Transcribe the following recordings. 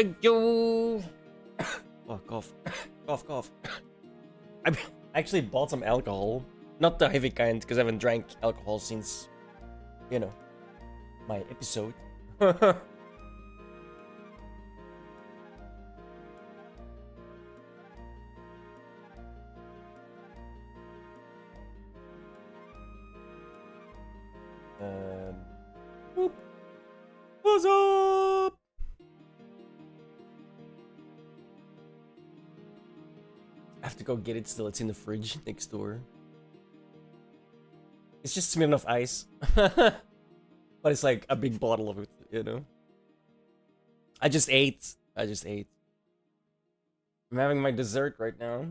Thank you. Oh, cough. Cough, cough. I actually bought some alcohol. Not the heavy kind, because I haven't drank alcohol since, you know, my episode. Whoop. What's up? I have to go get it still. It's in the fridge next door. It's just Smirnoff Ice. But it's like a big bottle of it, you know? I just ate. I'm having my dessert right now.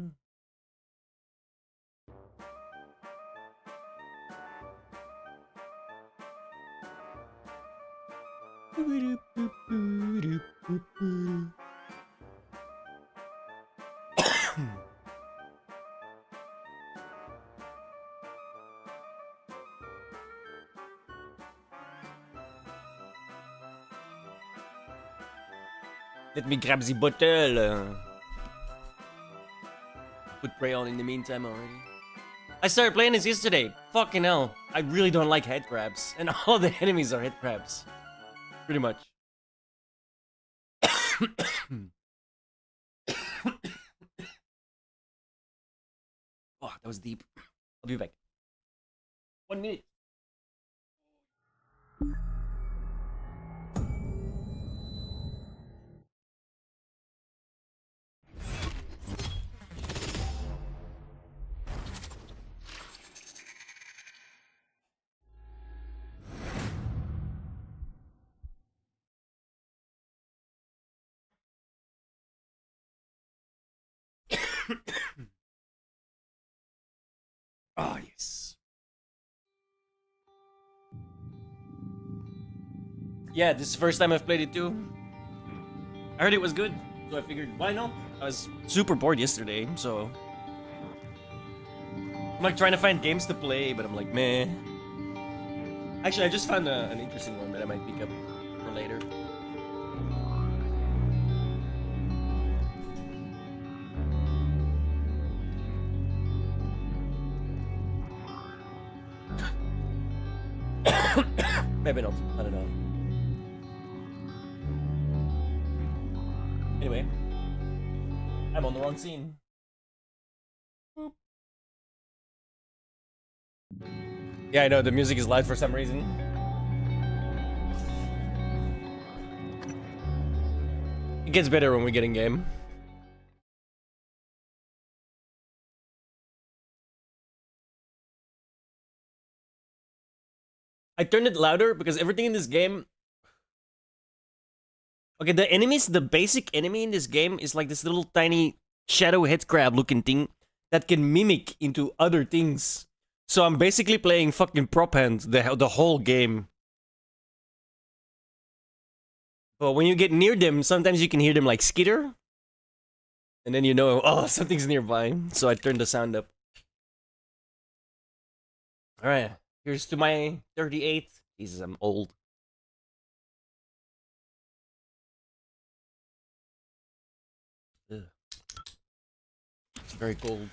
Let me grab the bottle. Put Prey on in the meantime already. I started playing this yesterday. Fucking hell. I really don't like head crabs. And all the enemies are head crabs. Pretty much. Oh, that was deep. I'll be back. 1 minute. Oh, yes. Yeah, this is the first time I've played it too. I heard it was good, so I figured, why not? I was super bored yesterday, so... I'm like trying to find games to play, but I'm like, meh. Actually, I just found an interesting one that I might pick up for later. Maybe not. I don't know. Anyway, I'm on the wrong scene. Boop. Yeah, I know the music is loud for some reason. It gets better when we get in game. I turned it louder because everything in this game... Okay, the enemies, the basic enemy in this game is like this little tiny shadow head crab looking thing that can mimic into other things. So I'm basically playing fucking prop hand the whole game. But when you get near them, sometimes you can hear them like skitter. And then you know, oh, something's nearby. So I turned the sound up. Alright, here's to my 38. Jesus, I'm old. Ugh. It's very cold.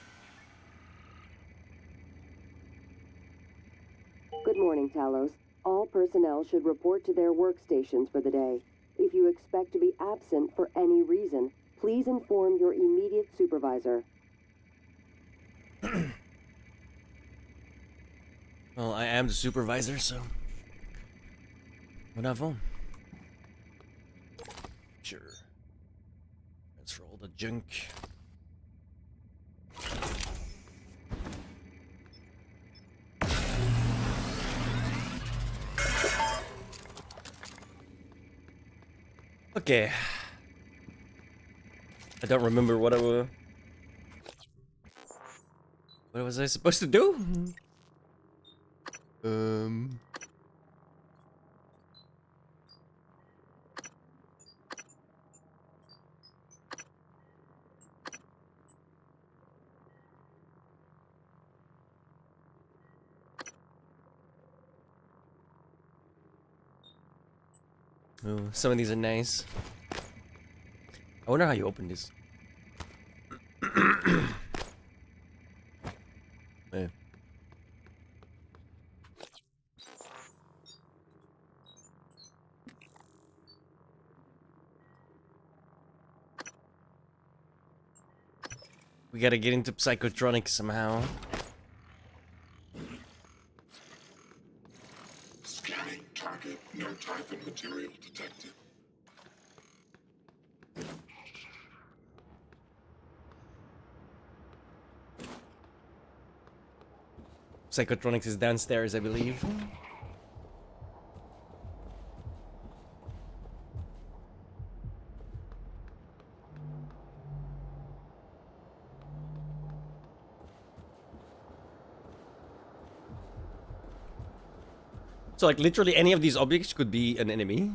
Good morning, Talos. All personnel should report to their workstations for the day. If you expect to be absent for any reason, please inform your immediate supervisor. Well, I am the supervisor, so... Whatever. Sure. Let's roll the junk. Okay. I don't remember what what was I supposed to do? Oh, some of these are nice. I wonder how you open this. Yeah. We gotta get into psychotronics somehow. Scanning target, no Typhon material detected. Psychotronics is downstairs, I believe. So like literally any of these objects could be an enemy.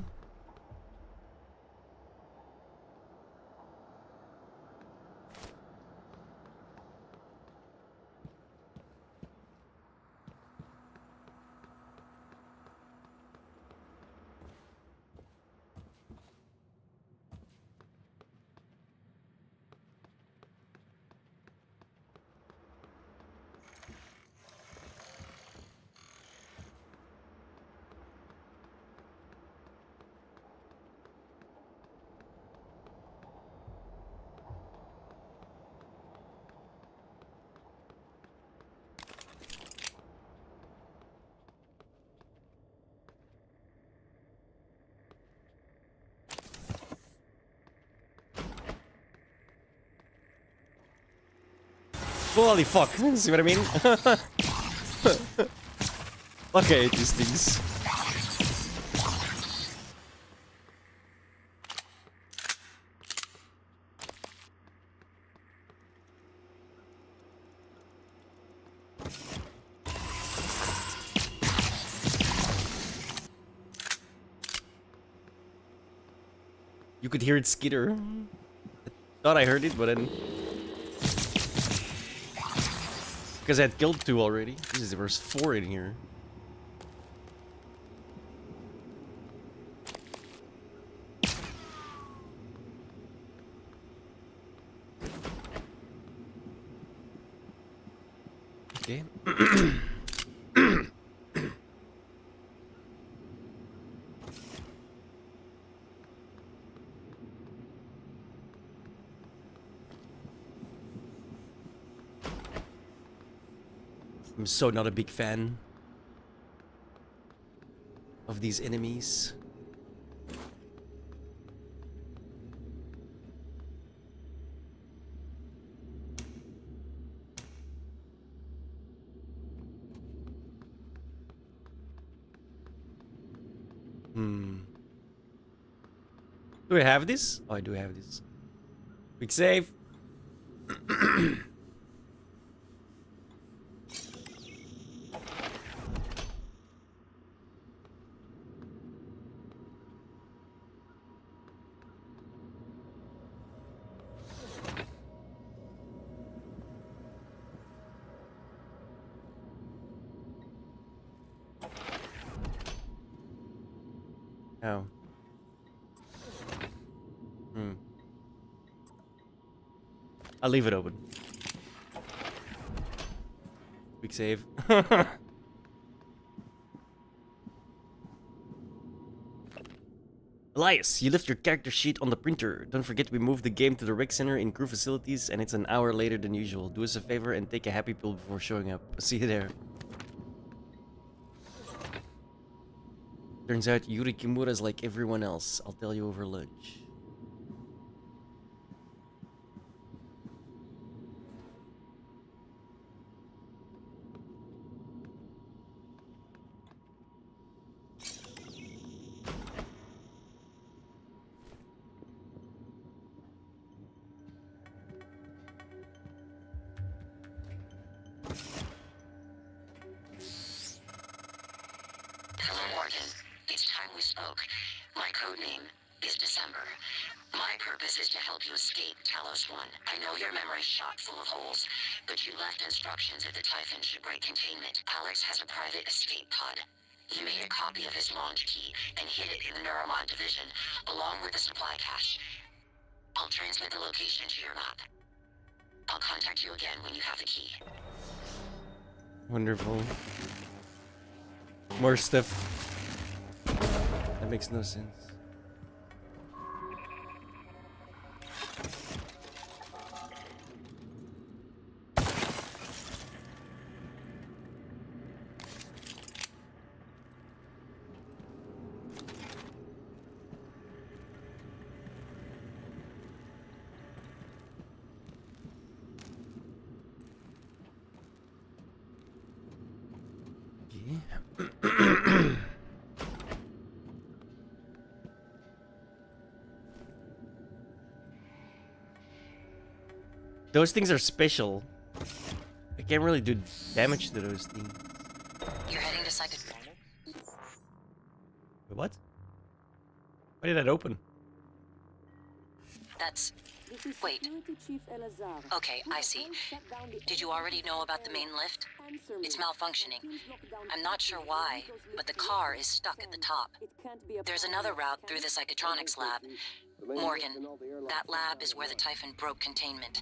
Holy fuck, see what I mean? Okay, these things. You could hear it skitter. Thought I heard it, but then... Because I had killed 2 already. Jesus, there was 4 in here. Okay. I'm so not a big fan of these enemies. Do I have this? Oh, I do have this. Quick save. Oh. I'll leave it open. Quick save. Elias, you left your character sheet on the printer. Don't forget we moved the game to the rec center in crew facilities and it's an hour later than usual. Do us a favor and take a happy pill before showing up. See you there. Turns out Yuri Kimura's like everyone else. I'll tell you over lunch. Hello, Morgan. It's time we spoke. My code name is December. My purpose is to help you escape Talos 1. I know your memory's shot full of holes, but you left instructions at the Typhon shipwreck containment. Alex has a private escape pod. You made a copy of his launch key and hid it in the Neuromod division, along with the supply cache. I'll transmit the location to your map. I'll contact you again when you have the key. Wonderful. More stuff. That makes no sense. Those things are special. I can't really do damage to those things. You're heading to Psychotronics? Wait, what? Why did that open? That's... This is Wait. Security Chief Elazar. Okay, I see. Did you already know about the main lift? It's malfunctioning. I'm not sure why, but the car is stuck at the top. There's another route through the Psychotronics lab. Morgan, that lab is where the Typhon broke containment.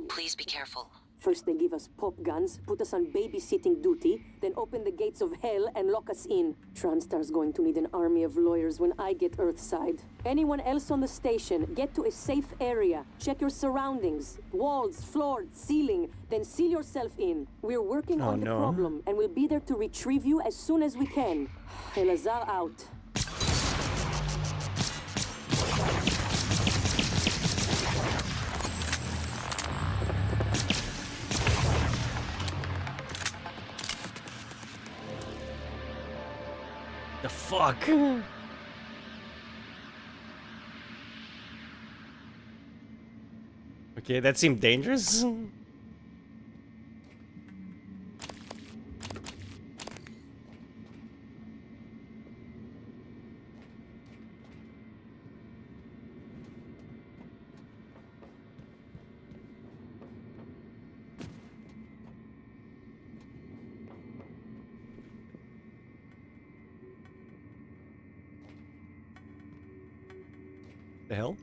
Please be careful. First they give us pop guns, put us on babysitting duty, then open the gates of hell and lock us in. Transtar's going to need an army of lawyers when I get Earthside. Anyone else on the station, get to a safe area. Check your surroundings. Walls, floor, ceiling. Then seal yourself in. We're working on the problem, and we'll be there to retrieve you as soon as we can. Elazar out. The fuck? Okay, that seemed dangerous. The hell?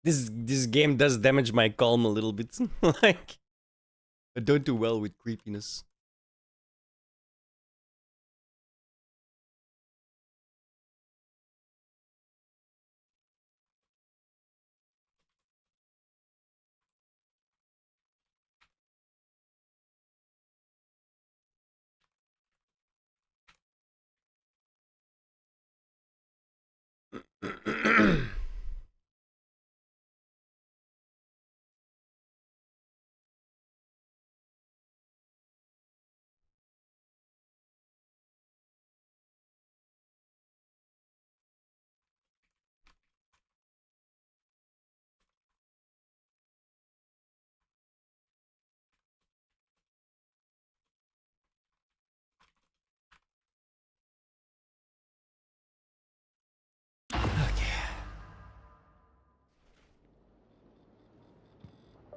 This game does damage my calm a little bit. Like, I don't do well with creepiness.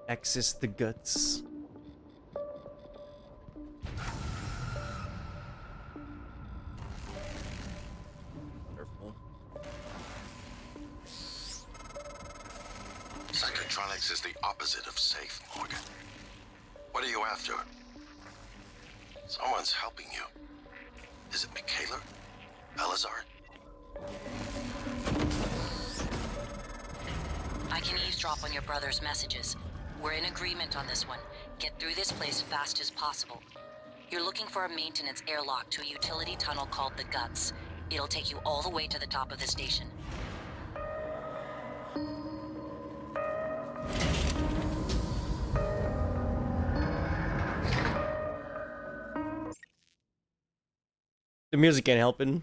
Access the guts. Careful. Psychotronics is the opposite of safe, Morgan. What are you after? Someone's helping you. Is it Michaela? Elazar? I can eavesdrop on your brother's messages. We're in agreement on this one. Get through this place fast as possible. You're looking for a maintenance airlock to a utility tunnel called the Guts. It'll take you all the way to the top of the station. The music ain't helping.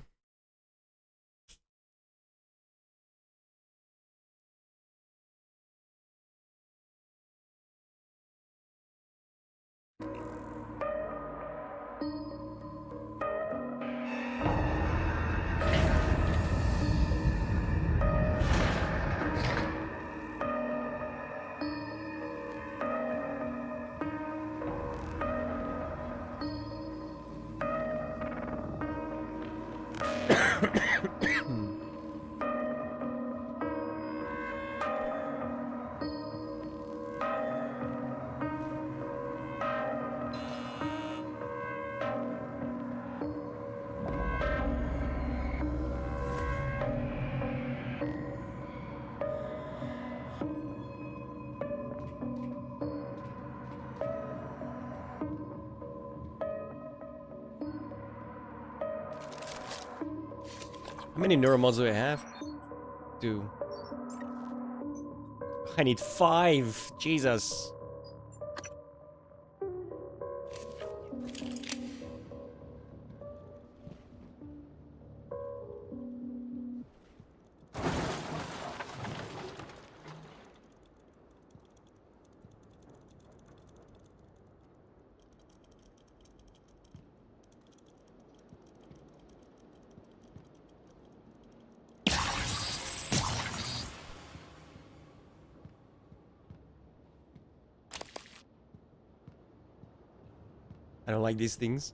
How many neuromods do I have? 2. I need 5. Jesus. I don't like these things.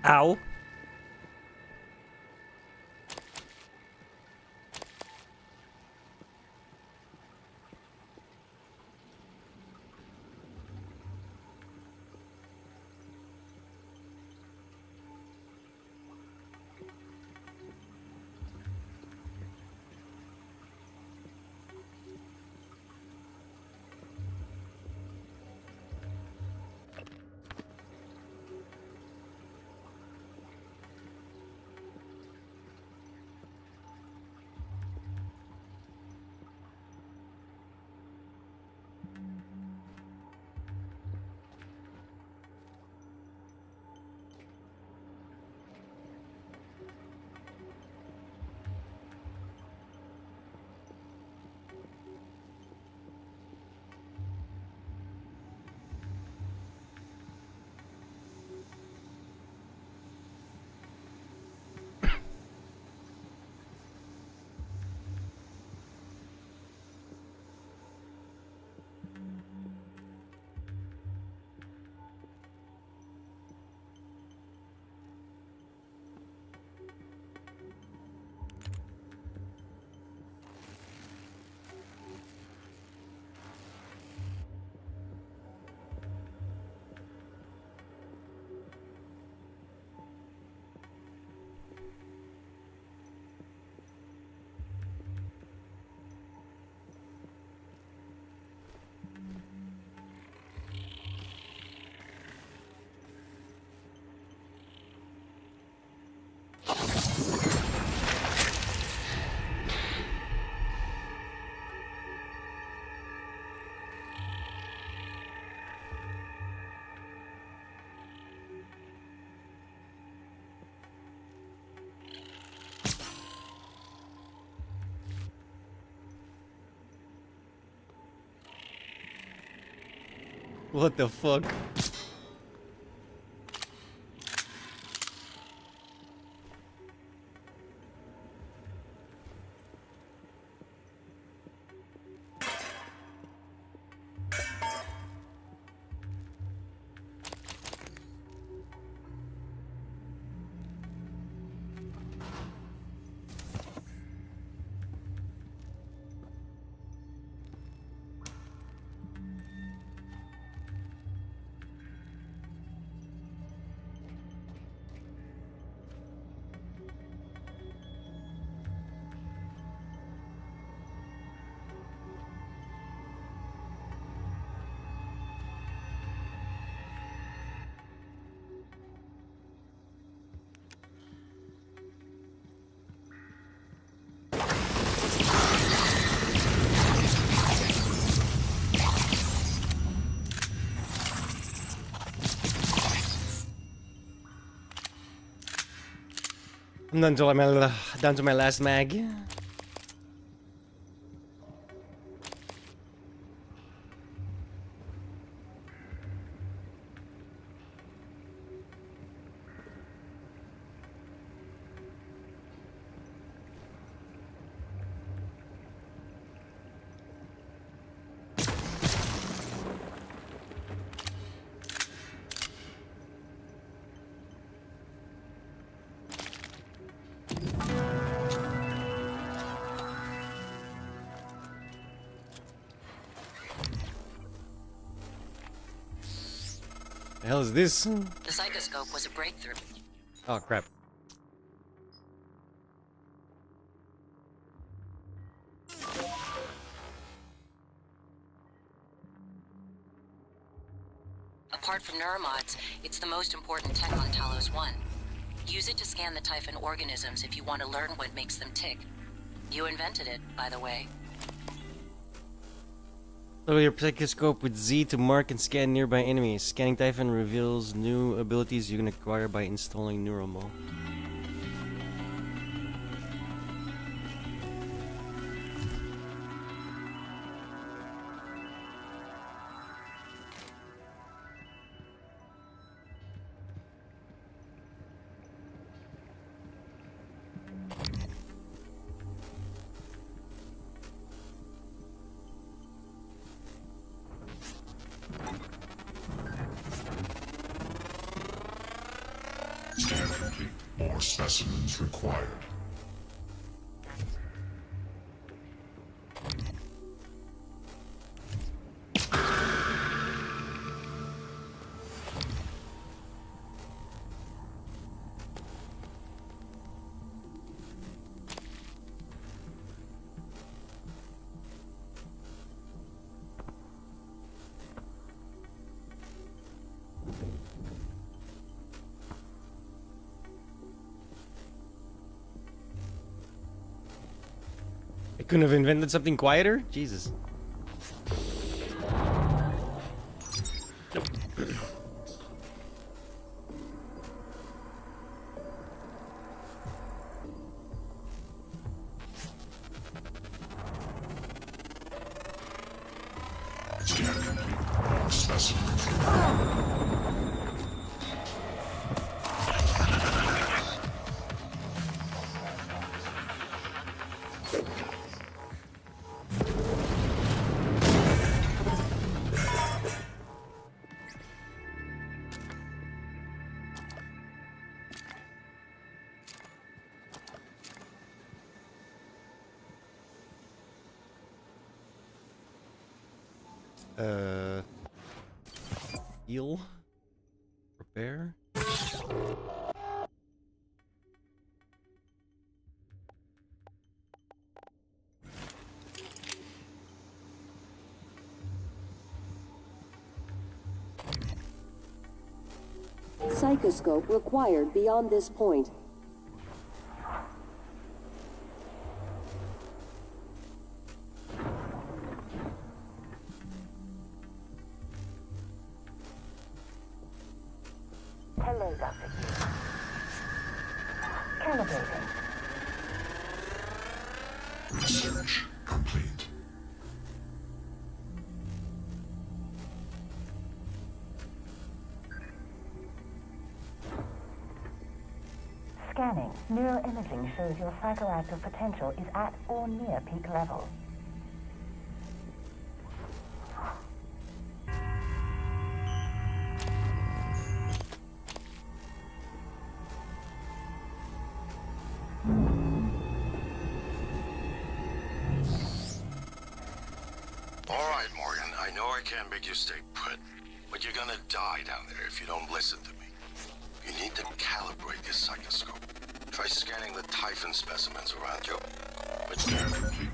Ow. What the fuck? I'm down to my last mag. The hell is this? The psychoscope was a breakthrough. Oh crap. Apart from neuromods, it's the most important tech on Talos 1. Use it to scan the Typhon organisms if you want to learn what makes them tick. You invented it, by the way. Lower your psychoscope with Z to mark and scan nearby enemies. Scanning Typhon reveals new abilities you can acquire by installing Neuromo. Scan complete. More specimens required. I couldn't have invented something quieter? Jesus. Nope. Scan complete. More specimens required. Heal. Repair. Psychoscope required beyond this point. Hello, Dr. Calibrated. Research complete. Scanning. Neuroimaging shows your psychoactive potential is at or near peak levels. All right, Morgan, I know I can't make you stay put, but you're gonna die down there if you don't listen to me. You need to calibrate your psychoscope. Try scanning the Typhon specimens around you. But Scan complete.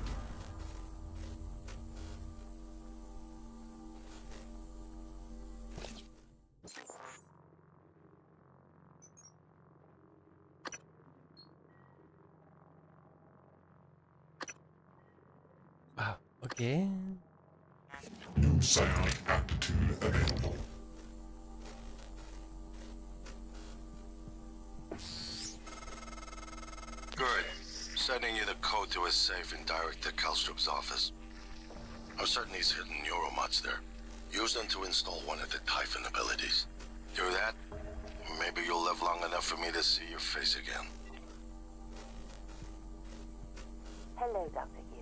Wow. Okay. New psionic aptitude available. good. Sending you the code to his safe and direct to Kelstrup's office. I'm certain he's hidden neuromods there. Use them to install one of the Typhon abilities. Do that, maybe you'll live long enough for me to see your face again. Hello, Dr. Yu.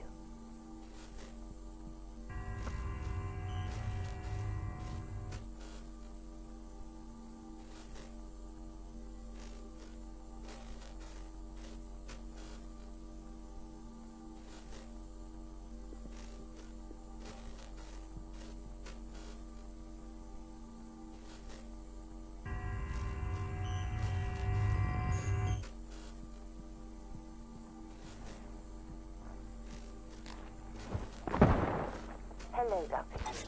Hello, Dr. Yu.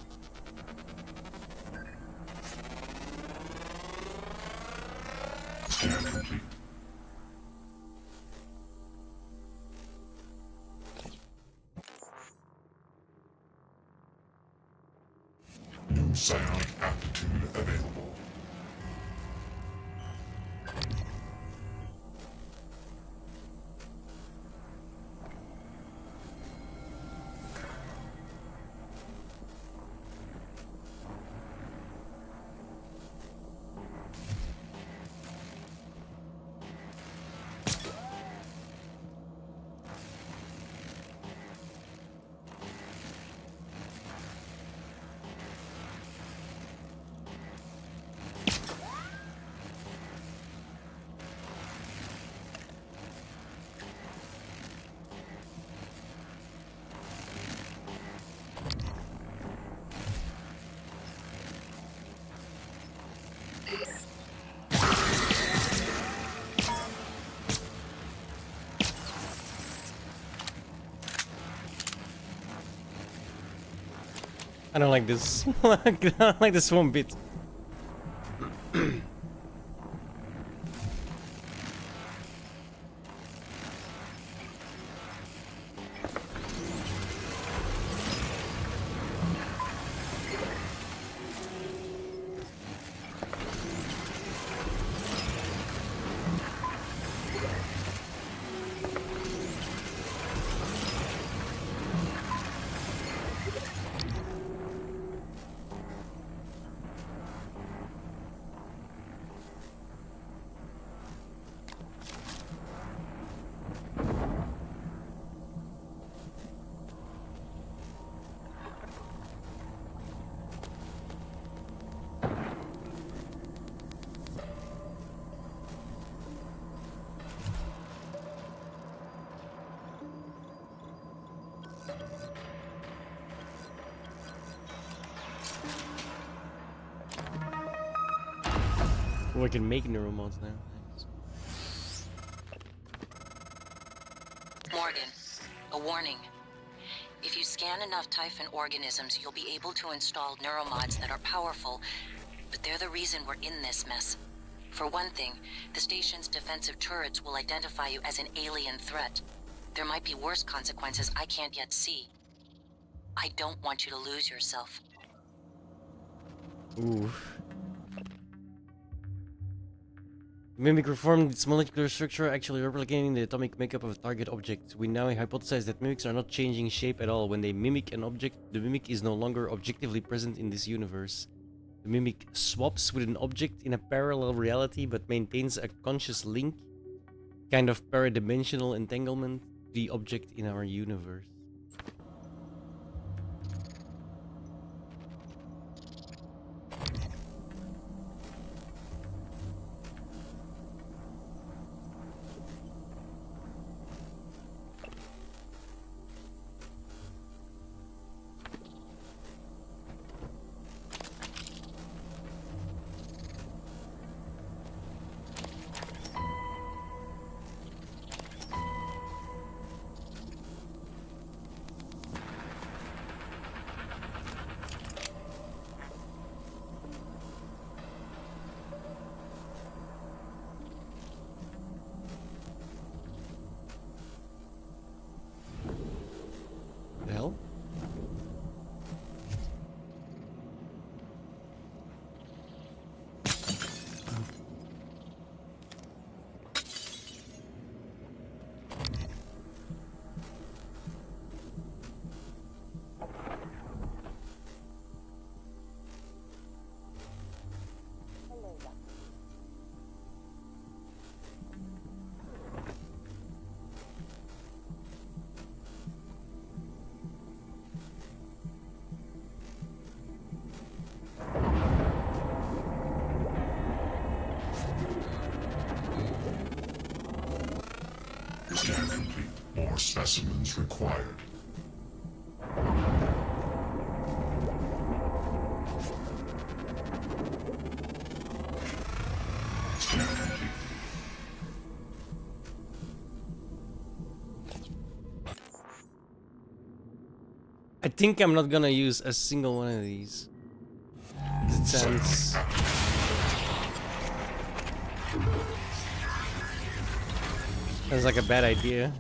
Scan complete. New psionic aptitude available. I don't like this. I don't like this one bit. We can make neuromods now. Nice. Morgan, a warning. If you scan enough Typhon organisms, you'll be able to install neuromods that are powerful, but they're the reason we're in this mess. For one thing, the station's defensive turrets will identify you as an alien threat. There might be worse consequences I can't yet see. I don't want you to lose yourself. Ooh. Mimic reformed its molecular structure, actually replicating the atomic makeup of a target object. We now hypothesize that mimics are not changing shape at all. When they mimic an object, the mimic is no longer objectively present in this universe. The mimic swaps with an object in a parallel reality but maintains a conscious link kind of paradimensional entanglement, the object in our universe. The hell? Scan complete. More specimens required. Scan complete. I think I'm not gonna use a single one of these. It sounds... sounds like a bad idea.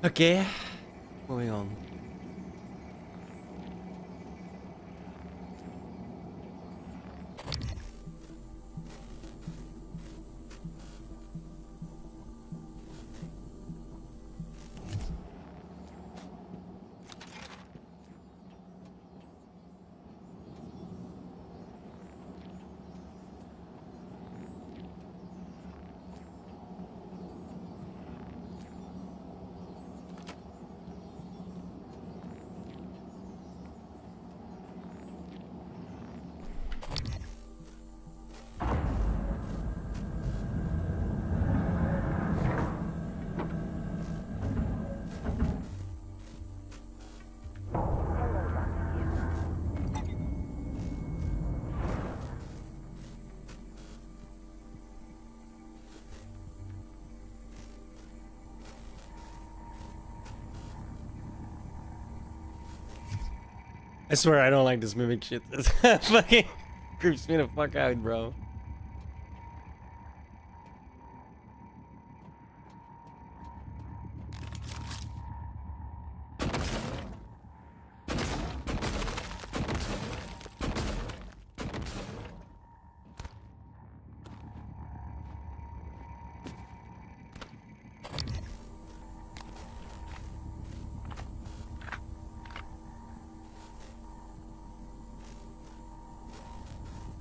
Okay, moving on. I swear I don't like this mimic shit. It fucking creeps me the fuck out, bro.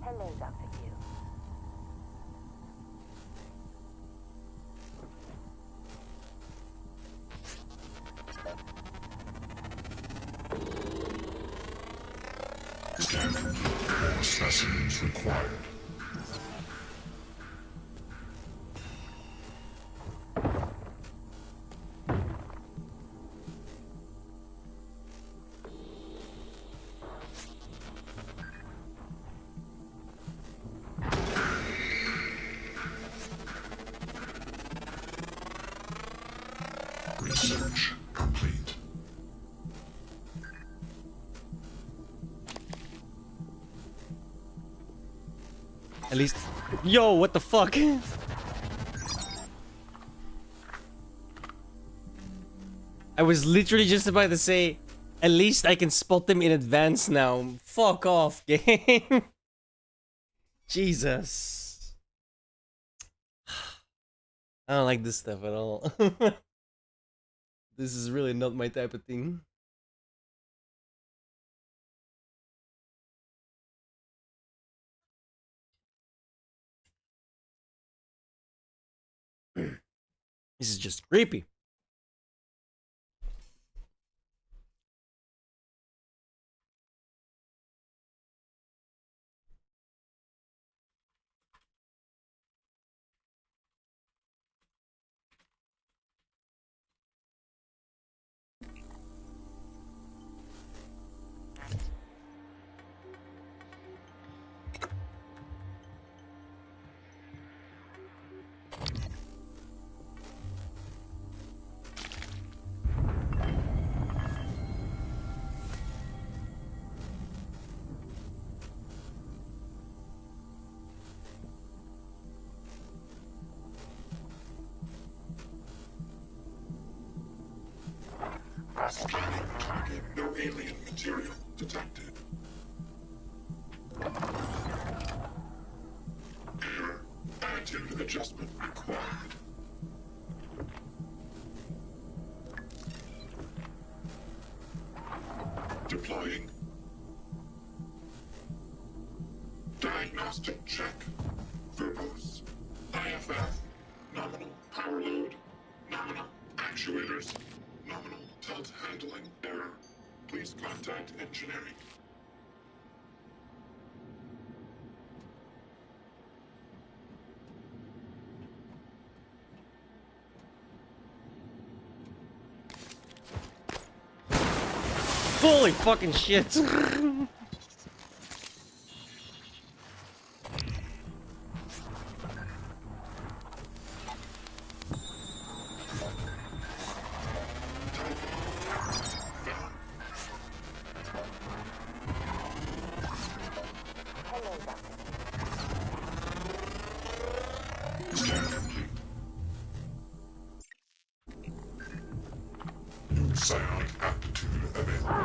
Hello, Dr. Q. Scan complete. More specimens required. Research complete. At least... Yo, what the fuck? I was literally just about to say, at least I can spot them in advance now. Fuck off, game. Jesus. I don't like this stuff at all. This is really not my type of thing. This is just creepy. Scanning target. No alien material detected. Error. Attitude adjustment required. Deploying. Diagnostic check. Verbose. IFF. Nominal power load. Nominal actuators. Nominal tilt handling error. Please contact engineering. Holy fucking shit. Psionic aptitude available.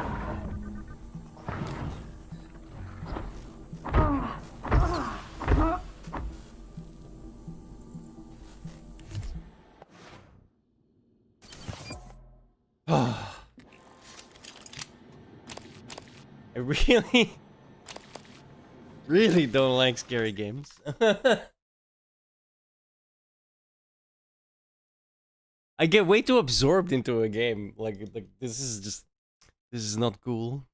I really don't like scary games. I get way too absorbed into a game. Like this is not cool.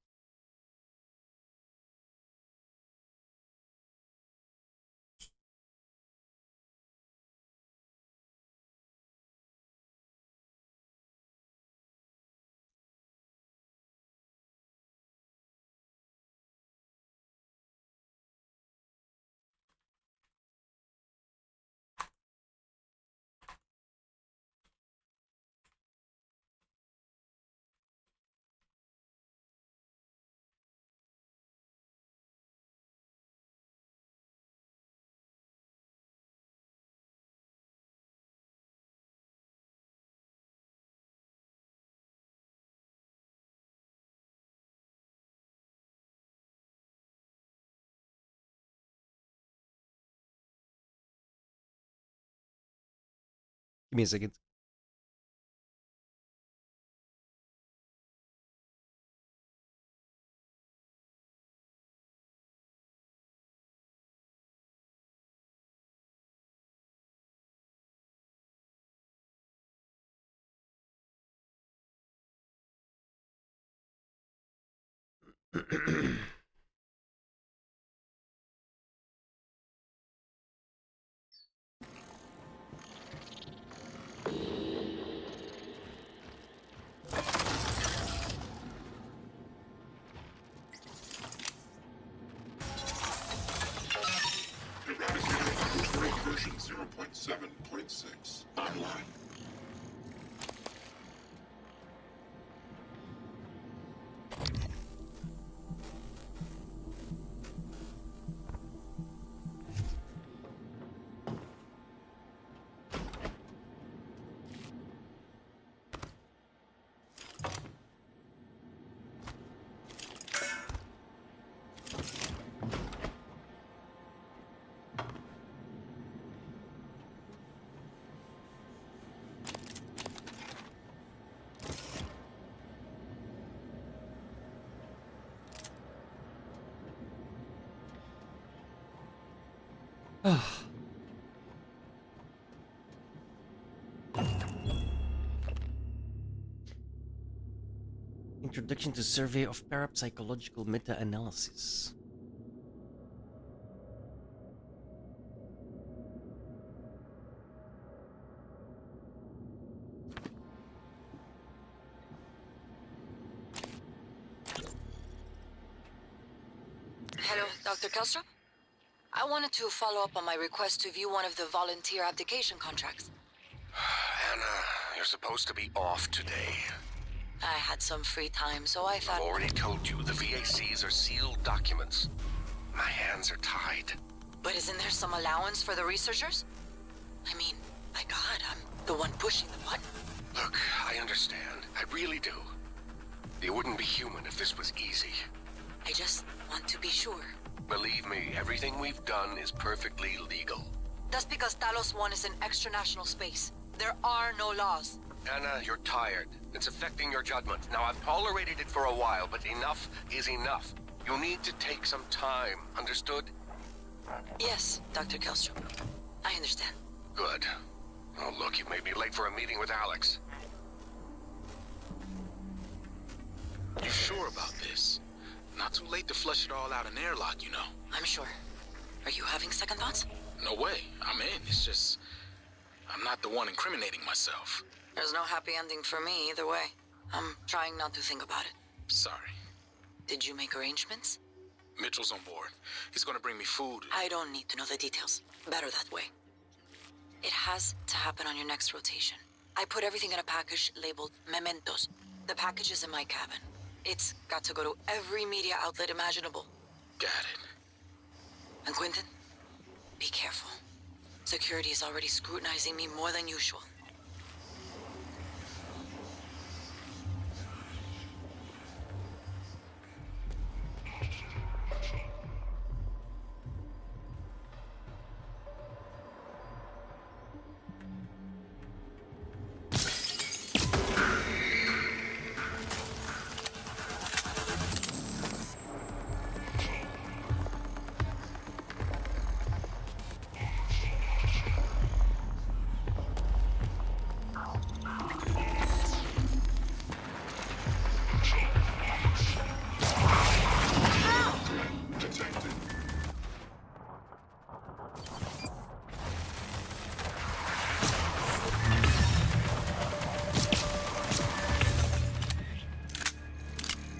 Give me a second. Eradicating version 0.7.6 online. Introduction to Survey of Parapsychological Meta-Analysis. Hello, Dr. Kelstrup? I wanted to follow up on my request to view one of the volunteer abdication contracts. Anna, you're supposed to be off today. I had some free time, so I thought... I've already told you, the VACs are sealed documents. My hands are tied. But isn't there some allowance for the researchers? I mean, my God, I'm the one pushing the button. Look, I understand. I really do. You wouldn't be human if this was easy. I just want to be sure. Believe me, everything we've done is perfectly legal. That's because Talos 1 is an extra-national space. There are no laws. Anna, you're tired. It's affecting your judgment. Now, I've tolerated it for a while, but enough is enough. You need to take some time, understood? Yes, Dr. Kelstrup. I understand. Good. Oh, look, you may be late for a meeting with Alex. You sure about this? Not too late to flush it all out in airlock, you know. I'm sure. Are you having second thoughts? No way. I'm in. It's just... I'm not the one incriminating myself. There's no happy ending for me either way. I'm trying not to think about it. Sorry. Did you make arrangements? Mitchell's on board. He's gonna bring me food. I don't need to know the details. Better that way. It has to happen on your next rotation. I put everything in a package labeled Mementos. The package is in my cabin. It's got to go to every media outlet imaginable. Got it. And Quentin, be careful. Security is already scrutinizing me more than usual. Detected.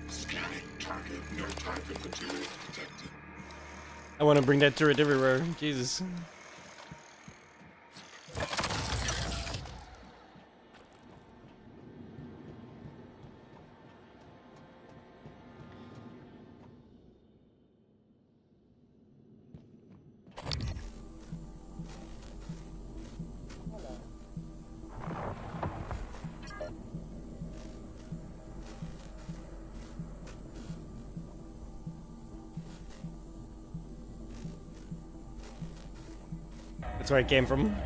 Scanning target. No type of material detected. I want to bring that turret everywhere. Jesus. That's where I came from.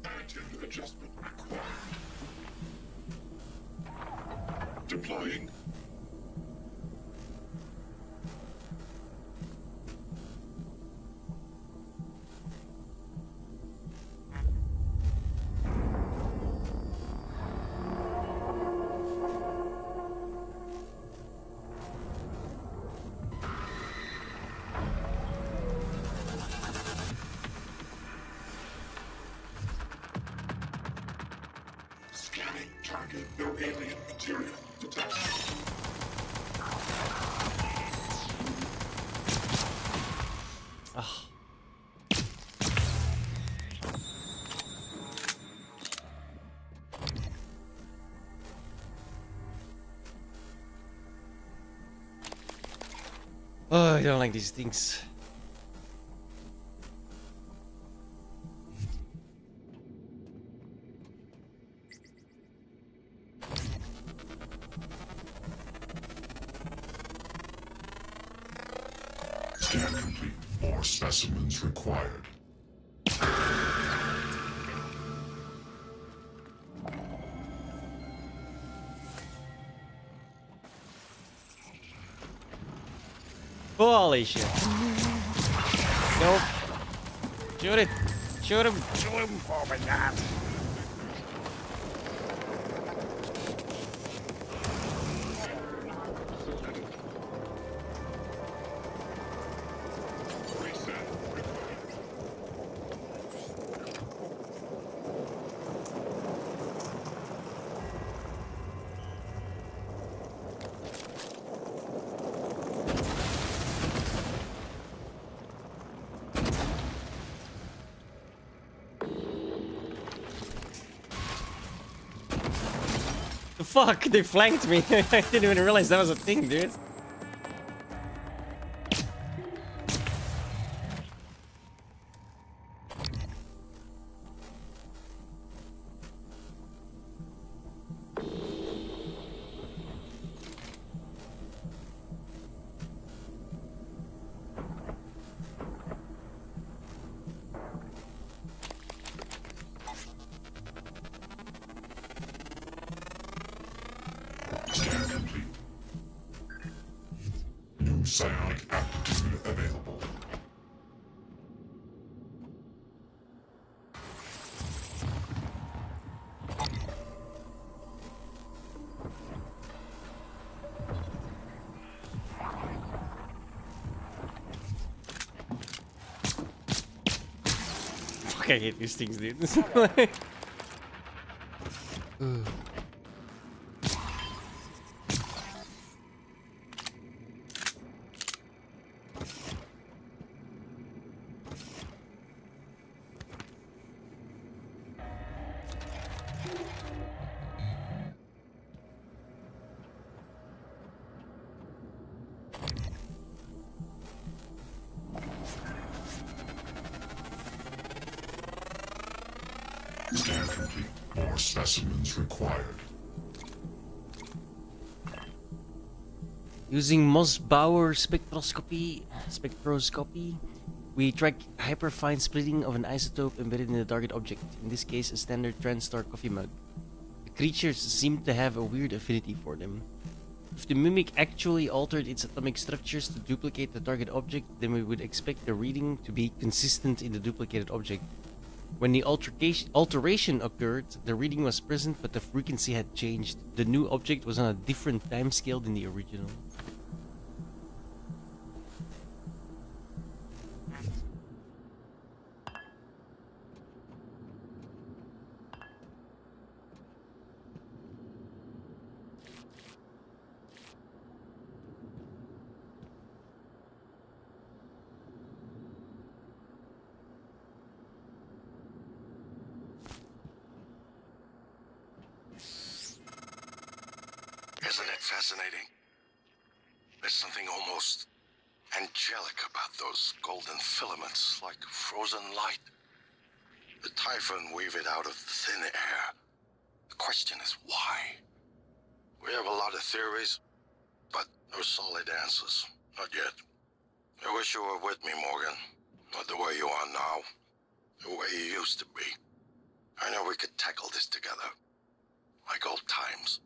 Additive adjustment required. Deploying. Scanning target. No alien material detected. Ah. Oh, I don't like these things. Scan complete. More specimens required. Holy shit. Nope. Shoot it. Shoot him. Shoot him. Oh my god. The fuck? They flanked me. I didn't even realize that was a thing, dude. Scan complete. New psionic aptitude available. Fuck, I hate these things, dude. Scan complete. More specimens required. Using Mossbauer spectroscopy, we track hyperfine splitting of an isotope embedded in the target object, in this case a standard TranStar coffee mug. The creatures seem to have a weird affinity for them. If the mimic actually altered its atomic structures to duplicate the target object, then we would expect the reading to be consistent in the duplicated object. When the alteration occurred, the reading was present but the frequency had changed. The new object was on a different timescale than the original. Isn't it fascinating? There's something almost angelic about those golden filaments, like frozen light. The Typhon weave it out of thin air. The question is why? We have a lot of theories, but no solid answers. Not yet. I wish you were with me, Morgan. Not the way you are now. The way you used to be. I know we could tackle this together. Like old times.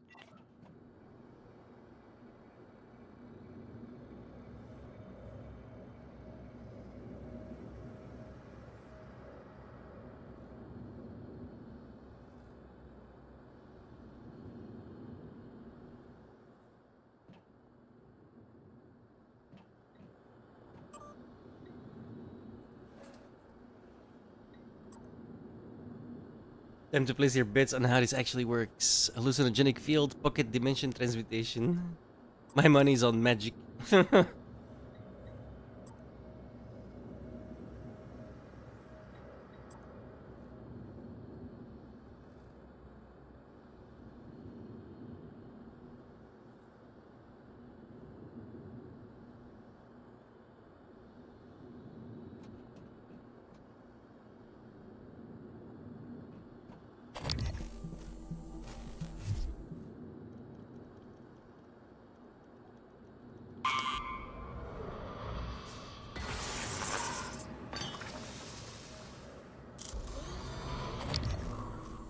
Time to place your bets on how this actually works. Hallucinogenic field, pocket dimension transmutation. My money's on magic.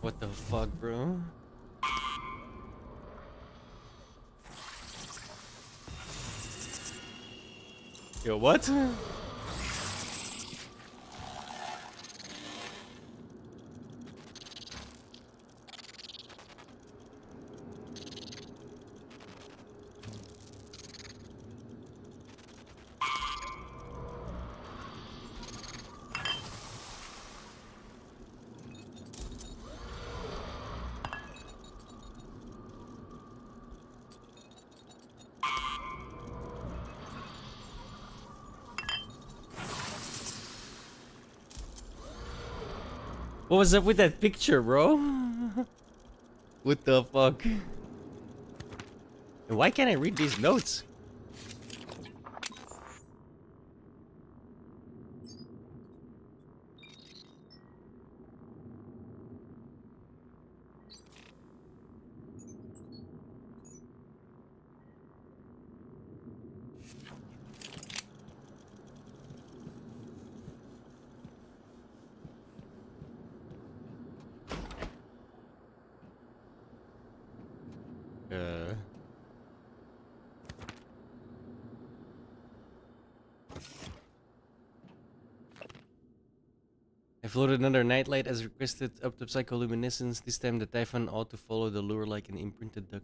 What the fuck, bro? Yo, what? What was up with that picture, bro? What the fuck? And why can't I read these notes? I floated another nightlight as requested up to psycholuminescence. This time the Typhon ought to follow the lure like an imprinted duck.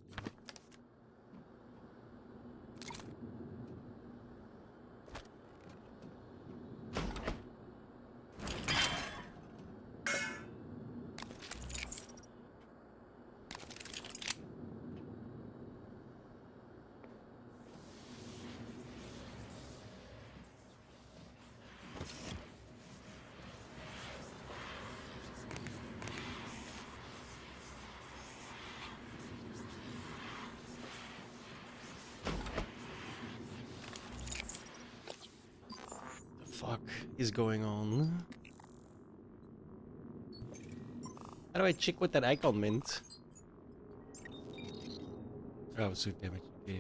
Fuck is going on? How do I check what that icon meant? Oh, suit damage. Yeah.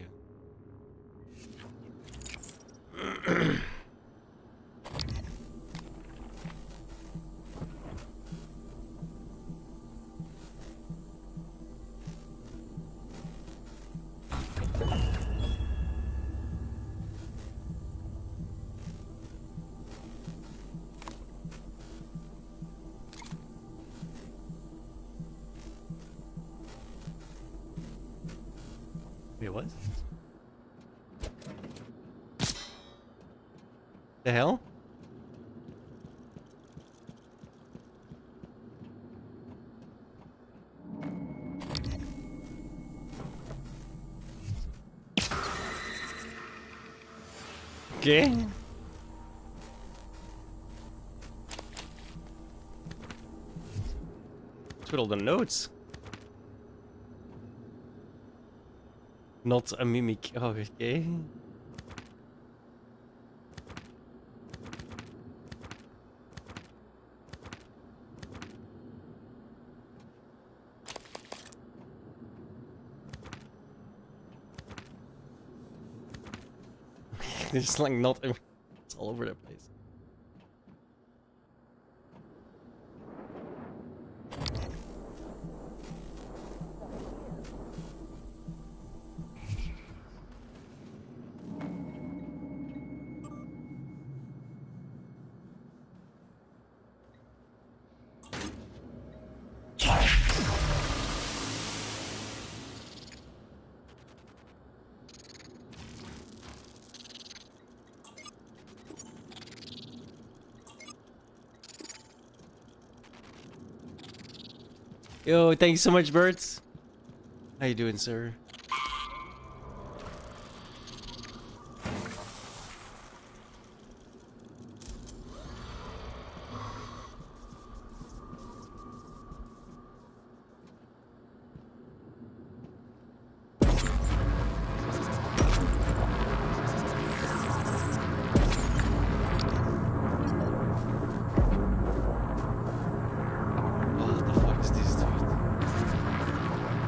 Wait, what? The hell? Okay. Twiddle the notes. Not a mimic. Oh, okay. They're just like not. It's all over the place. Yo, thank you so much, Birds. How you doing, sir?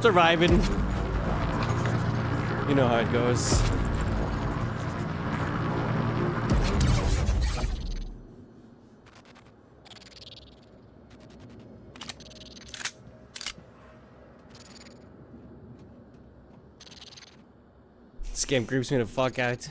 Surviving. You know how it goes. This game creeps me the fuck out.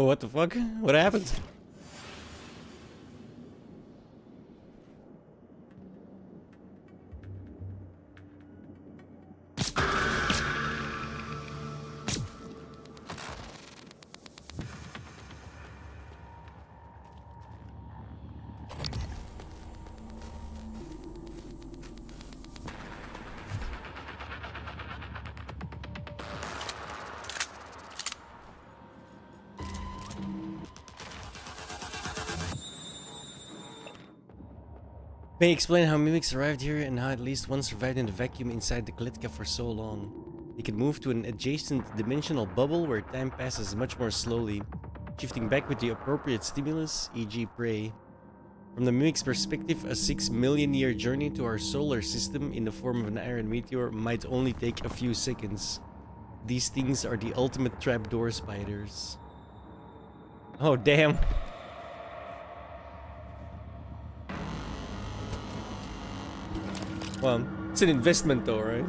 Oh, what the fuck? What happened? May explain how mimics arrived here and how at least one survived in the vacuum inside the Kletka for so long. They can move to an adjacent dimensional bubble where time passes much more slowly, shifting back with the appropriate stimulus, e.g. prey. From the mimic's perspective, a 6 million year journey to our solar system in the form of an iron meteor might only take a few seconds. These things are the ultimate trapdoor spiders. Oh damn. Well, it's an investment though, right?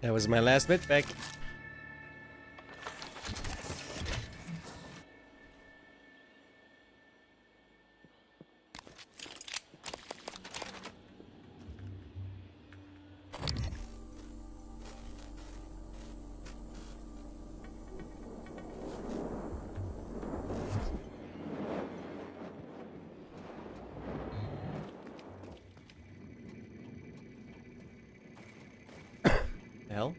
That was my last bit back. Hell?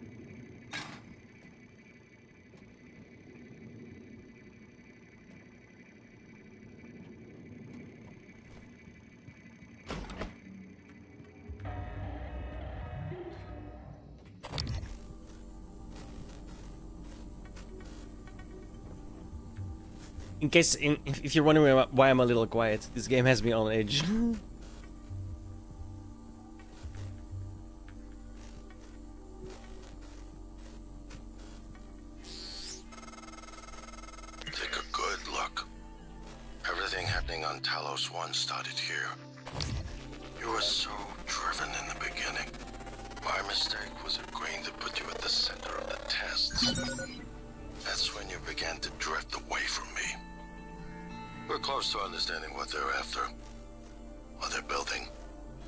In case, if you're wondering why I'm a little quiet, this game has me on edge. Take a good look. Everything happening on Talos 1 started here. You were so driven in the beginning. My mistake was agreeing to put you at the center of the tests. That's when you began to drift away from me. We're close to understanding what they're after. What they're building.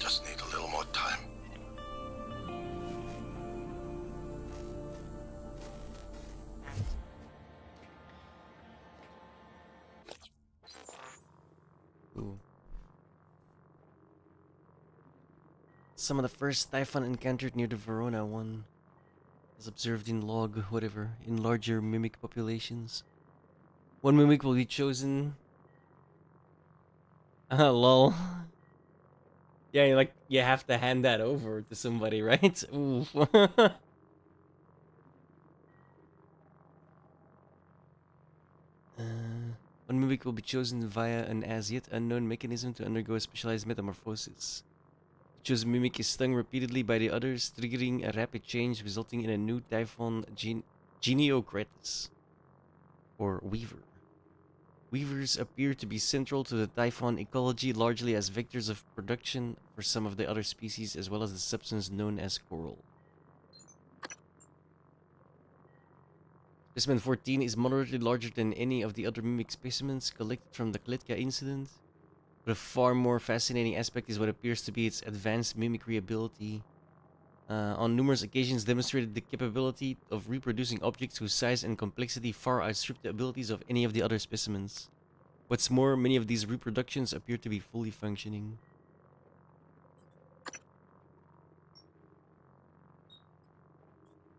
Just need a little more time. Ooh. Some of the first Typhon encountered near the Verona one was observed in log, whatever, in larger mimic populations. One mimic will be chosen. Lol. Yeah, like, you have to hand that over to somebody, right? Ooh. One mimic will be chosen via an as yet unknown mechanism to undergo a specialized metamorphosis. The chosen mimic is stung repeatedly by the others, triggering a rapid change resulting in a new Typhon Geniocrates, or Weaver. Weavers appear to be central to the Typhon ecology, largely as vectors of production for some of the other species, as well as the substance known as coral. Specimen 14 is moderately larger than any of the other mimic specimens collected from the Kletka incident, but a far more fascinating aspect is what appears to be its advanced mimicry ability. On numerous occasions demonstrated the capability of reproducing objects whose size and complexity far outstrip the abilities of any of the other specimens. What's more, many of these reproductions appear to be fully functioning.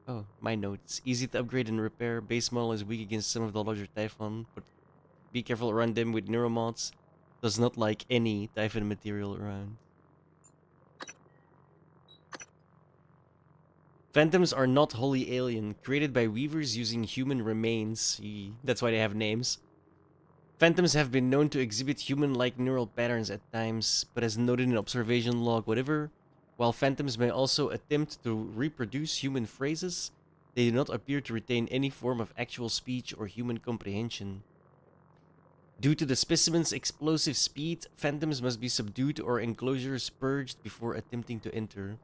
Oh, my notes. Easy to upgrade and repair. Base model is weak against some of the larger Typhon, but be careful around them with neuromods. Does not like any Typhon material around. Phantoms are not wholly alien, created by weavers using human remains. That's why they have names. Phantoms have been known to exhibit human-like neural patterns at times, but as noted in observation log whatever, while phantoms may also attempt to reproduce human phrases, they do not appear to retain any form of actual speech or human comprehension. Due to the specimen's explosive speed, phantoms must be subdued or enclosures purged before attempting to enter.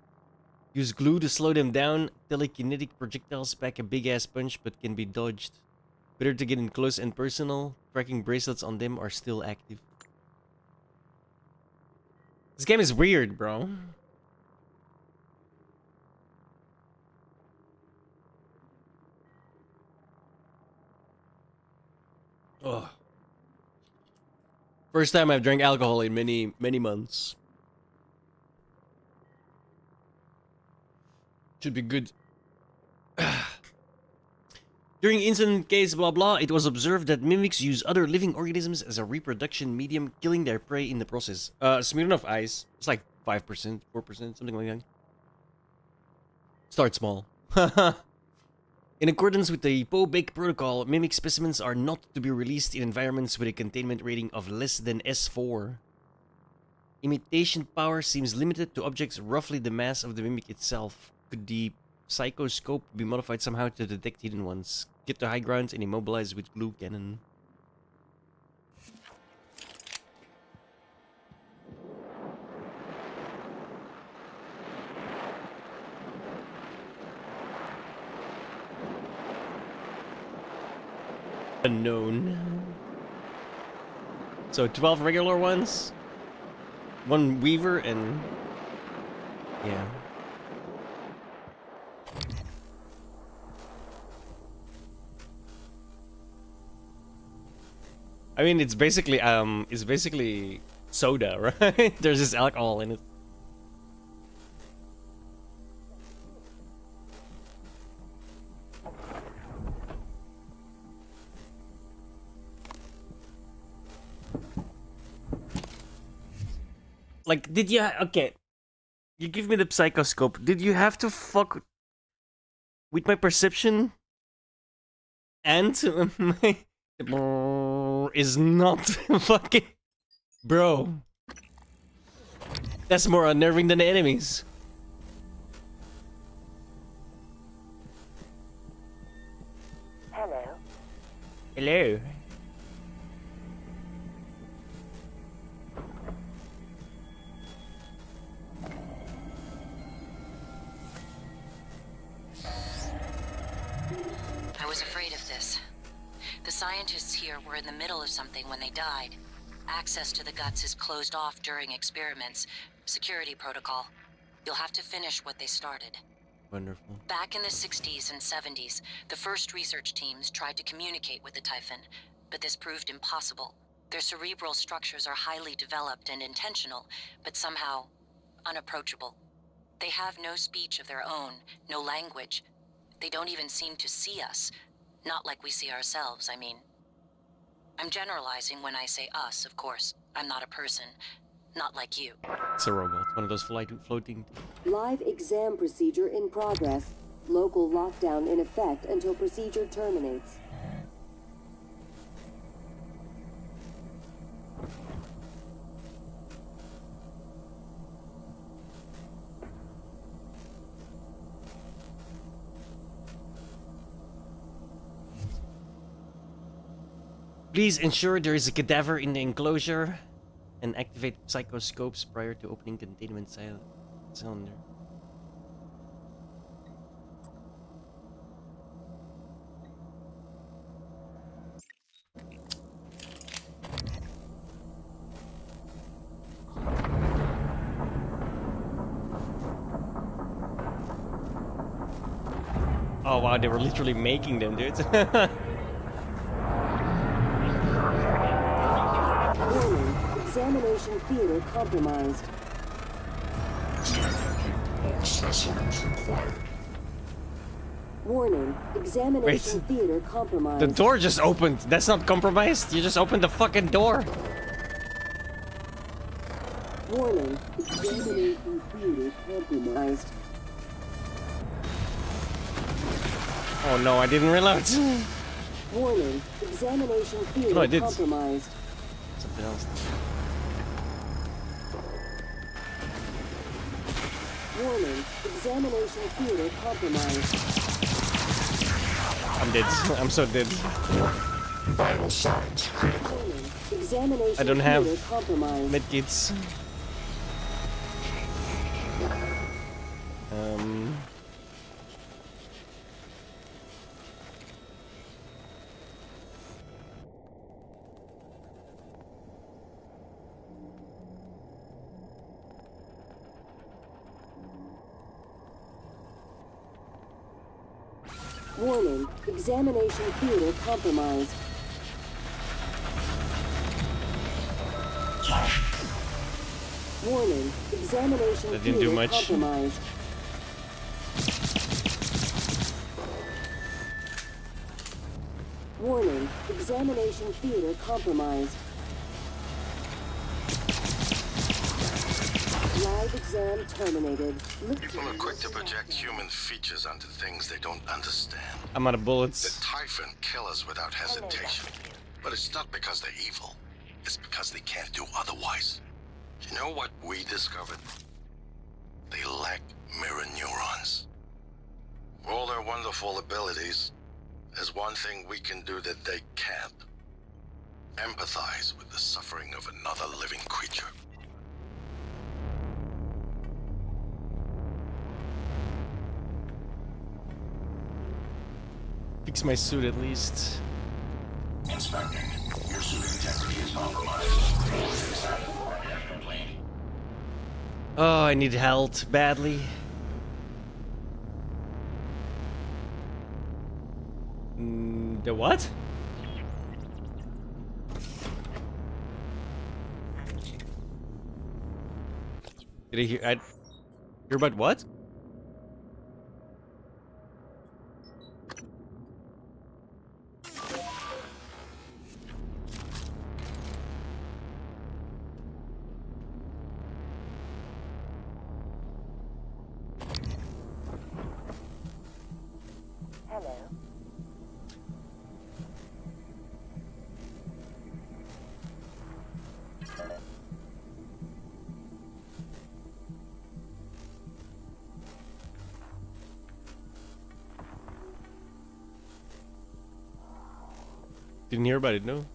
Use glue to slow them down. Telekinetic projectiles pack a big-ass punch but can be dodged. Better to get in close and personal. Tracking bracelets on them are still active. This game is weird, bro. Ugh. First time I've drank alcohol in many months. Should be good. During incident case blah blah, it was observed that mimics use other living organisms as a reproduction medium, killing their prey in the process. Smirnoff Ice. It's like 5%, 4%, something like that. Start small. In accordance with the POBIC protocol, mimic specimens are not to be released in environments with a containment rating of less than S4. Imitation power seems limited to objects roughly the mass of the mimic itself. Could the psychoscope be modified somehow to detect hidden ones? Get to high ground and immobilize with glue cannon. Unknown. So 12 regular ones, 1 weaver, and yeah. I mean, it's basically soda, right? There's just alcohol in it. Like, did you... Okay. You give me the psychoscope. Did you have to fuck with my perception? And my... is not fucking... Bro. That's more unnerving than the enemies. Hello. Hello. I was afraid of this. The scientists here were in the middle of something when they died. Access to the guts is closed off during experiments. Security protocol. You'll have to finish what they started. Wonderful. Back in the 60s and 70s, the first research teams tried to communicate with the Typhon, but this proved impossible. Their cerebral structures are highly developed and intentional, but somehow unapproachable. They have no speech of their own, no language. They don't even seem to see us. Not like we see ourselves, I mean. I'm generalizing when I say us, of course. I'm not a person. Not like you. It's a robot. One of those floating... Live exam procedure in progress. Local lockdown in effect until procedure terminates. Please ensure there is a cadaver in the enclosure and activate psychoscopes prior to opening containment cylinder. Oh wow, they were literally making them, dude. Warning, examination theater compromised. Accessories required. Warning, examination theater compromised. The door just opened. That's not compromised. You just opened the fucking door. Warning, examination theater compromised. Oh no, I didn't reload. Warning, examination theater No, I did. compromised. Something else. Warning, examination theater compromised. I'm dead. I'm so dead. Vital signs critical. Warning, examination I don't have theater compromised. medkits. Warning, examination theater compromised. Warning, examination That didn't do theater much. compromised. Warning, examination theater compromised. Live exam terminated. People are quick to project human features onto things they don't understand. I'm out of The bullets. Typhon kill us without hesitation. But it's not because they're evil. It's because they can't do otherwise. You know what we discovered? They lack mirror neurons. For all their wonderful abilities, there's one thing we can do that they can't. Empathize with the suffering of another living creature. Fix my suit at least. Inspecting. Your suit integrity is compromised. Examine for air complaint. Oh, I need health badly. The what? Did I hear about what? Hello. Didn't hear about it, no.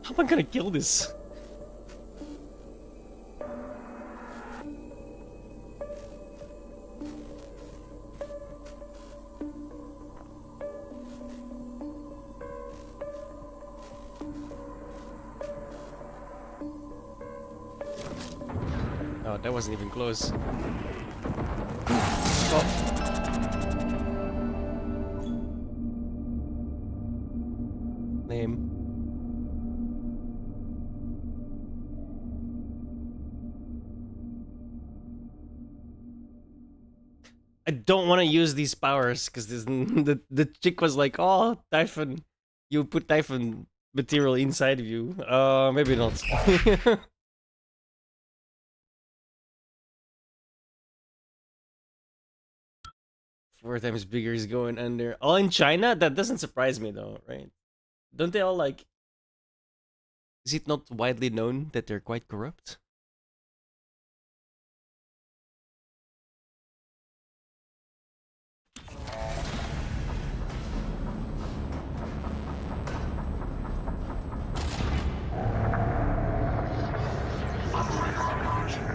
How am I gonna kill this? Oh, that wasn't even close. Oh. Lame. I don't want to use these powers because the chick was like, "Oh, Typhon, you put Typhon material inside of you." Maybe not. 4 times bigger is going under. All in China? That doesn't surprise me though, right? Don't they all like... Is it not widely known that they're quite corrupt? Operator on margin.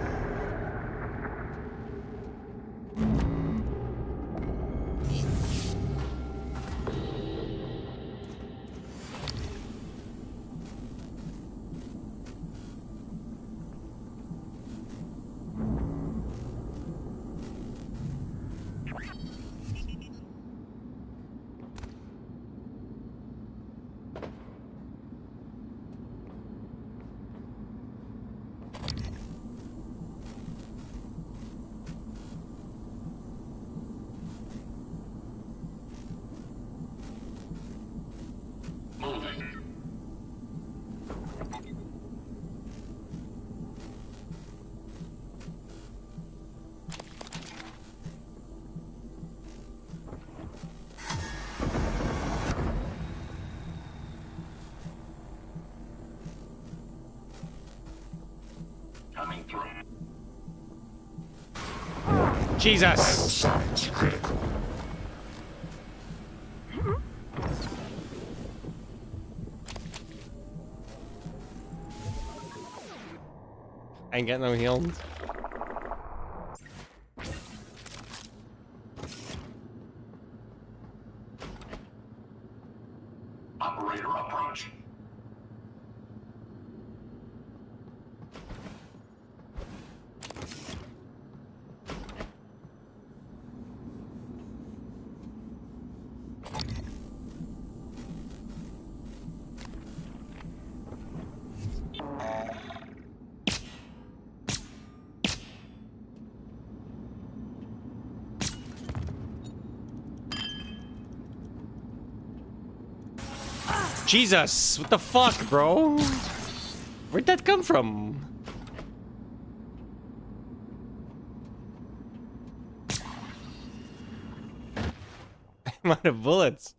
Jesus! Signs critical. I ain't got no healed. Operator approach. Jesus! What the fuck, bro? Where'd that come from? I'm out of bullets.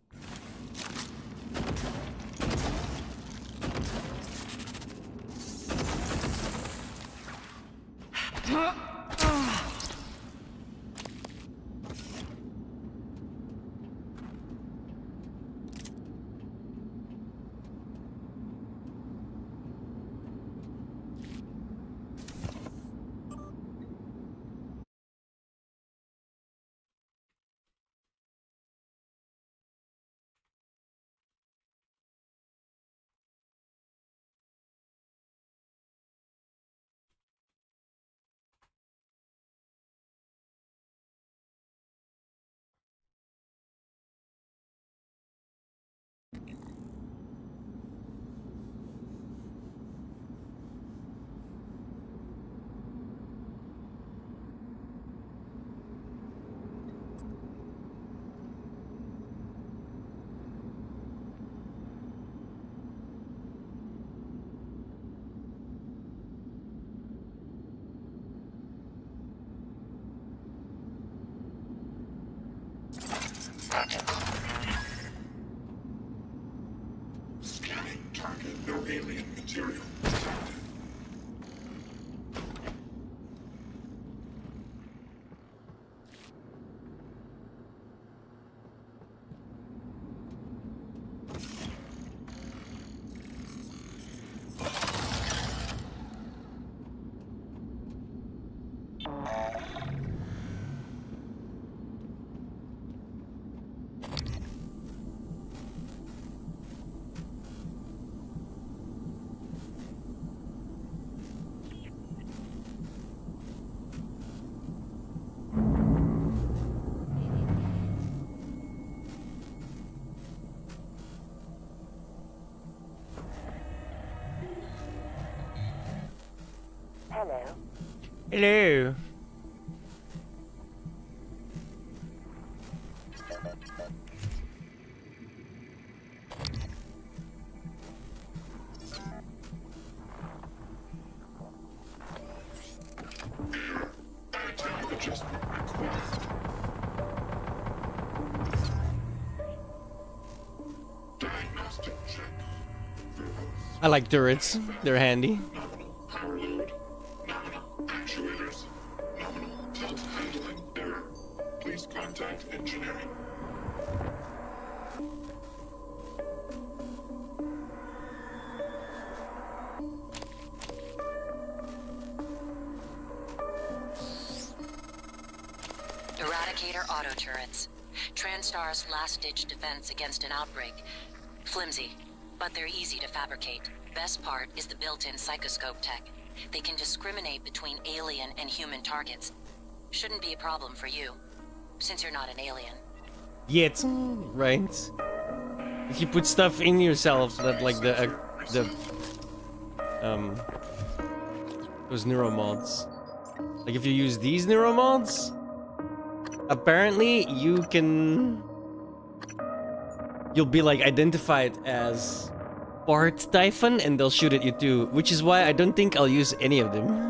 Scanning target. No alien material. Hello. Hello. Antenna adjustment required. Diagnostic check. I like turrets. They're handy. Nominal power load. Nominal actuators. Nominal tilt handling error. Please contact engineering. Eradicator auto turrets. Transtar's last-ditch defense against an outbreak. Flimsy, but they're easy to fabricate. Best part is the built-in psychoscope tech. They can discriminate between alien and human targets. Shouldn't be a problem for you, since you're not an alien. Yet, right? If you put stuff in yourself that like those neuromods. Like if you use these neuromods, apparently you'll be like identified as part Typhon and they'll shoot at you too, which is why I don't think I'll use any of them.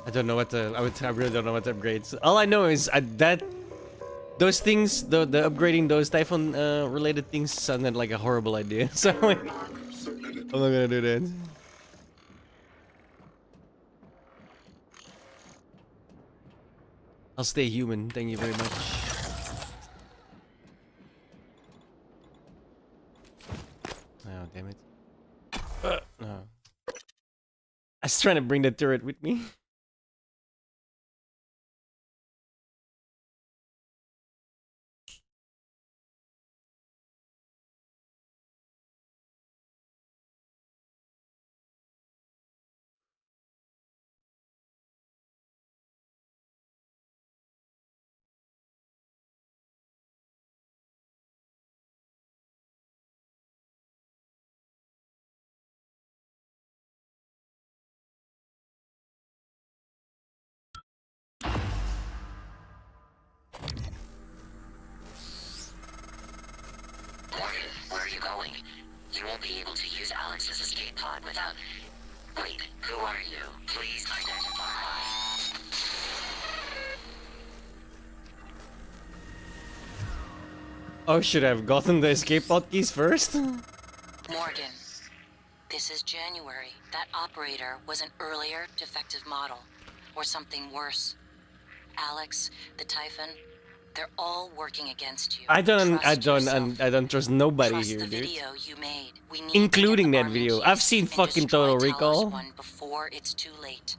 I don't know what to. I really don't know what to upgrade. So all I know is that those things, the upgrading those Typhon related things sounded like a horrible idea. So like, I'm not gonna do that. I'll stay human. Thank you very much. Oh damn it! No. I was trying to bring the turret with me. Morgan, where are you going? You won't be able to use Alex's escape pod without... Wait, who are you? Please identify. Oh, should I have gotten the escape pod keys first? Morgan, this is January. That operator was an earlier defective model. Or something worse. Alex, the Typhon, they're all working against you. I don't Trust trust nobody Trust here, the dude. video you made. We need Including to get that the video. army I've chiefs seen and fucking destroy Total Talos Recall. 1 before it's too late.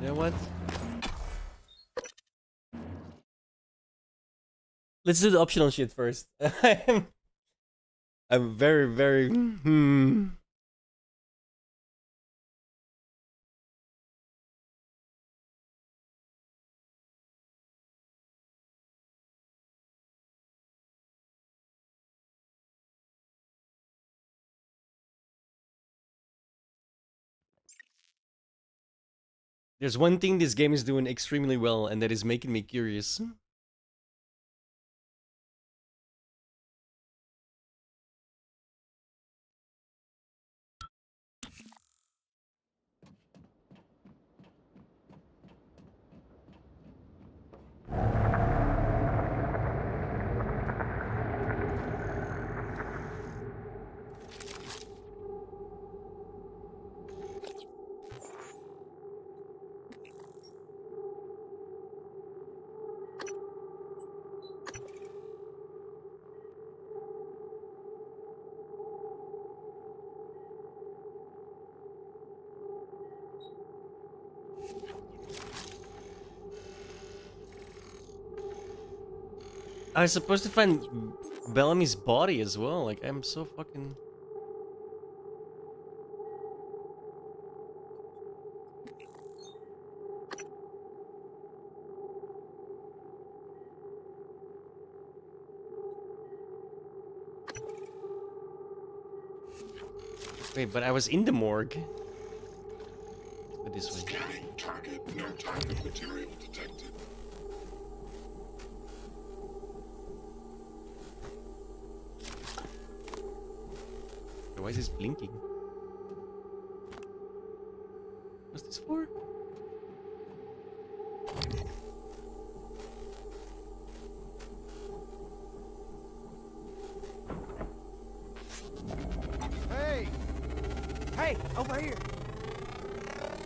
You know what? Let's do the optional shit first. I'm very There's one thing this game is doing extremely well, and that is making me curious. I was supposed to find Bellamy's body as well. Like, I'm so fucking... Wait, but I was in the morgue. Let's go this way. Scanning target. No target material detected. Why is this blinking? What's this for? Hey! Hey, over here!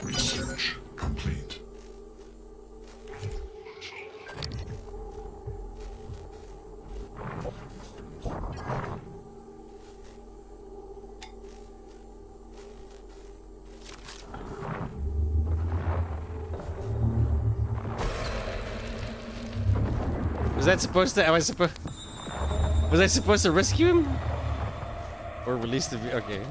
Research complete. Was that supposed to... Was I supposed to rescue him? Or release the... Okay.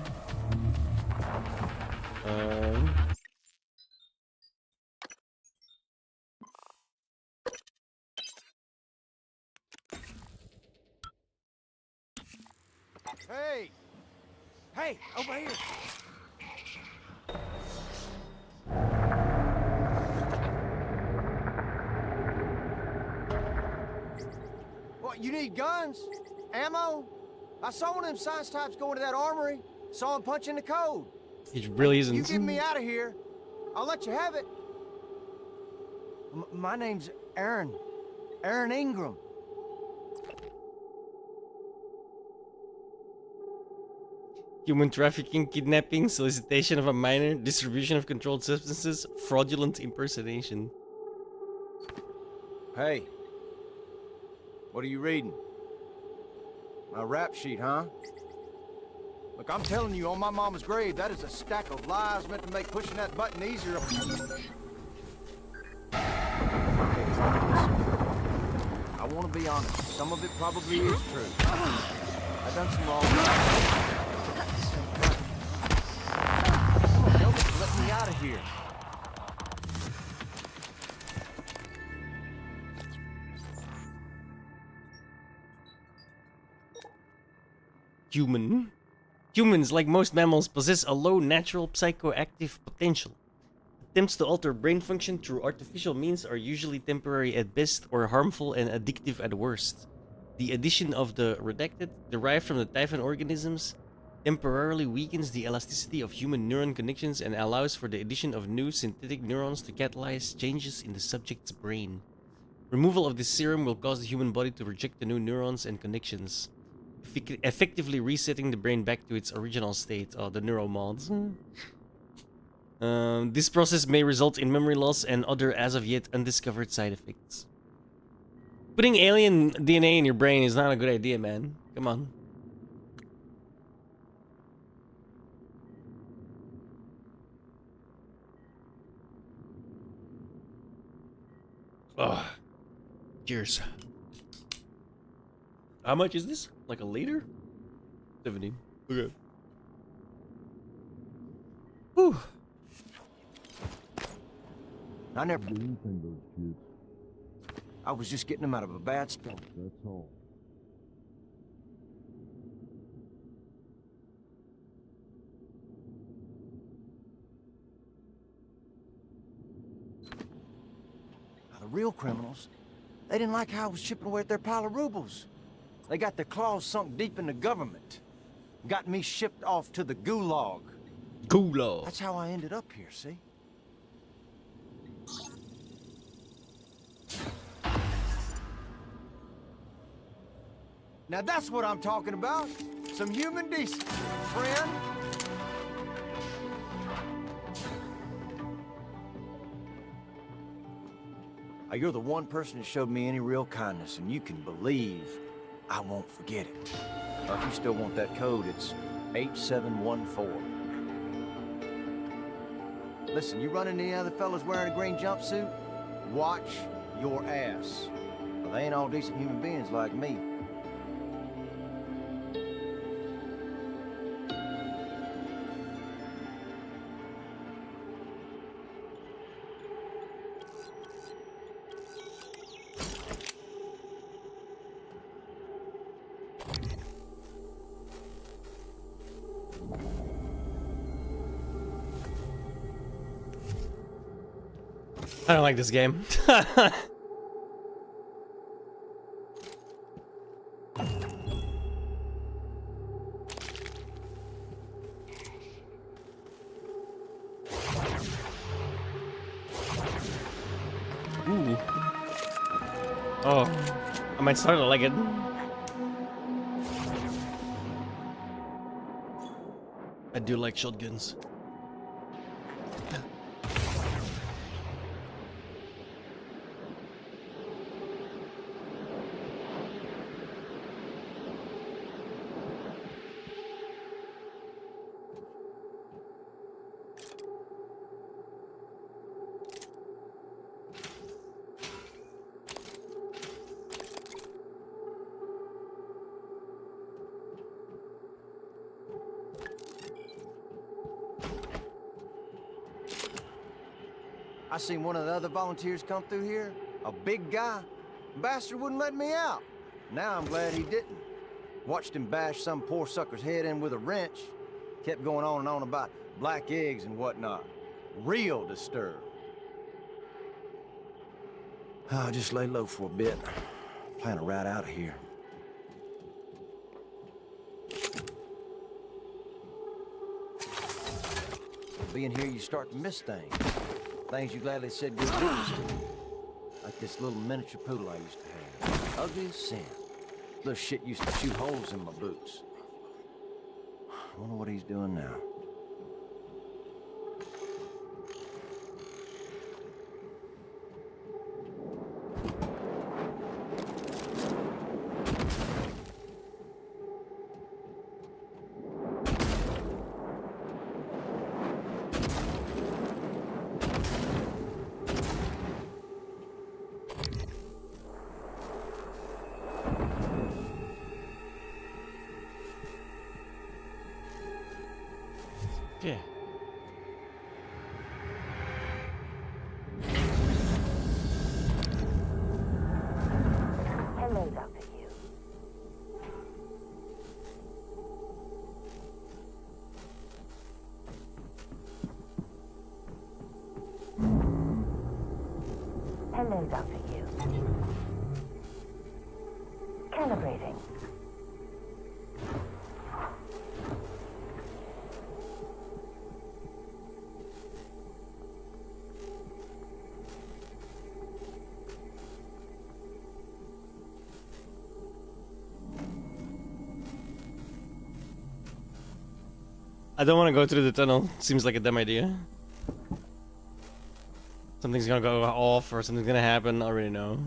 Hey! Hey, over here! You need guns? Ammo? I saw one of them science types go into that armory. Saw him punching the code. It really isn't. You get me out of here, I'll let you have it. My name's Aaron. Aaron Ingram. Human trafficking, kidnapping, solicitation of a minor, distribution of controlled substances, fraudulent impersonation. Hey. What are you reading? My rap sheet, huh? Look, I'm telling you, on my mama's grave, that is a stack of lies meant to make pushing that button easier. I want to be honest. Some of it probably is true. I've done some wrong. Come on, help me, let me out of here. Human. Humans, like most mammals, possess a low natural psychoactive potential. Attempts to alter brain function through artificial means are usually temporary at best or harmful and addictive at worst. The addition of the redacted, derived from the Typhon organisms, temporarily weakens the elasticity of human neuron connections and allows for the addition of new synthetic neurons to catalyze changes in the subject's brain. Removal of this serum will cause the human body to reject the new neurons and connections, effectively resetting the brain back to its original state. Oh, the neuromods. This process may result in memory loss and other as of yet undiscovered side effects. Putting alien DNA in your brain is not a good idea, man. Come on. Oh, cheers. How much is this? Like a liter? 70. Okay. Whew. I never did anything to those kids. I was just getting them out of a bad spot. That's all. Now, the real criminals, they didn't like how I was chipping away at their pile of rubles. They got their claws sunk deep in the government. Got me shipped off to the gulag. Gulag. That's how I ended up here, see? Now that's what I'm talking about. Some human decency, friend. Now, you're the one person that showed me any real kindness, and you can believe I won't forget it. Now, if you still want that code, it's 8714. Listen, you run into any other fellas wearing a green jumpsuit? Watch your ass. Well, they ain't all decent human beings like me. I don't like this game. Ooh. Oh, I might start to like it. I do like shotguns. I seen one of the other volunteers come through here, a big guy. Bastard wouldn't let me out. Now I'm glad he didn't. Watched him bash some poor sucker's head in with a wrench. Kept going on and on about black eggs and whatnot. Real disturbed. I'll just lay low for a bit. Plan to ride out of here. Being here, you start to miss things. Things you gladly said goodbyes to. Like this little miniature poodle I used to have. Ugly as sin. Little shit used to shoot holes in my boots. I wonder what he's doing now. Okay. Hello, Dr. Hugh. Hello, Dr. Hugh. Calibrating. I don't want to go through the tunnel. Seems like a dumb idea. Something's gonna go off or something's gonna happen. I already know.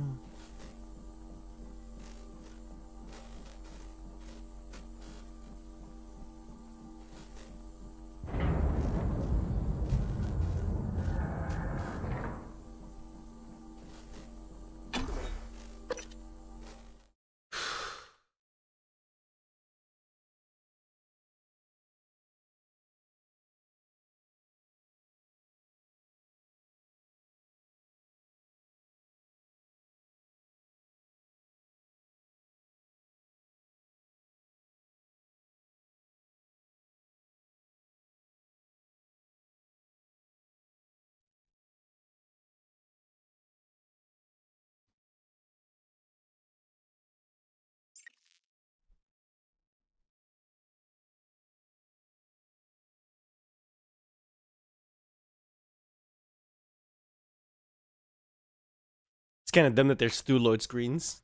It's kind of dumb that there's two load screens.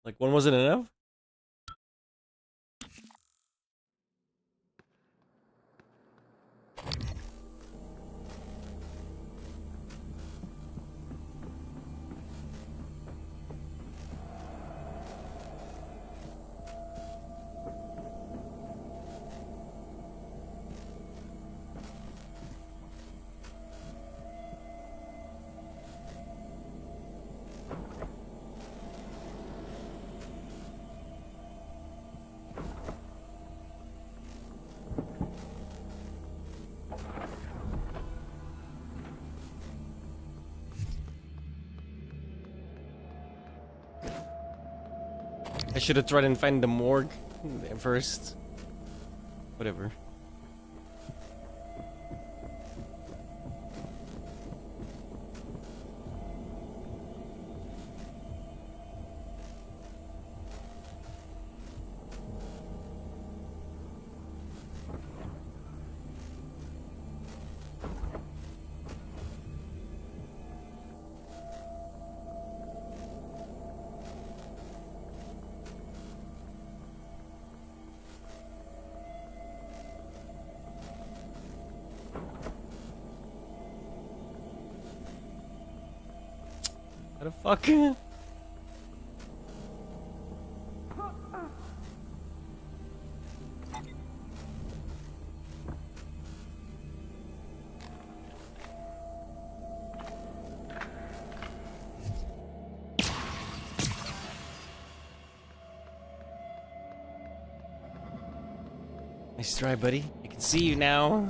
Like, one wasn't enough? I should have tried and find the morgue first. Whatever. What the fuck? Nice try, buddy. I can see you now.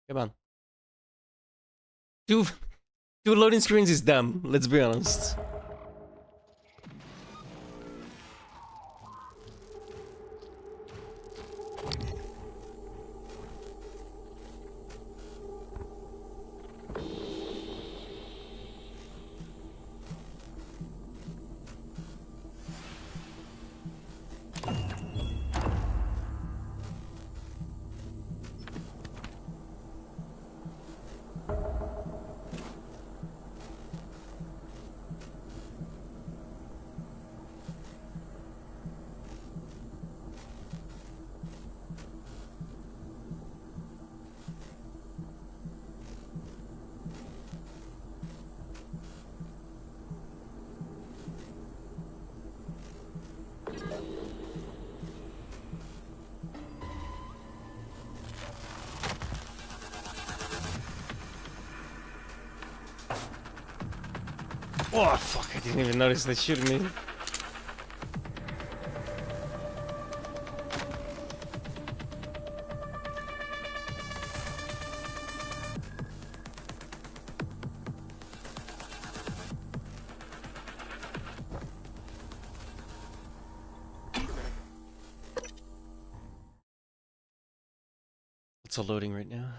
Come on. Two loading screens is dumb, let's be honest. Oh fuck, I didn't even notice they shooting me. It's all loading right now.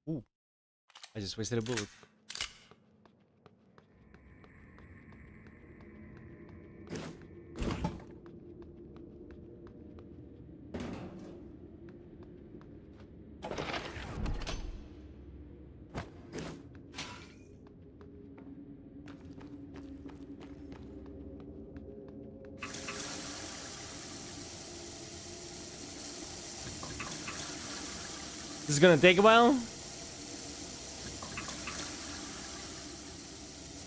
Ooh, I just wasted a bullet. This is gonna take a while.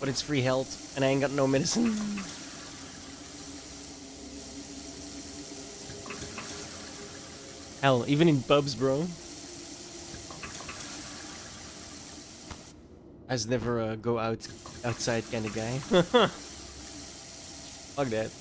But it's free health, and I ain't got no medicine. Hell, even in pubs, bro. I was never a go outside kind of guy. Fuck that.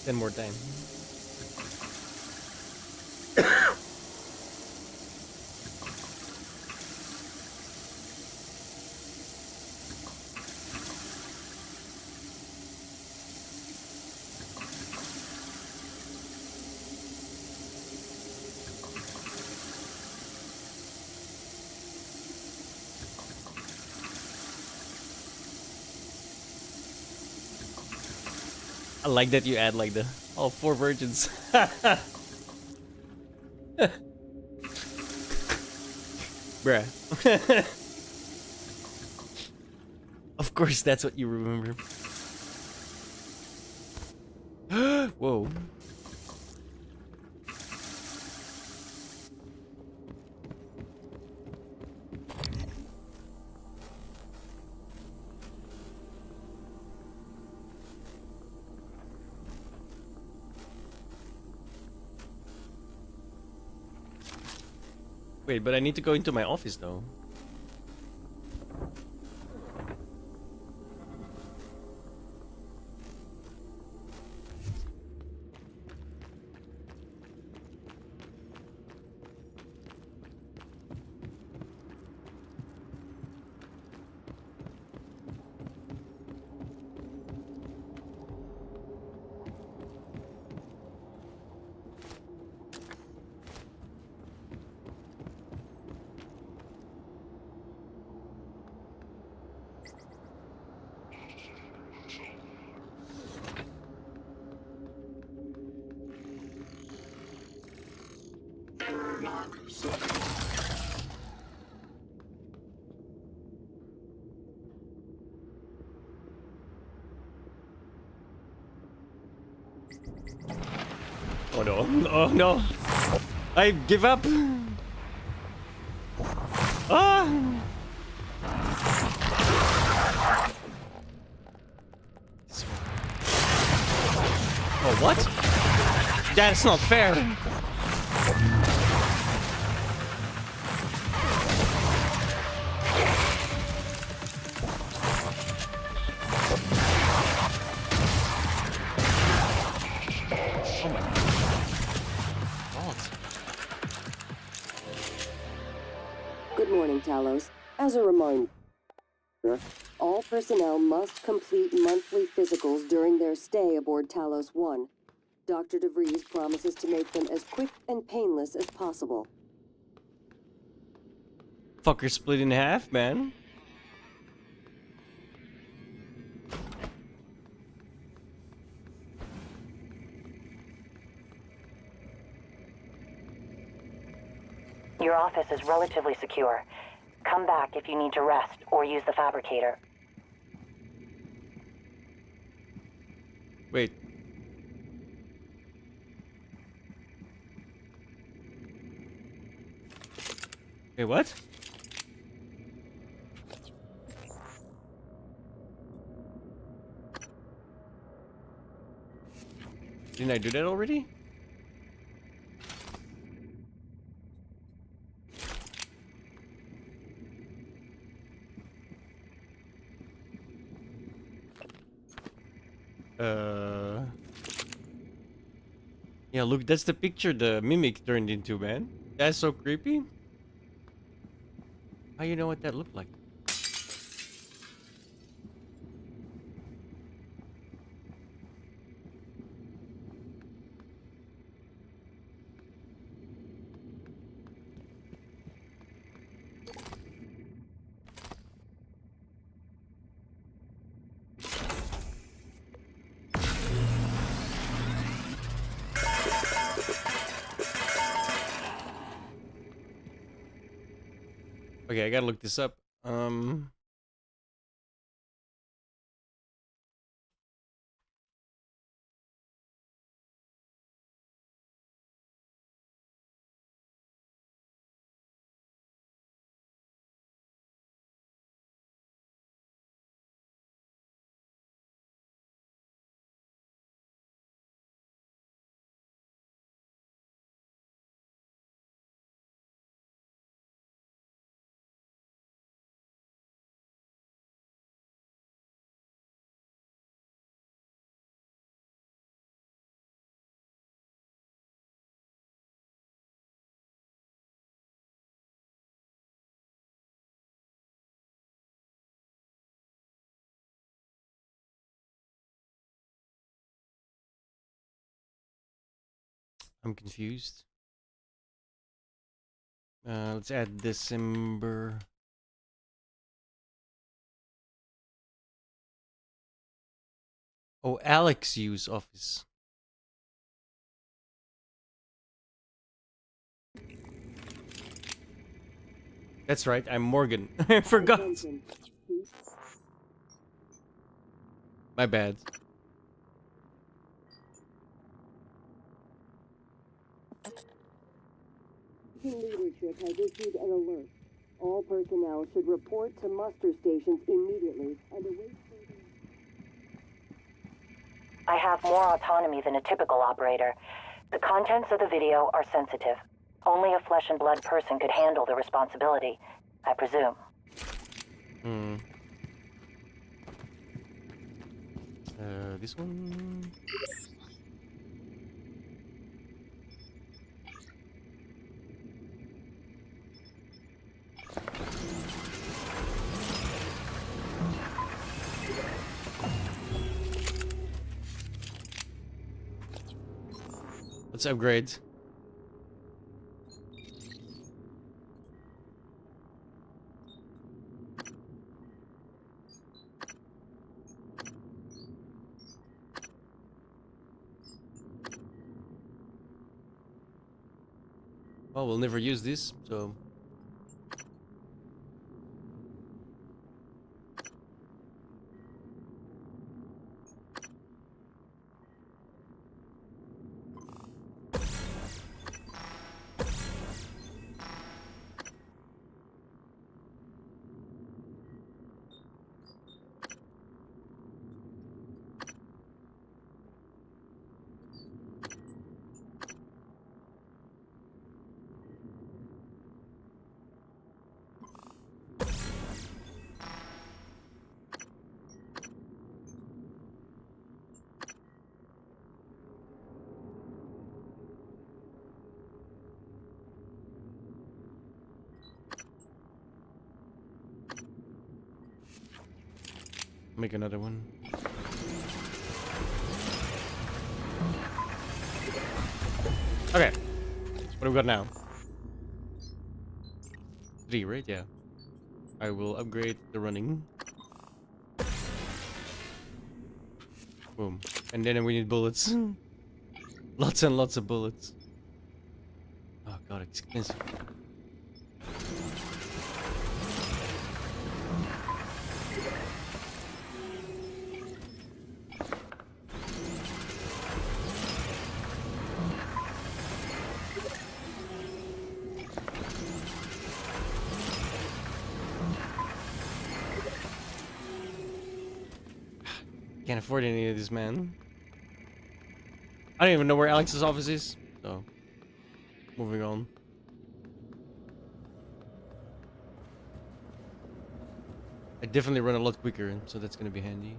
Ten more time. I like that you add like the all 4 virgins. Bruh. Of course, that's what you remember. Whoa. Wait, but I need to go into my office though. Airlock secure. Oh no. Oh no. I give up. Ah. Oh, what? That's not fair. Oh my God. Good morning, Talos. As a reminder, all personnel must complete monthly physicals during their stay aboard Talos 1. Dr. DeVries promises to make them as quick and painless as possible. Fucker split in half, man. Your office is relatively secure. Come back if you need to rest or use the fabricator. Wait. Wait, what? Didn't I do that already? Yeah, look, that's the picture the mimic turned into, man. That's so creepy. How you know what that looked like? Okay, I gotta look this up. I'm confused. Let's add December. Oh, Alex use office. That's right, I'm Morgan. I forgot. Attention. My bad. Leadership has issued an alert. All personnel should report to muster stations immediately and await further... I have more autonomy than a typical operator. The contents of the video are sensitive. Only a flesh and blood person could handle the responsibility, I presume. Hmm. This one. Let's upgrade. Well, we'll never use this, so... Make another one. Okay. What do we got now? 3, right? Yeah. I will upgrade the running. Boom. And then we need bullets. Lots and lots of bullets. Oh god, it's expensive. Can't afford any of this, man. I don't even know where Alex's office is, so moving on. I definitely run a lot quicker, so that's gonna be handy.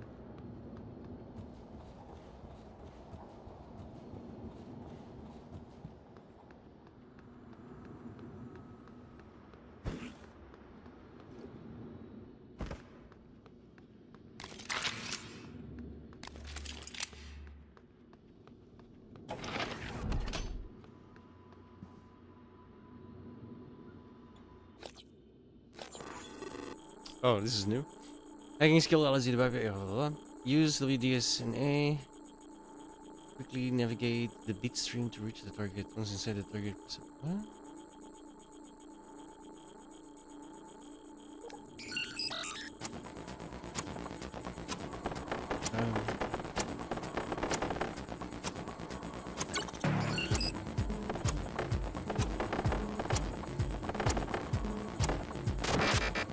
Oh, this is new. Hacking skill allows you to use WDS and A. Quickly navigate the bit stream to reach the target. Once inside the target. What?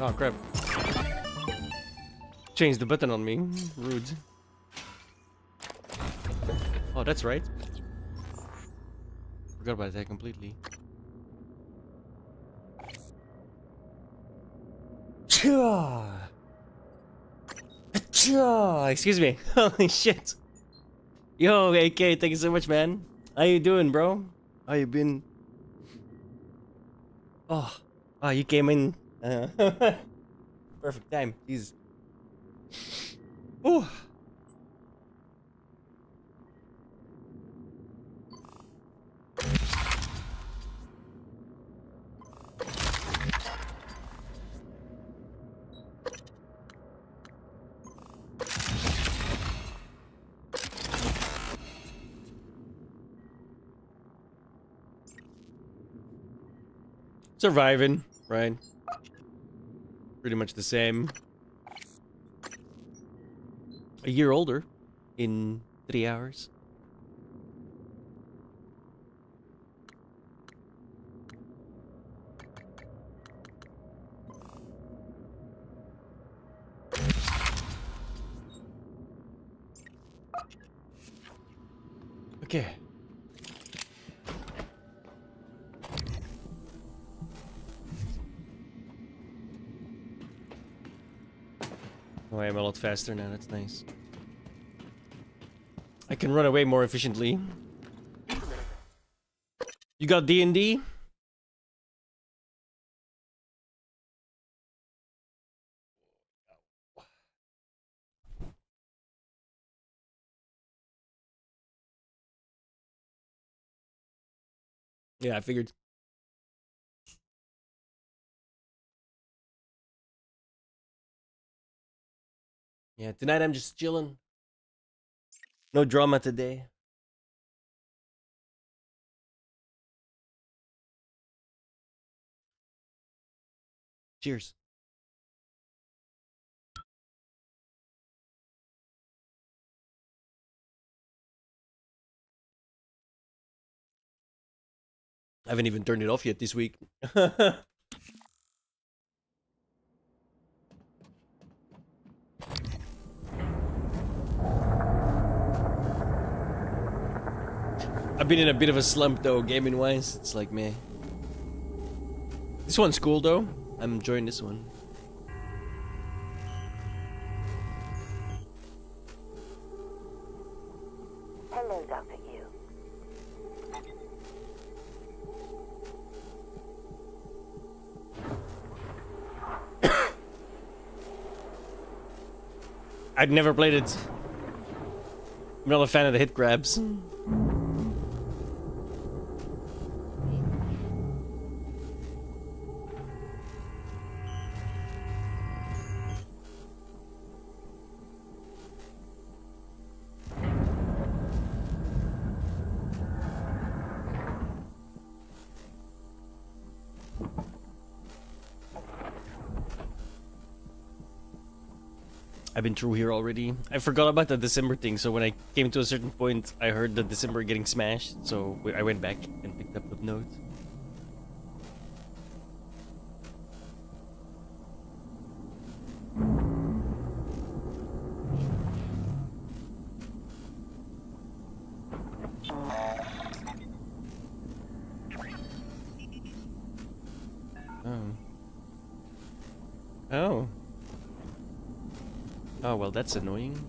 Oh crap. Change the button on me. Rude. Oh, that's right. Forgot about that completely. Excuse me. Holy shit. Yo, AK, thank you so much, man. How you doing, bro? How you been? Oh, you came in. Perfect time. Jeez. Ooh. Surviving, right? Pretty much the same. a year older in 3 hours. Okay. Oh, I'm a lot faster now, that's nice. I can run away more efficiently. You got D&D? Yeah, I figured. Yeah, tonight I'm just chilling. No drama today. Cheers. I haven't even turned it off yet this week. I've been in a bit of a slump though, gaming wise. It's like meh. This one's cool though. I'm enjoying this one. Hello, Dr. Yu. I'd never played it. I'm not a fan of the hit grabs. I've been through here already. I forgot about the December thing, so when I came to a certain point, I heard the December getting smashed, so I went back and picked up the note. Oh. Oh. Oh, well, that's annoying.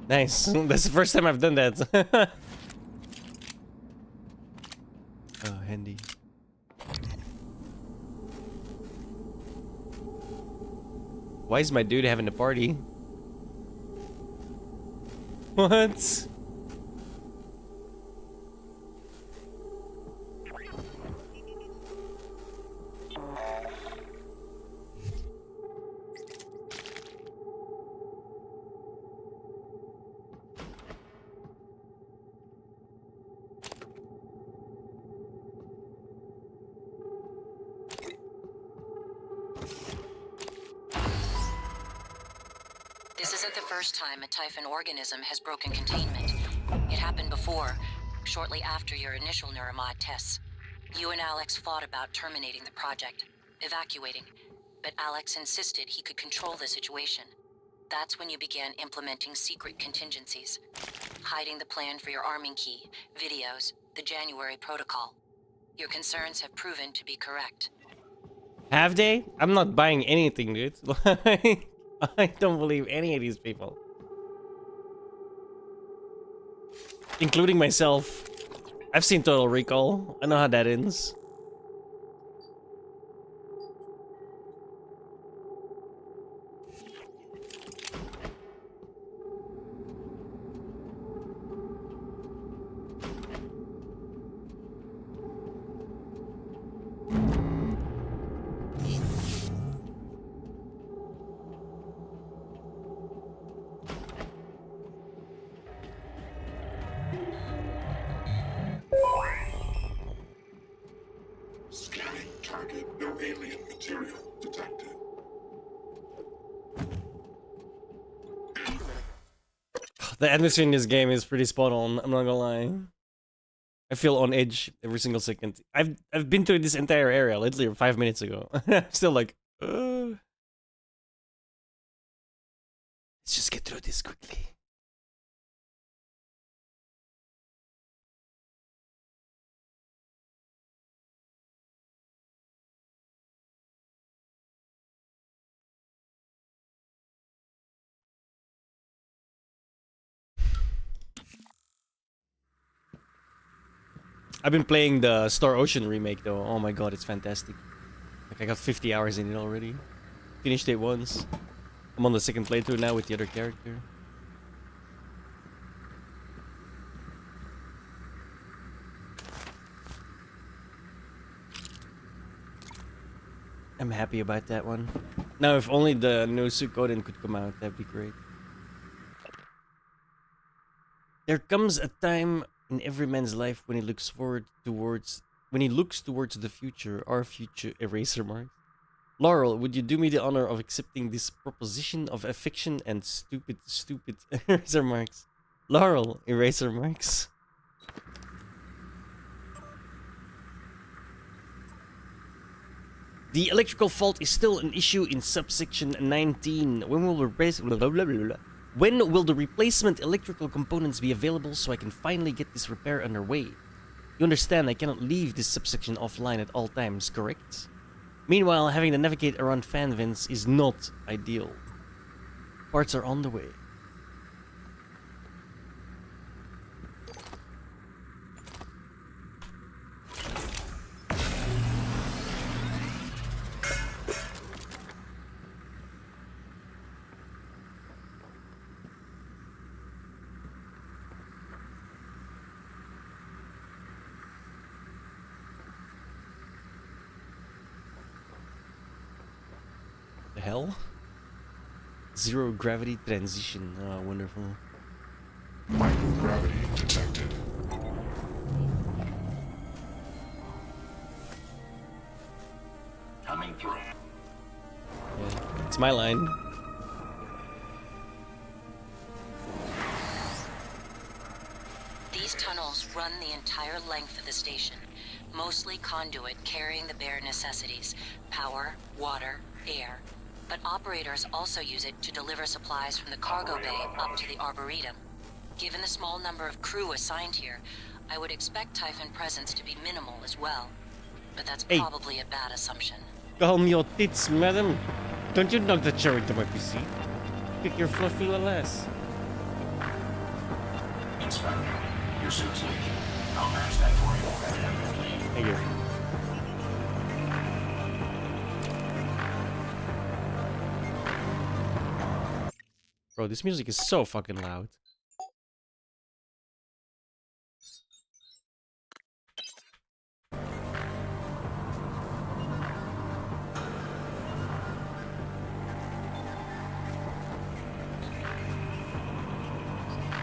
Nice. That's the first time I've done that. Oh, handy. Why is my dude having a party? What? This isn't the first time a Typhon organism has broken containment. It happened before, shortly after your initial neuromod tests. You and Alex fought about terminating the project, evacuating, but Alex insisted he could control the situation. That's when you began implementing secret contingencies, hiding the plan for your arming key, videos, the January protocol. Your concerns have proven to be correct. Have they? I'm not buying anything, dude. I don't believe any of these people. Including myself. I've seen Total Recall. I know how that ends. Scanning target. No alien material detected. The atmosphere in this game is pretty spot on, I'm not gonna lie. I feel on edge every single second. I've been through this entire area literally 5 minutes ago. I'm still like, let's just get through this quickly. I've been playing the Star Ocean remake though. Oh my god, it's fantastic. Like I got 50 hours in it already. Finished it once. I'm on the second playthrough now with the other character. I'm happy about that one. Now if only the new Suikoden could come out, that'd be great. There comes a time in every man's life when he looks towards the future, our future eraser marks. Laurel, would you do me the honor of accepting this proposition of affection and stupid eraser marks? Laurel, eraser marks. The electrical fault is still an issue in subsection 19. When will the replacement electrical components be available so I can finally get this repair underway? You understand I cannot leave this subsection offline at all times, correct? Meanwhile, having to navigate around fan vents is not ideal. Parts are on the way. The hell? Zero gravity transition. Oh, wonderful. Microgravity detected. Coming through. Yeah, it's my line. These tunnels run the entire length of the station, mostly conduit carrying the bare necessities: power, water, air. But operators also use it to deliver supplies from the cargo bay up to the Arboretum. Given the small number of crew assigned here, I would expect Typhon presence to be minimal as well. But that's Hey. probably a bad assumption. Calm your tits, madam. Don't you knock the chair into my PC. Kick your fluffy little ass. Inspector, your suit's leaking. I'll manage that for you. Thank you. Bro, this music is so fucking loud.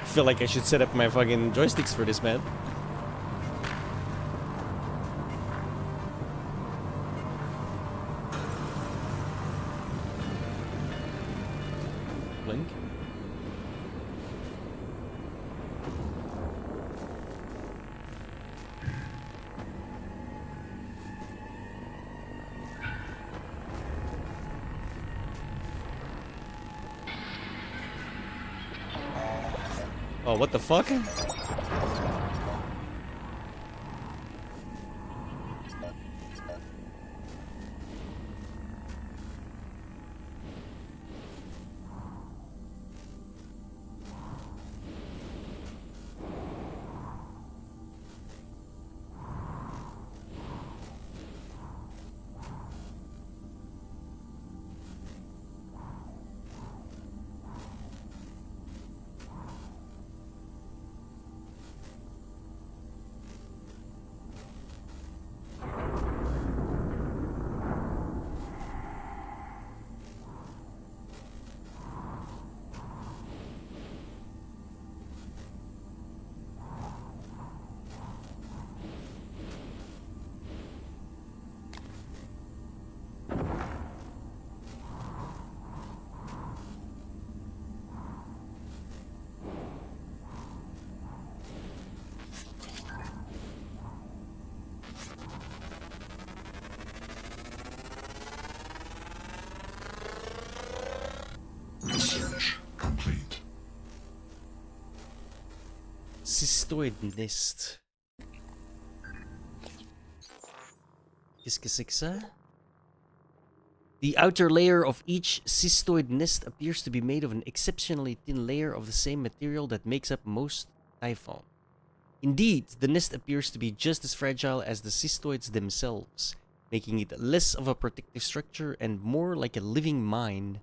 I feel like I should set up my fucking joysticks for this, man. Blink. Oh, what the fuck? cystoid nest. Qu'est-ce que c'est que ça? The outer layer of each cystoid nest appears to be made of an exceptionally thin layer of the same material that makes up most typhon. Indeed, the nest appears to be just as fragile as the cystoids themselves, making it less of a protective structure and more like a living mine.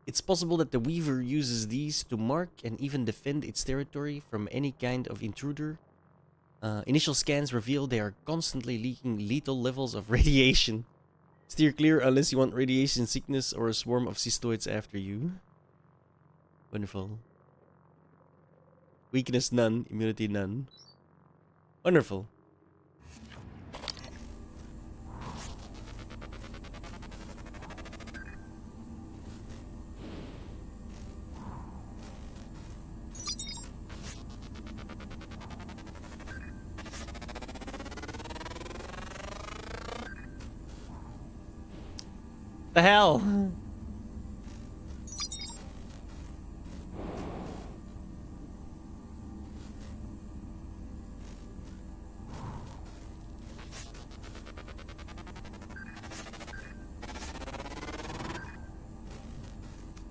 It's possible that the Weaver uses these to mark and even defend its territory from any kind of intruder. Initial scans reveal they are constantly leaking lethal levels of radiation. Steer clear unless you want radiation sickness or a swarm of cystoids after you. Wonderful. Weakness none, immunity none. Wonderful. The hell?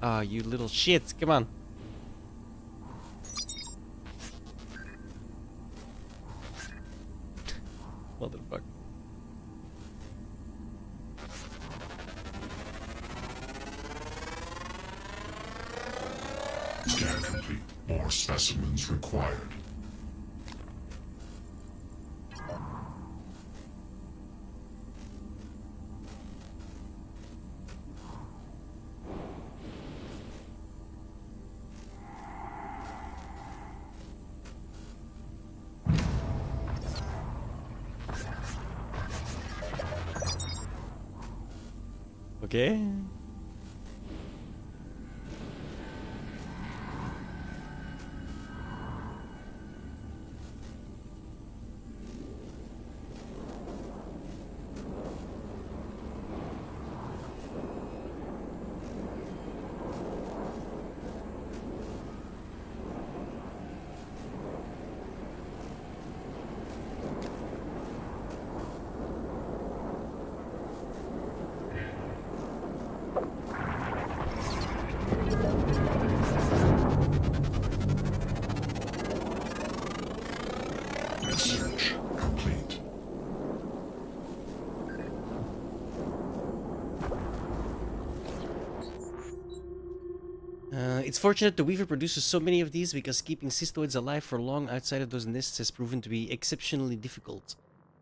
Ah, you little shits, come on. Motherfucker. Scan complete. More specimens required. Okay. Search complete. It's fortunate the Weaver produces so many of these because keeping cystoids alive for long outside of those nests has proven to be exceptionally difficult.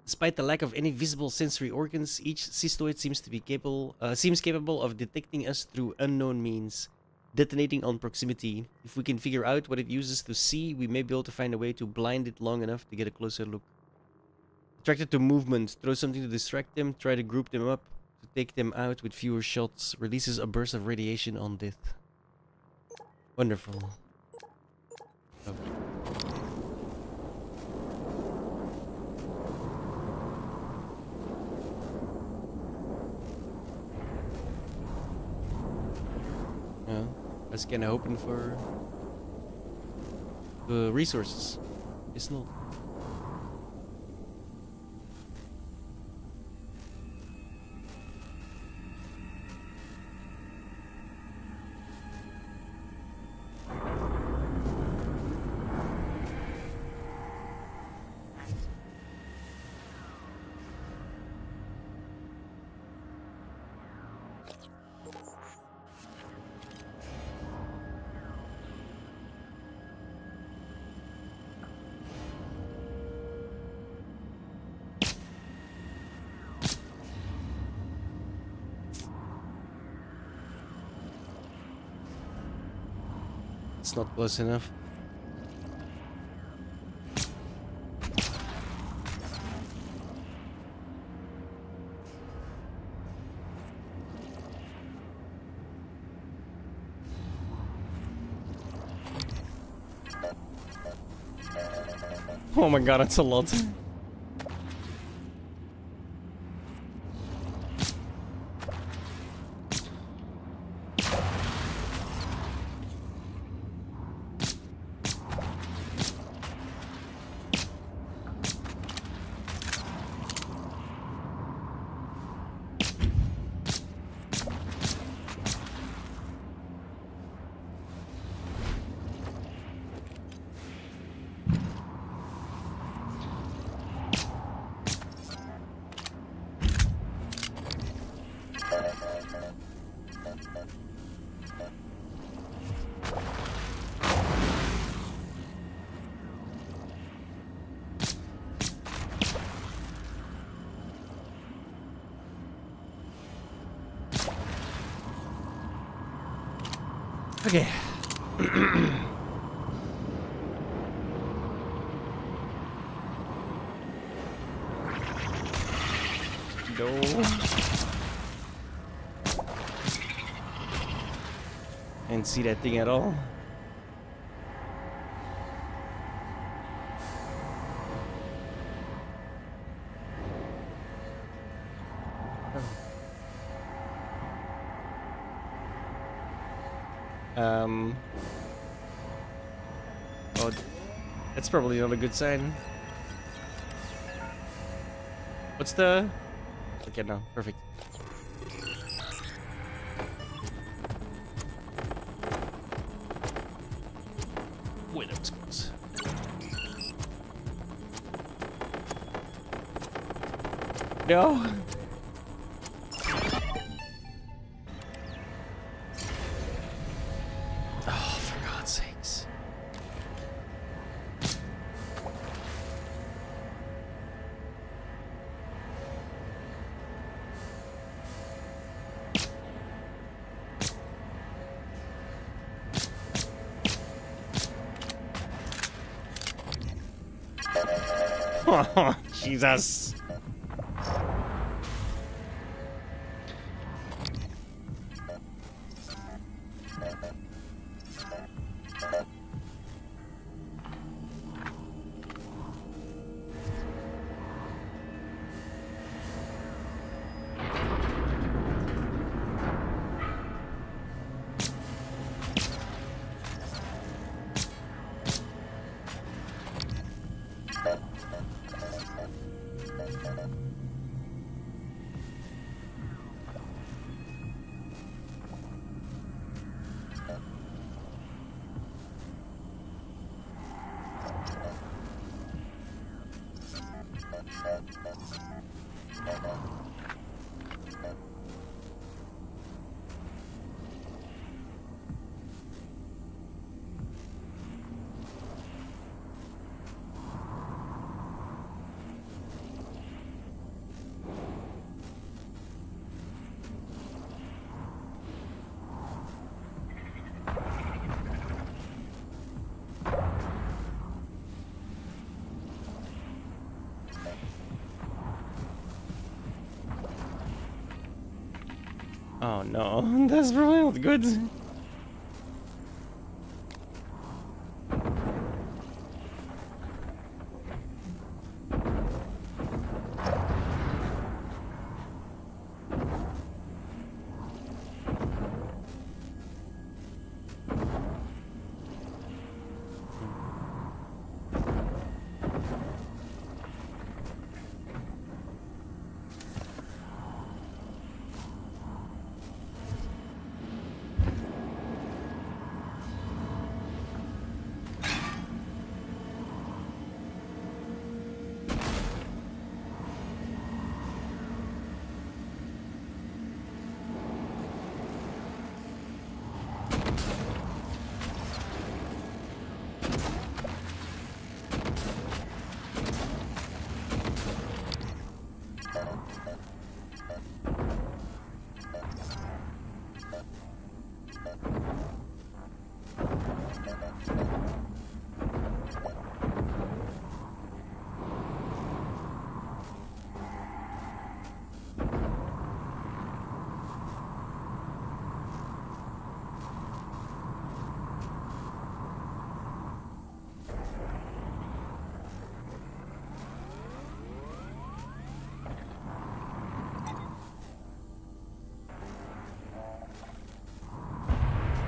Despite the lack of any visible sensory organs, each cystoid seems capable of detecting us through unknown means, detonating on proximity. If we can figure out what it uses to see, we may be able to find a way to blind it long enough to get a closer look. Attracted to movement, throw something to distract them, try to group them up, to take them out with fewer shots, releases a burst of radiation on death. Wonderful. Oh. Well, I was kinda hoping for the resources. It's not. It's not close enough. Oh my god, that's a lot. Okay. No. Can't see that thing at all. Oh, that's probably not a good sign. What's the... Okay, no, perfect. Wait, that was close. No. Oh, for God's sakes. Oh, Jesus. Oh no, that's probably not good.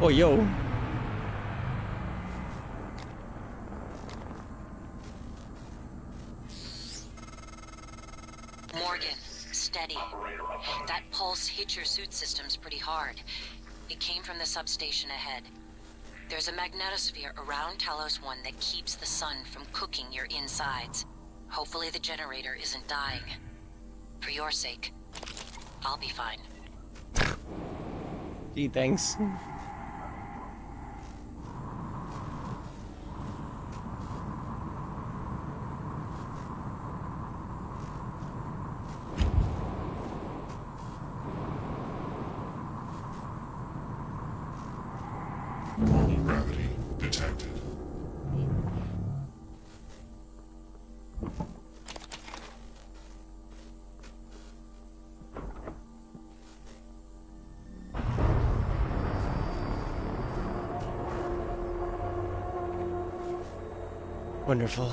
Oh, yo. Morgan, steady. That pulse hit your suit systems pretty hard. It came from the substation ahead. There's a magnetosphere around Talos 1 that keeps the sun from cooking your insides. Hopefully the generator isn't dying. For your sake, I'll be fine. Gee, thanks. Normal gravity detected. Wonderful.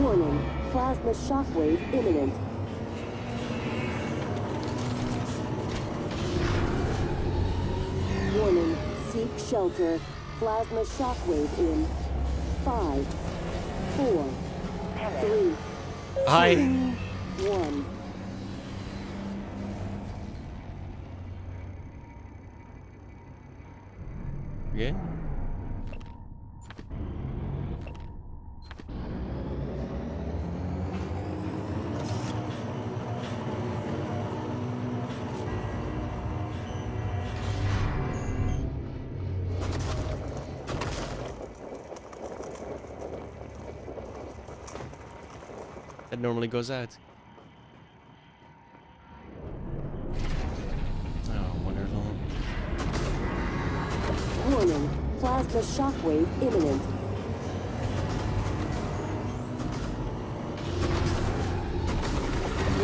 Warning, plasma shockwave imminent. Warning, seek shelter. Plasma shockwave in 5, 4, 3, Hi. 1. Yeah. That normally goes out. Oh, wonderful. Warning, plasma shockwave imminent.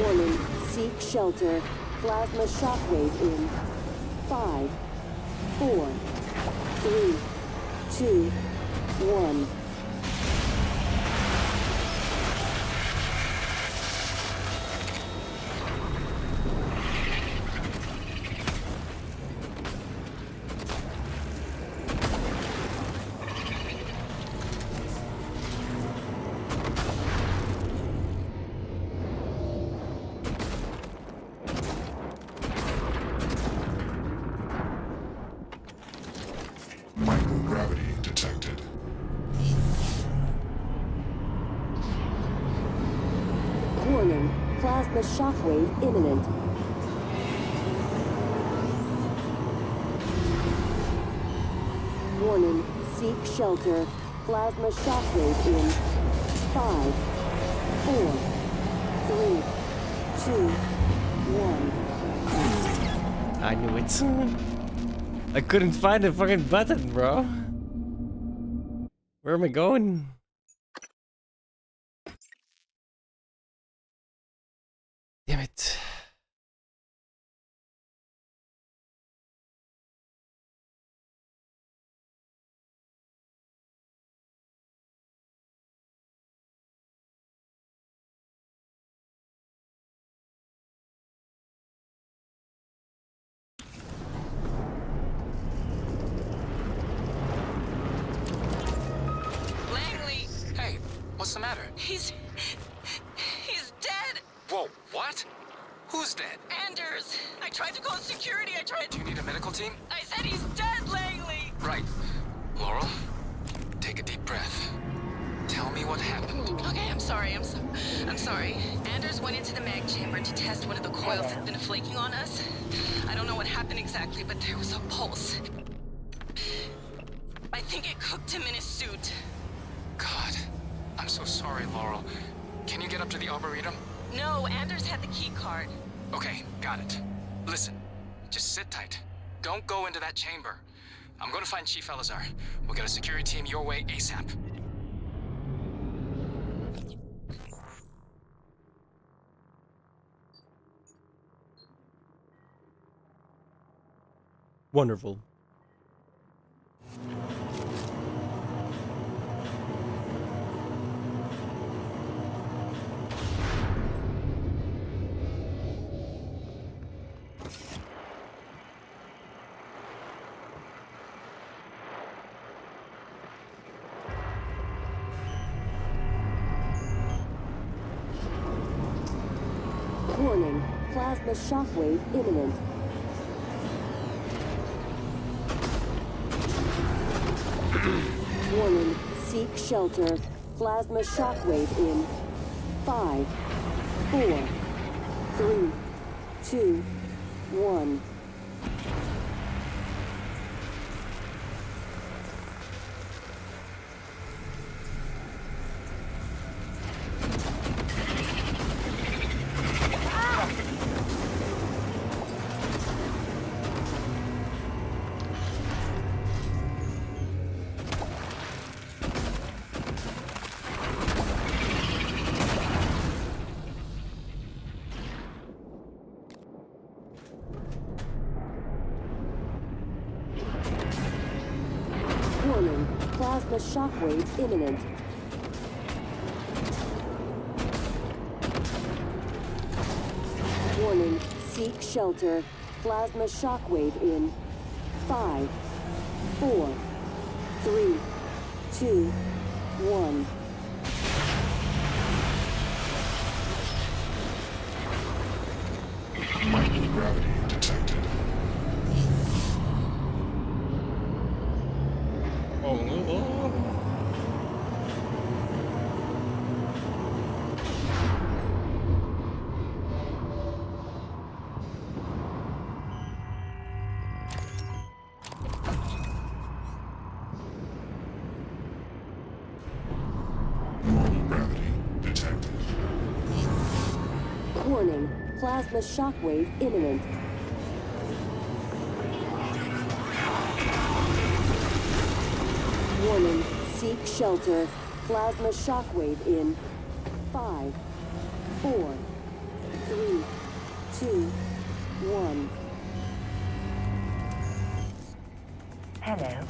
Warning, seek shelter. Plasma shockwave in 5, 4, 3, 2, 1. Microgravity detected. Warning, plasma shockwave imminent. Warning, seek shelter. Plasma shockwave in 5, 4, 3, 2, 1. I knew it. I couldn't find the fucking button, bro. Where am I going? Damn it. Langley, Hey, what's the matter? he's dead. Whoa, what? Who's dead? Anders, I tried to call security. Do you need a medical team? I said he's dead, Langley. Right. Laurel, take a deep breath. Tell me what happened. Okay, I'm sorry. I'm sorry. Anders went into the mag chamber to test one of the coils that's been flaking on us. I don't know what happened exactly, but there was a pulse. I think it cooked him in his suit. God, I'm so sorry, Laurel. Can you get up to the Arboretum? No, Anders had the key card. Okay, got it. Listen, just sit tight. Don't go into that chamber. I'm gonna find Chief Elazar. We'll get a security team your way ASAP. Wonderful. Warning, plasma shockwave imminent. Warning, seek shelter. Plasma shockwave in 5, 4, 3, 2, 1. Warning, plasma shockwave imminent. Warning, seek shelter. Plasma shockwave in 5, 4, 3, 2, 1. Microgravity detected. Normal gravity detected. Warning, plasma shockwave imminent. Warning, seek shelter. Plasma shockwave in 5, 4, 3, 2, 1. Hello.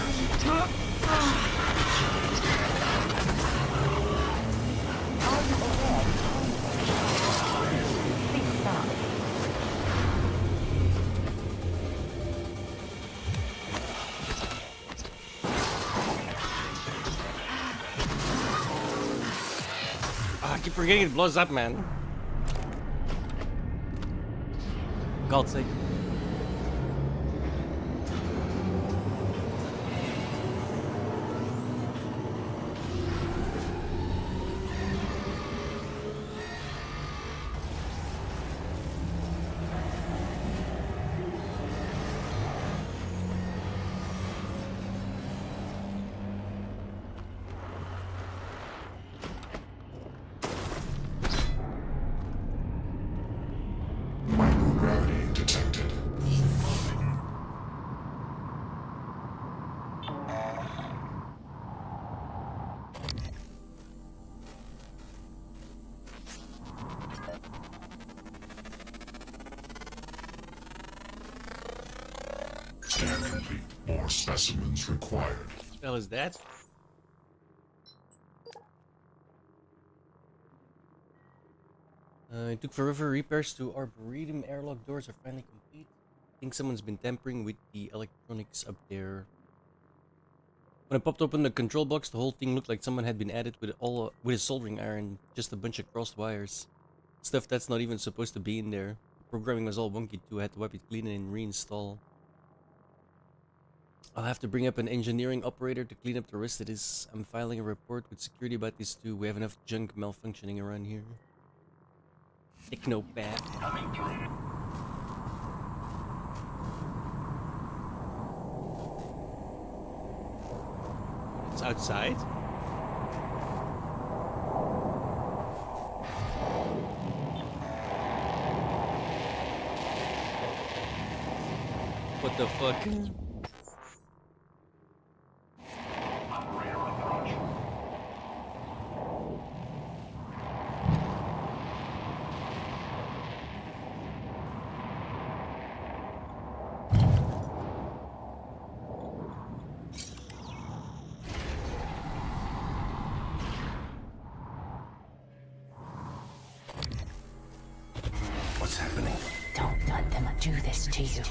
Please stop. I keep forgetting it blows up, man. God's sake. Microgravity detected. Scan complete. More specimens required. What the hell is that? It took forever. Repairs to Arboretum airlock doors are finally complete. I think someone's been tampering with the electronics up there. When I popped open the control box, the whole thing looked like someone had been at it with a soldering iron, just a bunch of crossed wires. Stuff that's not even supposed to be in there. The programming was all wonky too. I had to wipe it clean and reinstall. I'll have to bring up an engineering operator to clean up the rest of this. I'm filing a report with security about this too. We have enough junk malfunctioning around here. Technopath. Coming through. It's outside. What the fuck? Operator approach. What's happening? Don't let them do this to you.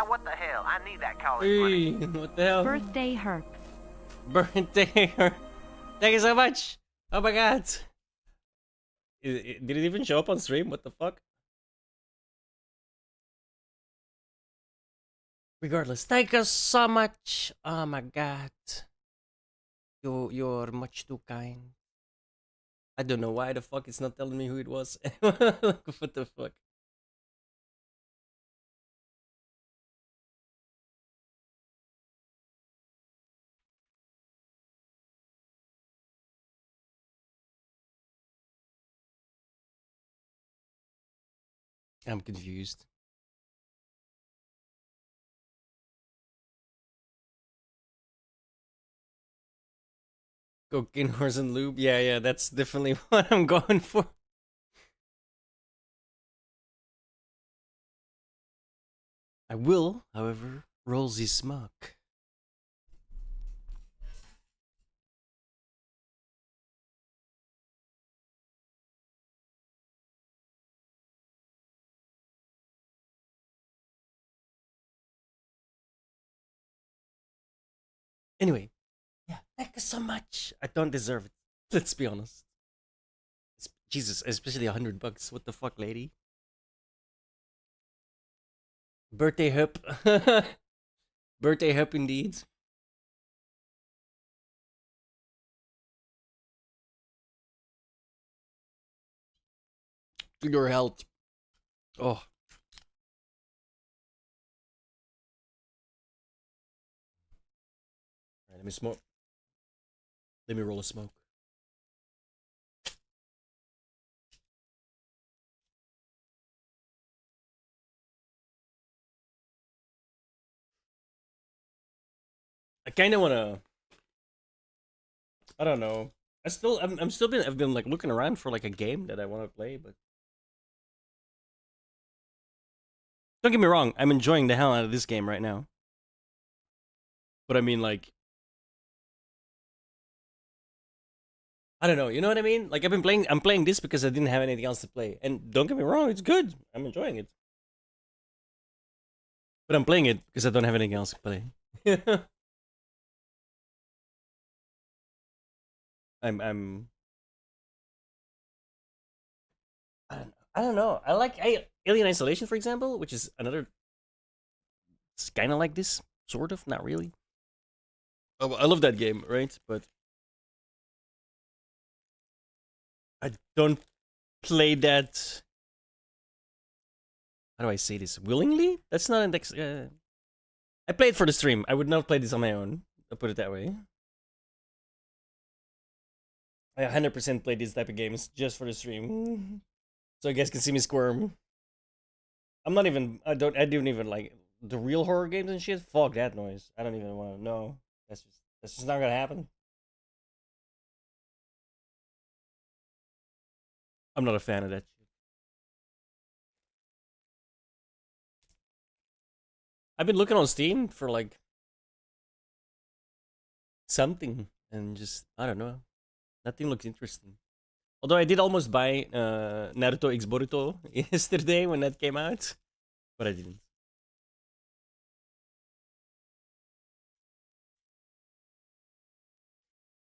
Yeah, what the hell? I need that college money. Hey, what the hell? Birthday herp. Birthday. Thank you so much. Oh my god. Did it even show up on stream? What the fuck? Regardless, thank you so much. Oh my god. You're much too kind. I don't know why the fuck it's not telling me who it was. What the fuck? I'm confused. Cocaine, horse, and lube. Yeah, that's definitely what I'm going for. I will, however, roll the smoke. Anyway, yeah, thank you so much. I don't deserve it. Let's be honest. Jesus, especially $100. What the fuck, lady? Birthday hip. Birthday hip indeed. To your health. Oh. Alright, let me smoke. Let me roll a smoke. I kind of want to. I don't know. I've been like looking around for like a game that I want to play, but don't get me wrong, I'm enjoying the hell out of this game right now. But I mean, like, I don't know. You know what I mean? Like, I'm playing this because I didn't have anything else to play, and don't get me wrong, it's good. I'm enjoying it. But I'm playing it because I don't have anything else to play. I'm I don't know. I like Alien Isolation, for example, which is another. It's kind of like this, sort of, not really. Oh, I love that game, right? But I don't play that. How do I say this? Willingly? That's not an I play it for the stream. I would not play this on my own. I'll put it that way. I 100% play these type of games just for the stream, so you guys can see me squirm. I'm not even. I don't even like the real horror games and shit. Fuck that noise. I don't even want to know. That's just not gonna happen. I'm not a fan of that shit. I've been looking on Steam for like something, and just I don't know. Nothing looks interesting. Although I did almost buy Naruto X Boruto yesterday when that came out, but I didn't.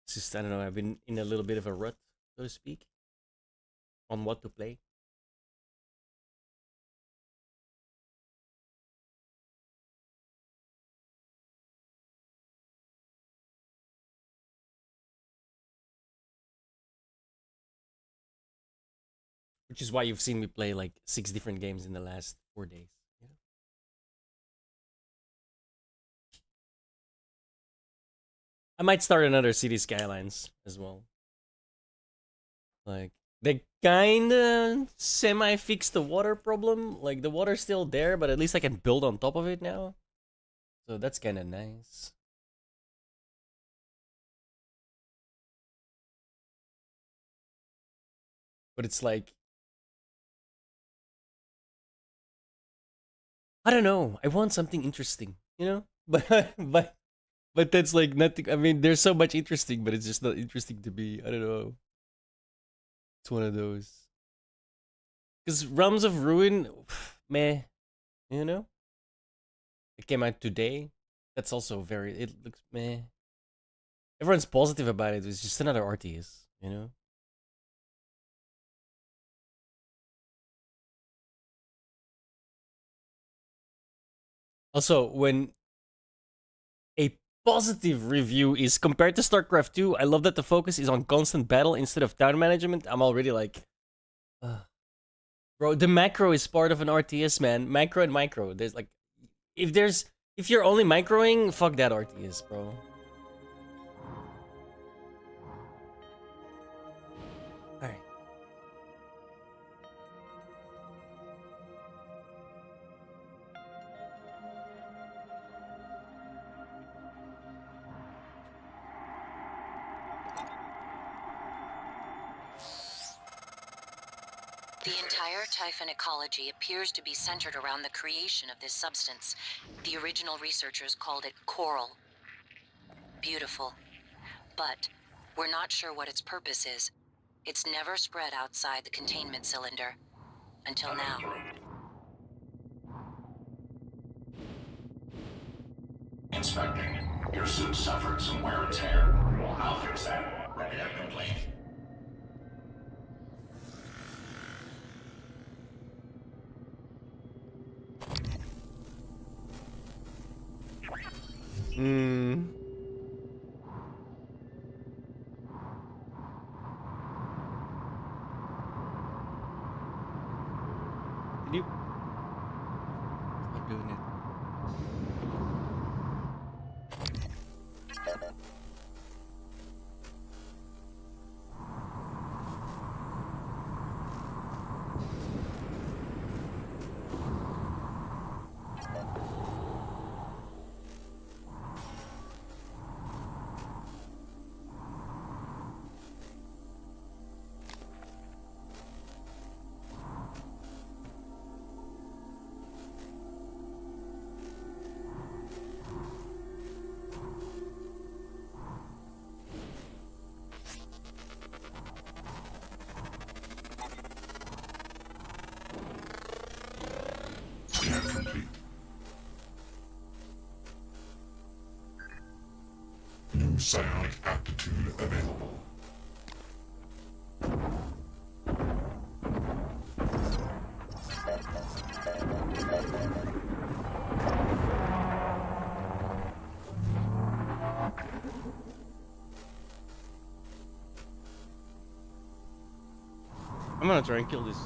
It's just, I don't know, I've been in a little bit of a rut, so to speak, on what to play. Which is why you've seen me play like 6 different games in the last 4 days. Yeah. I might start another City Skylines as well. Like, they kinda semi-fixed the water problem. Like, the water's still there, but at least I can build on top of it now. So that's kinda nice. But it's like, I don't know. I want something interesting, you know? But that's like nothing. I mean, there's so much interesting, but it's just not interesting to me. I don't know. It's one of those. Because Realms of Ruin, meh, you know? It came out today. That's also very. It looks meh. Everyone's positive about it. It's just another RTS, you know. Also, when a positive review is compared to StarCraft 2, I love that the focus is on constant battle instead of town management. I'm already like, bro, the macro is part of an RTS, man. Macro and micro. There's like, if you're only microing, fuck that RTS, bro. Alright. The entire Typhon ecology appears to be centered around the creation of this substance. The original researchers called it coral. Beautiful. But we're not sure what its purpose is. It's never spread outside the containment cylinder. Until now. Inspecting. Your suit suffered some wear and tear. I'll fix that. Ready to complaint. Did you? Stop doing it. Scan complete. New psionic aptitude available. I'm gonna try and kill this.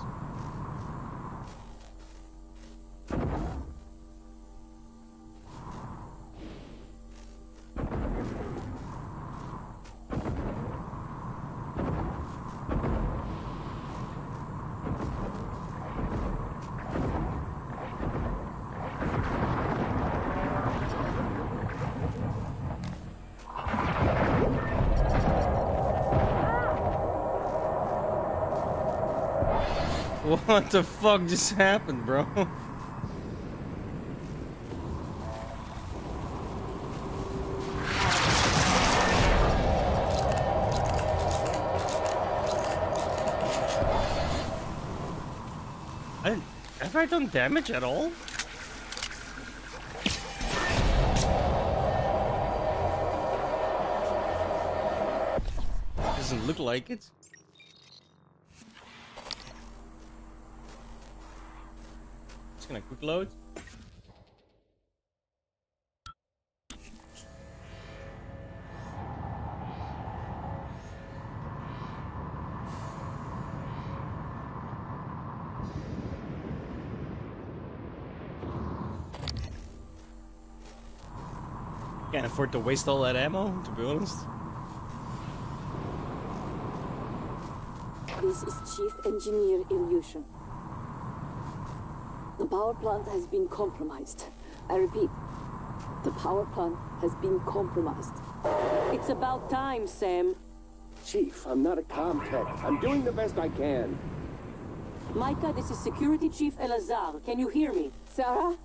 What the fuck just happened, bro? Have I done damage at all? Doesn't look like it. Just gonna quick load. Can't afford to waste all that ammo, to be honest. This is Chief Engineer Ilyushin. The power plant has been compromised. I repeat, the power plant has been compromised. It's about time, Sam. Chief, I'm not a comm tech. I'm doing the best I can. Micah, this is Security Chief Elazar. Can you hear me? Sarah?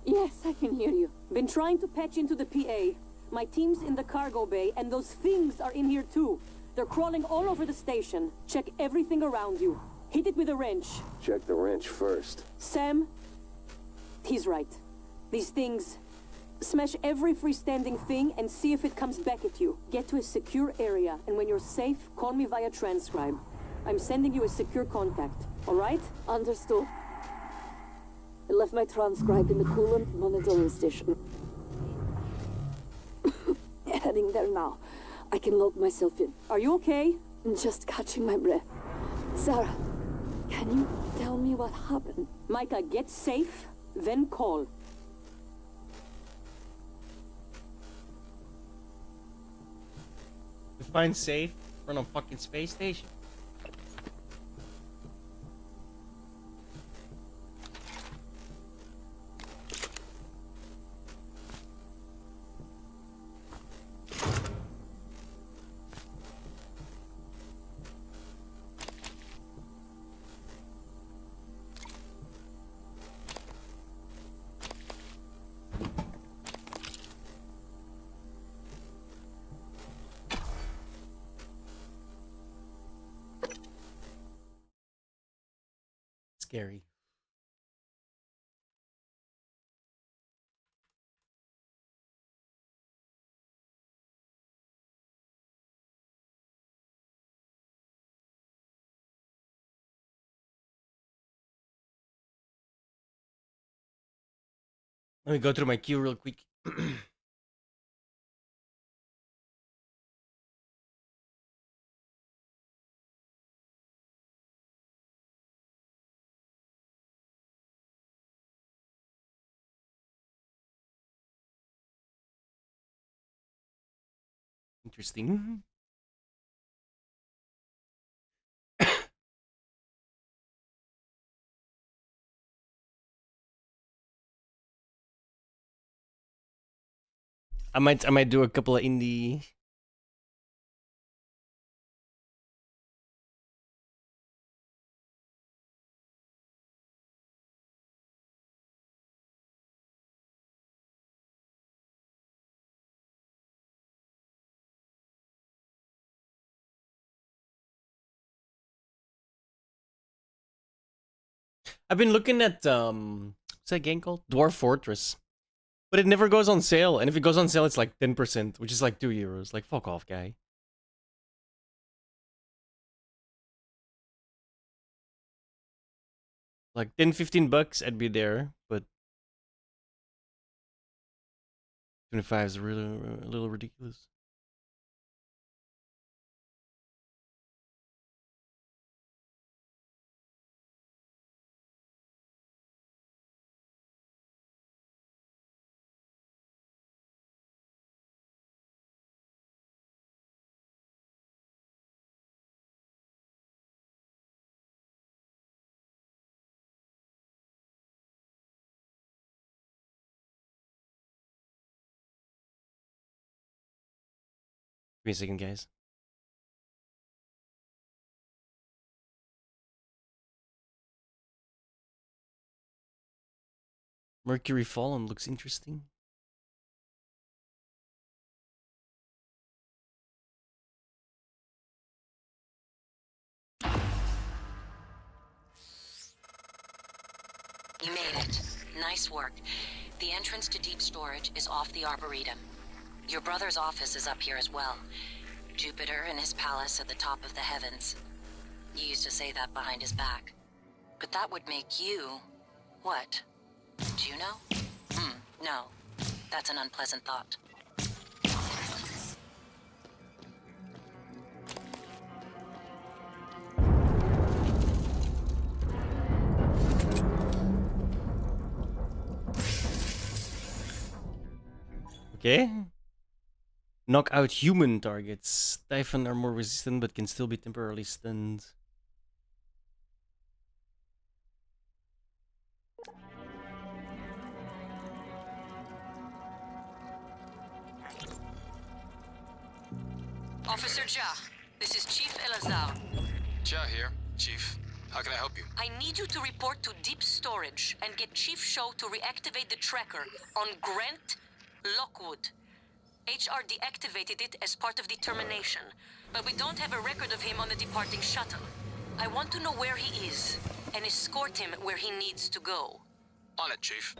Yes, I can hear you. Been trying to patch into the PA. My team's in the cargo bay, and those things are in here too. They're crawling all over the station. Check everything around you. Hit it with a wrench. Check the wrench first. Sam, he's right. These things, Smash every freestanding thing and see if it comes back at you. Get to a secure area, and when you're safe, call me via transcribe. I'm sending you a secure contact, all right? Understood. I left my transcribe in the coolant monitoring station. Heading there now. I can load myself in. Are you okay? I'm just catching my breath. Sarah, can you tell me what happened? Micah, get safe, then call. To find safe from a fucking space station. Scary. Let me go through my queue real quick. Interesting. I might do a couple of indie. I've been looking at what's that game called? Dwarf Fortress. But it never goes on sale, and if it goes on sale it's like 10%, which is like €2. Like fuck off, guy. Like 10-15 bucks I'd be there, but 25 is really a little ridiculous. Give me a second, guys. Mercury Fallen looks interesting. You made it. Nice work. The entrance to deep storage is off the Arboretum. Your brother's office is up here as well. Jupiter and his palace at the top of the heavens. You used to say that behind his back. But that would make you... what? Do you know? No. That's an unpleasant thought. Okay. Knock out human targets. Typhon are more resistant but can still be temporarily stunned. Officer Jah, this is Chief Elazar. Jah here, Chief. How can I help you? I need you to report to deep storage and get Chief Show to reactivate the tracker on Grant Lockwood. HR deactivated it as part of the termination, but we don't have a record of him on the departing shuttle. I want to know where he is and escort him where he needs to go. On it, Chief.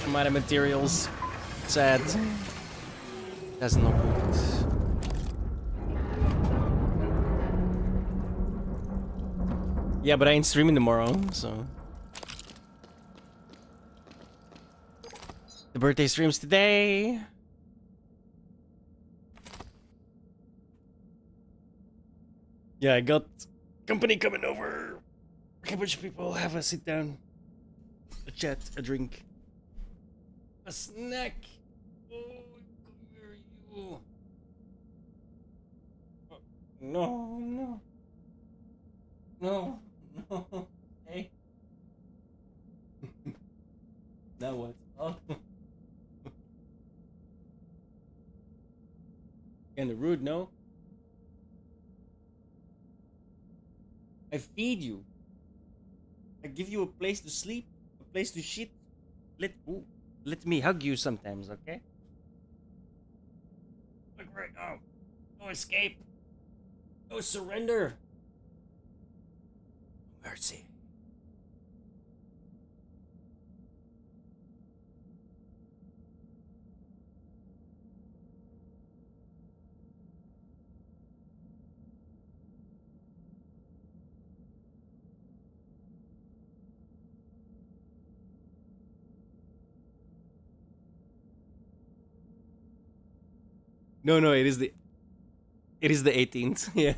I'm out of materials. Sad. That's not good. Yeah, but I ain't streaming tomorrow, so. The birthday streams today. Yeah, I got company coming over. A bunch of people have a sit down, a chat, a drink, a snack. Oh, come here, you. No, no. No, no. Hey. Now what? Oh. Kinda rude, no? I feed you. I give you a place to sleep, a place to shit. Let me hug you sometimes, okay? Look right now. No escape. No surrender. Mercy. No, it is the 18th. Yeah.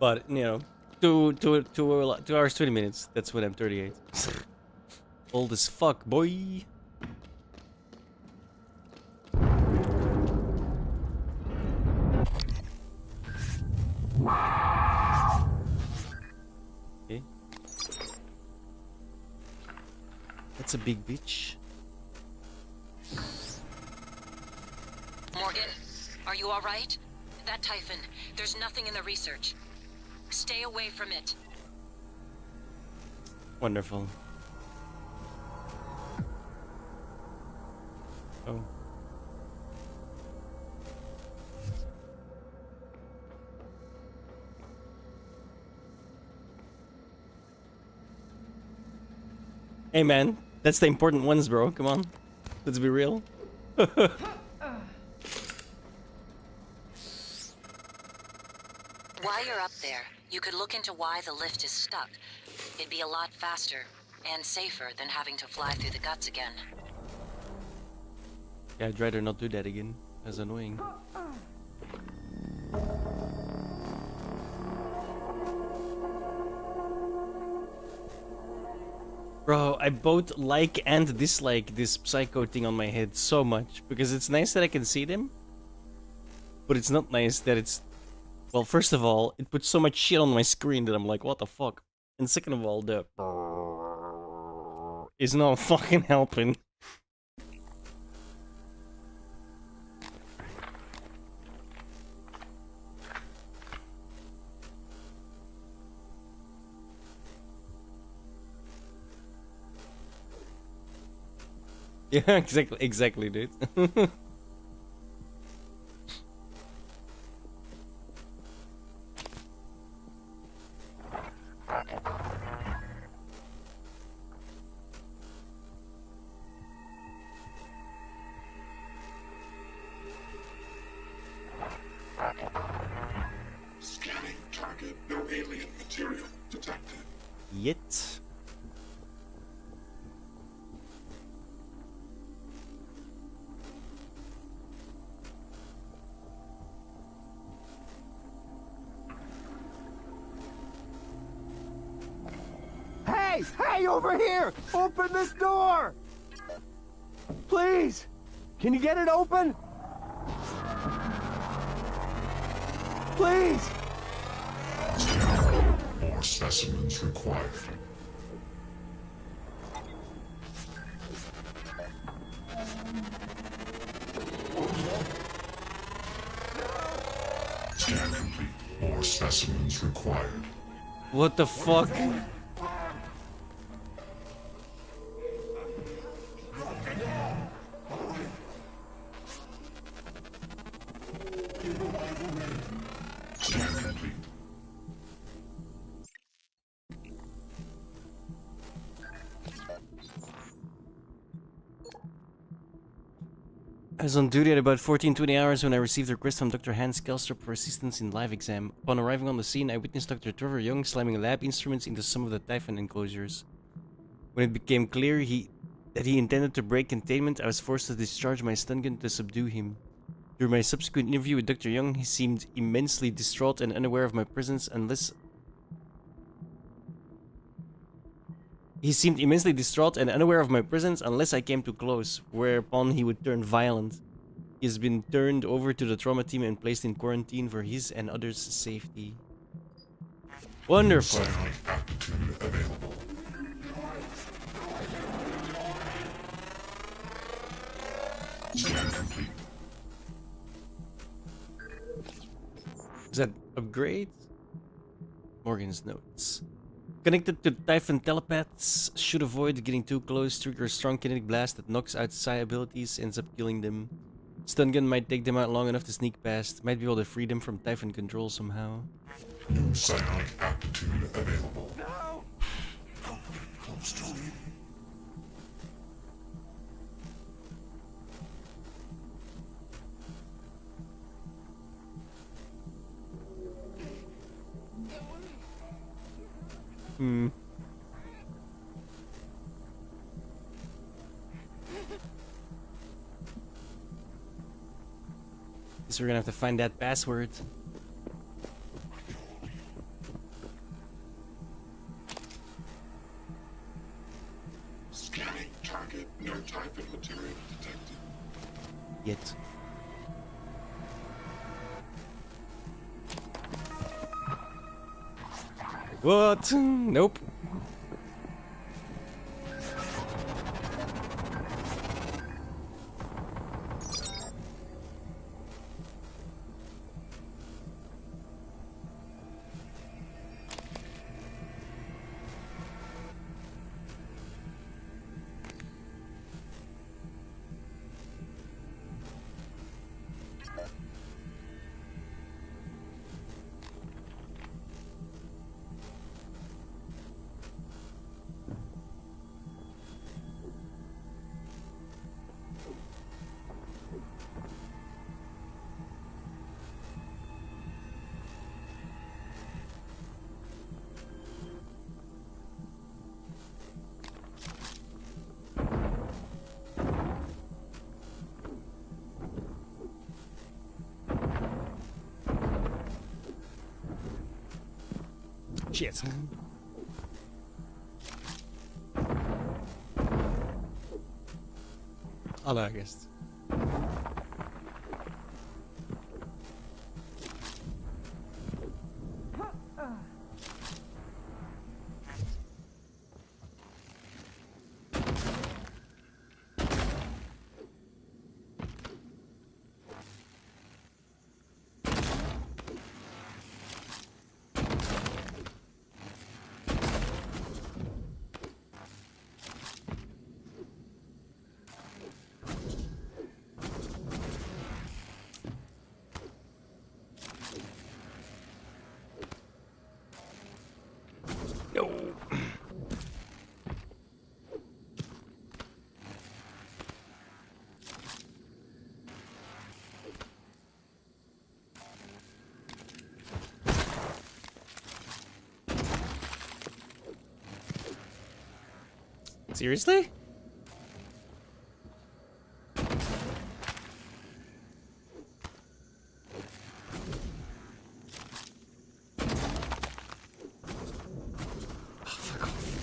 But, you know, 2 hours 20 minutes. That's when I'm 38. Old as fuck, boy. Okay. That's a big bitch. Morgan, are you all right? That Typhon, there's nothing in the research. Stay away from it. Wonderful. Oh. Hey man, that's the important ones, bro. Come on. Let's be real. While you're up there, you could look into why the lift is stuck. It'd be a lot faster and safer than having to fly through the guts again. Yeah, I'd rather not do that again. That's annoying. Bro, I both like and dislike this psycho thing on my head so much. Because it's nice that I can see them. But it's not nice that it's... Well, first of all, it puts so much shit on my screen that I'm like, what the fuck? And second of all, the... is not fucking helping. Yeah, exactly, dude. Scanning target. No alien material detected. Yet. Hey, over here! Open this door! Please! Can you get it open? Please! More specimens required. Scan complete. More specimens required. What the fuck? Scan complete. I was on duty at about 14:20 hours when I received a request from Dr. Hans Kelstrup for assistance in live exam. Upon arriving on the scene, I witnessed Dr. Trevor Young slamming lab instruments into some of the Typhon enclosures. When it became clear that he intended to break containment, I was forced to discharge my stun gun to subdue him. During my subsequent interview with Dr. Young, he seemed immensely distraught and unaware of my presence unless I came too close, whereupon he would turn violent. He has been turned over to the trauma team and placed in quarantine for his and others' safety. Wonderful. Psionic aptitude available. Scan complete. Is that upgrade? Morgan's notes. Connected to Typhon telepaths, should avoid getting too close, trigger a strong kinetic blast that knocks out psi abilities, ends up killing them. Stun gun might take them out long enough to sneak past, might be able to free them from Typhon control somehow. New psionic aptitude available. No! Close to me. Guess we're gonna have to find that password. Scanning target. No Typhon material detected. Yet. What? Nope. Shit. Allergist. Seriously?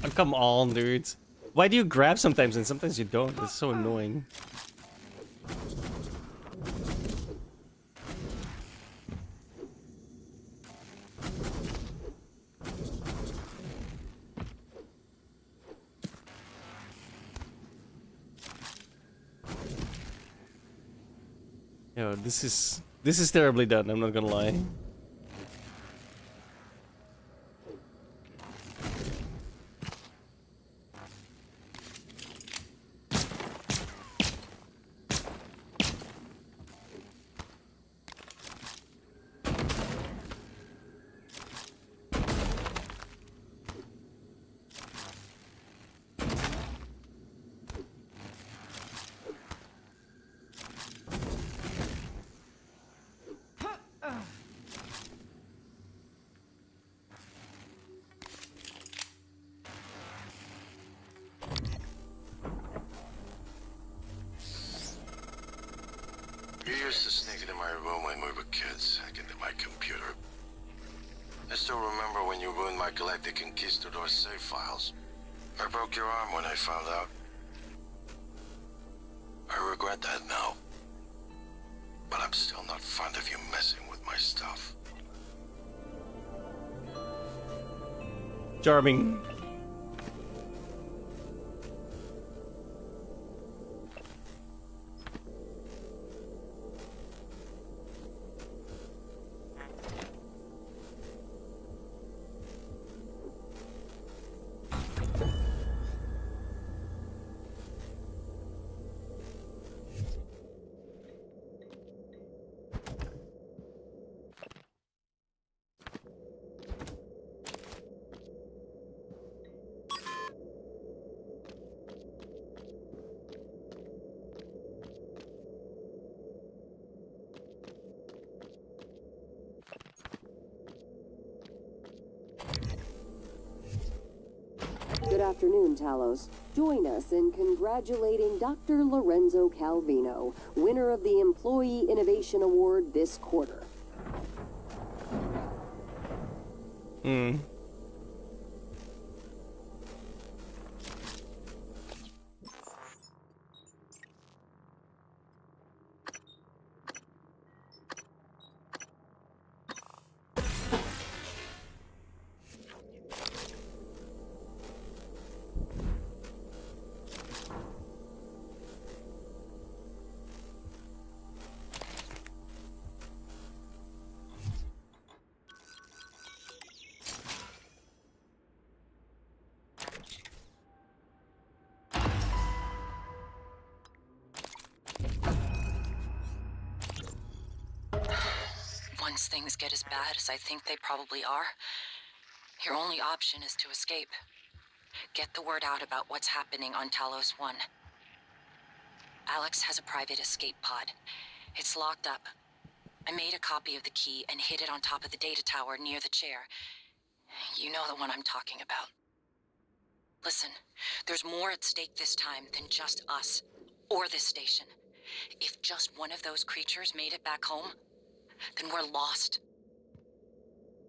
Oh, come on, dude. Why do you grab sometimes and sometimes you don't? It's so annoying. Yo, this is terribly done, I'm not gonna lie. used to sneak into my room when we were kids, hack into my computer. I still remember when you ruined my Galactic Conquistador save files. I broke your arm when I found out. I regret that now. But I'm still not fond of you messing with my stuff. Charming. Good afternoon, Talos. Join us in congratulating Dr. Lorenzo Calvino, winner of the Employee Innovation Award this quarter. Once things get as bad as I think they probably are, your only option is to escape. Get the word out about what's happening on Talos 1. Alex has a private escape pod. It's locked up. I made a copy of the key and hid it on top of the data tower near the chair. You know the one I'm talking about. Listen, there's more at stake this time than just us, or this station. If just one of those creatures made it back home, then we're lost.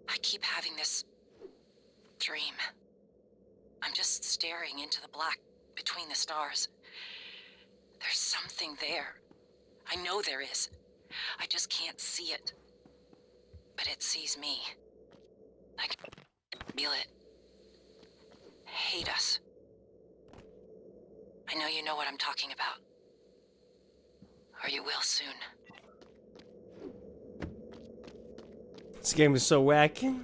I keep having this dream. I'm just staring into the black between the stars. There's something there. I know there is. I just can't see it. But it sees me. I can feel it. Hate us. I know you know what I'm talking about. Or you will soon. This game is so wacky.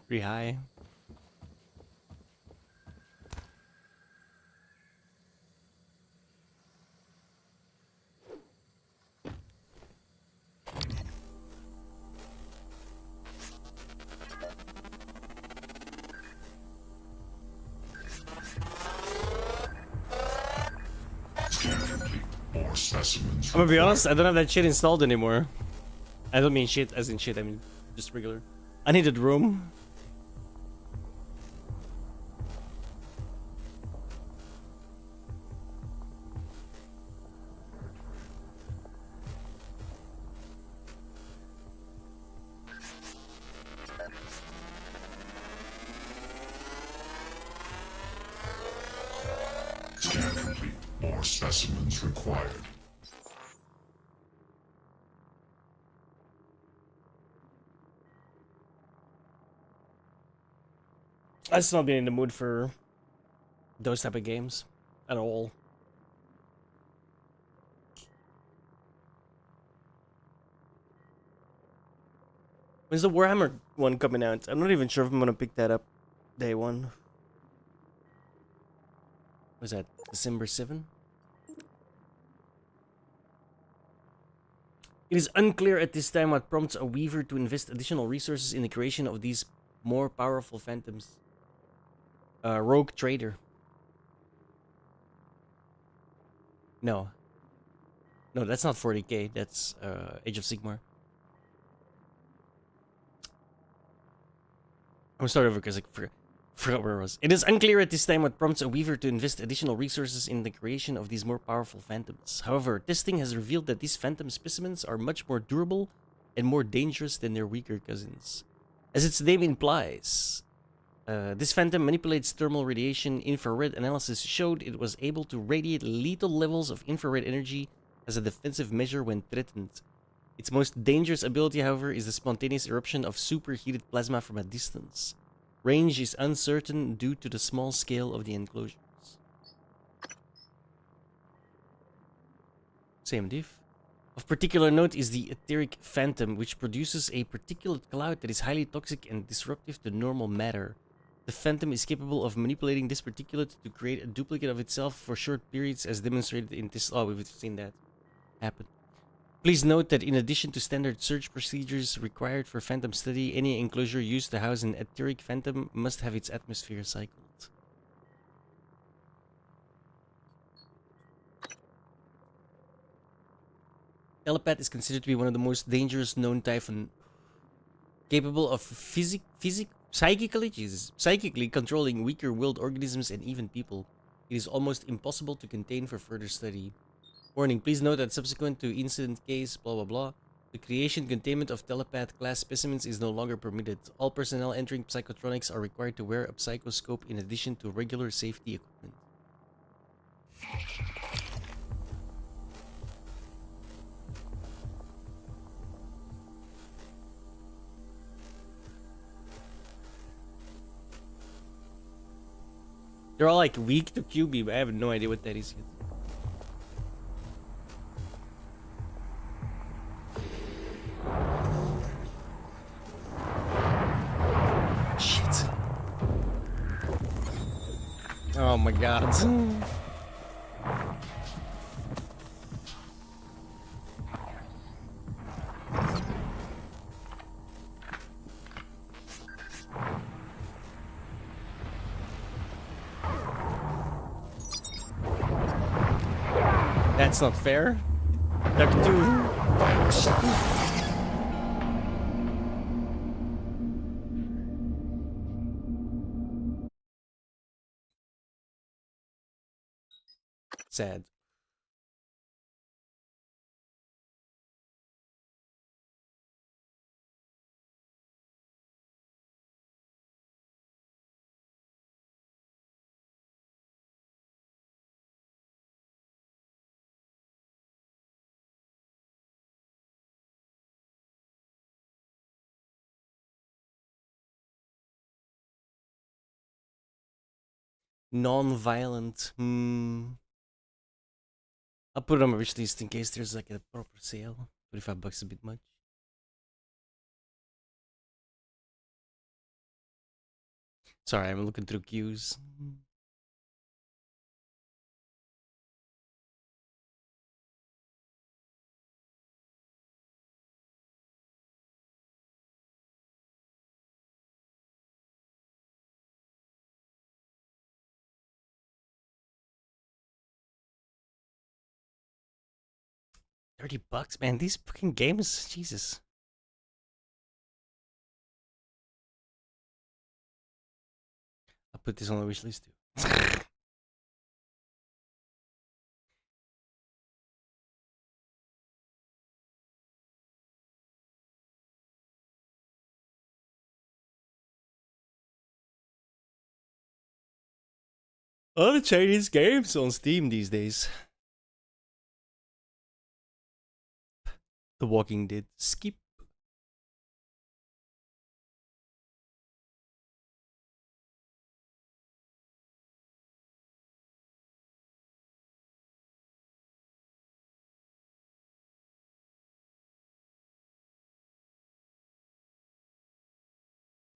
Pretty high. More specimens. I'm gonna be honest, I don't have that shit installed anymore. I don't mean shit as in shit, I mean just regular. I needed room. Scan complete. More specimens required. I just not been in the mood for those type of games at all. When's the Warhammer one coming out? I'm not even sure if I'm gonna pick that up. Day 1. Was that December 7? It is unclear at this time what prompts a Weaver to invest additional resources in the creation of these more powerful phantoms. Rogue Trader. No. No, that's not 40k. That's Age of Sigmar. I'm sorry because I forgot where it was. It is unclear at this time what prompts a Weaver to invest additional resources in the creation of these more powerful phantoms. However, testing has revealed that these phantom specimens are much more durable and more dangerous than their weaker cousins. As its name implies, this phantom manipulates thermal radiation. Infrared analysis showed it was able to radiate lethal levels of infrared energy as a defensive measure when threatened. Its most dangerous ability, however, is the spontaneous eruption of superheated plasma from a distance. Range is uncertain due to the small scale of the enclosures. Same diff. Of particular note is the etheric phantom, which produces a particulate cloud that is highly toxic and disruptive to normal matter. The phantom is capable of manipulating this particulate to create a duplicate of itself for short periods, as demonstrated in this. Oh, we've seen that happen. Please note that in addition to standard search procedures required for phantom study, any enclosure used to house an etheric phantom must have its atmosphere cycled. Telepath is considered to be one of the most dangerous known Typhon, capable of psychically controlling weaker-willed organisms and even people. It is almost impossible to contain for further study. Warning, please note that subsequent to incident case blah blah blah, the creation containment of telepath class specimens is no longer permitted. All personnel entering psychotronics are required to wear a psychoscope in addition to regular safety equipment. They're all like weak to QB, but I have no idea what that is yet. Shit. Oh my god. That's not fair. Duck 2. Sad. Non-violent. I'll put it on my wish list in case there's like a proper sale. $25 a bit much. Sorry, I'm looking through queues. $30, man. These fucking games, Jesus. I'll put this on the wish list too. All the Chinese games on Steam these days. The Walking Dead. Skip.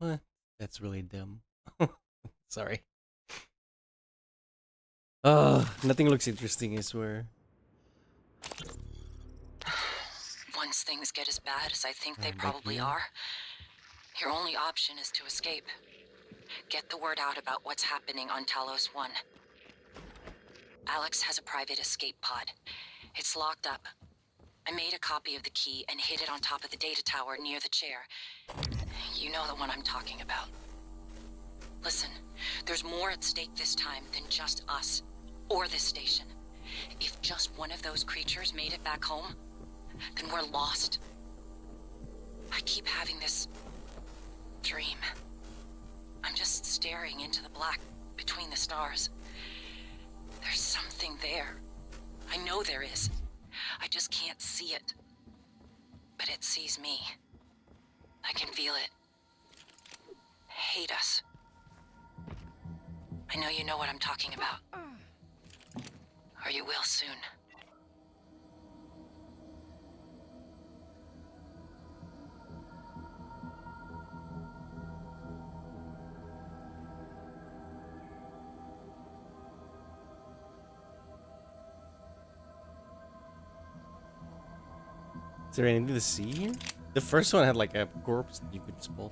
Well, that's really dumb. Sorry. Nothing looks interesting, I swear. Once things get as bad as I think they probably are, your only option is to escape. Get the word out about what's happening on Talos 1. Alex has a private escape pod. It's locked up. I made a copy of the key and hid it on top of the data tower near the chair. You know the one I'm talking about. Listen, there's more at stake this time than just us, or this station. If just one of those creatures made it back home, then we're lost. I keep having this dream. I'm just staring into the black between the stars. There's something there. I know there is. I just can't see it. But it sees me. I can feel it. Hate us. I know you know what I'm talking about. Or you will soon. Is there anything to see here? The first one had like a corpse that you could spot.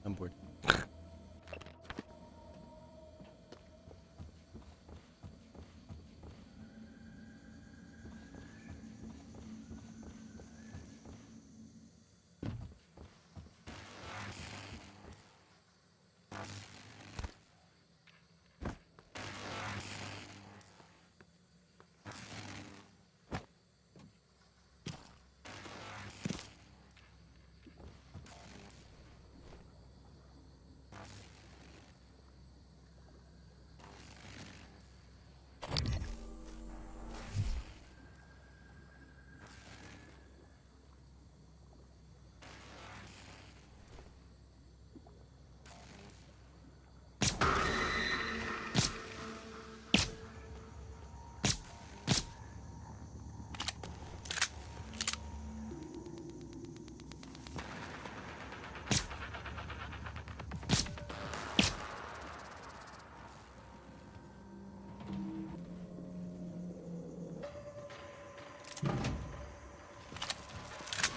I'm bored.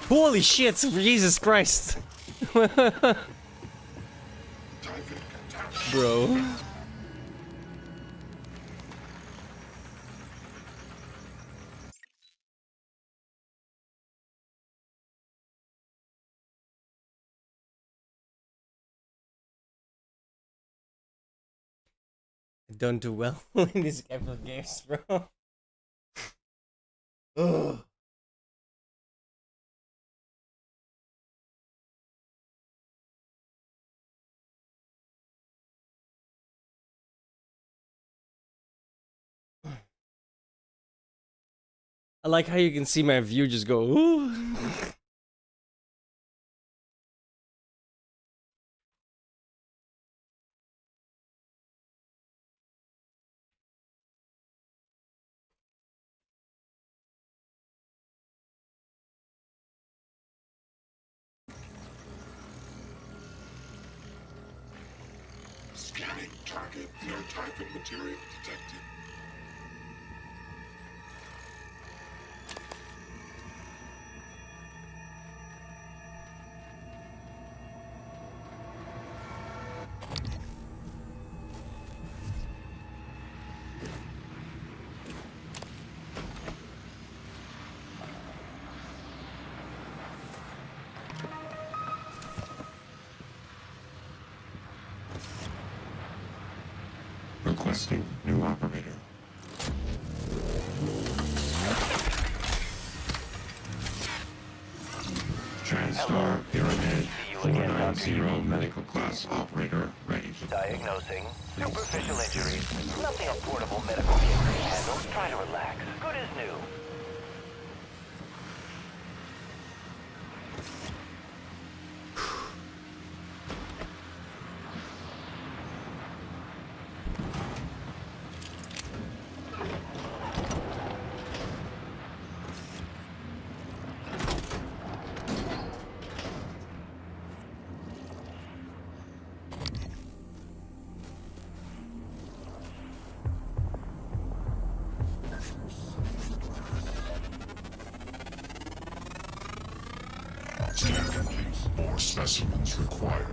Holy shit, Jesus Christ. Bro. I don't do well in these type of games, bro. Ugh. I like how you can see my view just go, ooh. Scanning target. No Typhon material detected. Requesting new operator. TranStar Pyramid 490 medical class operator ready. Diagnosing superficial injuries. Nothing a portable medical kit can handle. Try to relax. Good as new. More specimens required.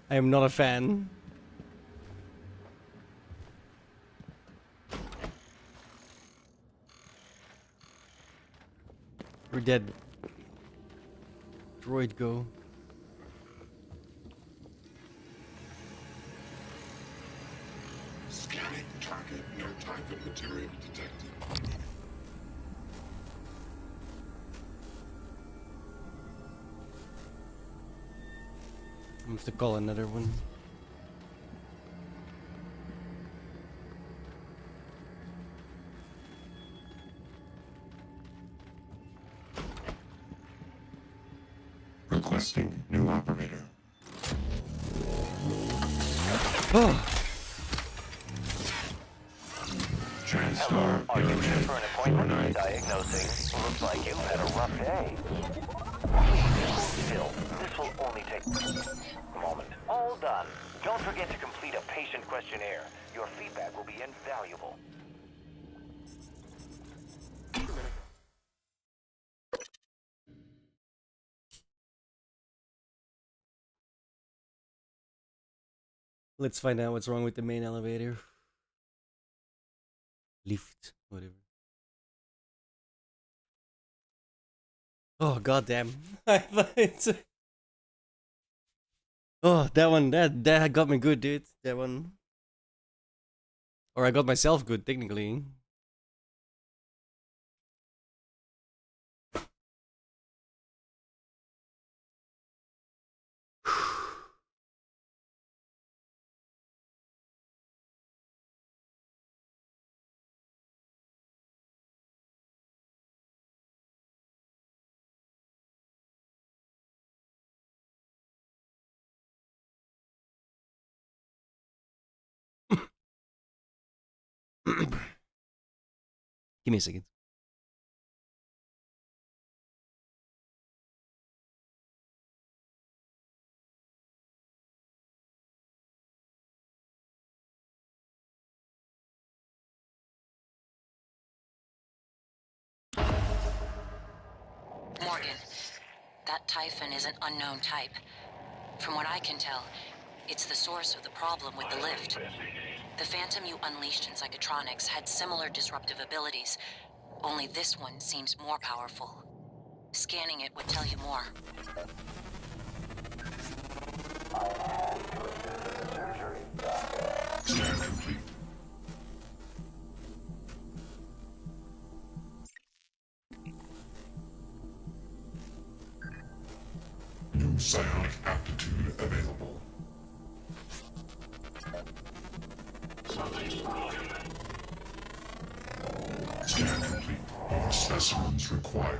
I am not a fan. We're dead. Droid go. Scanning target. No type of material detected. I have to call another one. Requesting new operator. Oh. TranStar Are you here Aircheck for an appointment? Fortnite. Diagnosing. Looks like you've had a rough day. Please hold still. This will only take a moment. All done. Don't forget to complete a patient questionnaire. Your feedback will be invaluable. Let's find out what's wrong with the main elevator. Lift, whatever. Oh goddamn! Oh, that one, that got me good, dude. That one, or I got myself good, technically. Give me a second. Morgan, that Typhon is an unknown type. From what I can tell, it's the source of the problem with the lift. The Phantom you unleashed in Psychotronics had similar disruptive abilities, only this one seems more powerful. Scanning it would tell you more. Scan complete. New psionic aptitude available. Scan complete. More specimens required.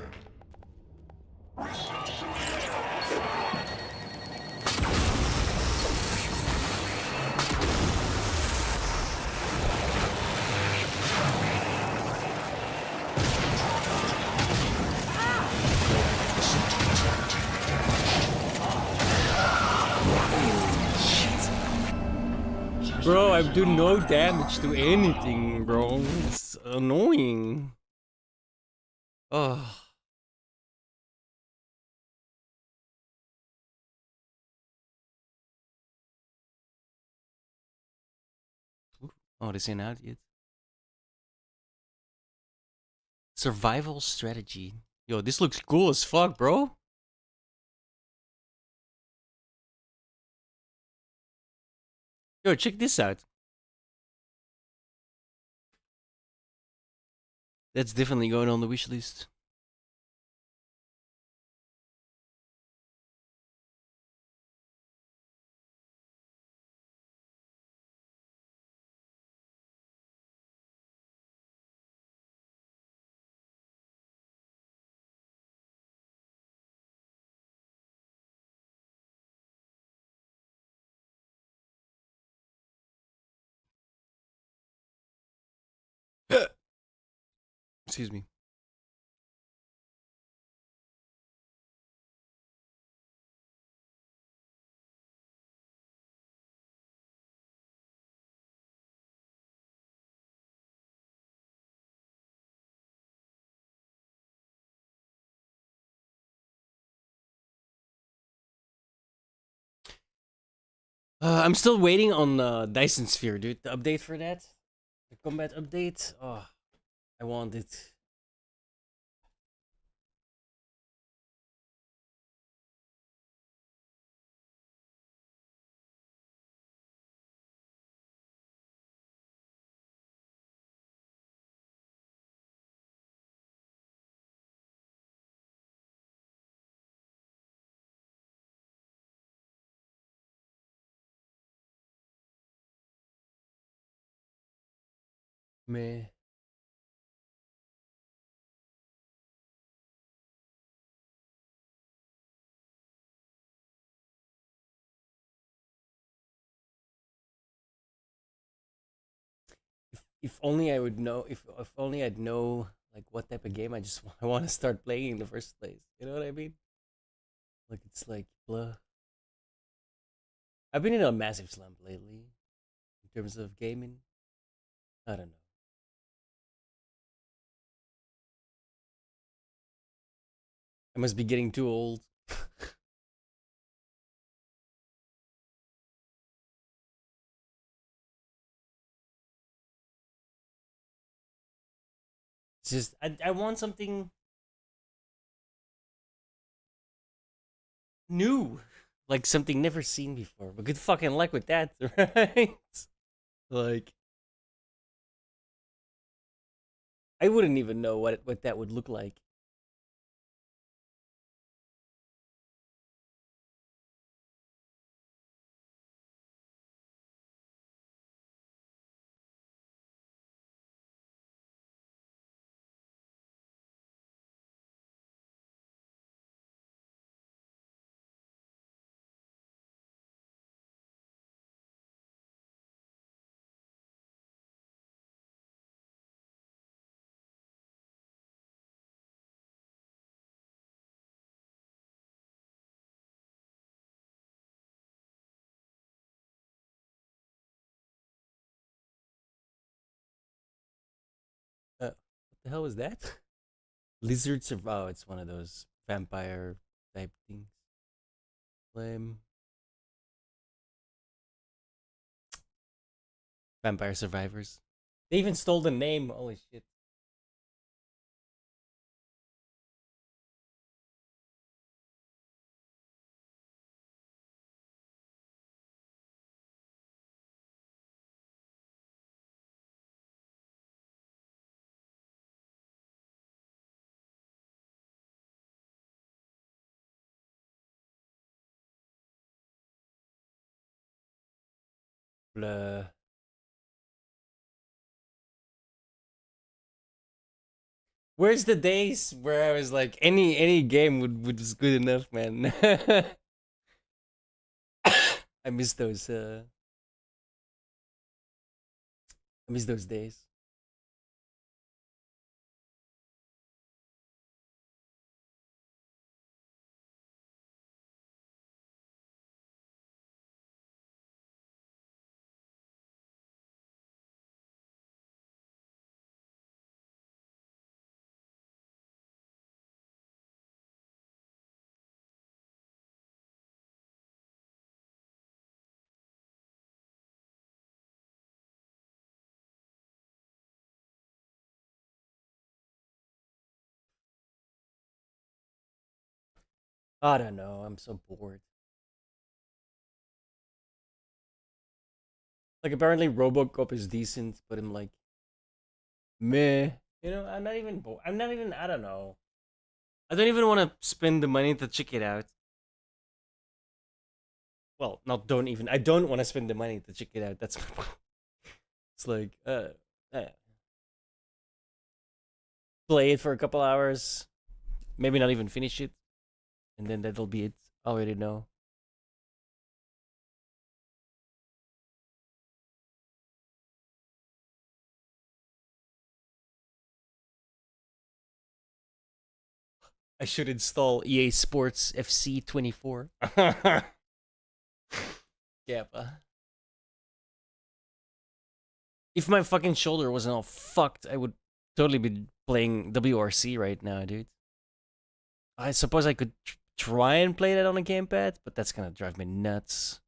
Bro, I do no damage to anything, bro. It's annoying. Oh. Oh, this ain't out yet. Survival strategy. Yo, this looks cool as fuck, bro. Yo, check this out. That's definitely going on the wish list. Excuse me. I'm still waiting on Dyson Sphere, dude. The update for that. The combat update. Oh, I want it. Meh. If only I would know. If only I'd know like what type of game I want to start playing in the first place. You know what I mean? Like it's like blah. I've been in a massive slump lately in terms of gaming. I don't know. I must be getting too old. It's just I want something new, like something never seen before. But good fucking luck with that, right? Like I wouldn't even know what that would look like. What the hell was that? Lizard survive. Oh, it's one of those vampire type things. Flame. Vampire survivors. They even stole the name. Holy shit. Blah. Where's the days where I was like any game would was good enough, man. I miss those I miss those days. I don't know. I'm so bored. Like apparently RoboCop is decent, but I'm like, meh. You know, I'm not even. I'm not even. I don't know. I don't even want to spend the money to check it out. Well, not don't even. I don't want to spend the money to check it out. That's my point. It's like, play it for a couple hours, maybe not even finish it, and then that'll be it. I already know. I should install EA Sports FC 24. Kappa. If my fucking shoulder wasn't all fucked, I would totally be playing WRC right now, dude. I suppose I could try and play that on a gamepad, but that's gonna drive me nuts.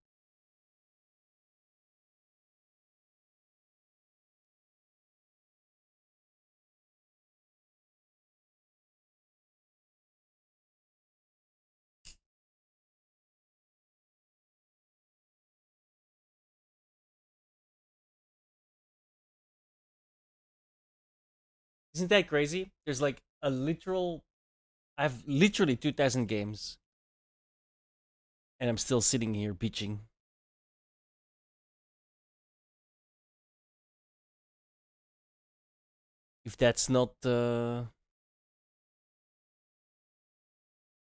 Isn't that crazy? There's like a literal... I have literally 2,000 games. And I'm still sitting here bitching. If that's not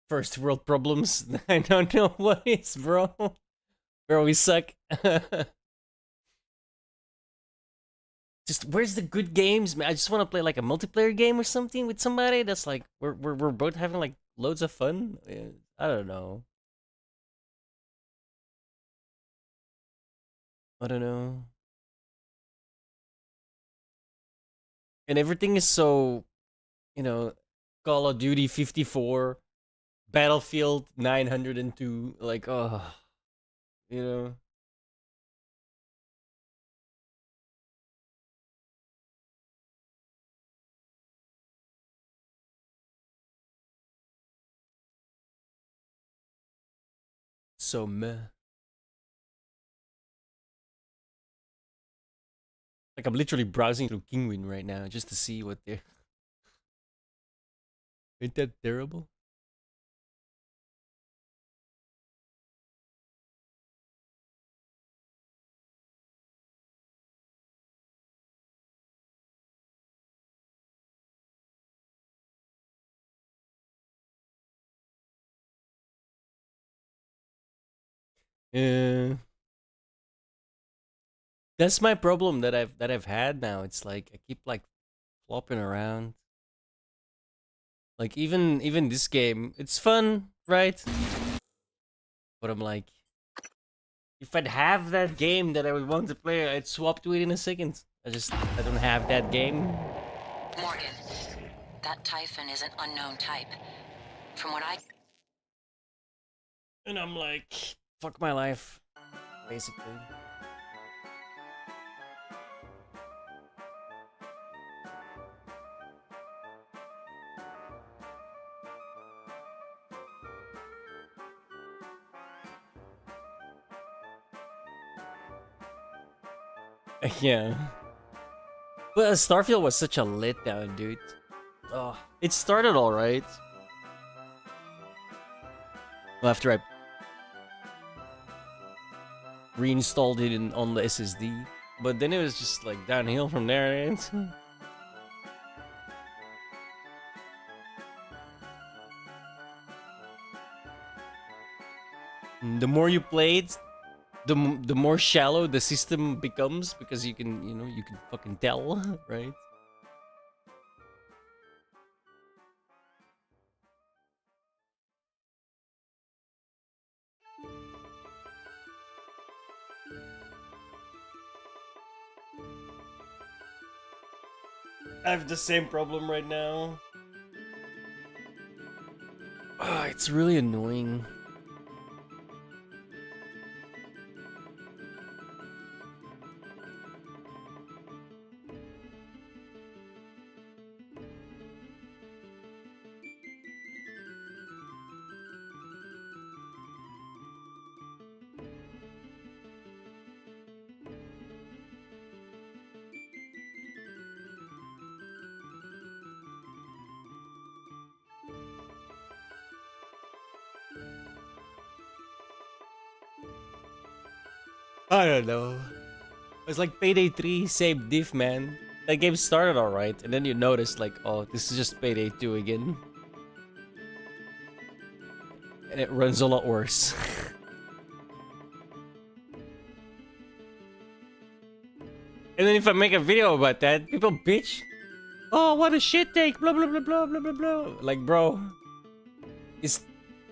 first world problems, I don't know what is, bro. Bro, we suck. Just where's the good games, man? I just want to play like a multiplayer game or something with somebody that's like we're both having like loads of fun. I don't know. I don't know. And everything is so, you know, Call of Duty 54, Battlefield 902, like, oh, you know. So meh. Like I'm literally browsing through Kingwin right now just to see what they're... Ain't that terrible? Yeah. That's my problem that I've had now. It's like I keep like flopping around. Like even this game, it's fun, right? But I'm like, if I'd have that game that I would want to play, I'd swap to it in a second. I don't have that game. Morgan, that Typhon is an unknown type. From what I... And I'm like, fuck my life, basically. Yeah. But Starfield was such a letdown, dude. Oh, it started alright. Well, after I reinstalled it on the SSD, but then it was just like downhill from there. The more you play it, the more shallow the system becomes, because you can fucking tell, right? I have the same problem right now. It's really annoying. I don't know. It's like Payday 3 saved diff, man. That game started alright, and then you notice like, oh, this is just Payday 2 again. And it runs a lot worse. And then if I make a video about that, people bitch. Oh, what a shit take, blah blah blah blah blah blah blah. Like, bro, it's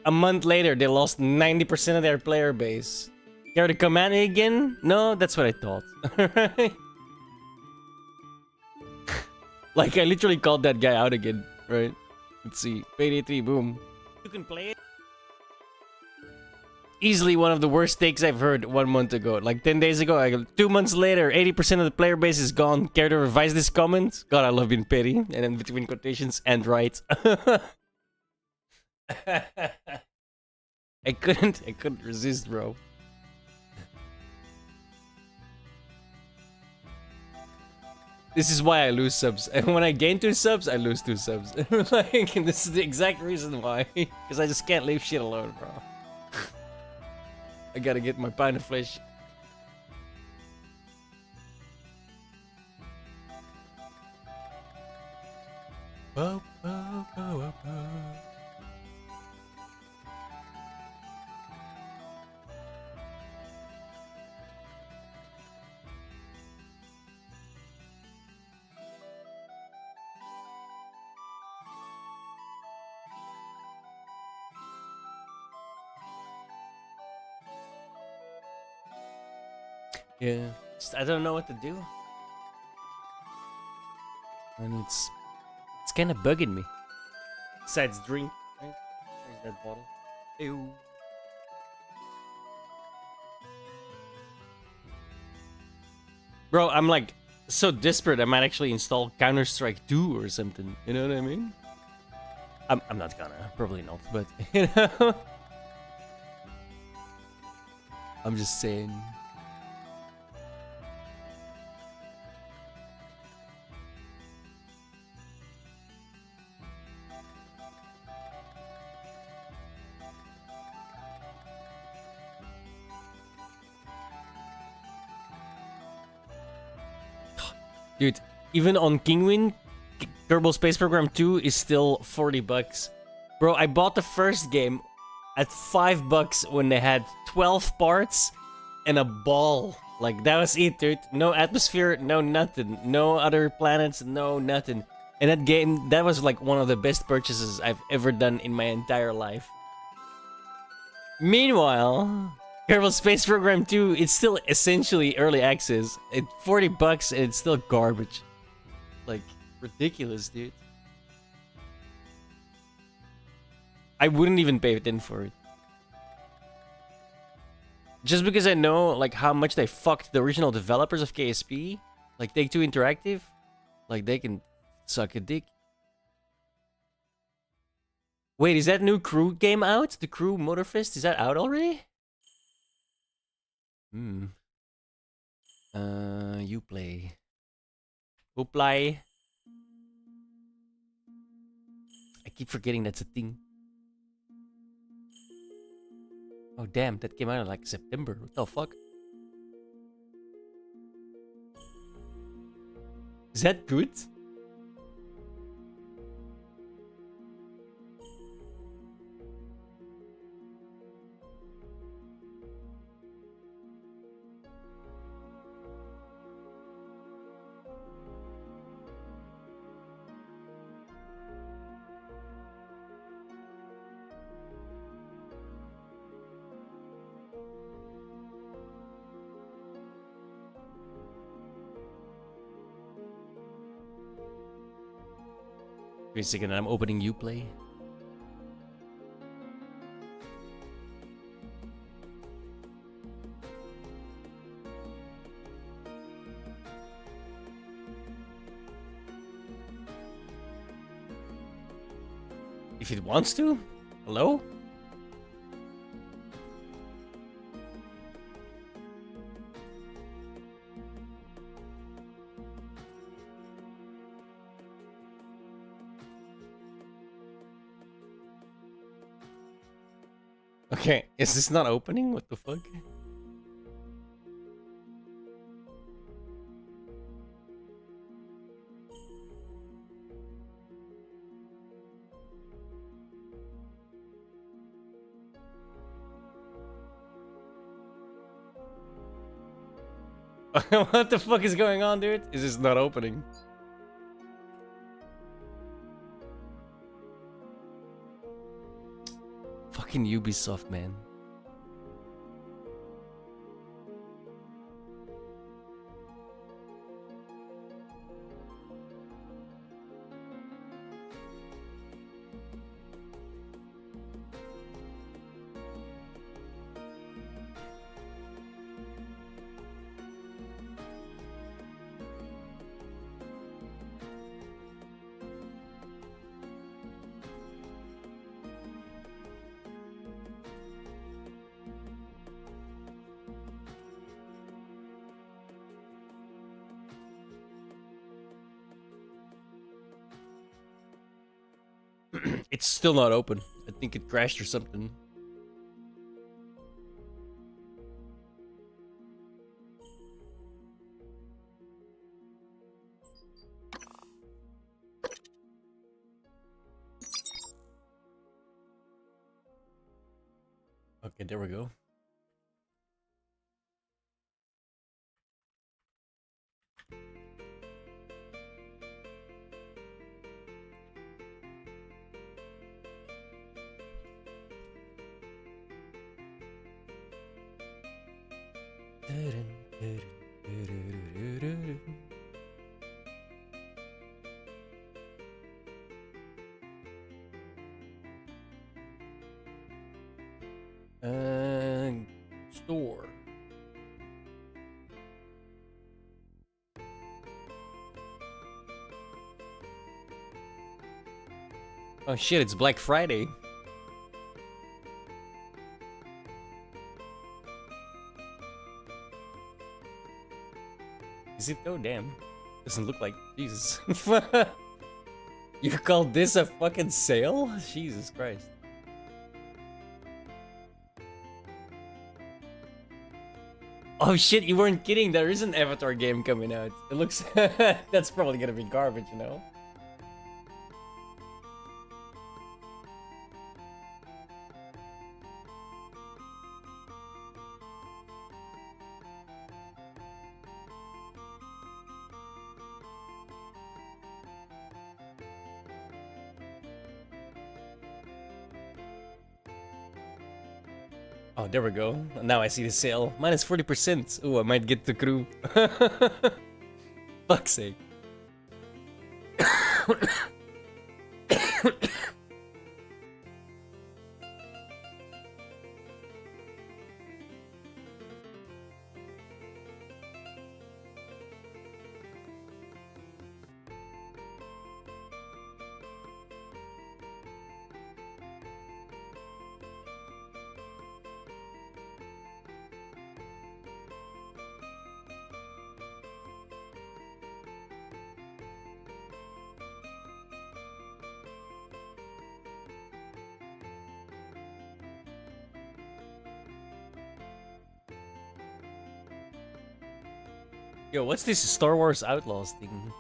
a month later they lost 90% of their player base. Care to come at me again? No, that's what I thought. Like, I literally called that guy out again, right? Let's see, Payday 3, boom. You can play it. Easily one of the worst takes I've heard 1 month ago. Like 10 days ago, 2 months later, 80% of the player base is gone. Care to revise this comment? God, I love being petty. And then between quotations, and right. I couldn't resist, bro. This is why I lose subs. And when I gain 2 subs, I lose 2 subs. Like, this is the exact reason why. Because I just can't leave shit alone, bro. I gotta get my pound of flesh. Yeah, I don't know what to do. And it's kind of bugging me. Besides drink, right? There's that bottle. Ew. Bro, I'm like so desperate I might actually install Counter-Strike 2 or something. You know what I mean? I'm not gonna, probably not, but you know. I'm just saying. Dude, even on Kingwin, Kerbal Space Program 2 is still $40. Bro, I bought the first game at $5 when they had 12 parts and a ball. Like, that was it, dude. No atmosphere, no nothing. No other planets, no nothing. And that game, that was like one of the best purchases I've ever done in my entire life. Meanwhile, Kerbal Space Program 2, it's still essentially early access. It's $40 and it's still garbage. Like, ridiculous, dude. I wouldn't even pay $10 for it. Just because I know, like, how much they fucked the original developers of KSP. Like, Take-Two Interactive. Like, they can suck a dick. Wait, is that new Crew game out? The Crew Motorfist? Is that out already? You play. Who play? I keep forgetting that's a thing. Oh damn, that came out in like September. What the fuck? Is that good? Wait a second, I'm opening Uplay. If it wants to? Hello? Okay, is this not opening? What the fuck? What the fuck is going on, dude? Is this not opening? Fucking Ubisoft, man. It's still not open. I think it crashed or something. Okay, there we go. Store. Oh shit, it's Black Friday. Is it though? Damn. Doesn't look like Jesus. You call this a fucking sale? Jesus Christ. Oh shit, you weren't kidding. There is an Avatar game coming out. It looks... That's probably gonna be garbage, you know? Oh, there we go. Now I see the sale. Minus 40%. Ooh, I might get the crew. Fuck's sake. Yo, what's this Star Wars Outlaws thing?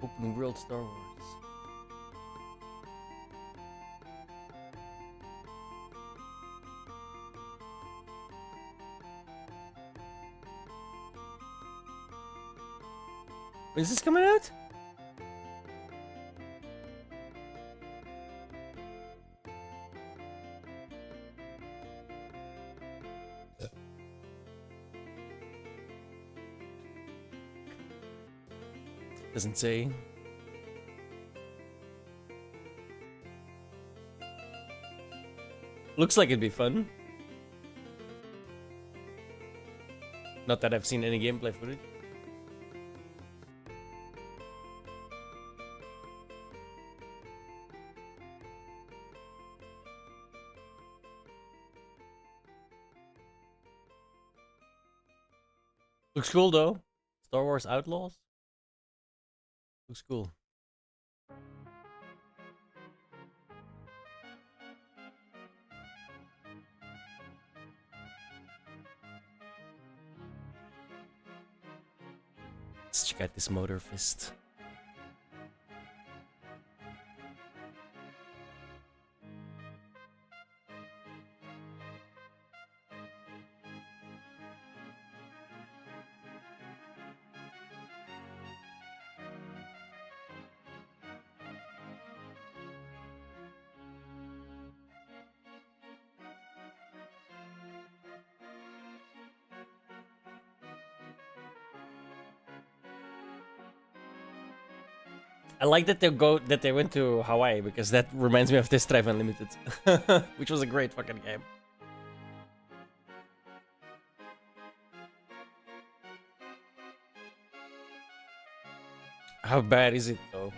Open world Star Wars. Is this coming out? Doesn't say. Looks like it'd be fun. Not that I've seen any gameplay footage. Looks cool though. Star Wars Outlaws. Looks cool. Let's check out this Motor Fist. I like that they went to Hawaii because that reminds me of Test Drive Unlimited, which was a great fucking game. How bad is it though?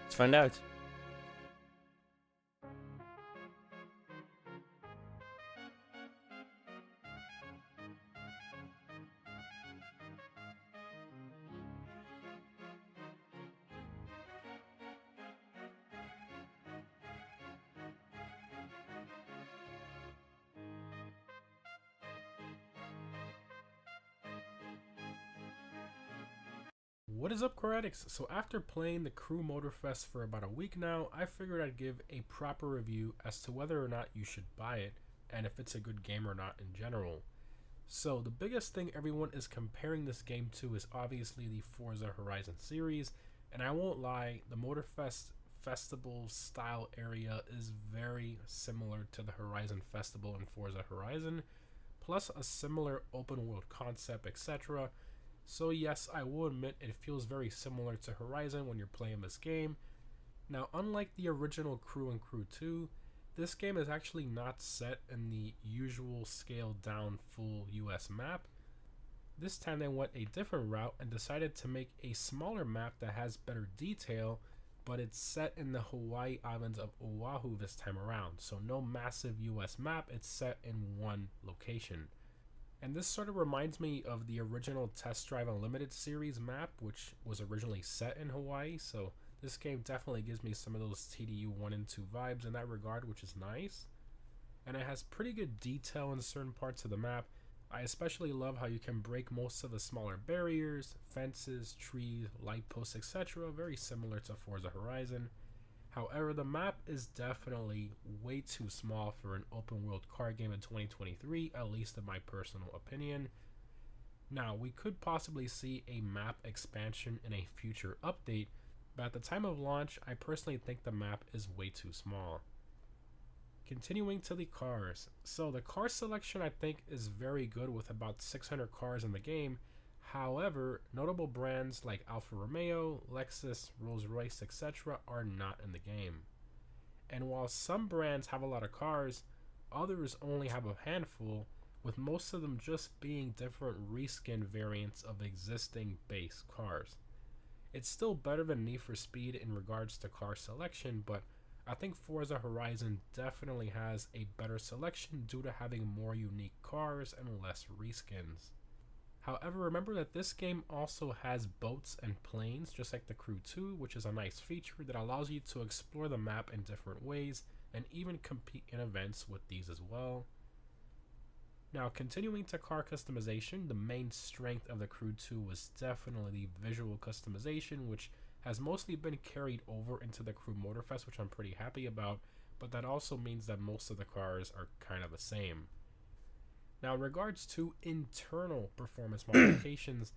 Let's find out. What is up, Core Addicts? So after playing the Crew Motorfest for about a week now, I figured I'd give a proper review as to whether or not you should buy it, and if it's a good game or not in general. So the biggest thing everyone is comparing this game to is obviously the Forza Horizon series, and I won't lie, the Motorfest Festival style area is very similar to the Horizon Festival in Forza Horizon, plus a similar open world concept, etc. So yes, I will admit it feels very similar to Horizon when you're playing this game. Now, unlike the original Crew and Crew 2, this game is actually not set in the usual scaled down full US map. This time they went a different route and decided to make a smaller map that has better detail, but it's set in the Hawaii islands of Oahu this time around. So no massive US map, it's set in one location. And this sort of reminds me of the original Test Drive Unlimited series map, which was originally set in Hawaii, so this game definitely gives me some of those TDU 1 and 2 vibes in that regard, which is nice. And it has pretty good detail in certain parts of the map. I especially love how you can break most of the smaller barriers, fences, trees, light posts, etc. Very similar to Forza Horizon. However, the map is definitely way too small for an open world car game in 2023, at least in my personal opinion. Now, we could possibly see a map expansion in a future update, but at the time of launch, I personally think the map is way too small. Continuing to the cars. So the car selection I think is very good with about 600 cars in the game. However, notable brands like Alfa Romeo, Lexus, Rolls-Royce, etc. are not in the game. And while some brands have a lot of cars, others only have a handful, with most of them just being different reskin variants of existing base cars. It's still better than Need for Speed in regards to car selection, but I think Forza Horizon definitely has a better selection due to having more unique cars and less reskins. However, remember that this game also has boats and planes, just like the Crew 2, which is a nice feature that allows you to explore the map in different ways and even compete in events with these as well. Now, continuing to car customization, the main strength of the Crew 2 was definitely visual customization, which has mostly been carried over into the Crew Motorfest, which I'm pretty happy about, but that also means that most of the cars are kind of the same. Now, in regards to internal performance modifications,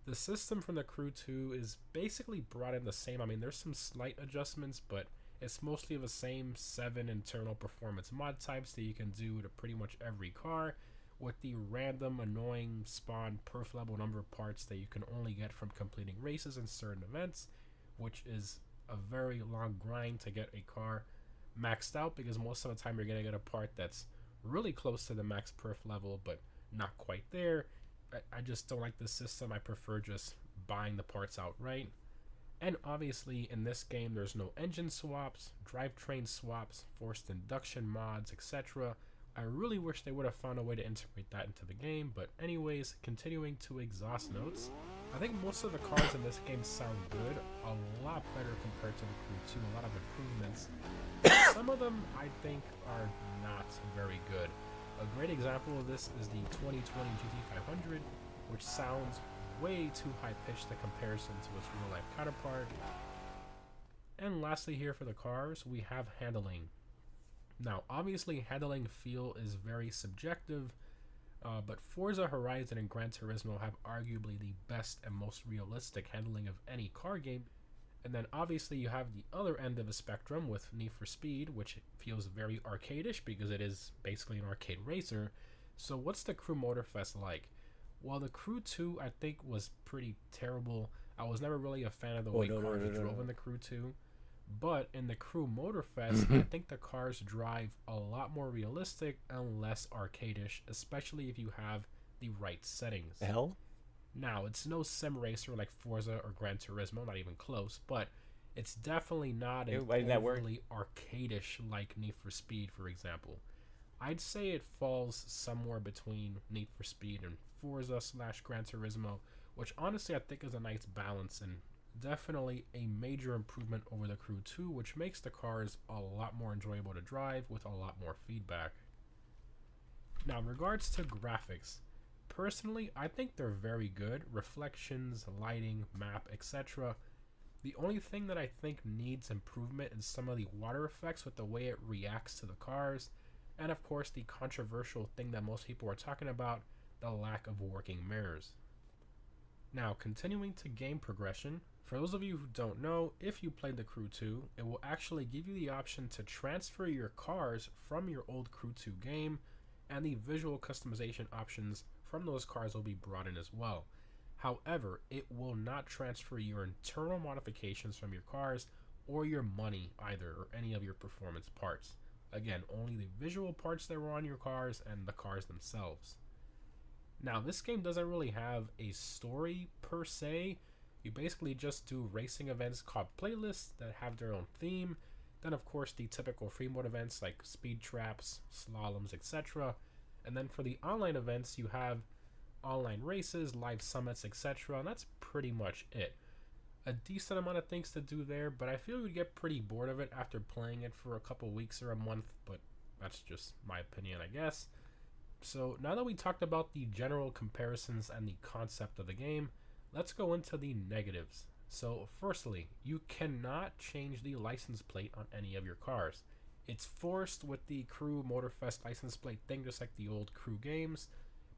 the system from the Crew 2 is basically brought in the same. I mean, there's some slight adjustments, but it's mostly the same 7 internal performance mod types that you can do to pretty much every car, with the random annoying spawn perf level number of parts that you can only get from completing races and certain events, which is a very long grind to get a car maxed out, because most of the time you're going to get a part that's really close to the max perf level but not quite there. I just don't like this system. I prefer just buying the parts outright. And obviously in this game there's no engine swaps, drivetrain swaps, forced induction mods, etc. I really wish they would have found a way to integrate that into the game, but anyways, continuing to exhaust notes. I think most of the cars in this game sound good, a lot better compared to the Crew 2, a lot of improvements. Some of them I think are not very good. A great example of this is the 2020 GT500, which sounds way too high-pitched in comparison to its real-life counterpart. And lastly here for the cars, we have handling. Now, obviously handling feel is very subjective, but Forza Horizon and Gran Turismo have arguably the best and most realistic handling of any car game. And then obviously you have the other end of the spectrum with Need for Speed, which feels very arcade-ish because it is basically an arcade racer. So what's the Crew Motorfest like? While the Crew 2 I think was pretty terrible, I was never really a fan of the way cars drove in the Crew 2. But in the Crew Motorfest, I think the cars drive a lot more realistic and less arcadish, especially if you have the right settings. Hell? Now, it's no sim racer like Forza or Gran Turismo, not even close, but it's definitely not an overly arcadish like Need for Speed, for example. I'd say it falls somewhere between Need for Speed and Forza / Gran Turismo, which honestly I think is a nice balance and definitely a major improvement over the Crew 2, which makes the cars a lot more enjoyable to drive with a lot more feedback. Now, in regards to graphics, personally, I think they're very good. Reflections, lighting, map, etc. The only thing that I think needs improvement is some of the water effects with the way it reacts to the cars, and of course the controversial thing that most people are talking about, the lack of working mirrors. Now, continuing to game progression, for those of you who don't know, if you played the Crew 2, it will actually give you the option to transfer your cars from your old Crew 2 game, and the visual customization options from those cars will be brought in as well. However, it will not transfer your internal modifications from your cars or your money either, or any of your performance parts. Again, only the visual parts that were on your cars and the cars themselves. Now, this game doesn't really have a story per se. You basically just do racing events called playlists that have their own theme. Then, of course, the typical free mode events like speed traps, slaloms, etc. And then for the online events, you have online races, live summits, etc. And that's pretty much it. A decent amount of things to do there, but I feel you'd get pretty bored of it after playing it for a couple weeks or a month, but that's just my opinion, I guess. So now that we talked about the general comparisons and the concept of the game, let's go into the negatives. So firstly, you cannot change the license plate on any of your cars. It's forced with the Crew Motorfest license plate thing, just like the old Crew games.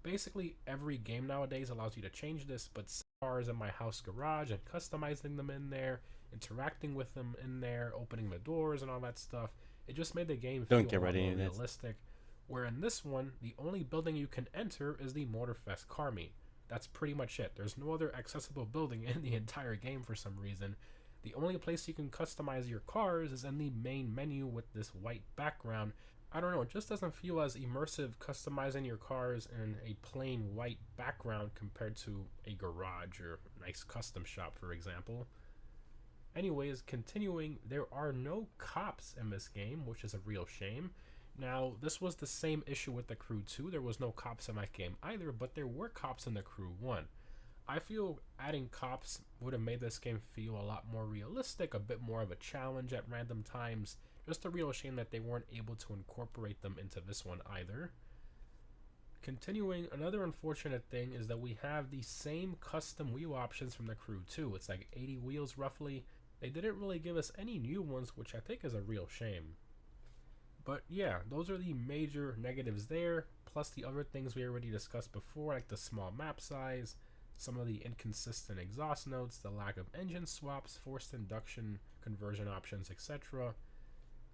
Basically, every game nowadays allows you to change this, but cars in my house garage and customizing them in there, interacting with them in there, opening the doors and all that stuff, it just made the game feel a lot more realistic. Where in this one, the only building you can enter is the Motorfest car meet. That's pretty much it. There's no other accessible building in the entire game for some reason. The only place you can customize your cars is in the main menu with this white background. I don't know, it just doesn't feel as immersive customizing your cars in a plain white background compared to a garage or a nice custom shop, for example. Anyways, continuing, there are no cops in this game, which is a real shame. Now, this was the same issue with the Crew 2. There was no cops in that game either, but there were cops in the Crew 1. I feel adding cops would have made this game feel a lot more realistic, a bit more of a challenge at random times. Just a real shame that they weren't able to incorporate them into this one either. Continuing, another unfortunate thing is that we have the same custom wheel options from the Crew 2. It's like 80 wheels roughly. They didn't really give us any new ones, which I think is a real shame. But yeah, those are the major negatives there, plus the other things we already discussed before, like the small map size, some of the inconsistent exhaust notes, the lack of engine swaps, forced induction conversion options, etc.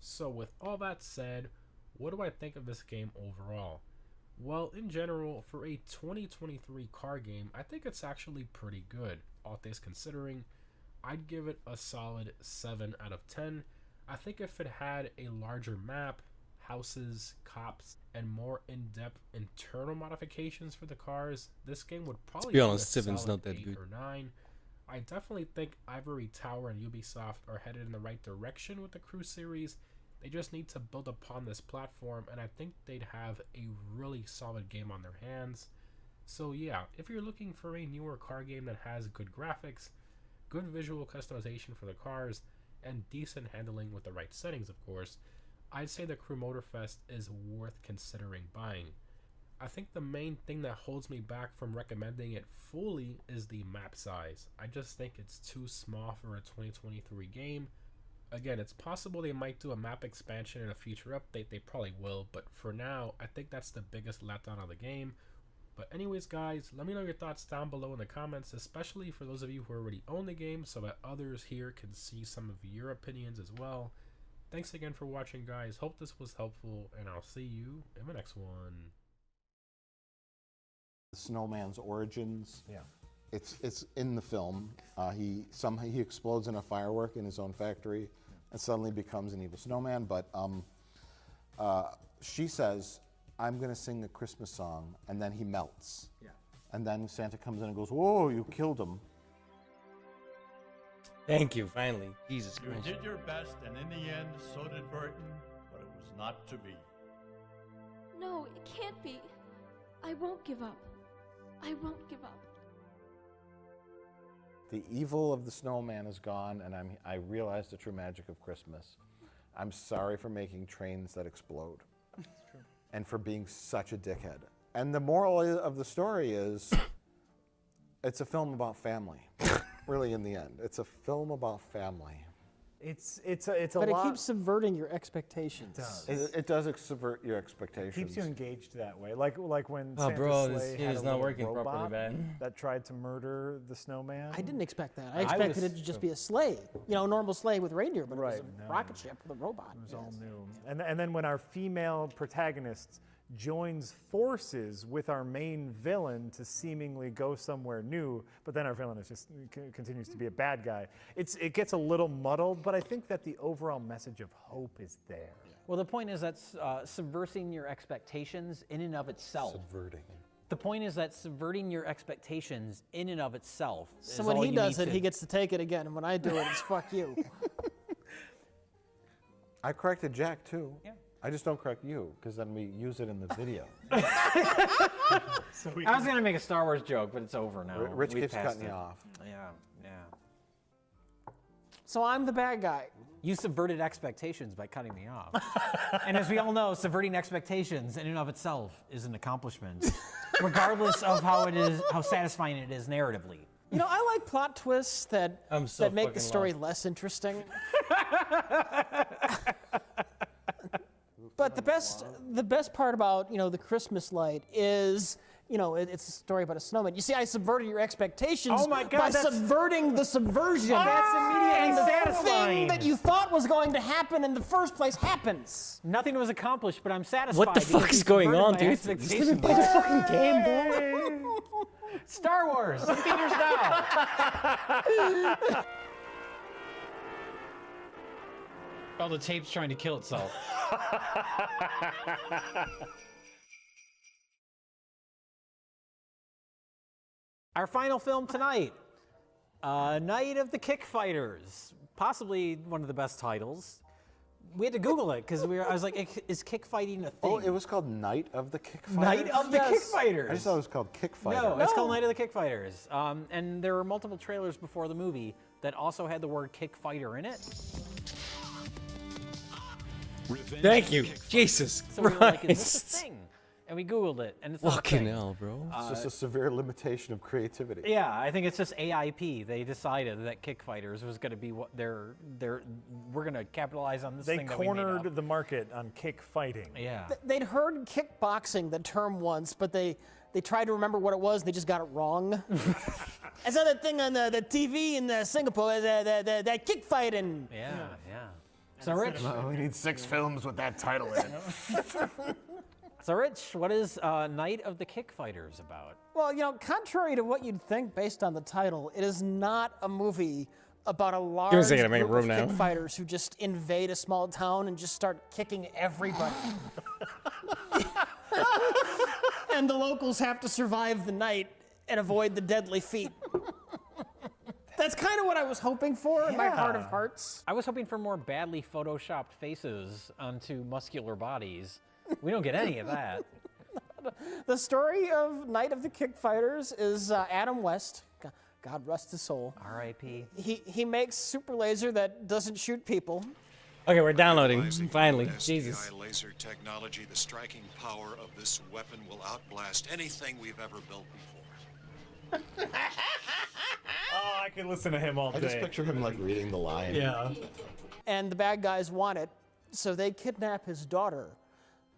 So with all that said, what do I think of this game overall? Well, in general, for a 2023 car game, I think it's actually pretty good, all things considering. I'd give it a solid 7 out of 10. I think if it had a larger map, houses, cops, and more in-depth internal modifications for the cars, this game would probably be honest, 7's not that 8 good. or 9. I definitely think Ivory Tower and Ubisoft are headed in the right direction with the Crew series. They just need to build upon this platform, and I think they'd have a really solid game on their hands. So yeah, if you're looking for a newer car game that has good graphics, good visual customization for the cars, and decent handling with the right settings, of course, I'd say the Crew Motorfest is worth considering buying. I think the main thing that holds me back from recommending it fully is the map size. I just think it's too small for a 2023 game. Again, it's possible they might do a map expansion in a future update, they probably will, but for now, I think that's the biggest letdown of the game. But anyways guys, let me know your thoughts down below in the comments, especially for those of you who already own the game, so that others here can see some of your opinions as well. Thanks again for watching guys, hope this was helpful, and I'll see you in the next one. Snowman's origins. Yeah. It's in the film. He explodes in a firework in his own factory and suddenly becomes an evil snowman. But she says, "I'm going to sing the Christmas song," and then he melts. Yeah. And then Santa comes in and goes, "Whoa, you killed him." Thank you, finally. Jesus You Christ. did your best, and in the end, so did Burton, but it was not to be. No, it can't be. I won't give up. I won't give up. The evil of the snowman is gone, and I realize the true magic of Christmas. I'm sorry for making trains that explode. That's true. And for being such a dickhead. And the moral of the story is, it's a film about family. Really, in the end, it's a film about family. It's a But lot. it keeps subverting your expectations. It does subvert your expectations. It keeps you engaged that way. Like when Oh, Santa's bro, sleigh it had is a not little working robot properly, man. that tried to murder the snowman. I didn't expect that. I expected it to just be a sleigh. You know, a normal sleigh with reindeer, but it was a rocket ship with a robot. It was all new. And then when our female protagonist joins forces with our main villain to seemingly go somewhere new, but then our villain is just continues to be a bad guy. It gets a little muddled, but I think that the overall message of hope is there. Well, the point is that's subversing your expectations in and of itself. Subverting. The point is that subverting your expectations in and of itself. So is when all he you does need it, he gets to take it again. And when I do it, it's fuck you. I corrected Jack too. Yeah. I just don't correct you, because then we use it in the video. I was going to make a Star Wars joke, but it's over now. Rich We keeps passed cutting it. you off. Yeah. So I'm the bad guy. You subverted expectations by cutting me off. And as we all know, subverting expectations in and of itself is an accomplishment, regardless of how satisfying it is narratively. You know, I like plot twists that that make the fucking story lost. less interesting. But the best part about, you know, the Christmas light is, you know, it's a story about a snowman. You see, I subverted your expectations Oh my God, by that's- subverting the subversion. That's immediately and the satisfying. thing that you thought was going to happen in the first place happens. Nothing was accomplished, but I'm satisfied. What the because fuck you is going subverted on, my dude? expectations. Just let me play the fucking game, bro. Star Wars, in theaters now. Oh, the tape's trying to kill itself. Our final film tonight, Night of the Kick Fighters. Possibly one of the best titles. We had to Google it because I was like, is kick fighting a thing? Oh, it was called Night of the Kick Fighters? Night of the Kick Fighters. I just thought it was called Kick Fighters. No, it's called Night of the Kick Fighters. And there were multiple trailers before the movie that also had the word kick fighter in it. Thank you. Jesus So we were like, is this Christ. a thing? And we Googled it, and it's not a Fucking thing. hell, bro. It's just a severe limitation of creativity. Yeah, I think it's just AIP. They decided that kick fighters was going to be what we're going to capitalize on this They thing that we made cornered up. the market on kick fighting. Yeah. They'd heard kickboxing, the term once, but they tried to remember what it was. They just got it wrong. I saw that thing on the TV in Singapore, that kick fighting. Yeah. So, Rich. We need 6 films with that title in it. So, Rich, what is Night of the Kick Fighters about? Well, you know, contrary to what you'd think based on the title, it is not a movie about a large Give me a second to make group room of now. kick fighters who just invade a small town and just start kicking everybody. And the locals have to survive the night and avoid the deadly feat. That's kind of what I was hoping for in my heart of hearts. I was hoping for more badly photoshopped faces onto muscular bodies. We don't get any of that. The story of Night of the Kick Fighters is Adam West, God rest his soul. R.I.P. He makes super laser that doesn't shoot people. Okay, we're downloading. Finally. SDI Jesus. laser technology, the striking power of this weapon will outblast anything we've ever built before. Oh, I could listen to him all day. I just picture him like reading the line. Yeah. And the bad guys want it, so they kidnap his daughter.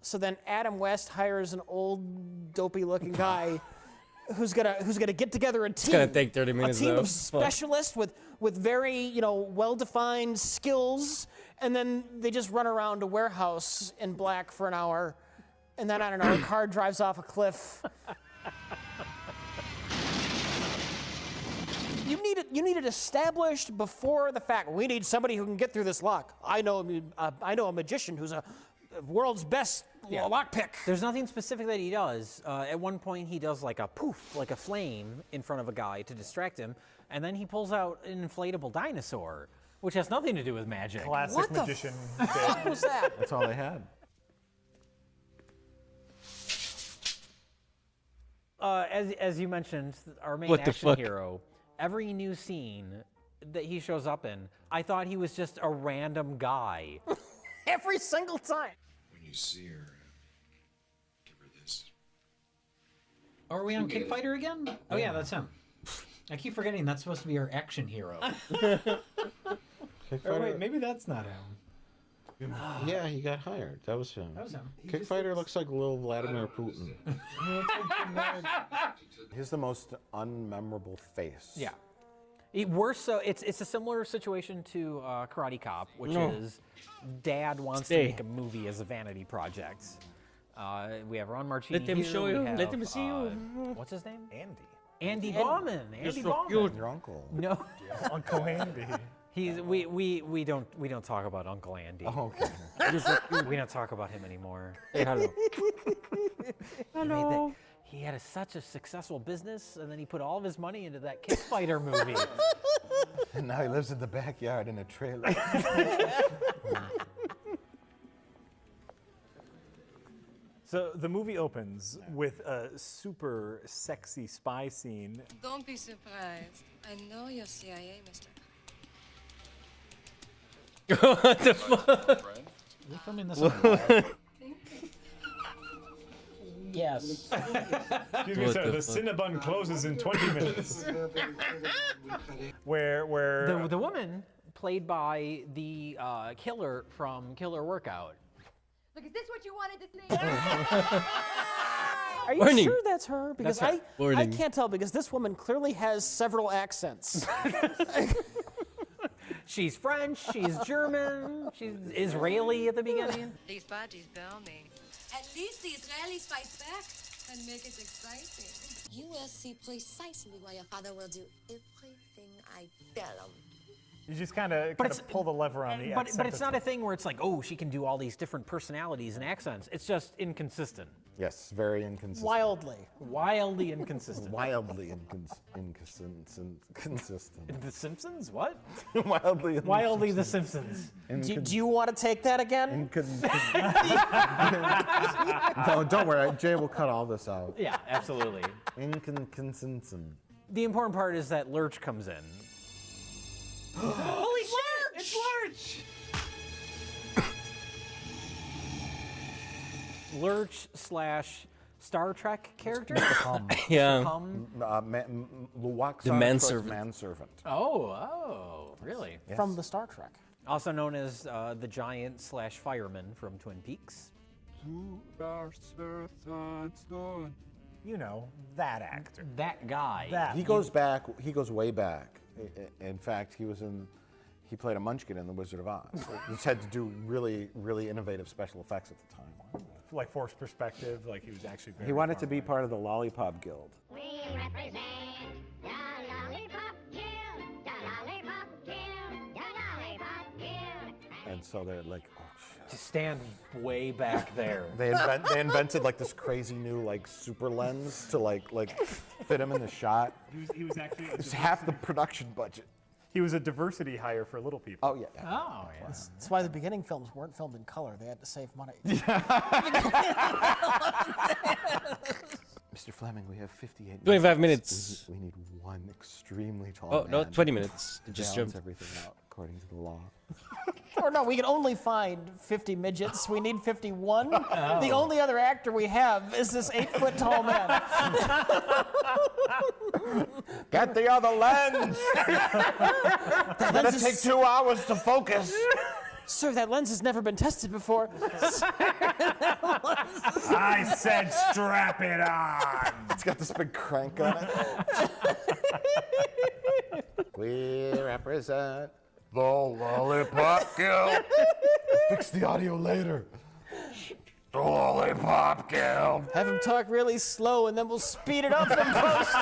So then Adam West hires an old, dopey-looking guy who's gonna get together a team. gonna take 30 minutes, A team though. of specialists with very well-defined skills, and then they just run around a warehouse in black for an hour, and then I don't know, a car drives off a cliff. need it established before the fact. We need somebody who can get through this lock. I know a magician who's a world's best lockpick. There's nothing specific that he does. At one point, he does like a poof, like a flame in front of a guy to distract him, and then he pulls out an inflatable dinosaur, which has nothing to do with magic. Classic magician. What was that? That's all they had. As you mentioned, our main What the action fuck? hero, every new scene that he shows up in, I thought he was just a random guy. Every single time. When you see her, give her this. Are we on Kickfighter again? Oh yeah, that's him. I keep forgetting that's supposed to be our action hero. Or wait, maybe that's not him. Yeah, he got hired. That was him. That was him. Kickfighter looks like little Vladimir Putin. He's the most unmemorable face. Yeah. Worse so, it's a similar situation to Karate Cop, which is Dad wants to make a movie as a vanity project. We have Ron Martini Let him here, show we you. have, Let him see you. What's his name? Andy. Bauman. You're Andy so Bauman. cute. Your uncle. No. Uncle Andy. We don't talk about Uncle Andy. Oh, okay. We don't talk about him anymore. Hey, hello. Hello. He had such a successful business, and then he put all of his money into that Kickfighter movie. And now he lives in the backyard in a trailer. So the movie opens with a super sexy spy scene. Don't be surprised. I know you're CIA, mister. What the fuck? We're filming this What? Yes. Excuse me, sir. The Cinnabon closes in 20 minutes. where the woman played by the killer from Killer Workout. Look, is this what you wanted to say? Are you Warning. sure that's her? Because That's her. I Warning. can't tell because this woman clearly has several accents. She's French, she's German, she's Israeli at the beginning. These bodies burn me. At least the Israelis fight back and make it exciting. You will see precisely why your father will do everything I tell him. you just kind of pull the lever on the accent. But it's not a thing where it's like, oh, she can do all these different personalities and accents. It's just inconsistent. Yes, very inconsistent. Wildly inconsistent. Wildly inconsistent. The Simpsons? What? Wildly The Simpsons. Do you want to take that again? No, don't worry. Jay will cut all this out. Yeah, absolutely. Inconsistent. The important part is that Lurch comes in. Holy shit! It's Lurch! Lurch / Star Trek character? Yeah. Luwak The manservant. manservant. Oh, really? Yes. From the Star Trek. Also known as the giant / fireman from Twin Peaks. You know, that actor. That guy. He goes back. He goes way back. In fact, he played a Munchkin in The Wizard of Oz. He just had to do really, really innovative special effects at the time. Like forced perspective, like he was actually very He wanted far to be away. part of the Lollipop Guild. We represent the Lollipop Guild, the Lollipop Guild, the Lollipop Guild. And so they're like, oh shit. To stand way back there. They invented like this crazy new like super lens to like fit him in the shot. He was actually. It's half the production budget. He was a diversity hire for little people. Oh yeah. Oh yeah. That's why the beginning films weren't filmed in color. They had to save money. Mr. Fleming, we have 58 minutes. 25 minutes. We need one extremely tall Oh, man. no, 20 minutes. It to just balance jumped. everything out according to the law. Or no, we can only find 50 midgets. We need 51. Oh. The only other actor we have is this 8-foot tall man. Get the other lens! It's gonna take 2 hours to focus. Sir, that lens has never been tested before. I said strap it on. It's got this big crank on it. We represent the Lollipop Guild. Fix the audio later. The lollipop killed. Have him talk really slow, and then we'll speed it up and post.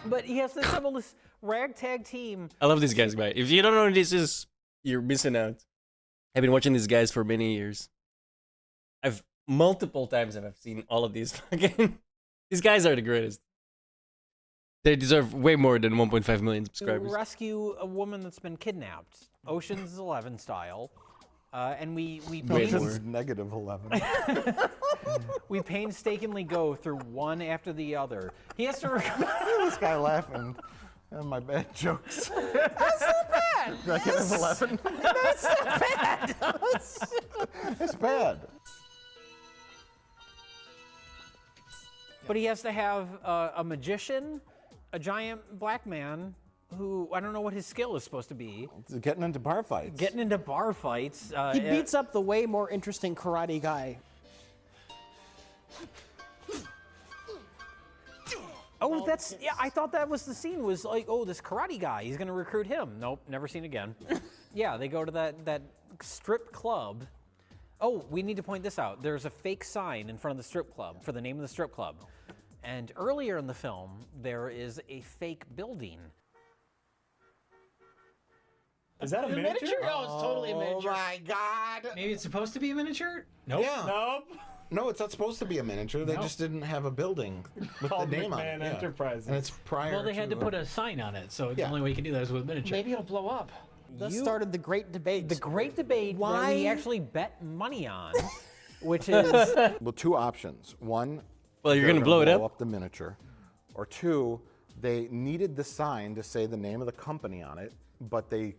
But he has to assemble this ragtag team. I love these guys, man. If you don't know who this is, you're missing out. I've been watching these guys for many years. I've multiple times I've seen all of these fucking. These guys are the greatest. They deserve way more than 1.5 million subscribers. To rescue a woman that's been kidnapped, Ocean's 11 style, and we Ocean's negative 11. we painstakingly go through one after the other. He has to. This guy laughing at my bad jokes. That's not bad. Negative 11. That's not bad. It's bad. But he has to have a magician, a giant black man who I don't know what his skill is supposed to be. It's getting into bar fights. Getting into bar fights. He beats up the way more interesting karate guy. Oh, that's yeah. I thought that was the scene. Was like, oh, this karate guy. He's gonna recruit him. Nope, never seen again. Yeah, they go to that strip club. Oh, we need to point this out. There's a fake sign in front of the strip club for the name of the strip club. And earlier in the film, there is a fake building. Is that a miniature? Oh, it's totally a miniature. Oh my God. Maybe it's supposed to be a miniature? Nope. Yeah. Nope. No, it's not supposed to be a miniature. They just didn't have a building with Called the name on McMahon it. Enterprises. And it's prior Well, they had to put a sign on it, so the only way you can do that is with miniature. Maybe it'll blow up. This started the great debate. The great debate Why? where we actually bet money on, which is Well, two options. One, Well, you're they're gonna blow it up? the miniature. Or two, they needed the sign to say the name of the company on it, but they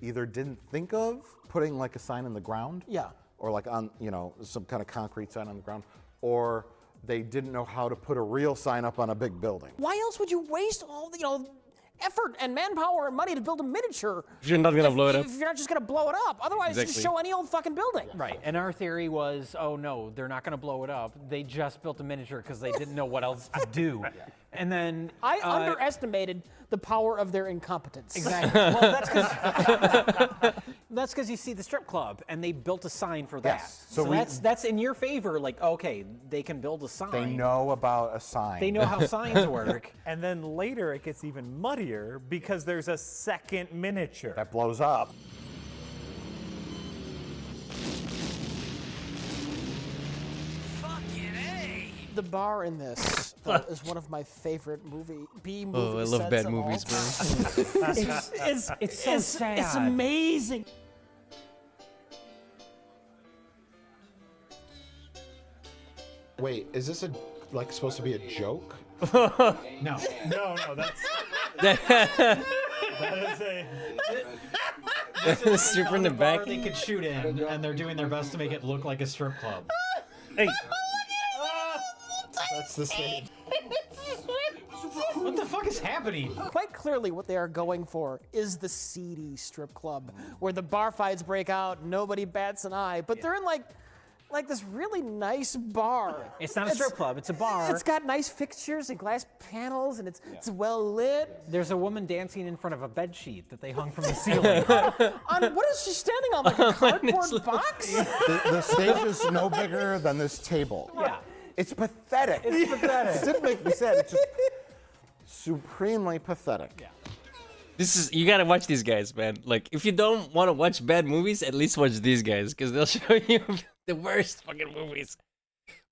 either didn't think of putting like a sign in the ground. Yeah. Or like on, some kind of concrete sign on the ground, or they didn't know how to put a real sign up on a big building. Why else would you waste all the effort and manpower and money to build a miniature? If you're not gonna blow it up. If you're not just gonna blow it up, otherwise just Exactly. show any old fucking building. right. And our theory was, oh no, they're not going to blow it up. They just built a miniature because they didn't know what else to do. And then I underestimated the power of their incompetence. Exactly. Well, that's because you see the strip club, and they built a sign for that. Yes. So, So we- that's in your favor. Like, okay, they can build a sign. They know about a sign. They know how signs work. And then later it gets even muddier because there's a second miniature. That blows up. The bar in this is one of my favorite B movie Oh, I love sets bad of all movies, time. bro. It's so sad. It's amazing. Wait, is this supposed to be a joke? No. No, that's that is a Stripper in the back. They could shoot in, and they're doing their best to make it look like a strip club. Hey, That's the stage. What the fuck is happening? Quite clearly, what they are going for is the seedy strip club, where the bar fights break out, nobody bats an eye, but they're in like this really nice bar. It's not a strip club. It's a bar. It's got nice fixtures and glass panels, and it's well lit. There's a woman dancing in front of a bed sheet that they hung from the ceiling. What is she standing on? Like a cardboard box? The stage is no bigger than this table. Yeah. It's pathetic. It's pathetic. It didn't make me sad. It's just supremely pathetic. Yeah. you gotta watch these guys, man. Like, if you don't want to watch bad movies, at least watch these guys, because they'll show you the worst fucking movies.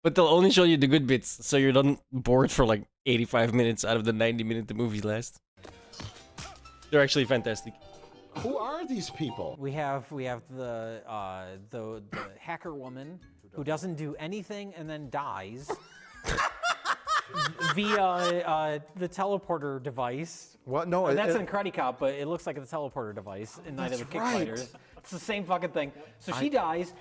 But they'll only show you the good bits, so you're not bored for like 85 minutes out of the 90 minutes the movie lasts. They're actually fantastic. Who are these people? We have the hacker woman who doesn't do anything and then dies via the teleporter device. What? No, That's in Karate Cop, but it looks like the teleporter device in Night of the That's Kick right. Fighters. It's the same fucking thing. So she dies.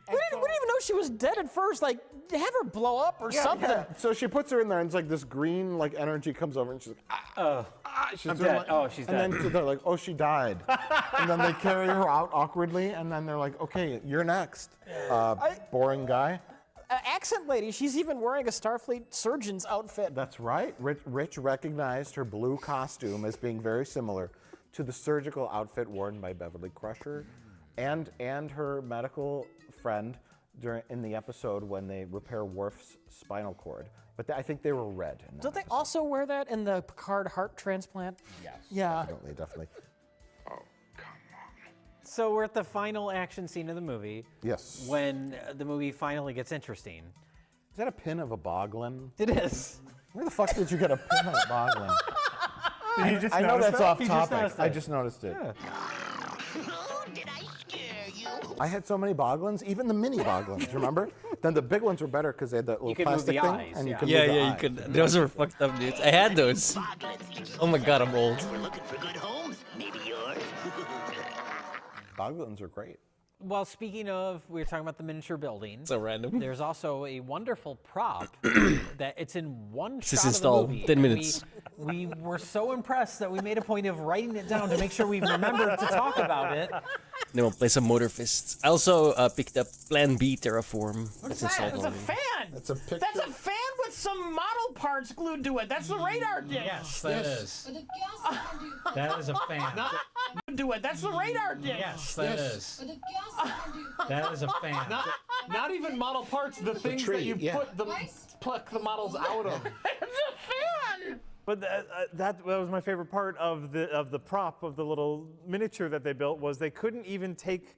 We didn't even know she was dead at first. Like, have her blow up or something. Yeah. So she puts her in there, and it's like this green energy comes over, and she's like, she's I'm doing dead. Oh, she's dead. And then they're like, oh, she died. And then they carry her out awkwardly, and then they're like, okay, you're next. Boring guy. accent lady. She's even wearing a Starfleet surgeon's outfit. That's right. Rich recognized her blue costume as being very similar to the surgical outfit worn by Beverly Crusher and her medical friend in the episode when they repair Worf's spinal cord. But I think they were red. Don't they also wear that in the Picard heart transplant? Yes. Yeah. Definitely. So we're at the final action scene of the movie. Yes. When the movie finally gets interesting. Is that a pin of a Boglin? It is. Where the fuck did you get a pin of a Boglin? Did you just I know notice that's that? off You just topic. noticed I it. just noticed it. Yeah. I had so many Boglins, even the mini Boglins, remember? Then the big ones were better because they had that little could move plastic the thing. eyes, And yeah. you could Yeah, move the yeah, you eyes. could. Those were fucked up, dudes. I had those. Oh my god, I'm old. We're looking for good homes. Maybe yours. Boglins are great. Well, speaking of, we were talking about the miniature building. So random. There's also a wonderful prop that it's in one This shot is of installed. the movie. 10 and minutes. We were so impressed that we made a point of writing it down to make sure we remembered to talk about it. Then we'll play some Motor Fists. I also picked up Plan B Terraform. What's That's that? installed It's a already. fan. That's a picture. That's a fan with some model parts glued to it. That's the radar dish. Yes, that is. That is a fan. Do it. That's the radar dish. Yes, that is. That is a fan. Not even model parts, the things that you pluck the models out of. It's a fan. But that was my favorite part of the prop of the little miniature that they built was they couldn't even take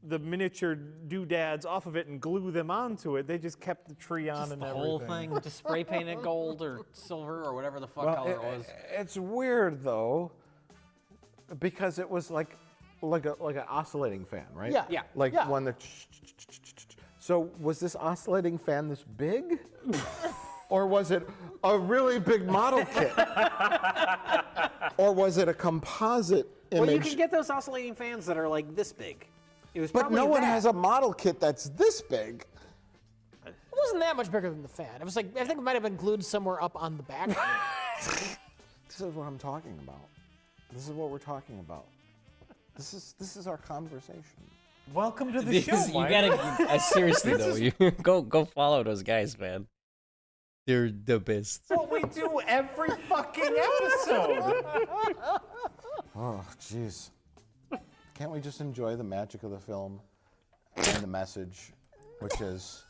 the miniature doodads off of it and glue them onto it. They just kept the tree on and The everything. whole thing, just spray paint it gold or silver or whatever the fuck color it was. It's weird though, because it was like an oscillating fan, right? Yeah. Yeah. Like Yeah. when the. So was this oscillating fan this big, or was it a really big model kit, or was it a composite image? Well, you can get those oscillating fans that are like this big. It was But probably no one that. has a model kit that's this big. It wasn't that much bigger than the fan. It was like, I think it might have been glued somewhere up on the back. This is what I'm talking about. This is what we're talking about. This is our conversation. Welcome to the This- show, you Mike. gotta seriously This though. is You go follow those guys, man. They're the best. what we do every fucking episode. Oh, jeez. Can't we just enjoy the magic of the film and the message, which is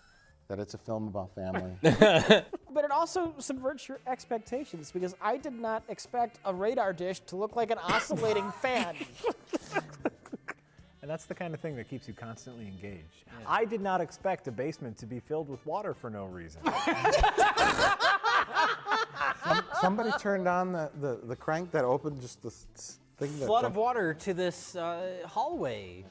that it's a film about family? But it also subverts your expectations because I did not expect a radar dish to look like an oscillating fan. And that's the kind of thing that keeps you constantly engaged. I did not expect a basement to be filled with water for no reason. Somebody turned on the crank that opened just the thing that Flood of water to this hallway.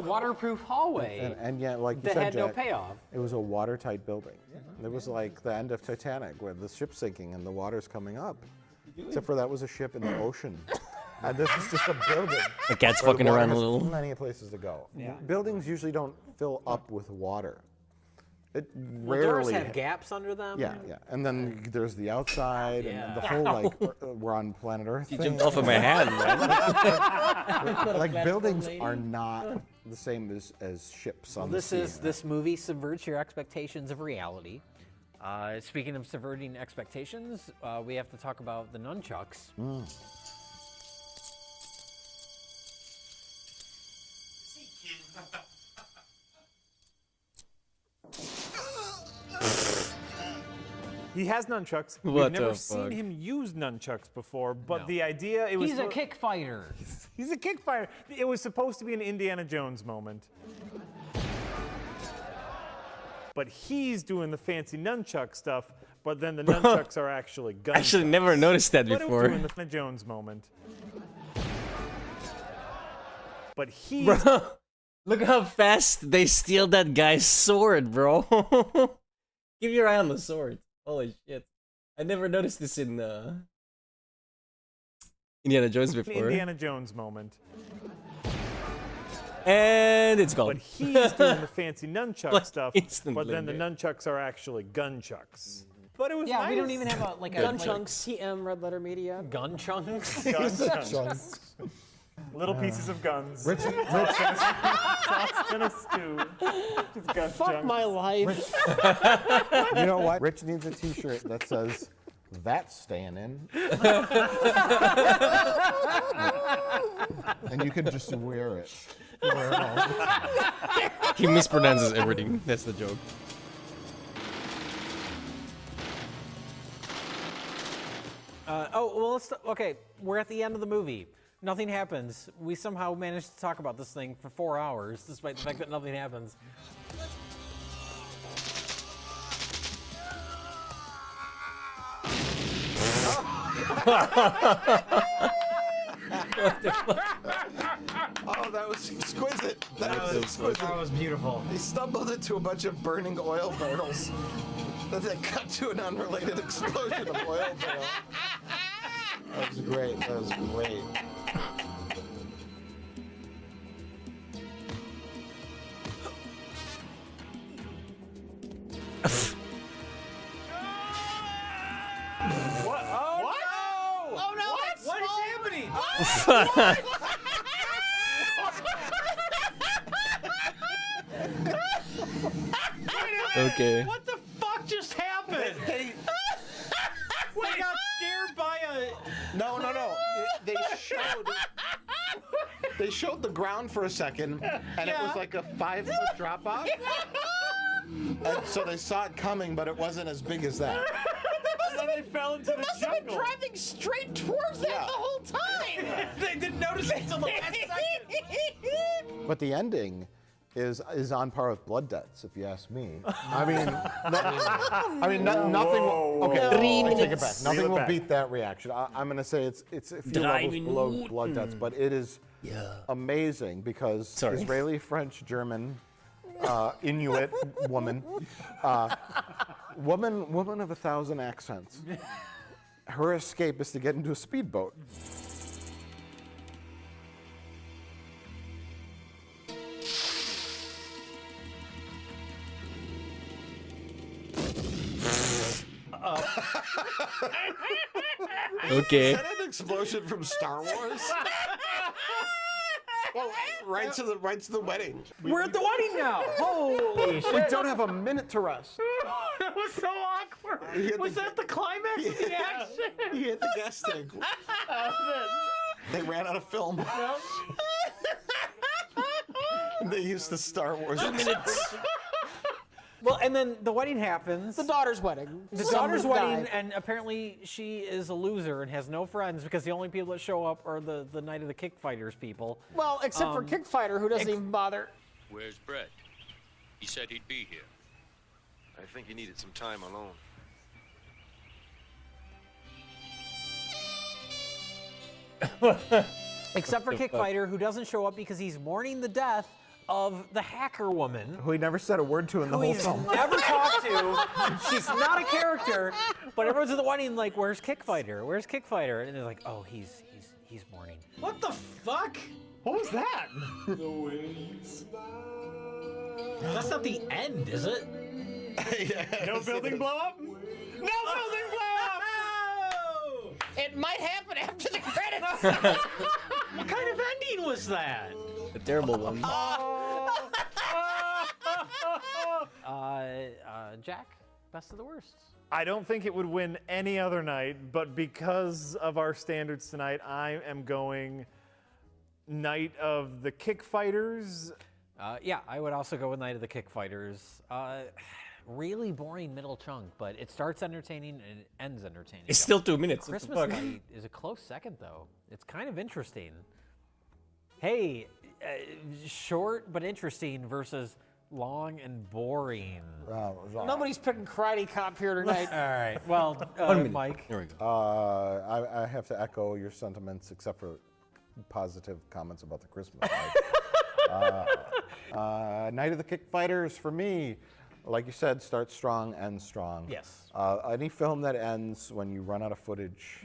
Waterproof hallway. and yet, like you that said, had no Jack, payoff. it was a watertight building. It was like the end of Titanic, where the ship's sinking and the water's coming up. Except for that was a ship in the ocean. And this is just a building. The cat's where the fucking water around a has little. Plenty of places to go. Yeah. Buildings usually don't fill up with water. It Well, doors rarely. have gaps under them. Yeah, yeah. And then there's the outside and the whole like we're on planet Earth. You thing. jumped off of my hand, man. Like buildings are not the same as ships Well, on the sea. this movie subverts your expectations of reality. Speaking of subverting expectations, we have to talk about the nunchucks. He has nunchucks. What We've never the seen fuck? him use nunchucks before, but the idea it was He's a kick fighter. He's a kick fighter. It was supposed to be an Indiana Jones moment. But he's doing the fancy nunchuck stuff, but then the nunchucks are actually guns. Actually, never noticed that But before. it was doing the Indiana Jones moment. But he's Bro, look how fast they steal that guy's sword, bro. Keep your eye on the sword. Holy shit. I never noticed this in Indiana Jones an before. Indiana Jones moment. And it's gone. But he's doing the fancy nunchuck Like stuff, instantly, but then the man. nunchucks are actually gunchucks. But it was Yeah, nice. we don't even have a Gun chunks, TM, Red Letter Media. gun chunks. Gun chunks. Little pieces of guns. Rich, tossed in a stew. Just gun Fuck chunks. my life. You know what? Rich needs a T-shirt that says, "That's staying in," and you can just wear it. Wear it all the time. He mispronounces everything. That's the joke. Okay, we're at the end of the movie. Nothing happens. We somehow managed to talk about this thing for 4 hours, despite the fact that nothing happens. Oh, that was exquisite. That was exquisite. That was beautiful. He stumbled into a bunch of burning oil barrels. Then they cut to an unrelated explosion of oil barrels. That was great. That was great. What? Oh, What? no! Oh, no, What? that's What is small. happening? Okay. What the fuck just happened? We got scared by a... No. They showed the ground for a second, and it was like a 5-foot drop off. And so they saw it coming, but it wasn't as big as that. And then they fell into the must have been jungle. driving straight towards that the whole time. They didn't notice it until the last second. But the ending is on par with Blood Debts, if you ask me. I mean, nothing. Okay, I take it back. Nothing will beat that reaction. I'm going to say it's a few levels below Blood Debts, but it is amazing because Israeli, French, German, Inuit woman of 1,000 accents. Her escape is to get into a speedboat. Okay. Is that an explosion from Star Wars? Well, right to the wedding. We're at the wedding now. Holy shit. We don't have a minute to rest. That was so awkward. Was that the climax of the action? He hit the gas tank. They ran out of film. They used the Star Wars. Well, and then the wedding happens. The daughter's wedding. The Someone daughter's wedding, died. and apparently she is a loser and has no friends because the only people that show up are the Night of the Kick Fighters people. Well, except for Kickfighter, who doesn't even bother. Where's Brett? He said he'd be here. I think he needed some time alone. Except for Kickfighter, who doesn't show up because he's mourning the death of the hacker woman. Who he never said a word to in the Who whole he's film. never talked to. She's not a character, but everyone's at the wedding like, "Where's Kickfighter? Where's Kickfighter?" And they're like, "Oh, he's mourning." What the fuck? What was that? That's not the end, is it? No building blow up? No building blow up! It might happen after the credits. What kind of ending was that? A terrible one. Jack, best of the worst. I don't think it would win any other night, but because of our standards tonight, I am going Night of the Kick Fighters. Yeah, I would also go with Night of the Kick Fighters. Really boring middle chunk, but it starts entertaining and it ends entertaining. It's still 2 minutes. What the Christmas fuck? Night is a close second, though. It's kind of interesting. Hey, short but interesting versus long and boring. Nobody's picking Karate Cop here tonight. All right. Well, 1 minute. Mike. There we go. I have to echo your sentiments, except for positive comments about the Christmas night. Night of the Kick Fighters, for me, like you said, starts strong, ends strong. Yes. Any film that ends when you run out of footage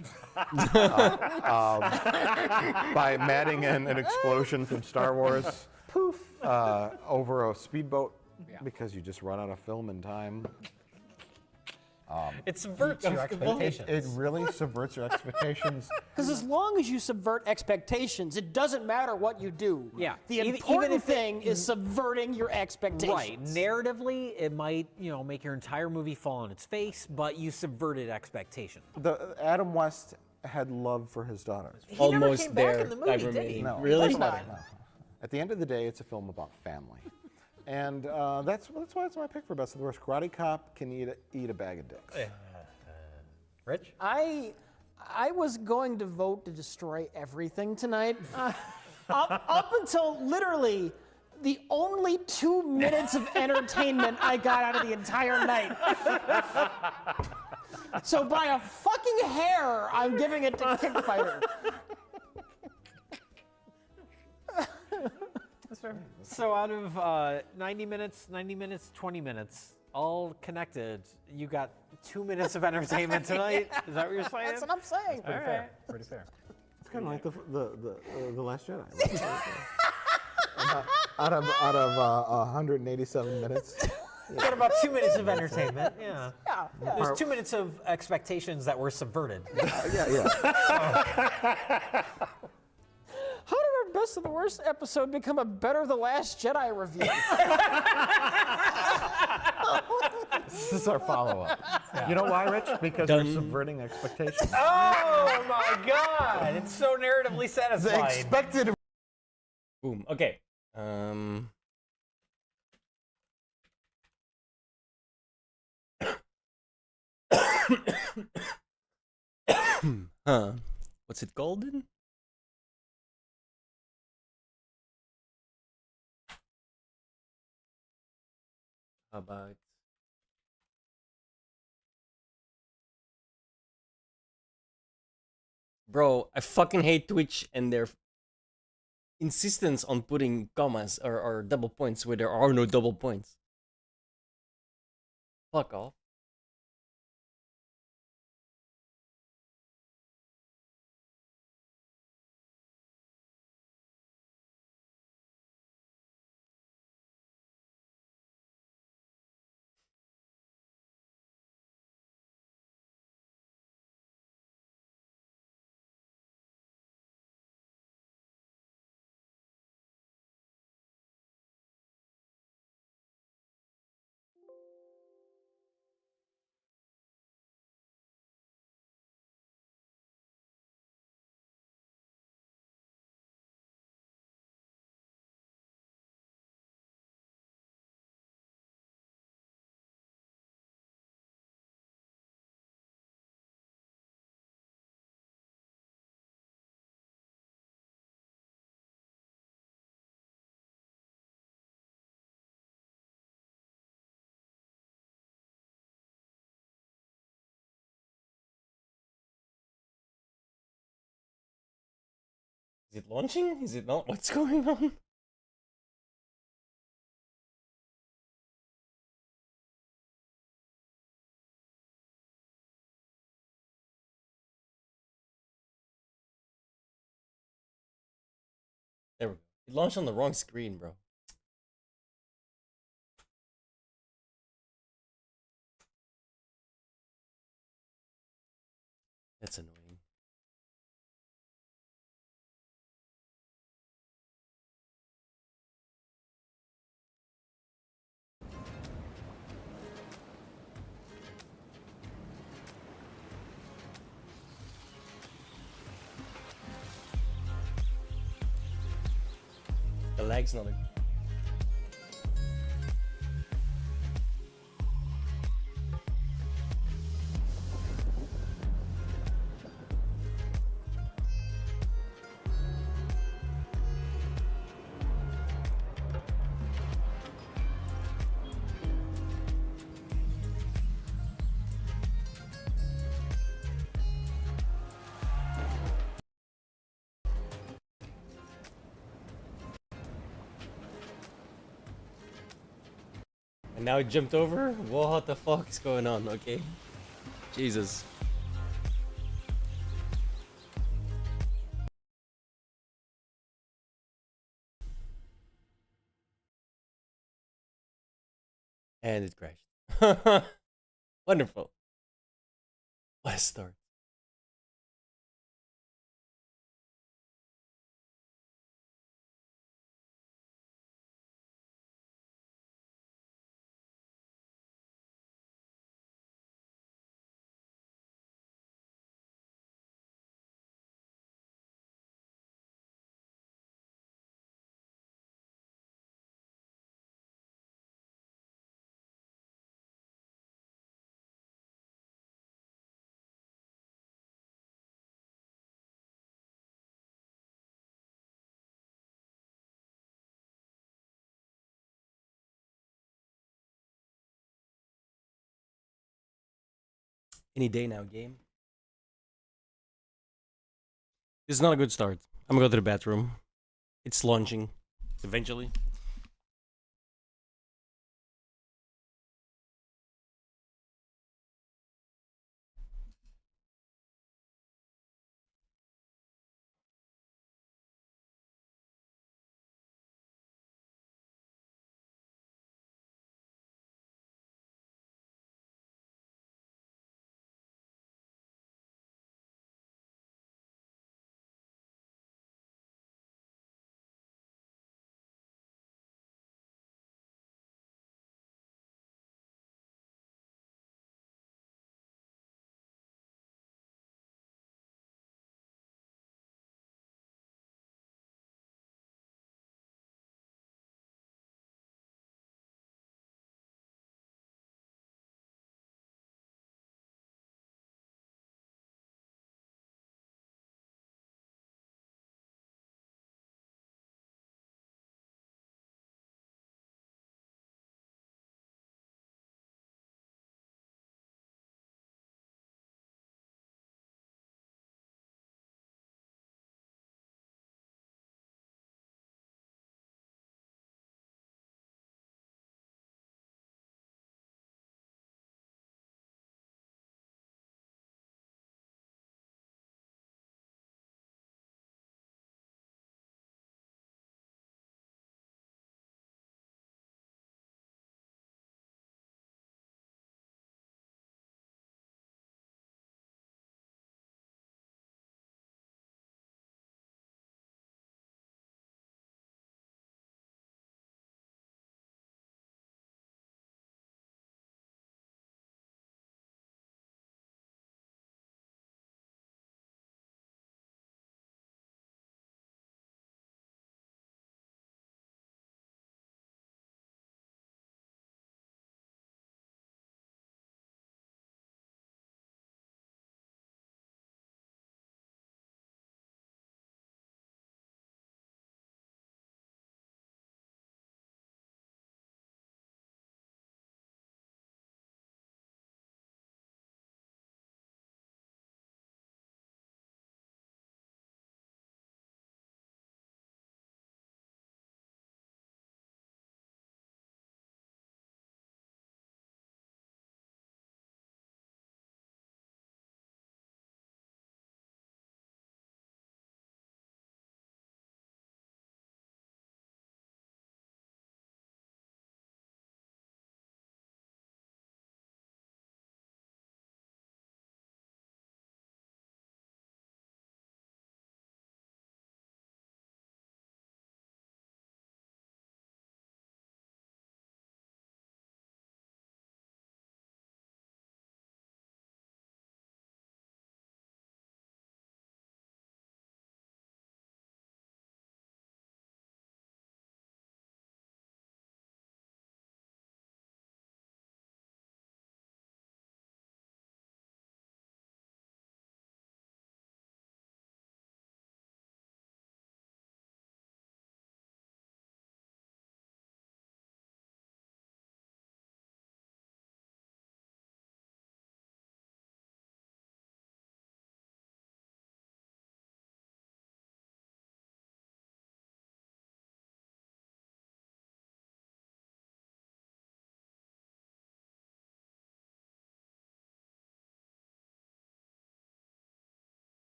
by matting in an explosion from Star Wars over a speedboat because you just run out of film and time. It subverts your expectations. It really subverts your expectations. Because as long as you subvert expectations, it doesn't matter what you do. Yeah. The Even important if it- thing is subverting your expectations. Right. Narratively, it might, make your entire movie fall on its face, but you subverted expectation. Adam West had love for his daughter. He never Almost came back there, in the movie, did he? No, Really? of course not. At the end of the day, it's a film about family. And that's why it's my pick for best of the worst. Karate Cop can eat a bag of dicks. Rich? I was going to vote to destroy everything tonight. Up until literally the only 2 minutes of entertainment I got out of the entire night. So by a fucking hair, I'm giving it to Kick Fighter. So out of 90 minutes, 20 minutes, all connected, you got 2 minutes of entertainment tonight? Is that what you're saying? That's what I'm saying. Pretty fair. Pretty fair. It's kind of like the Last Jedi. out of 187 minutes. Got about 2 minutes of entertainment. Yeah. Yeah. There's 2 minutes of expectations that were subverted. Yeah. How did our best of the worst episode become a Better the Last Jedi review? This is our follow-up. You know why, Rich? Because we're subverting expectations. Oh my God! It's so narratively satisfying. The expected. Boom. Okay. Huh. What's it called then? How about bro, I fucking hate Twitch and their insistence on putting commas or double points where there are no double points. Fuck off. Is it launching? Is it not? What's going on? There we go. It launched on the wrong screen, bro. That's annoying. The lag's not a... And now it jumped over? What the fuck is going on? Okay. Jesus. And it crashed. Wonderful. Let's start. Any day now, game. This is not a good start. I'm gonna go to the bathroom. It's launching eventually.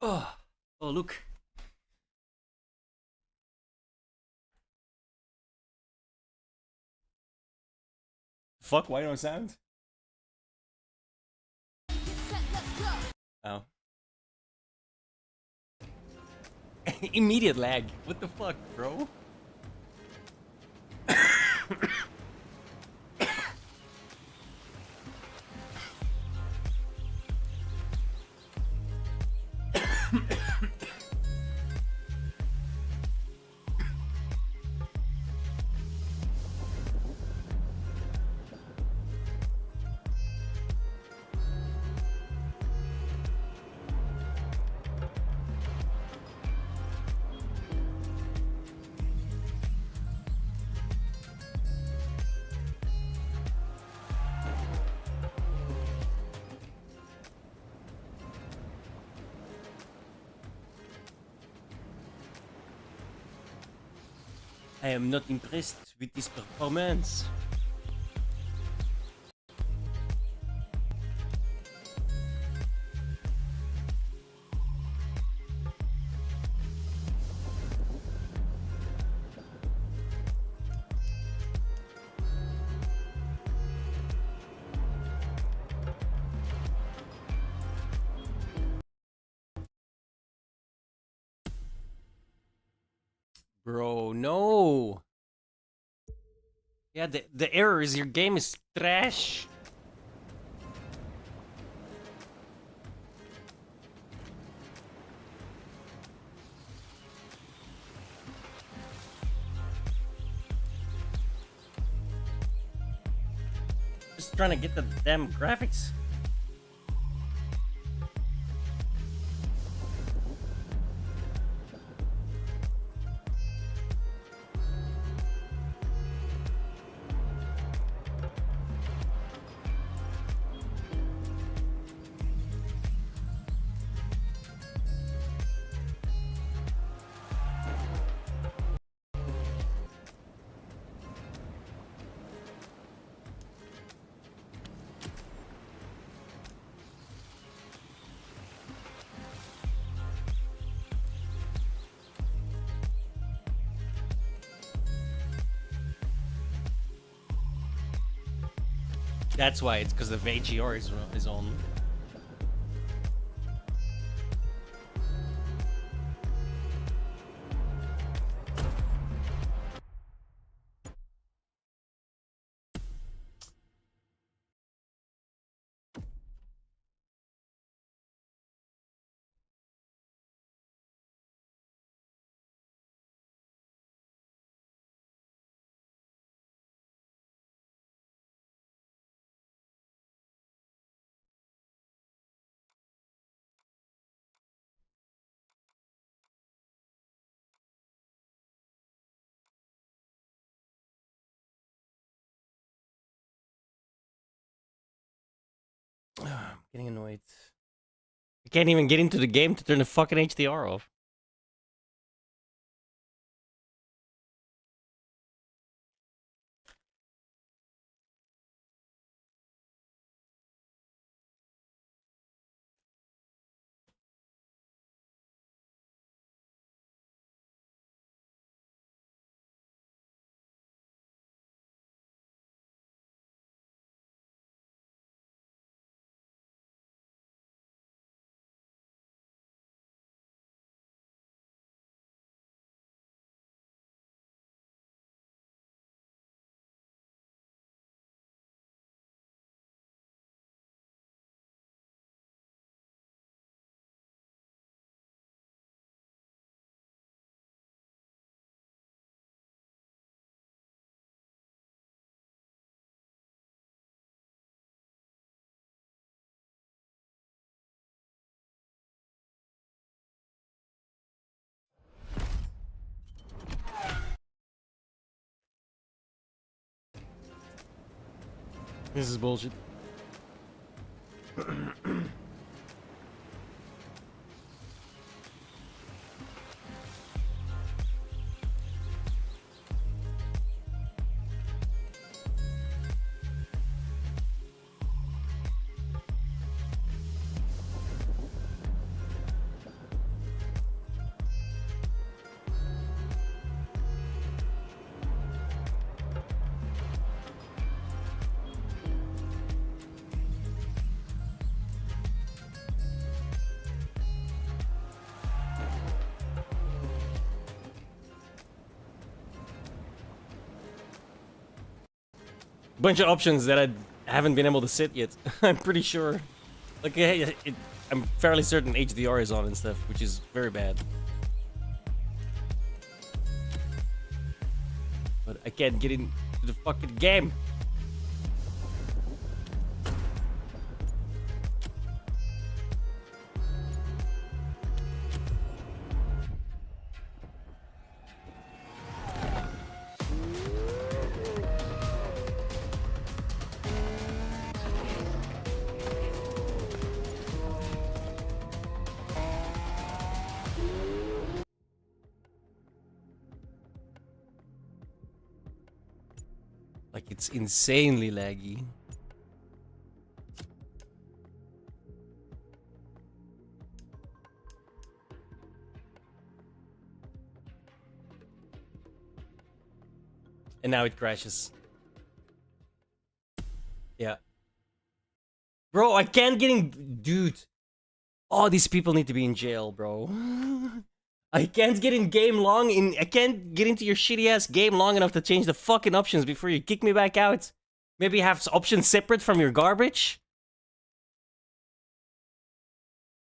Oh, oh look. Fuck, why no sound? Oh. Immediate lag. What the fuck, bro? I am not impressed with this performance. Bro, no. Yeah, the error is your game is trash. Just trying to get the damn graphics. That's why, it's because the VGR is on. I'm getting annoyed. I can't even get into the game to turn the fucking HDR off. This is bullshit. bunch of options that I haven't been able to sit yet. I'm pretty sure. Like, I'm fairly certain HDR is on and stuff, which is very bad. But I can't get into the fucking game. Like, it's insanely laggy. And now it crashes. Yeah. Bro, I can't get in... Dude. All these people need to be in jail, bro. I can't get in game long I can't get into your shitty ass game long enough to change the fucking options before you kick me back out. Maybe have options separate from your garbage?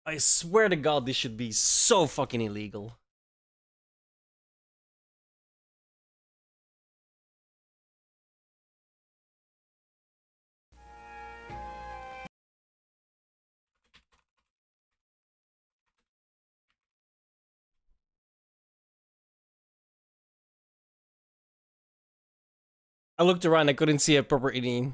I swear to God, this should be so fucking illegal. I looked around, I couldn't see a proper eating.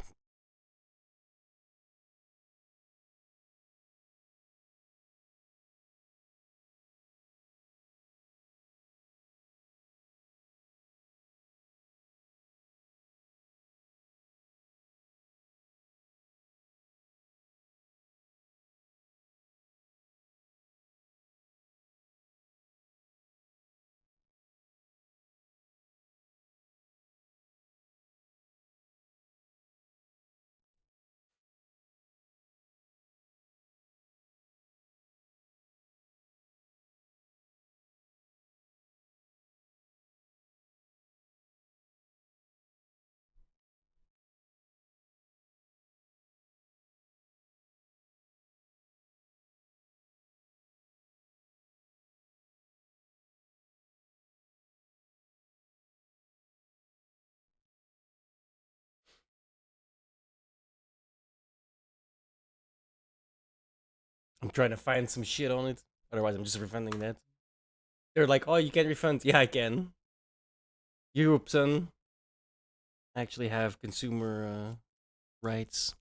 I'm trying to find some shit on it. Otherwise, I'm just refunding that. They're like, oh, you can't refund. Yeah, I can. Europe, son. I actually have consumer rights.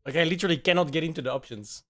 Like, I literally cannot get into the options.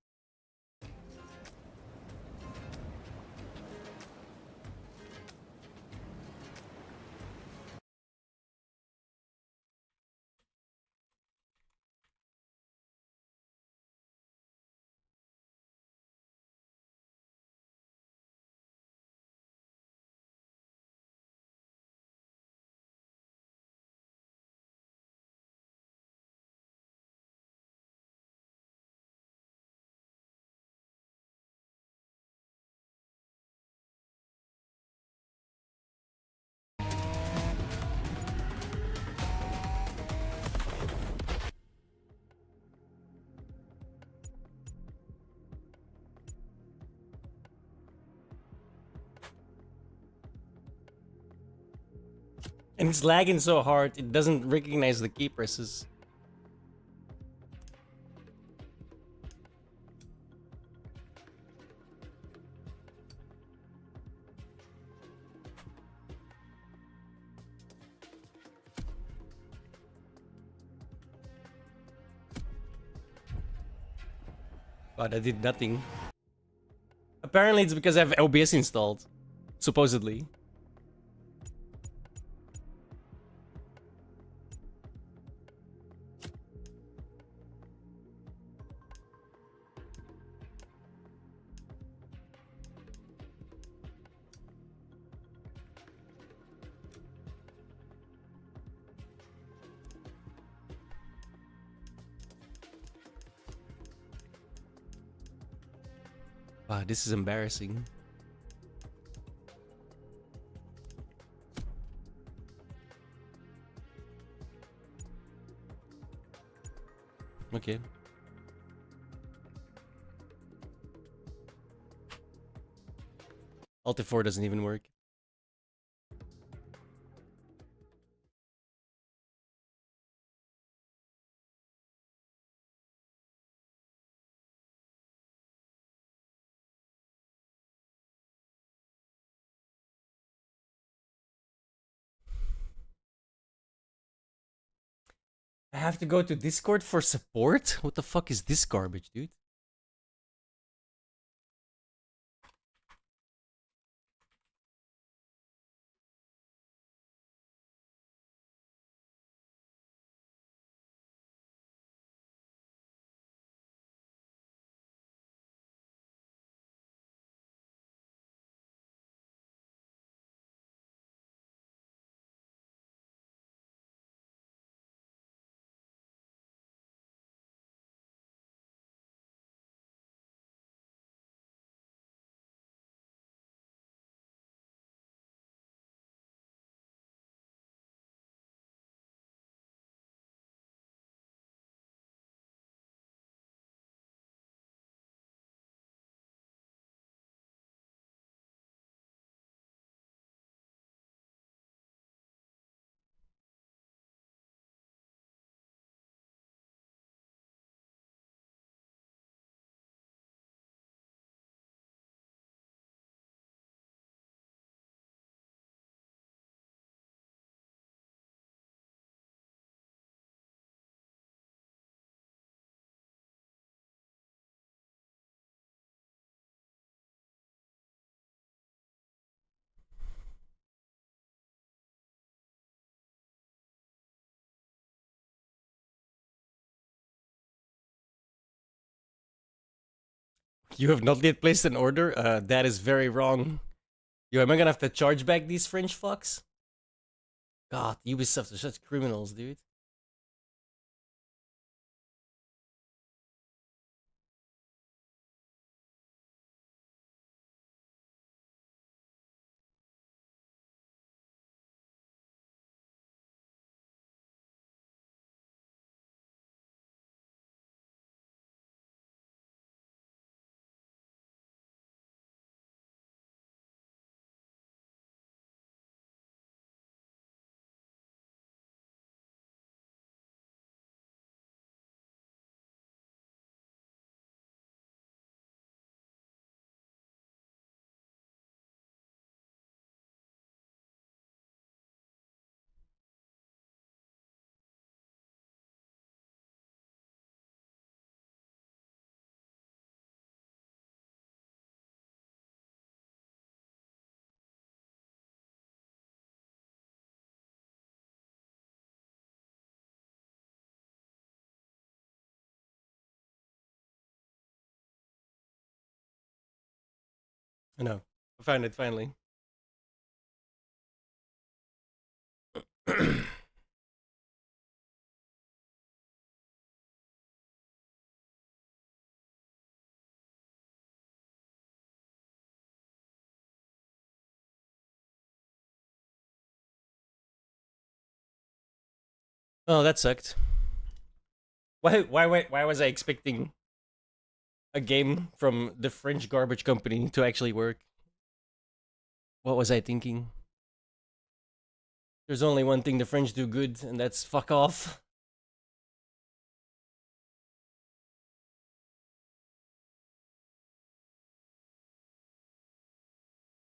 And it's lagging so hard, it doesn't recognize the key presses. But I did nothing. Apparently it's because I have OBS installed. Supposedly. Wow, this is embarrassing. Okay. Alt F4 doesn't even work. I have to go to Discord for support? What the fuck is this garbage, dude? You have not yet placed an order? That is very wrong. Yo, am I gonna have to charge back these French fucks? God, Ubisoft are such criminals, dude. I know. I found it finally. Oh, that sucked. Why was I expecting a game from the French garbage company to actually work? What was I thinking? There's only one thing the French do good, and that's fuck off.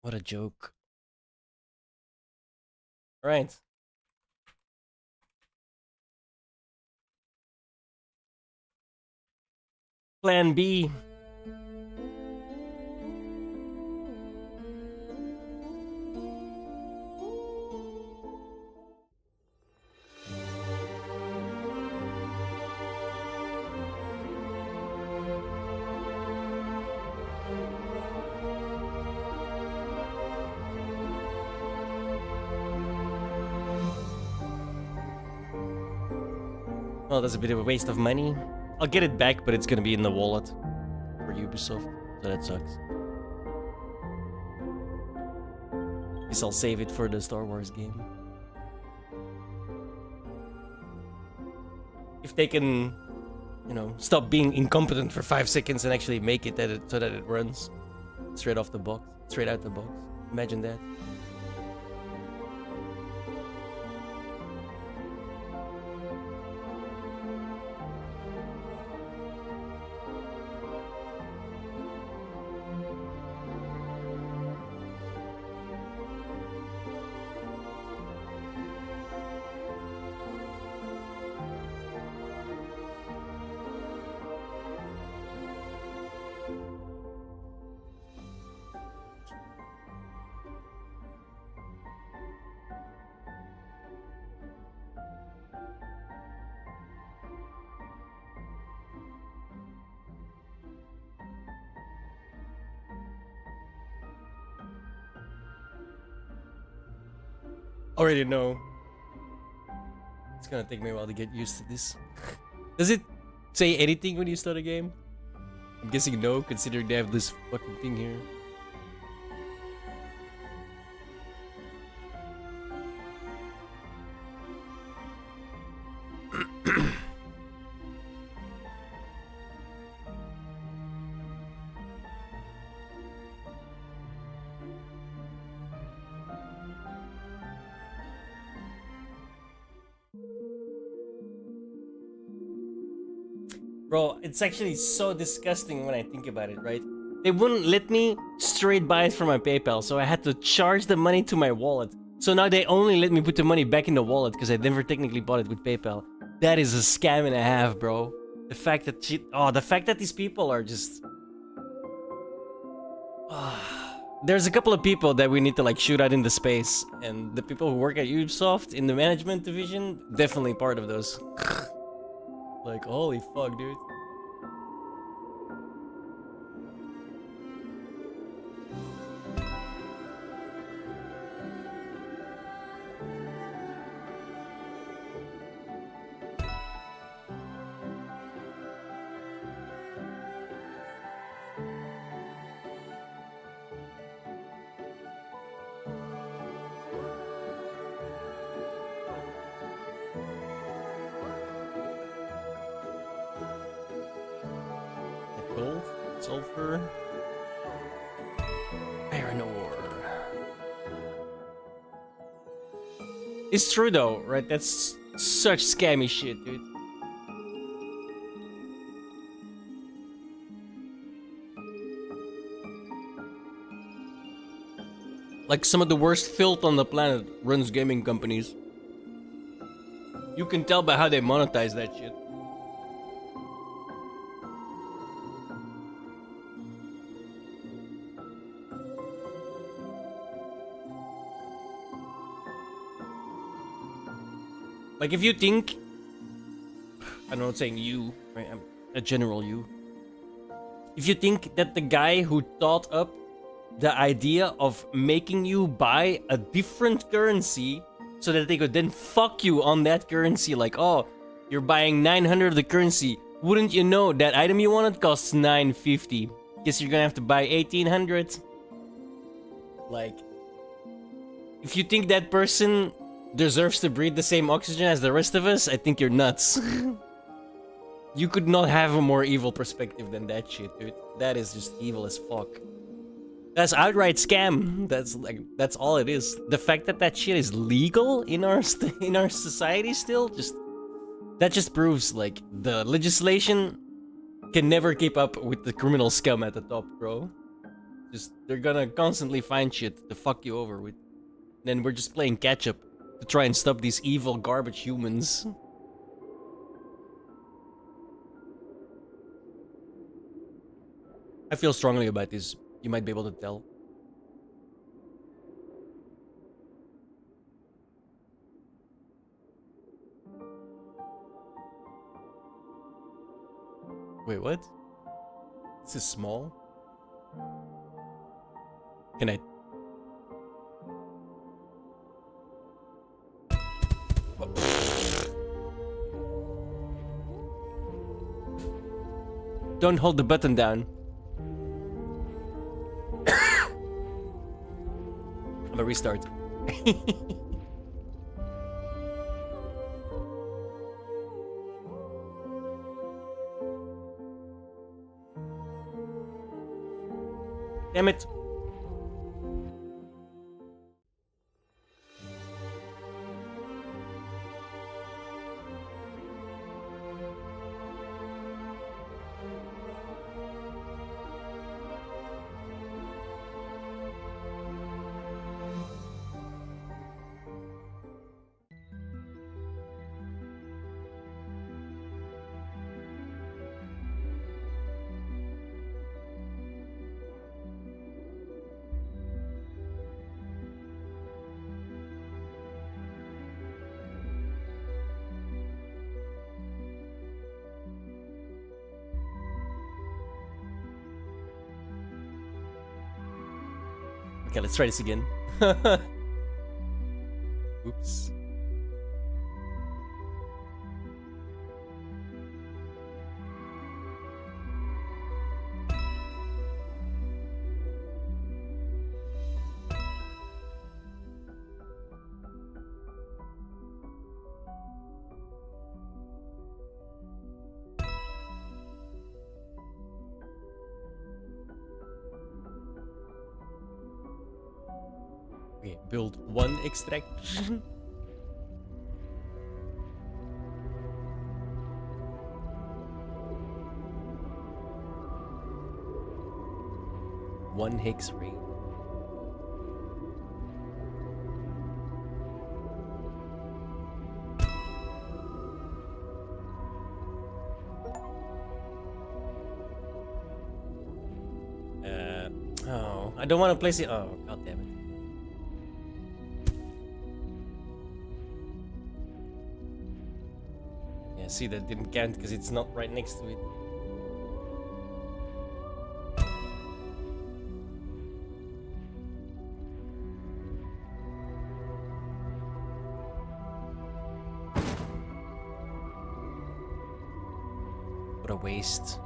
What a joke. Right. Plan B. Well, that's a bit of a waste of money. I'll get it back, but it's gonna be in the wallet for Ubisoft, so that sucks. Guess I'll save it for the Star Wars game. If they can, you know, stop being incompetent for 5 seconds and actually make it, so that it runs straight off the box, straight out the box. Imagine that. Already know. It's gonna take me a while to get used to this. Does it say anything when you start a game? I'm guessing no, considering they have this fucking thing here. Bro, it's actually so disgusting when I think about it, right? They wouldn't let me straight buy it from my PayPal, so I had to charge the money to my wallet. So now they only let me put the money back in the wallet because I never technically bought it with PayPal. That is a scam and a half, bro. The fact that the fact that these people are just... There's a couple of people that we need to like shoot out into space, and the people who work at Ubisoft in the management division, definitely part of those. Like, holy fuck, dude. Gold, sulfur, iron ore. It's true though, right? That's such scammy shit, dude. Like some of the worst filth on the planet runs gaming companies. You can tell by how they monetize that shit. Like if you think, I'm not saying you, right? I'm a general you. If you think that the guy who thought up the idea of making you buy a different currency so that they could then fuck you on that currency, like, oh, you're buying 900 of the currency, wouldn't you know that item you wanted costs 950? Guess you're gonna have to buy 1800. Like, if you think that person deserves to breathe the same oxygen as the rest of us, I think you're nuts. You could not have a more evil perspective than that shit, dude. That is just evil as fuck. That's outright scam. That's all it is. The fact that that shit is legal in our society still, that just proves like the legislation can never keep up with the criminal scum at the top, bro. They're gonna constantly find shit to fuck you over with. Then we're just playing catch up to try and stop these evil garbage humans. I feel strongly about this. You might be able to tell. Wait, what? This is small? Can I... Don't hold the button down. I'm a restart. Damn it. Okay, let's try this again. Oops. Okay, build one extract. One Higgs ray. Oh, I don't want to place it. Oh, god damn it. Yeah, see, that didn't count because it's not right next to it. What a waste.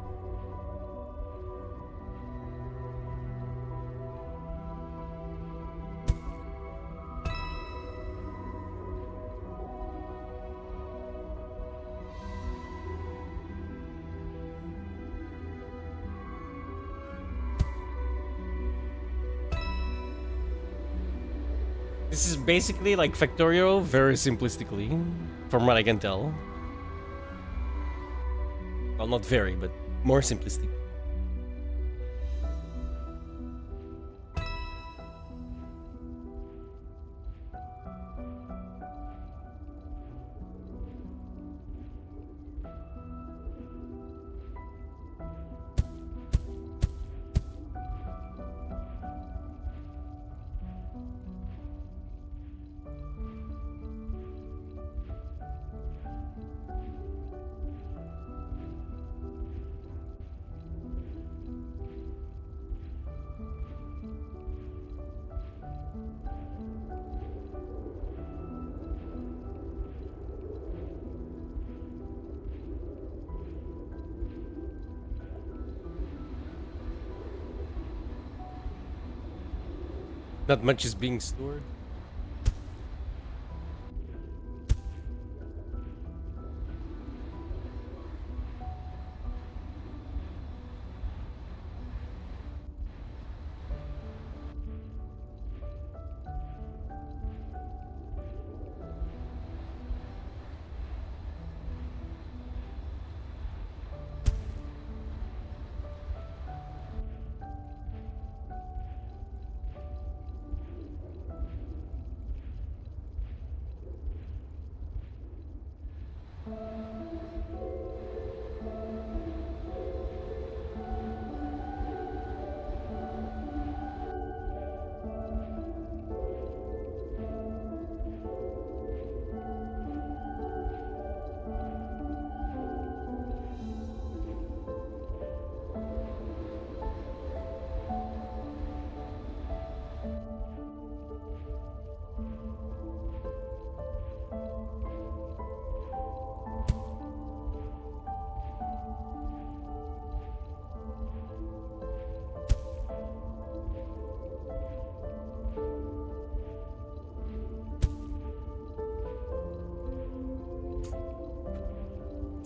This is basically like Factorio, very simplistically, from what I can tell. Well, not very, but more simplistic. Not much is being stored.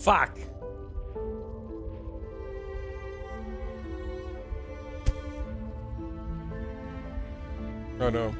Fuck. Oh no.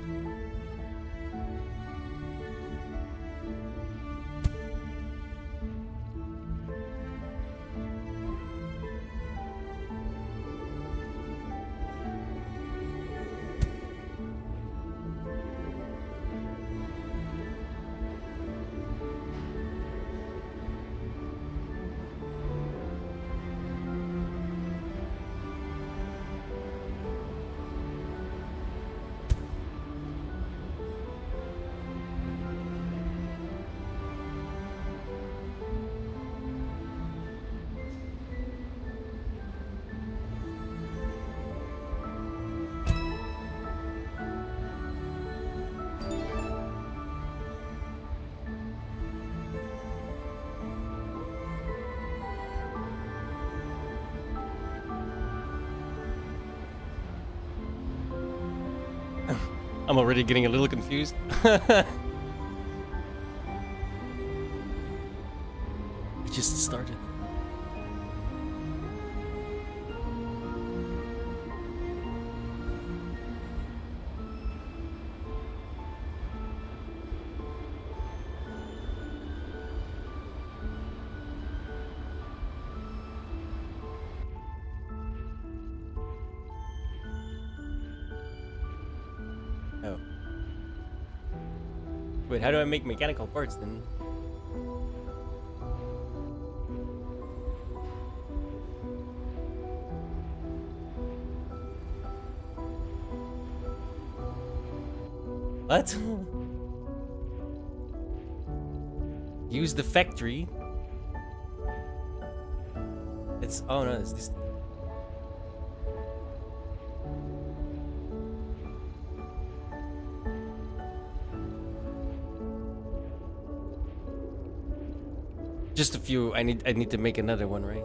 I'm already getting a little confused. It just started. Oh. Wait, how do I make mechanical parts then? What? Use the factory. It's oh no, it's this. Just a few. I need to make another one, right?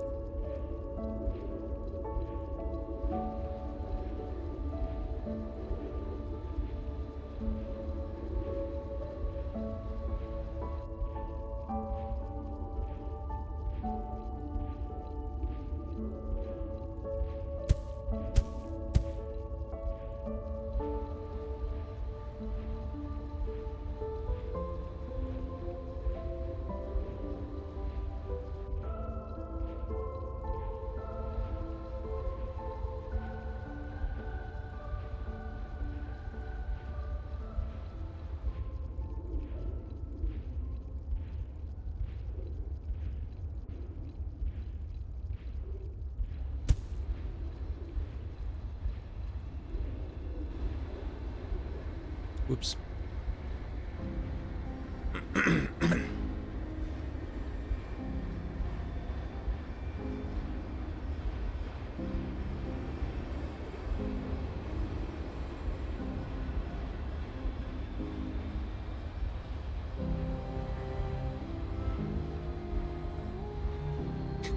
Whoops.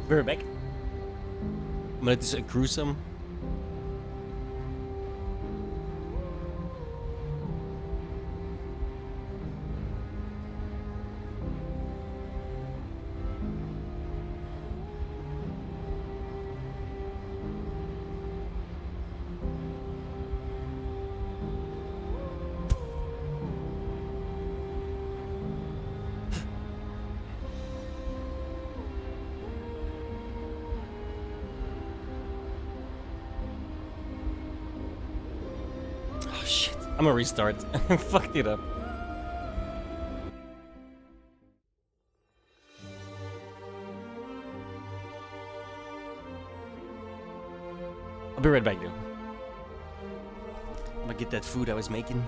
We're back. I'm gonna just accrue some. Oh shit. I'm gonna restart. I fucked it up. I'll be right back, though. I'm gonna get that food I was making.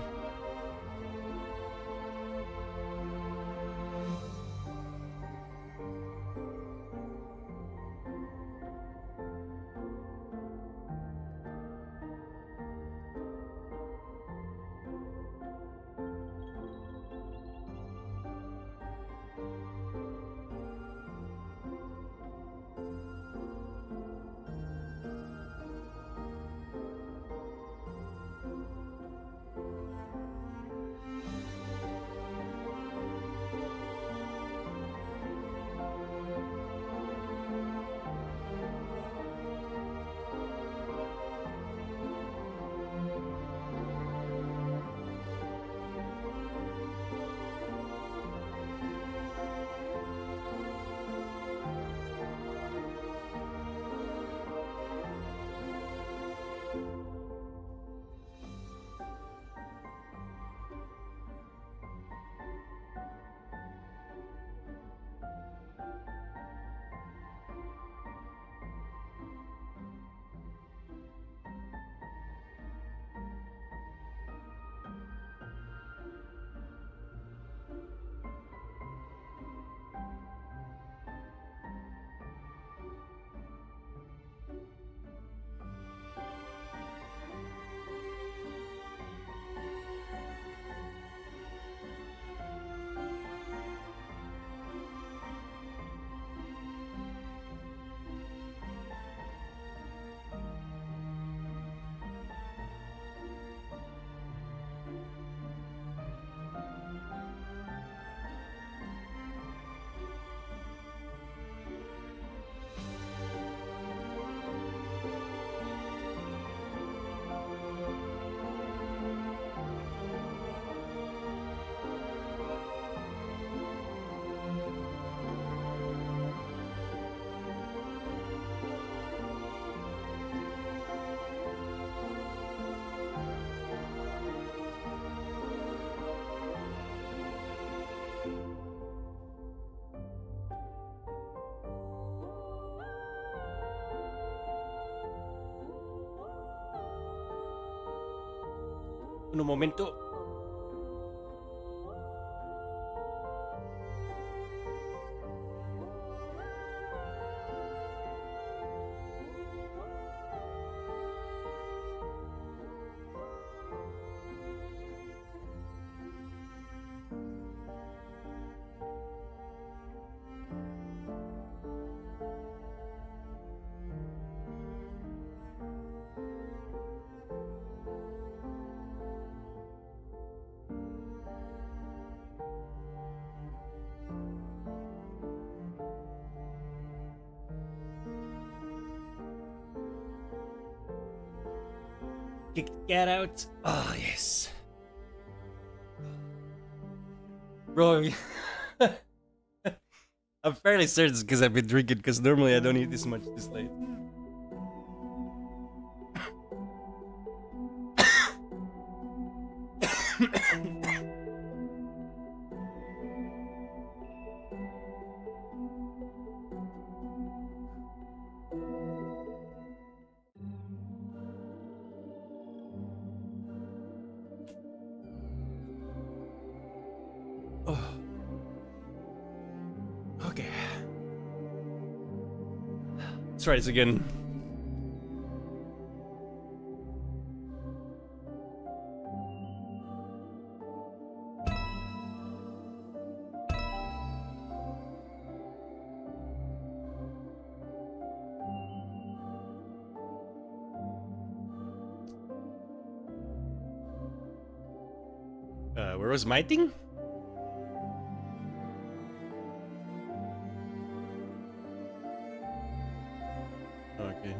Un momento. Kick the cat out. Oh, yes. Bro, I'm fairly certain it's because I've been drinking, because normally I don't eat this much this late. Oh. Okay. Let's try this again. Where was my thing? Okay.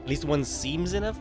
At least one seems enough.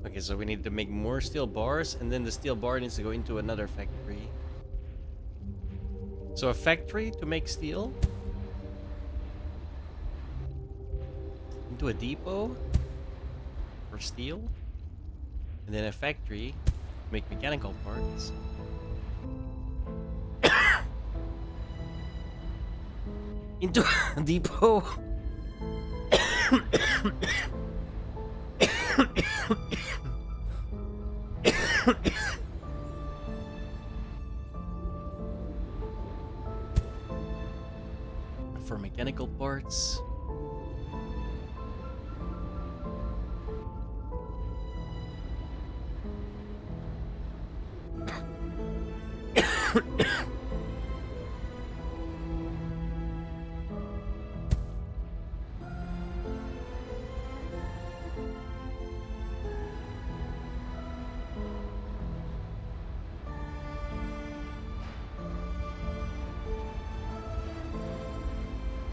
Okay, so we need to make more steel bars, and then the steel bar needs to go into another factory. So a factory to make steel, into a depot for steel, and then a factory to make mechanical parts. Into a depot. for mechanical parts.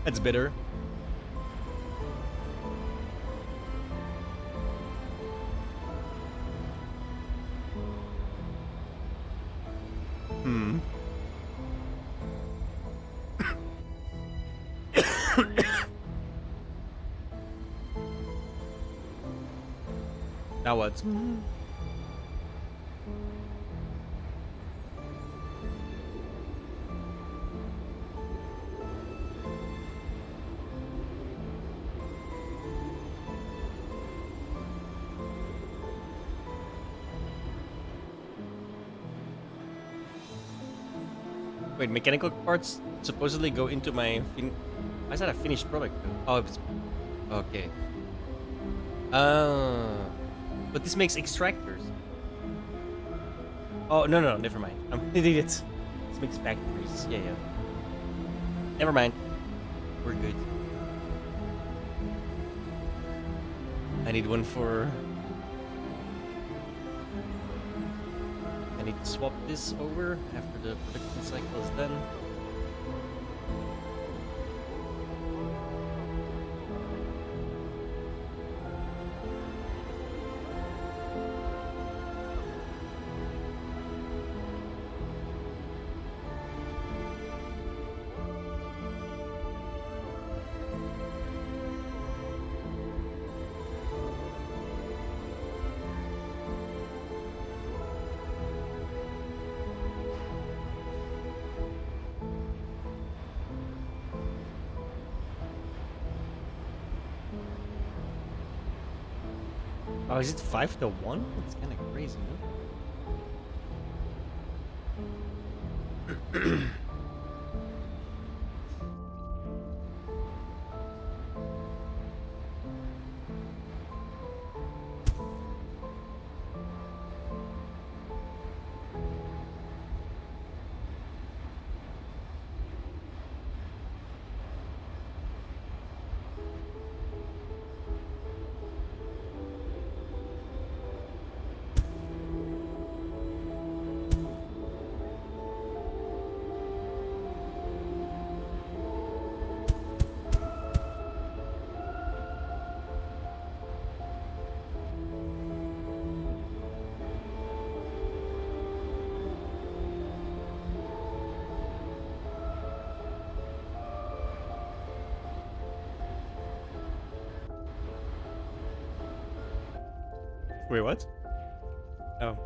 That's bitter. Hmm. Now what? Wait, mechanical parts supposedly go into my why is that a finished product though? Oh, it's okay. But this makes extractors. Oh no, never mind. I'm an idiot. This makes factories. Yeah. Never mind. We're good. I need one for. I need to swap this over after the production cycle is done. Oh, is it 5-1? It's kind of crazy, no? Wait, what? Oh.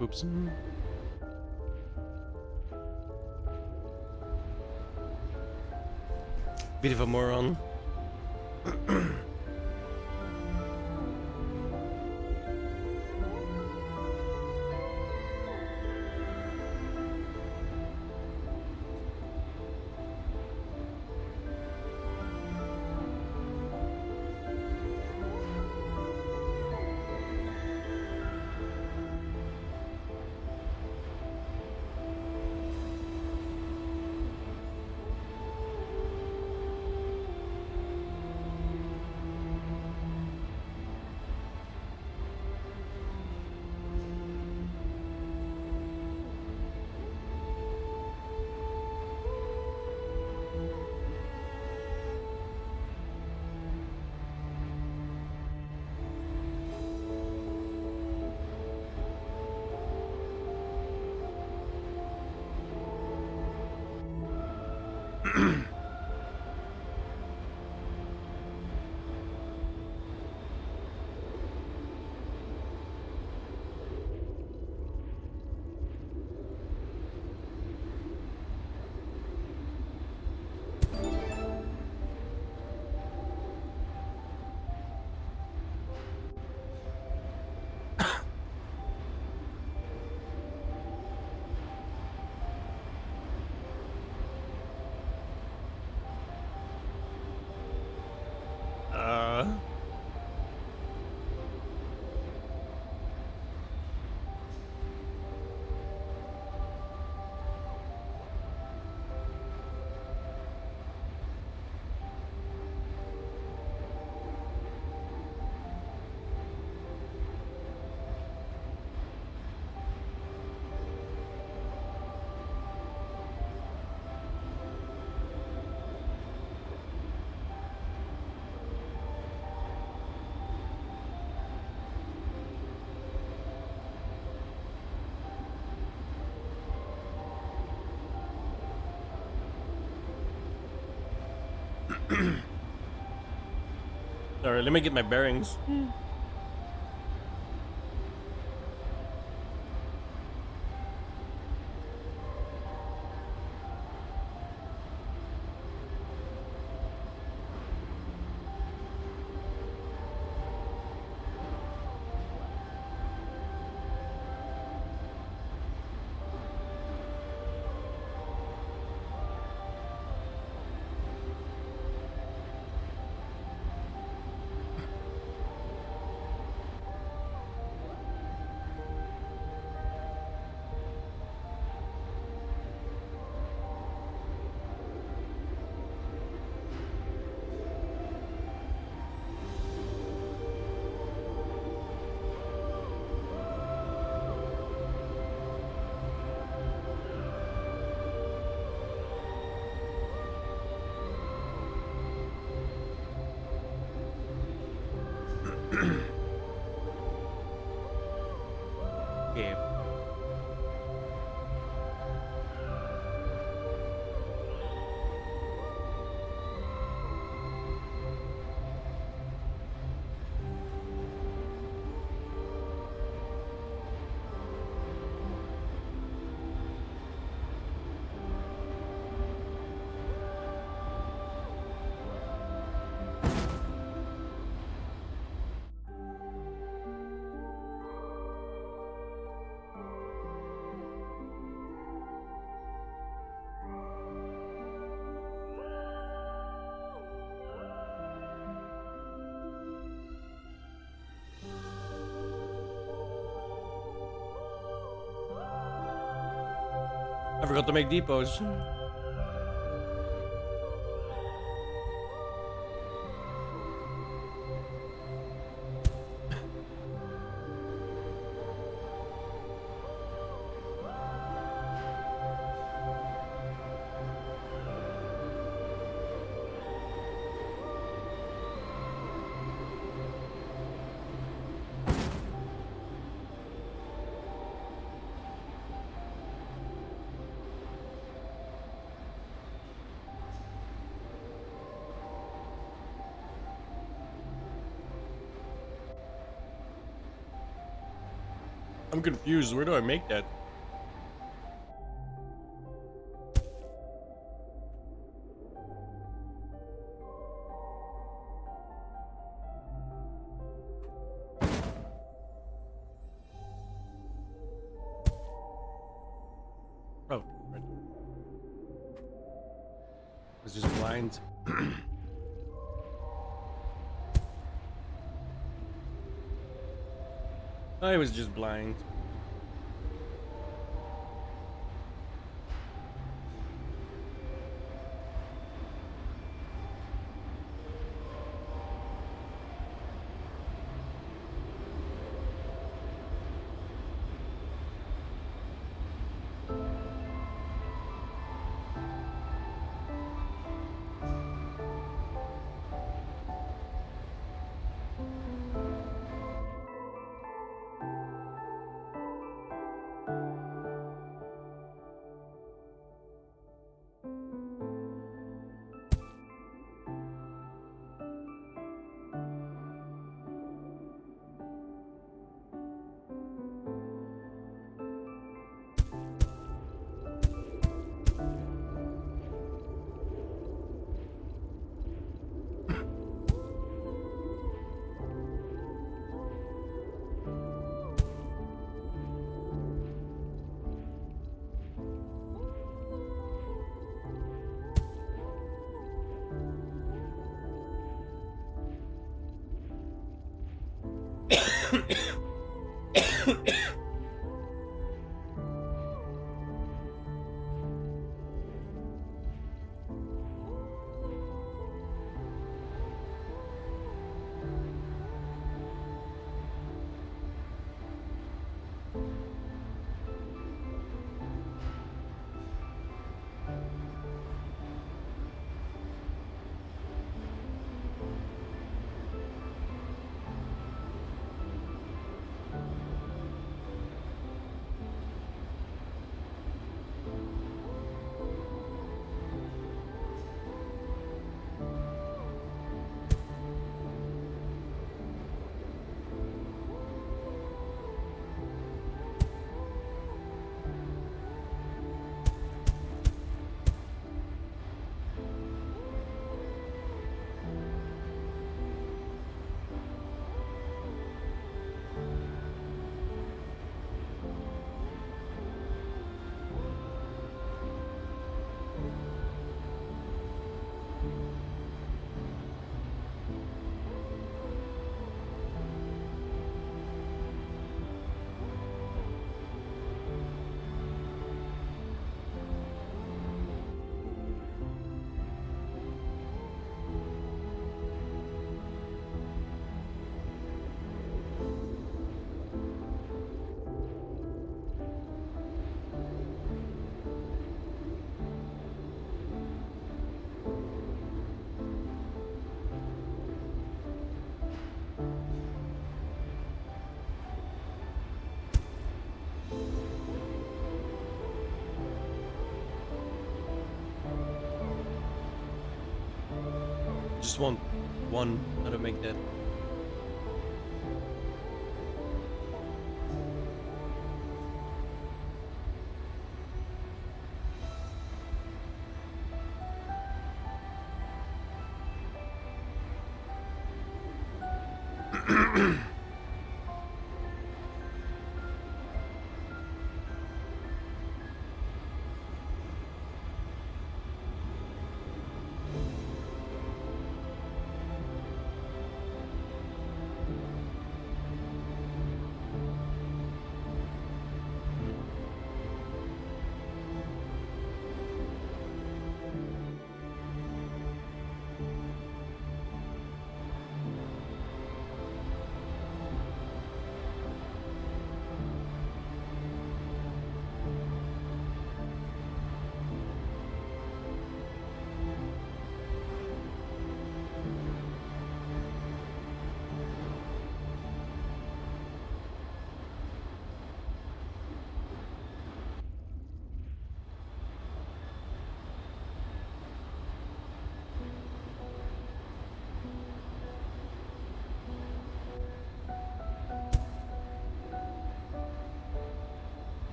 Oops. Bit of a moron. Sorry, let me get my bearings. Yeah. I forgot to make depots. I'm confused. Where do I make that? Oh, right. I was just blind. I was just blind. Just want one that'll make that.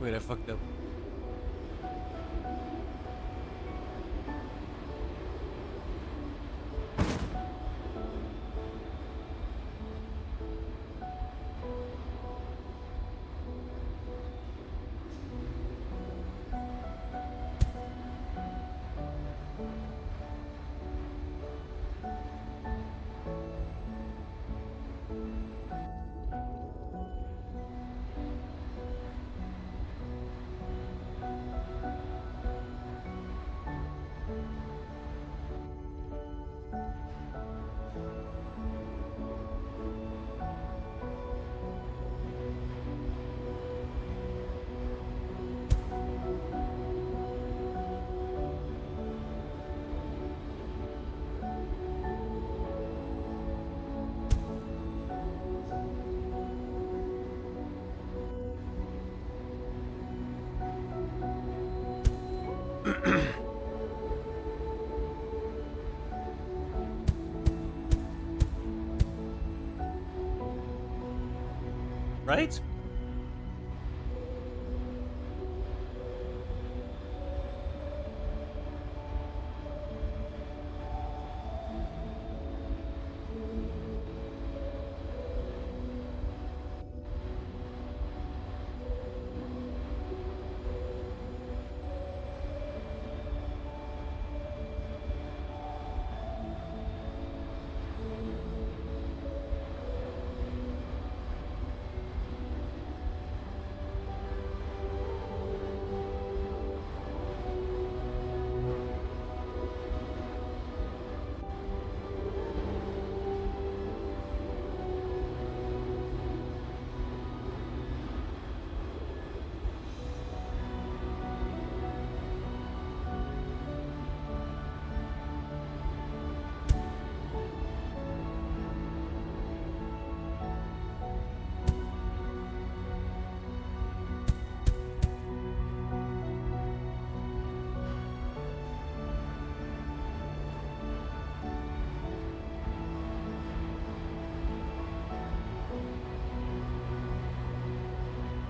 Wait, I fucked up. Right?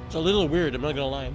It's a little weird, I'm not gonna lie.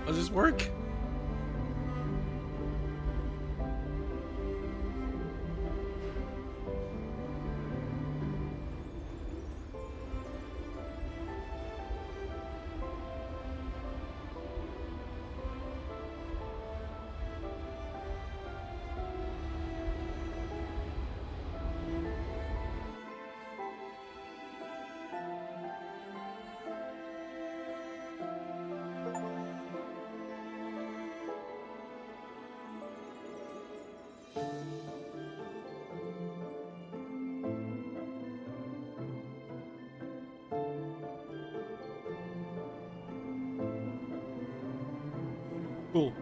Does this work? Cool.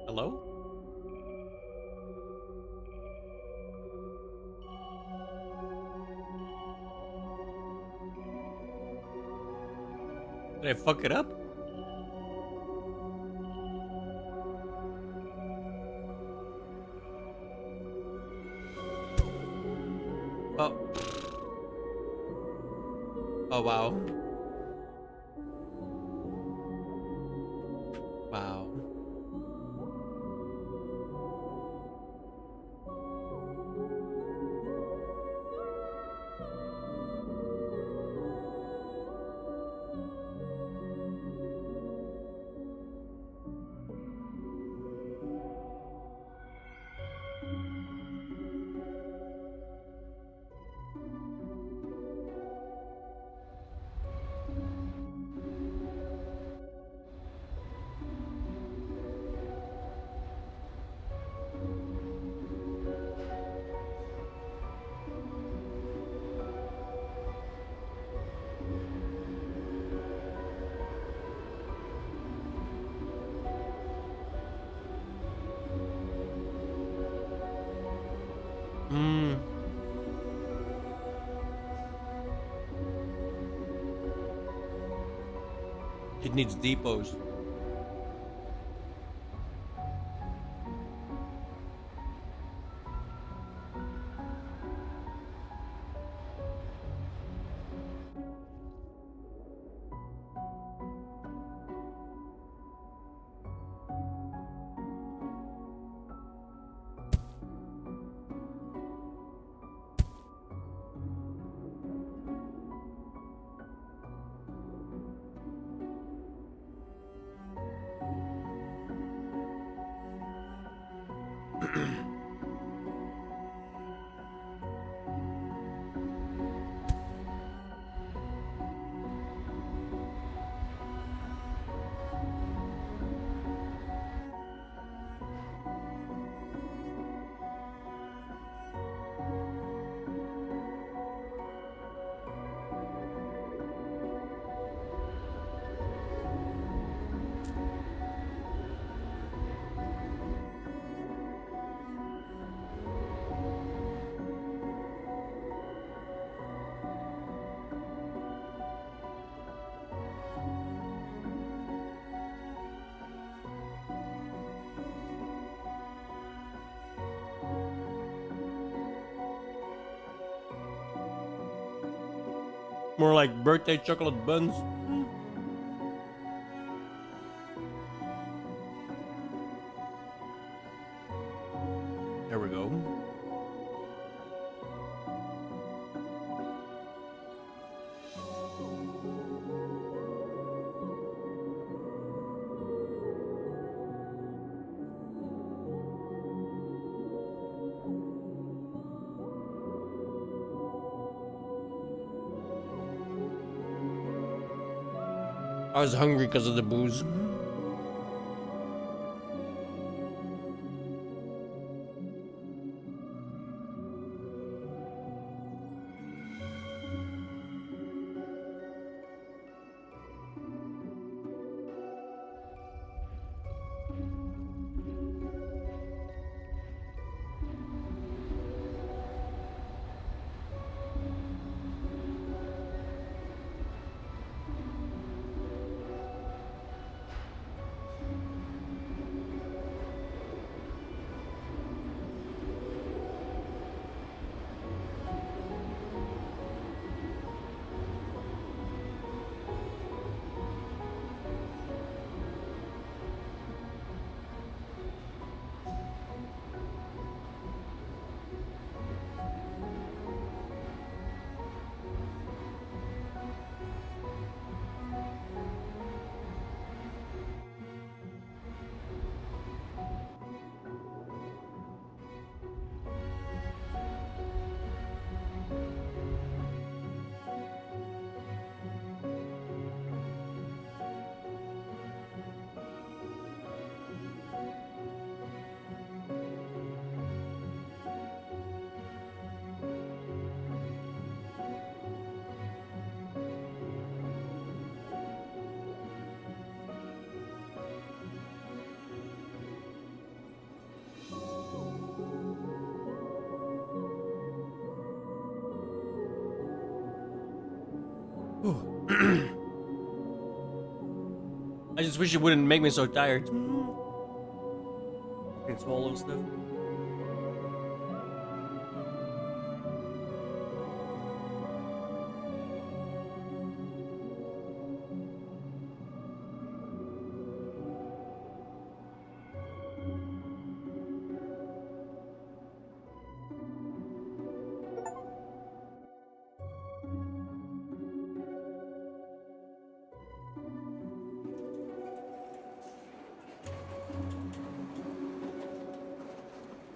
Hello? Did I fuck it up? Oh. Oh, wow. Wow. It needs depots. More like birthday chocolate buns. There we go. I was hungry because of the booze. I just wish it wouldn't make me so tired. Can swallow stuff.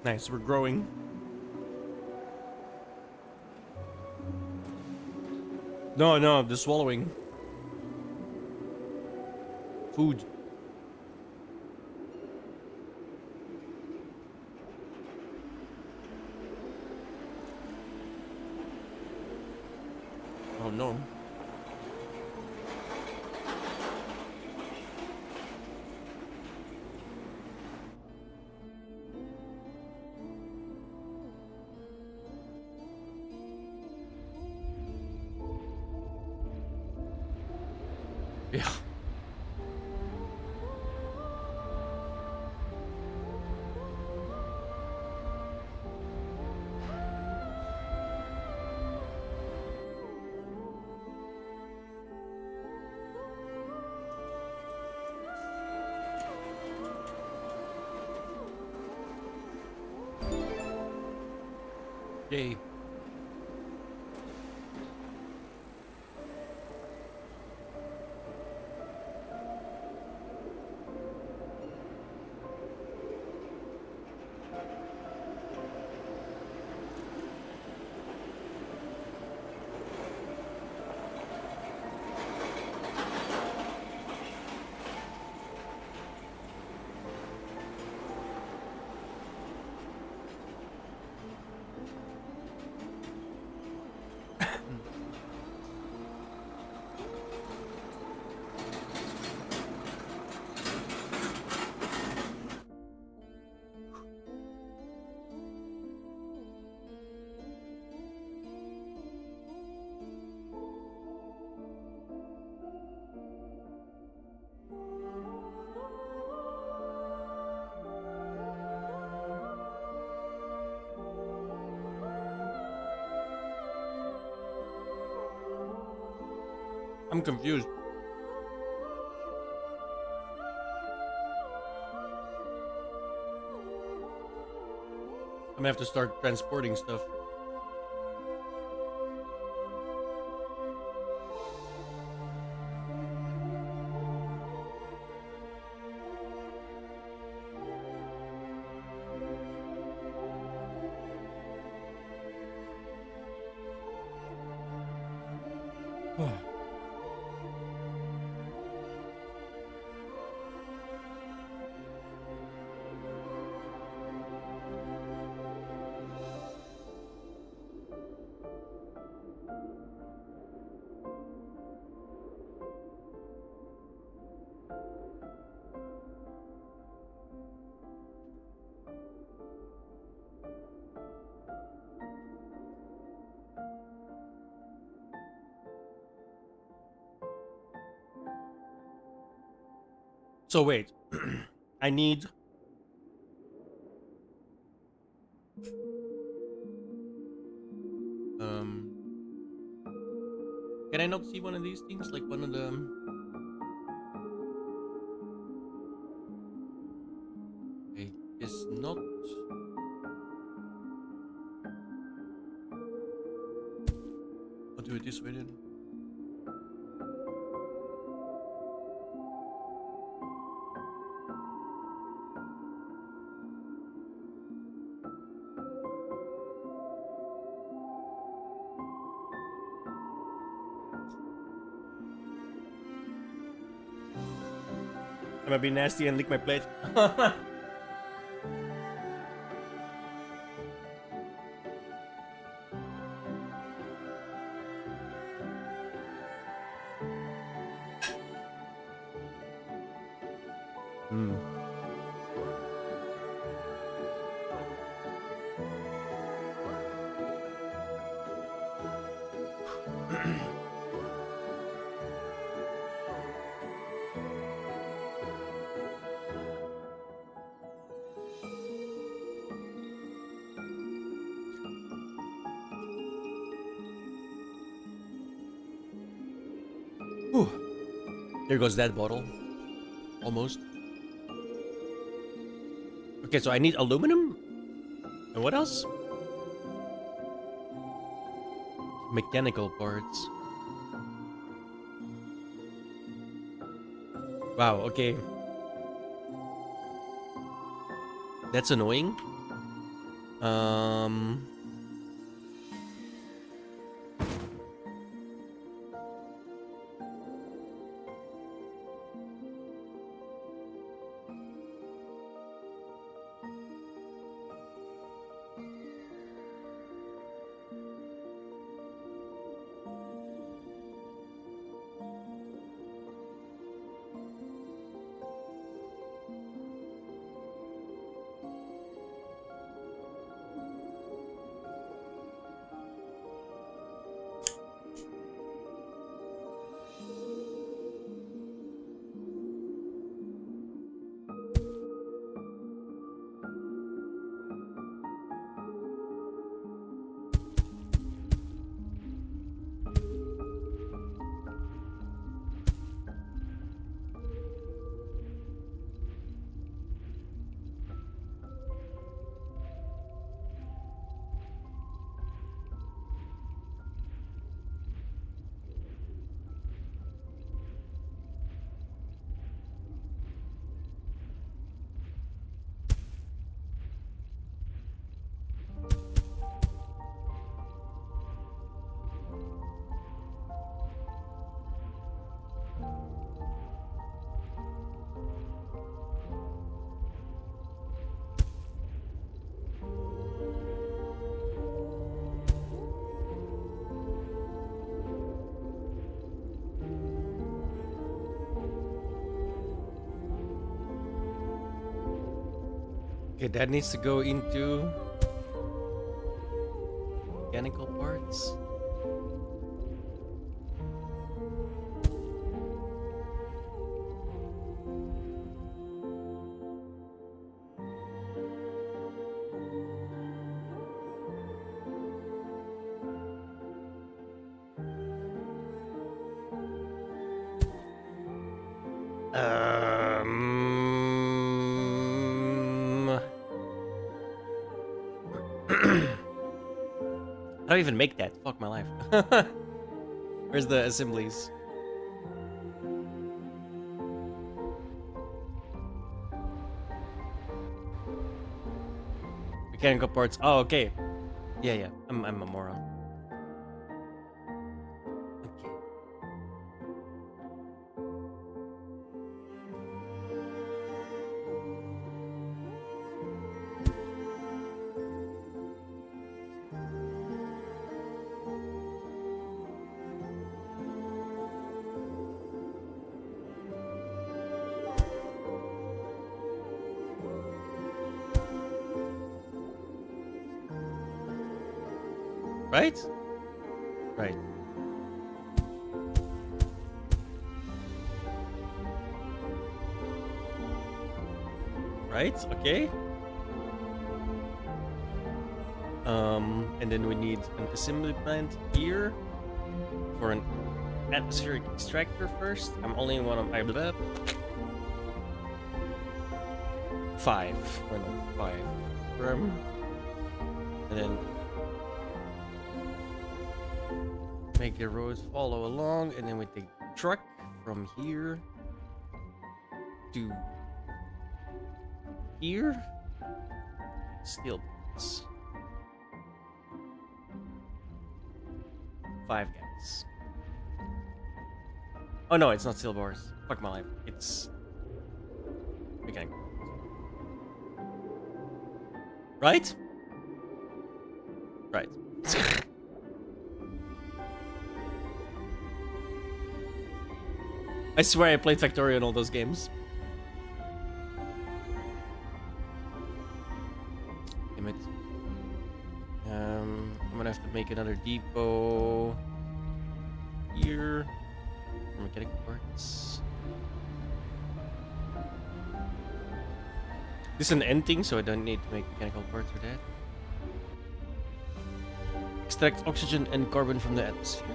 Nice, we're growing. No, the swallowing. Food. Oh no. Yeah. Yay. I'm confused. I'm gonna have to start transporting stuff. So wait, I need. Can I not see one of these things? Like one of the. I guess not. I'll do it this way then. I'm gonna be nasty and lick my plate. There goes that bottle. Almost. Okay, so I need aluminum? And what else? Mechanical parts. Wow, okay. That's annoying. Okay, that needs to go into mechanical parts. I don't even make that. Fuck my life. Where's the assemblies? Mechanical parts. Oh, okay. Yeah. I'm a moron. Right? Right. Right? Okay. And then we need an assembly plant here for an atmospheric extractor first. I'm only one of my blah. 5. Well, no, 5. And then make the roads follow along, and then we take the truck from here to here. Steel bars. 5 guys. Oh no, it's not steel bars. Fuck my life. It's mechanical. Right? Right. I swear I played Factorio in all those games. Damn it. I'm gonna have to make another depot here for mechanical parts. This is an end thing, so I don't need to make mechanical parts for that. Extract oxygen and carbon from the atmosphere.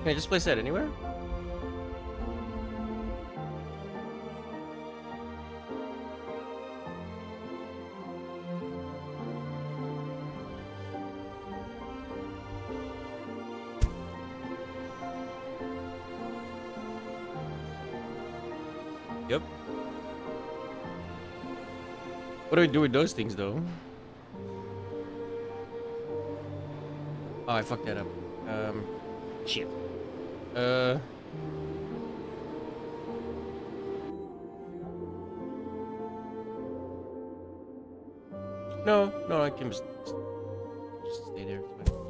Can I just place that anywhere? Yep. What do we do with those things, though? Oh, I fucked that up. Shit. No, I can just stay there. It's fine.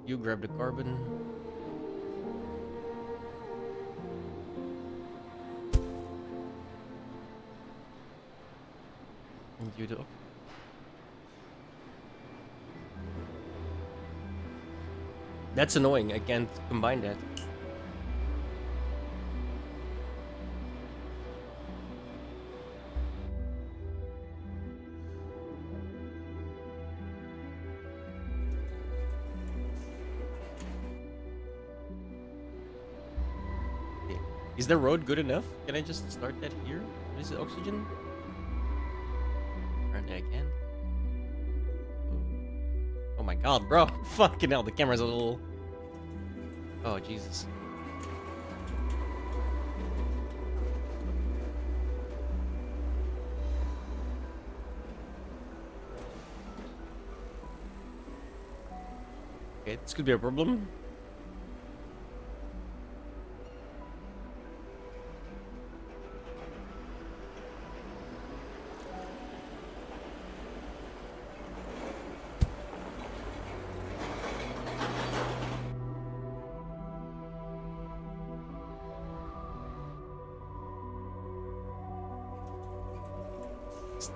You grab the carbon. And you do. That's annoying. I can't combine that. Okay. Is the road good enough? Can I just start that here? Is it oxygen? Apparently I can. Oh my god, bro. Fucking hell, the camera's a little... Oh, Jesus. Okay, this could be a problem.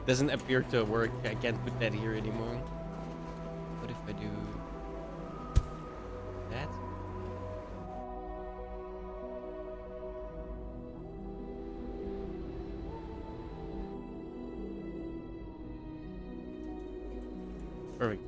Doesn't appear to work. I can't put that here anymore. What if I do that? Perfect.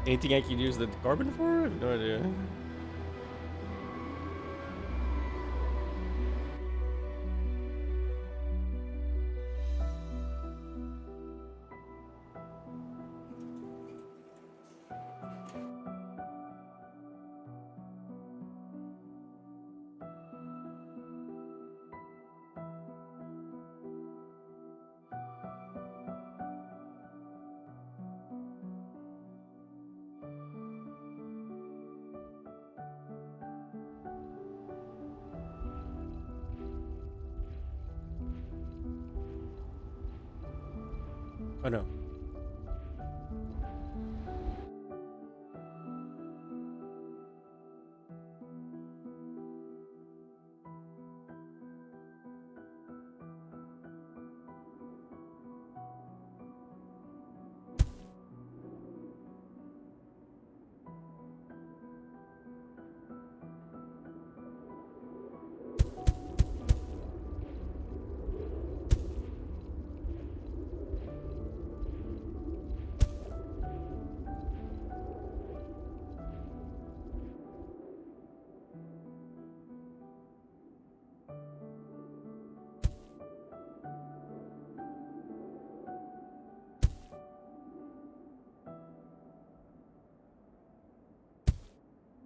Anything I can use the carbon for? I have no idea. Oh no.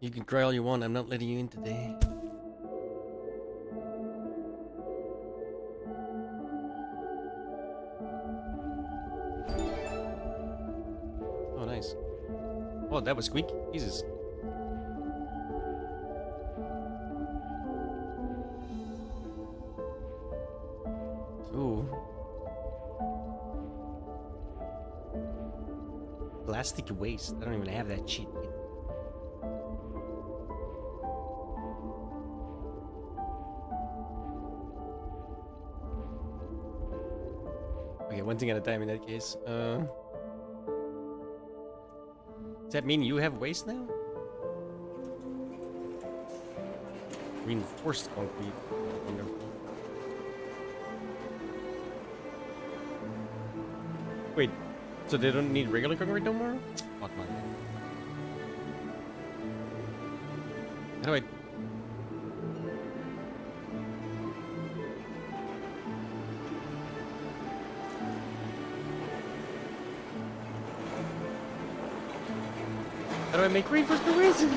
You can cry all you want, I'm not letting you in today. Oh, nice. Oh, that was squeak. Jesus. Ooh. Plastic waste. I don't even have that shit yet. Okay, one thing at a time in that case. Does that mean you have waste now? Reinforced concrete. Wonderful. Wait, so they don't need regular concrete no more? Fuck man. How do I... How do I make reinforced concrete?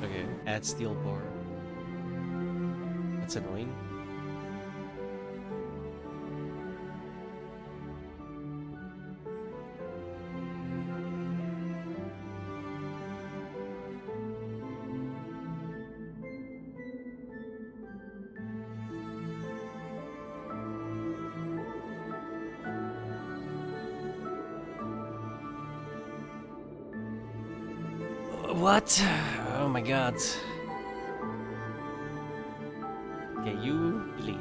Okay, add steel bar. That's annoying. What? Oh my god. Okay, you lead.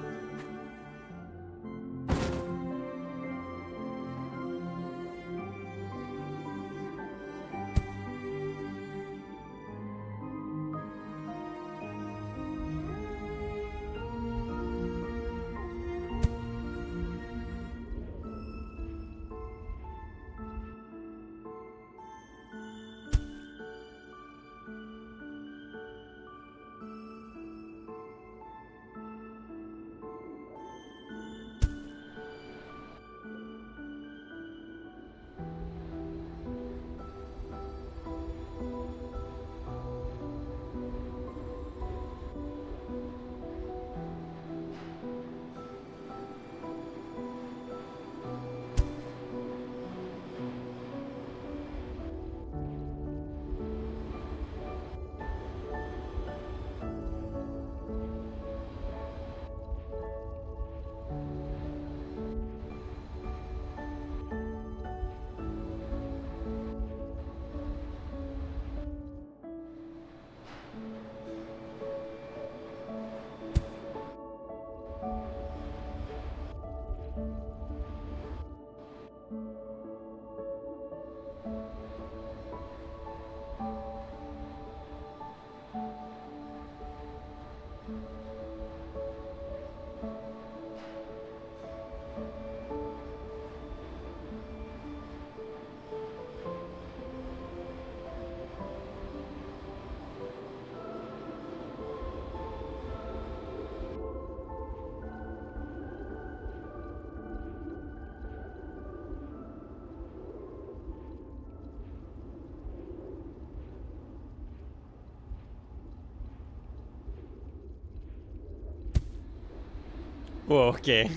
Whoa, okay.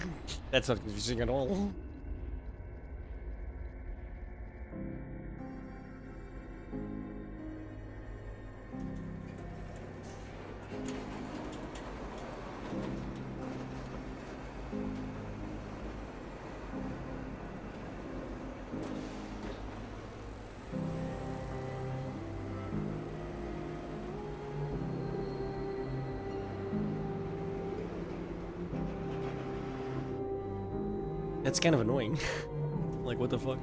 That's not confusing at all. That's kind of annoying. Like, what the fuck?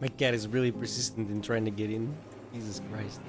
My cat is really persistent in trying to get in. Jesus Christ.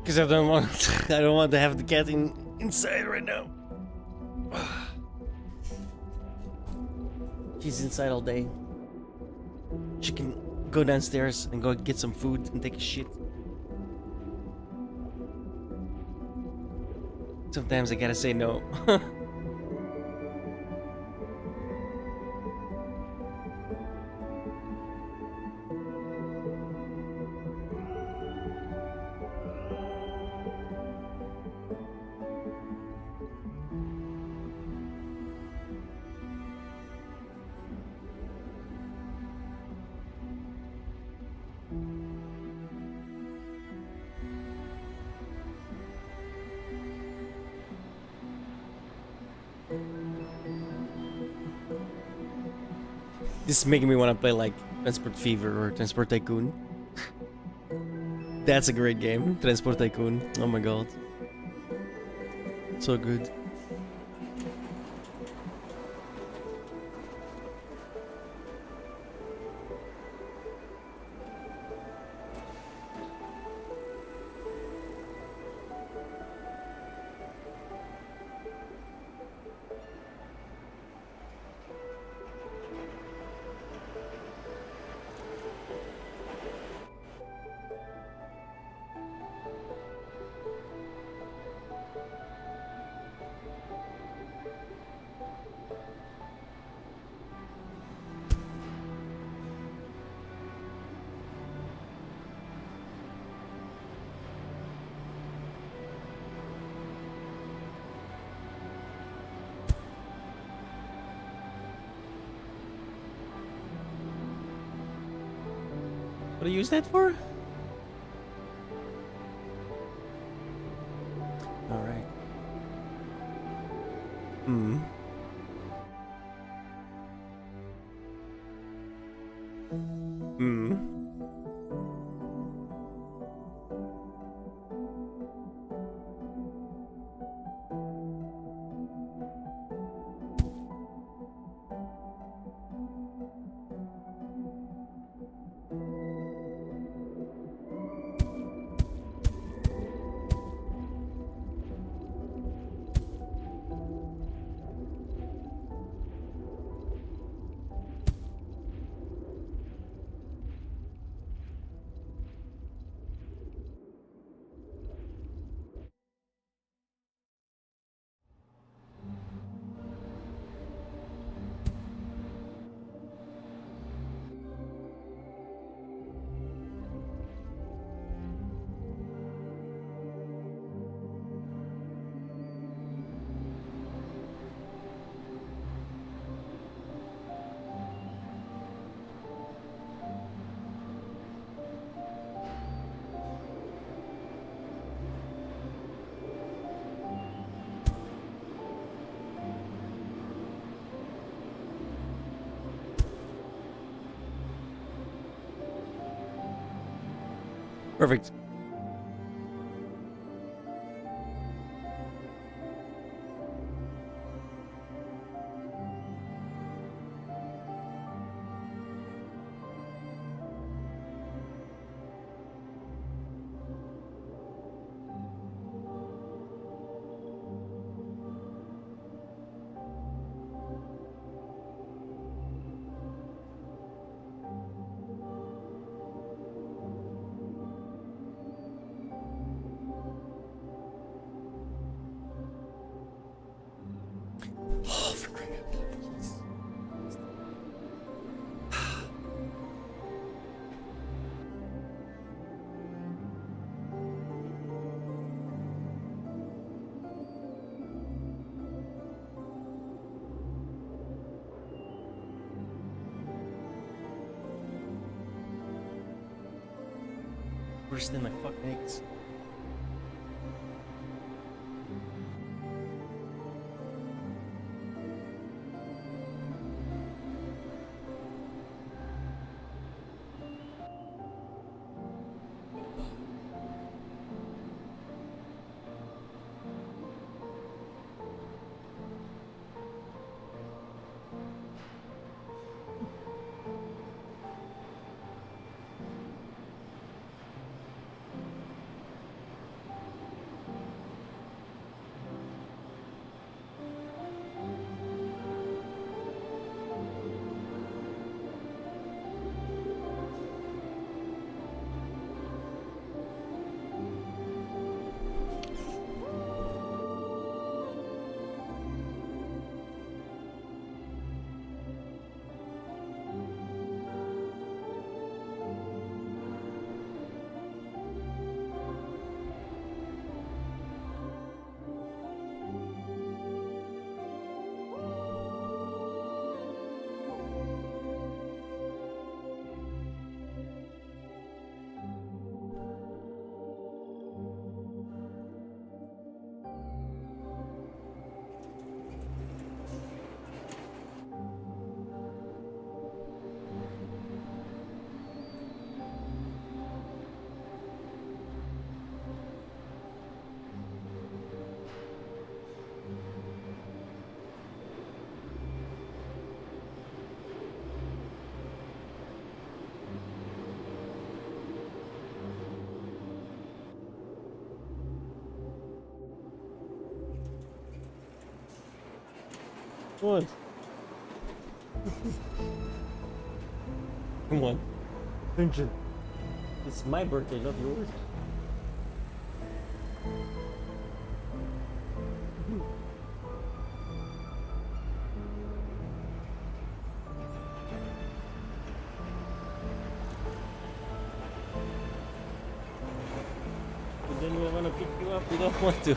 Because I don't want I don't want to have the cat inside right now. She's inside all day. She can go downstairs and go get some food and take a shit. Sometimes I gotta say no. This is making me want to play like Transport Fever or Transport Tycoon. That's a great game, Transport Tycoon. Oh my god. So good. What do you use that for? Alright. Hmm. Hmm. Perfect. Oh, for crying out loud. Worse than my fucking eggs. What? Come on. Attention. It's my birthday, not yours. But then we want to pick you up, we don't want to.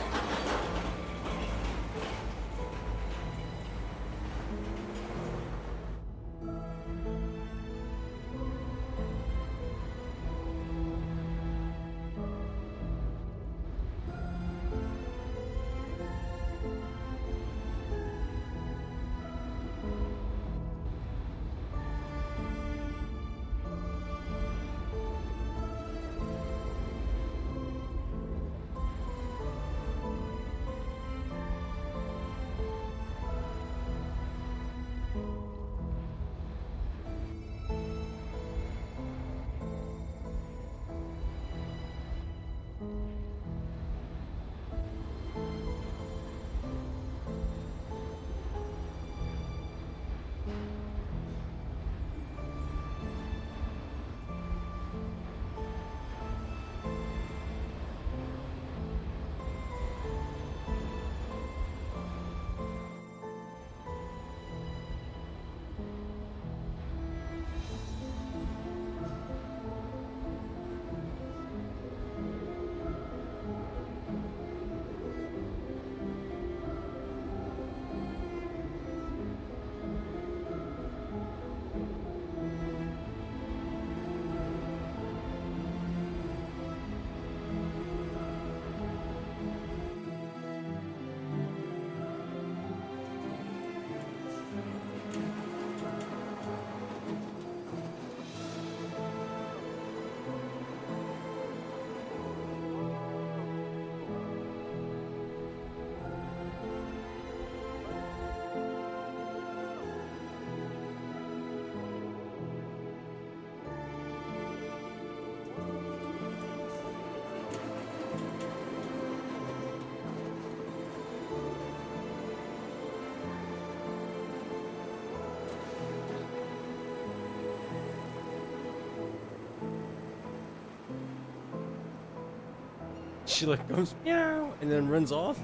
She like goes meow and then runs off.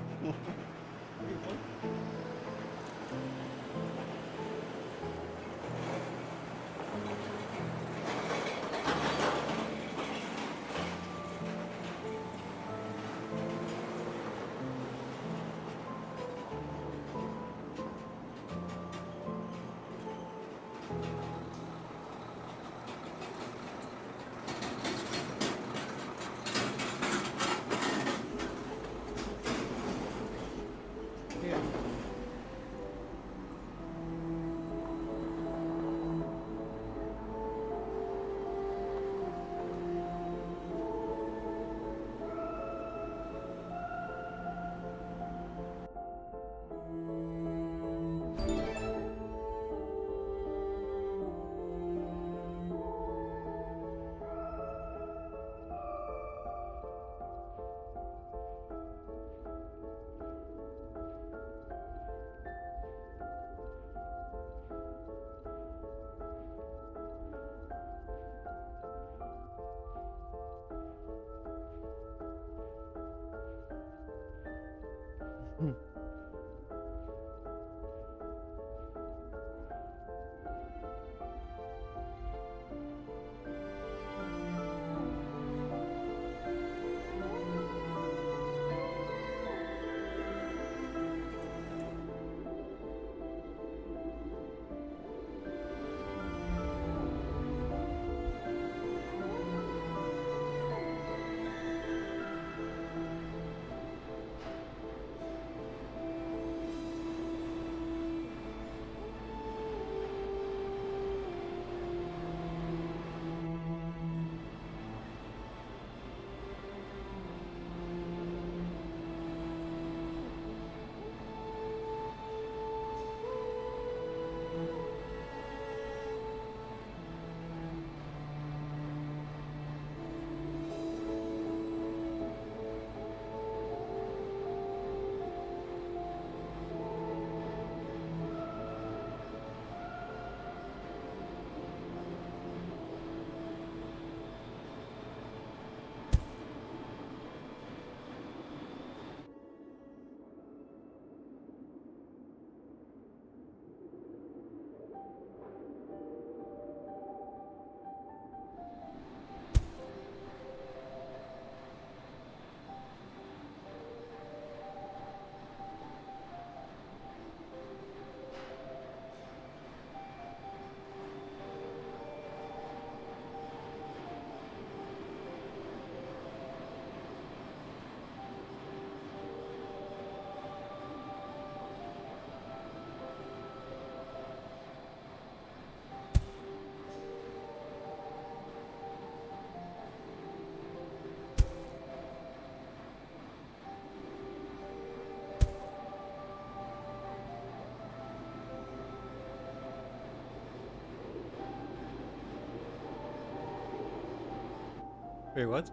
Wait, what?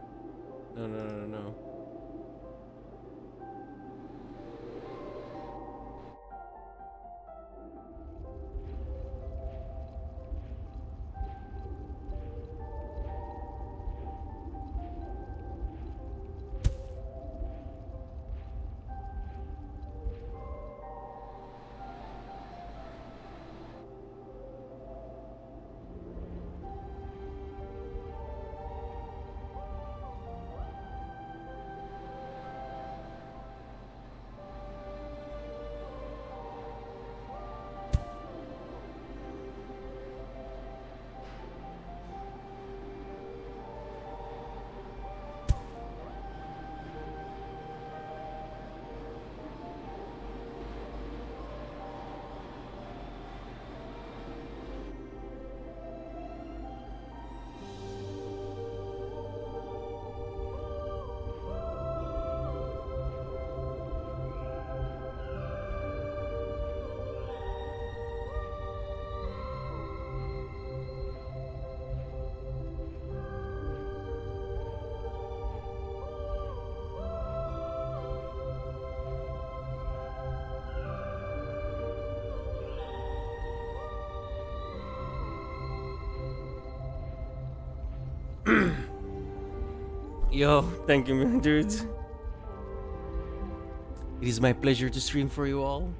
No. Yo, thank you, man, dudes. It is my pleasure to stream for you all.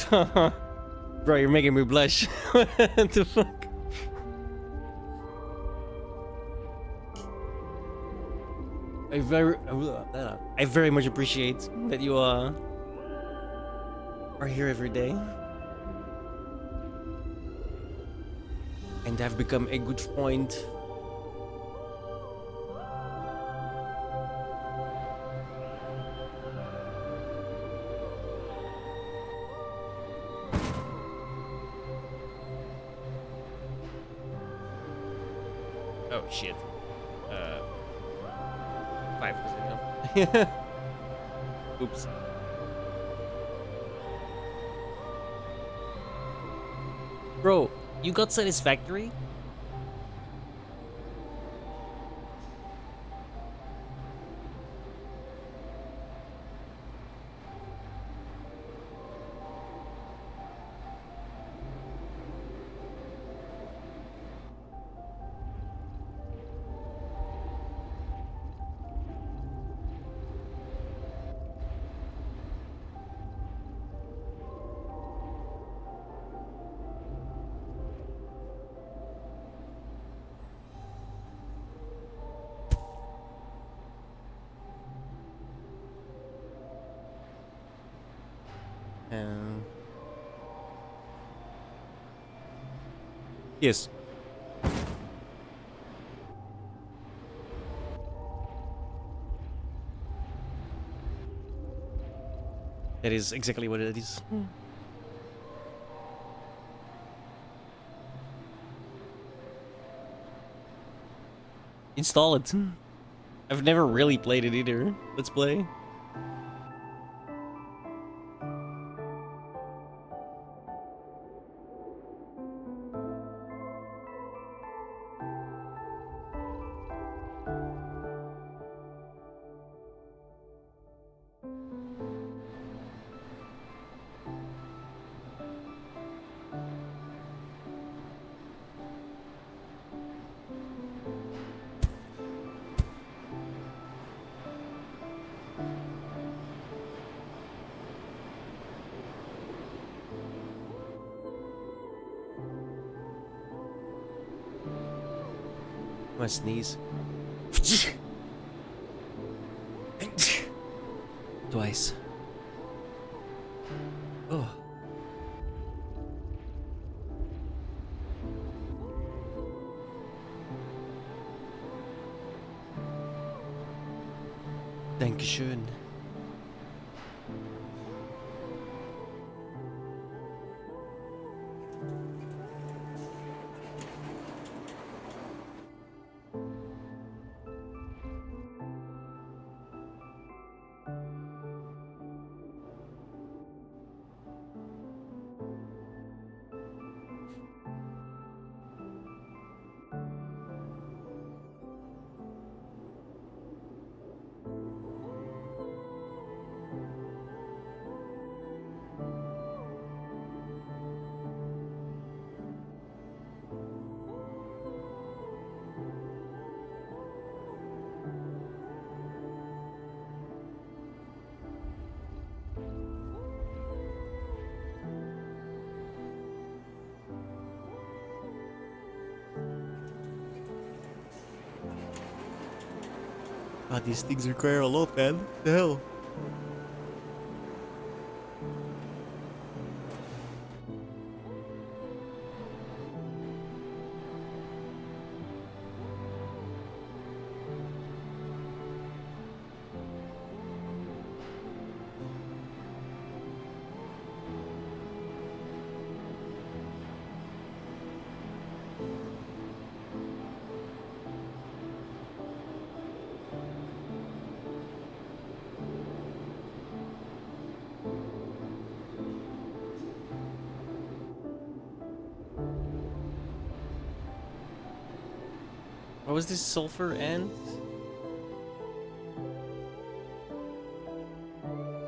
Bro, you're making me blush. What the fuck? I very much appreciate that you are here every day. And have become a good friend. Oh shit. 5% now. Oops. Bro, you got Satisfactory? Yes. That is exactly what it is. Install it. I've never really played it either. Let's play. My sneeze. Twice. Oh. Dankeschön. God, these things require a lot, man. What the hell? What was this, sulfur and?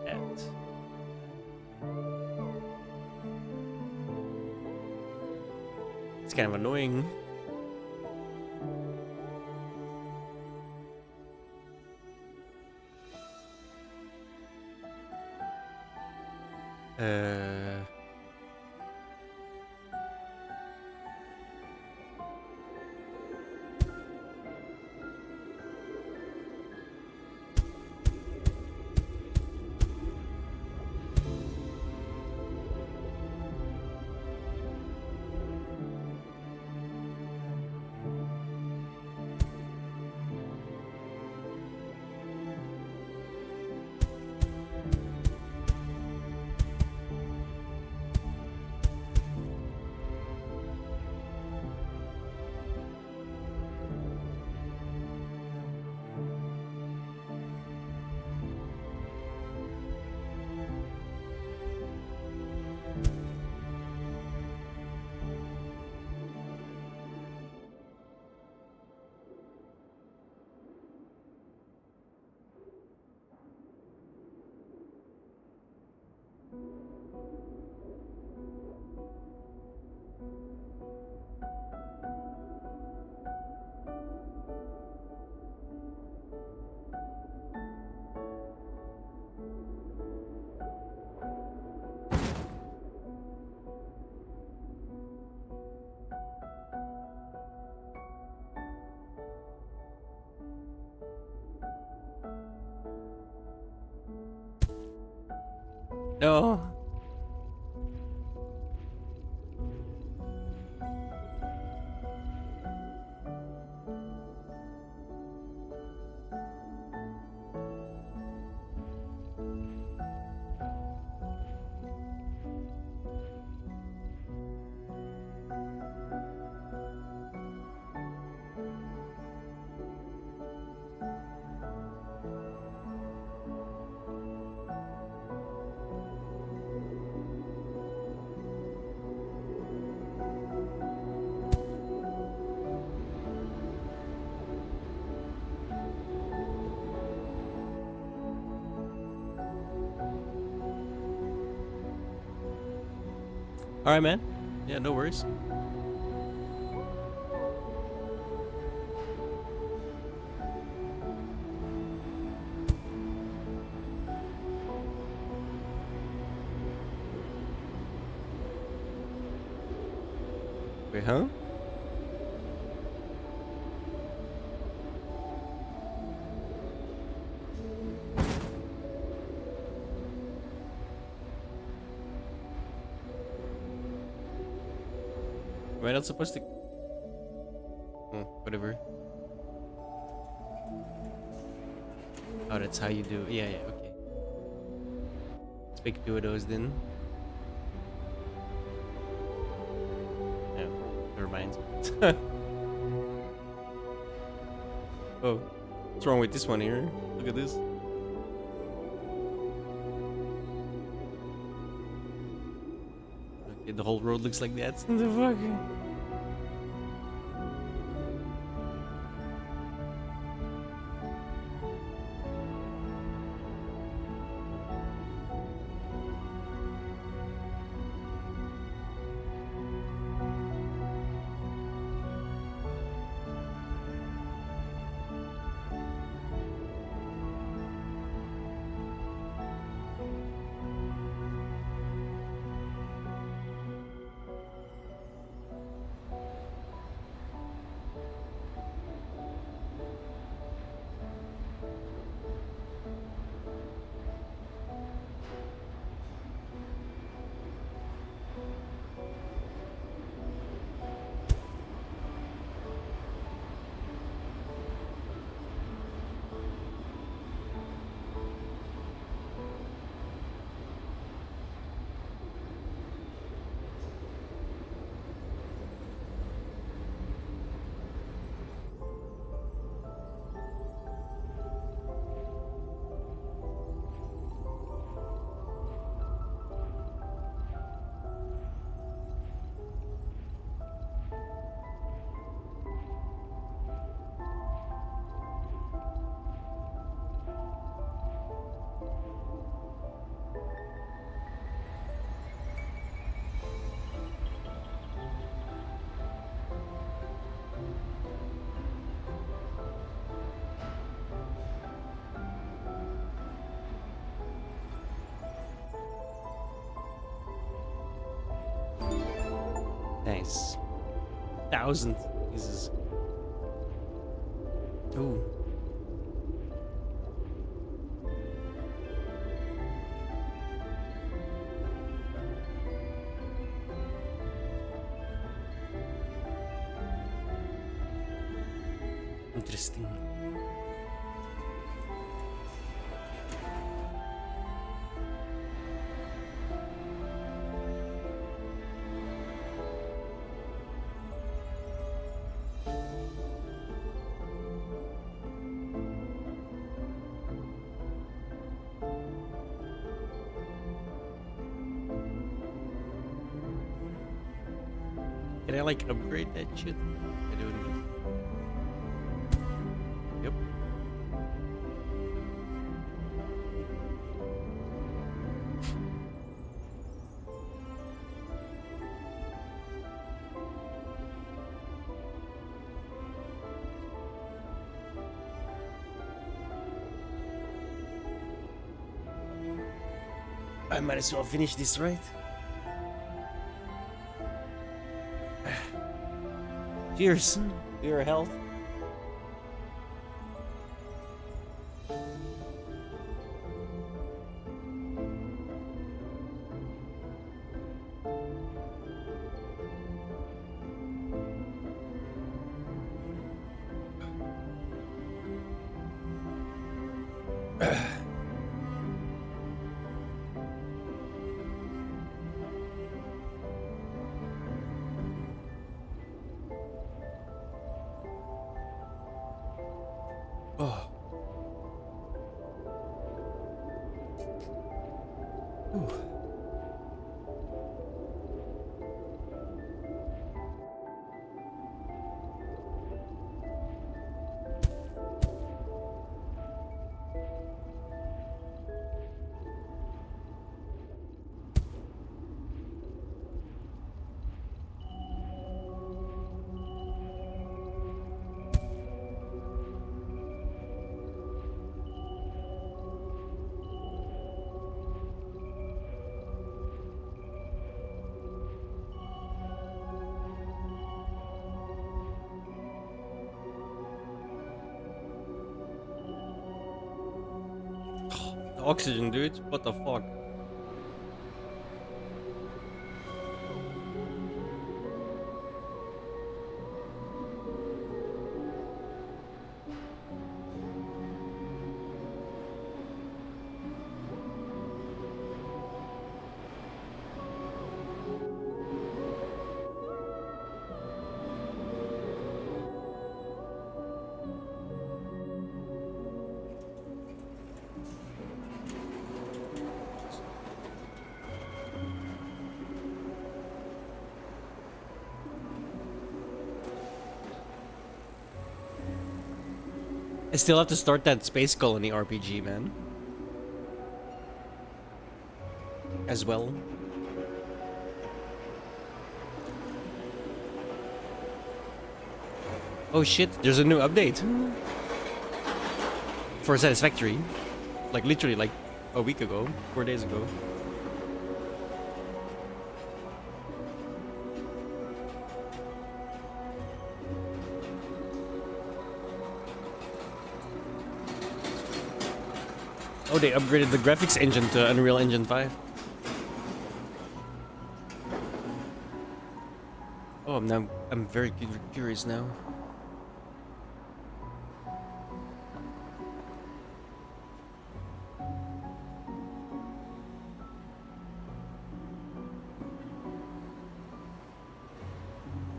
And. It's kind of annoying. No. Alright, man. Yeah, no worries. Wait, huh? Am I not supposed to? Whatever. Oh, that's how you do. Yeah, okay. Let's make 2 of those then. No, never mind. Oh, what's wrong with this one here? Look at this. Okay, the whole road looks like that. What the fuck? Nice. 1,000. Jesus. Ooh. Interesting. Can I like upgrade that shit by doing this? Yep. I might as well finish this, right? Cheers to your health. Oh. Ooh. Oxygen, dude. What the fuck? I still have to start that Space Colony RPG, man. As well. Oh shit, there's a new update. For Satisfactory. Like literally like a week ago, 4 days ago. Oh, they upgraded the graphics engine to Unreal Engine 5. Oh, I'm very curious now.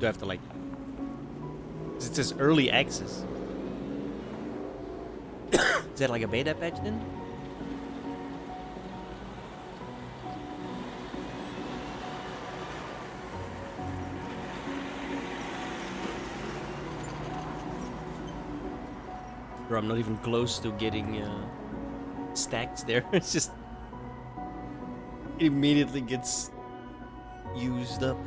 Do I have to like... It says early access. Is that like a beta patch then? Bro, I'm not even close to getting stacks there. It's just... It immediately gets used up.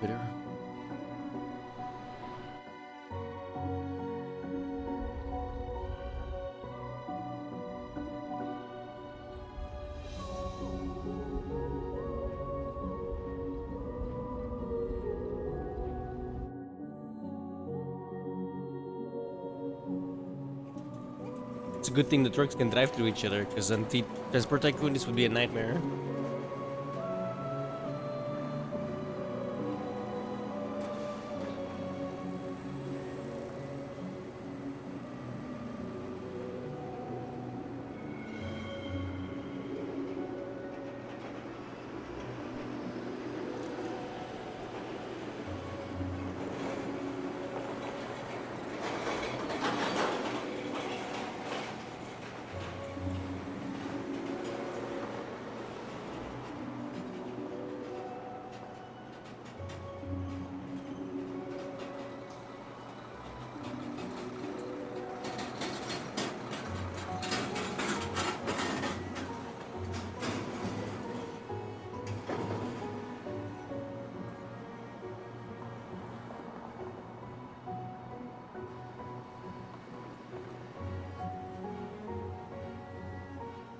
Twitter. It's a good thing the trucks can drive through each other, because on Transport Tycoon this would be a nightmare.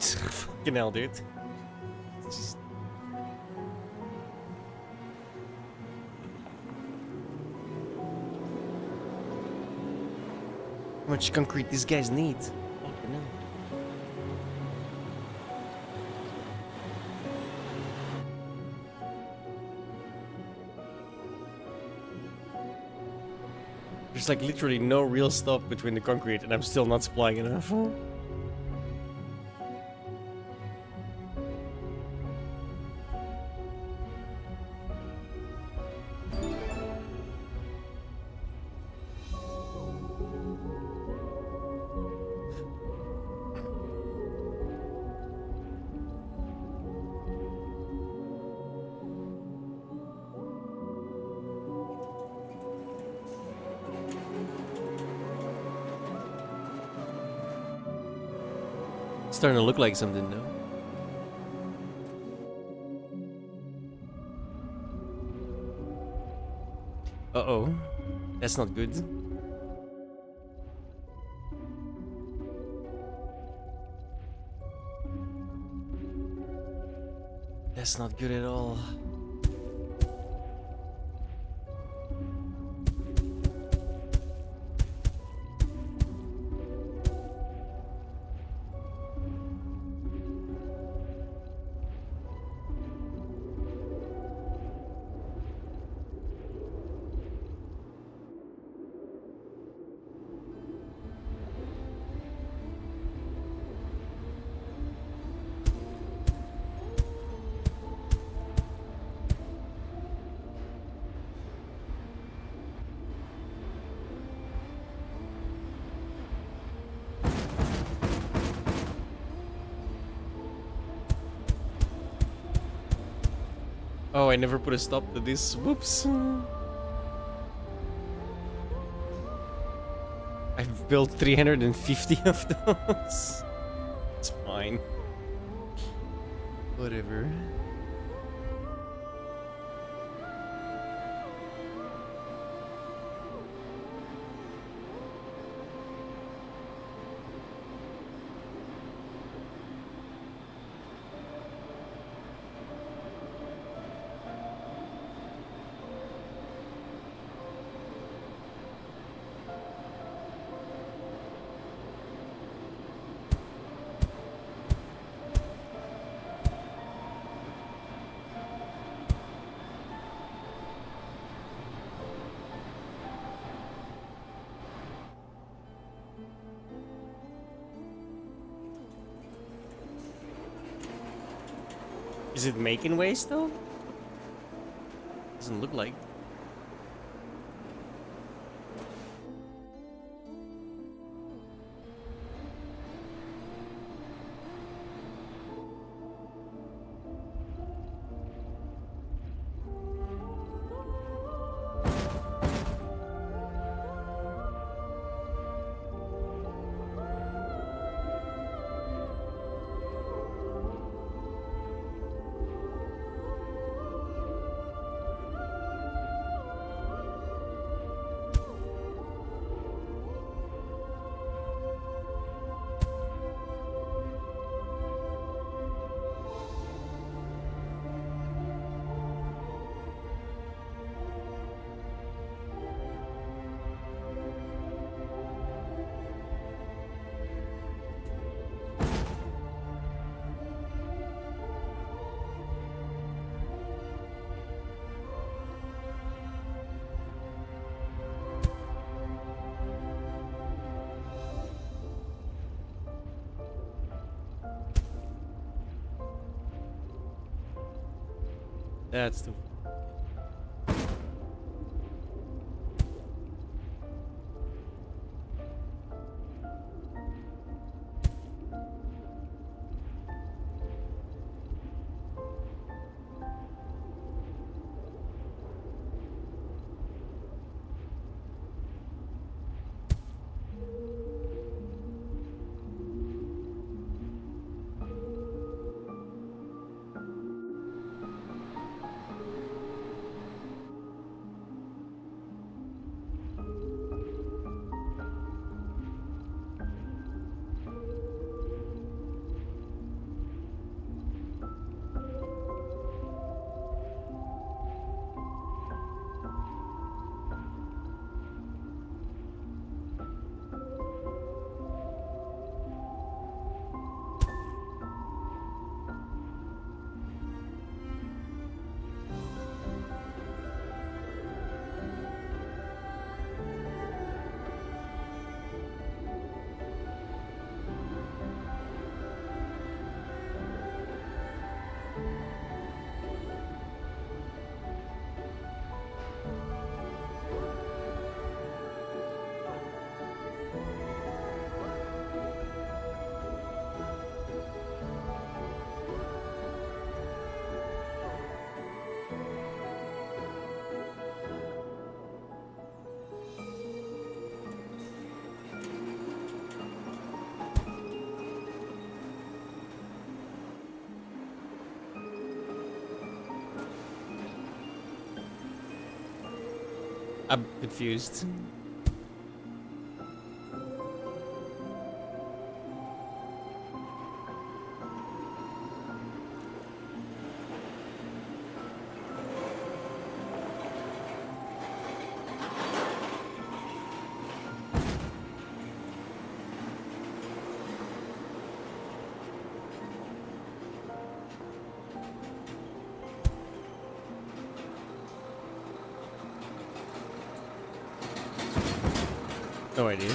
Fucking hell, dude. It's just... How much concrete these guys need? Fucking hell. There's like literally no real stop between the concrete, and I'm still not supplying enough. Starting to look like something, though. Uh-oh. That's not good. That's not good at all. Oh, I never put a stop to this. Whoops. I've built 350 of those. It's fine. Whatever. Is it making waste though? Doesn't look like. That's too. I'm confused. No idea.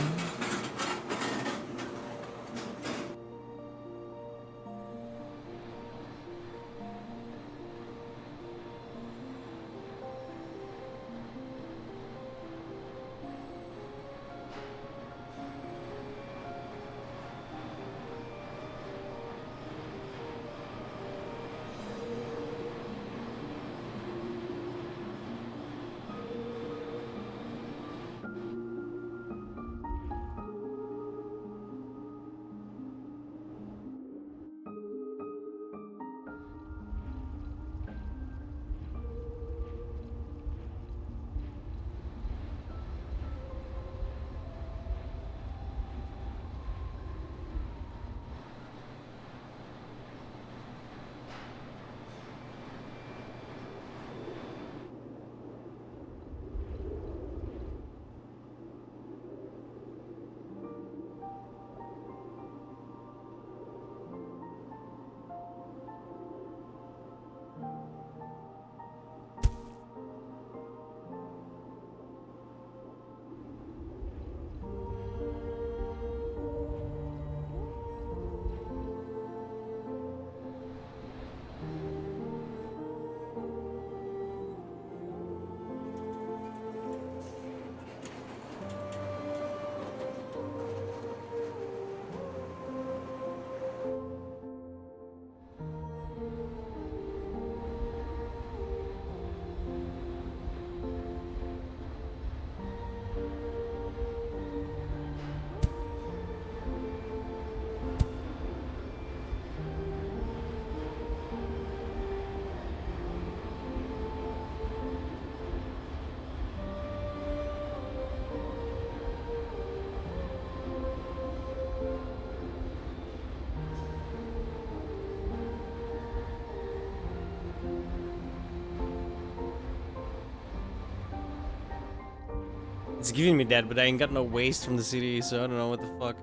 It's giving me that, but I ain't got no waste from the city, so I don't know what the fuck.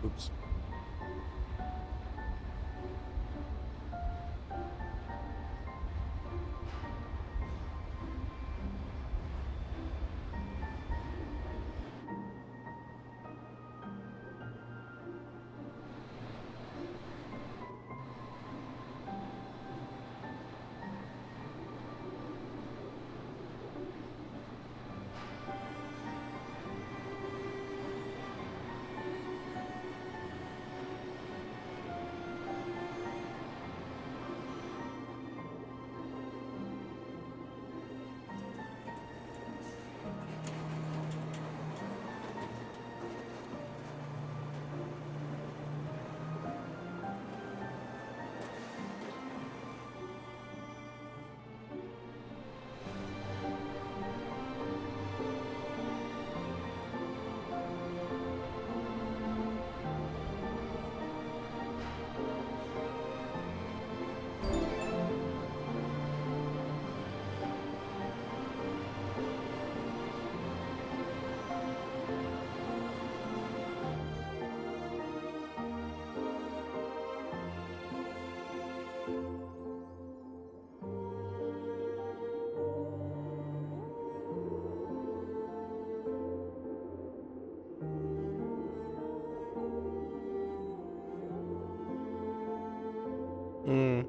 Oops. Hmm.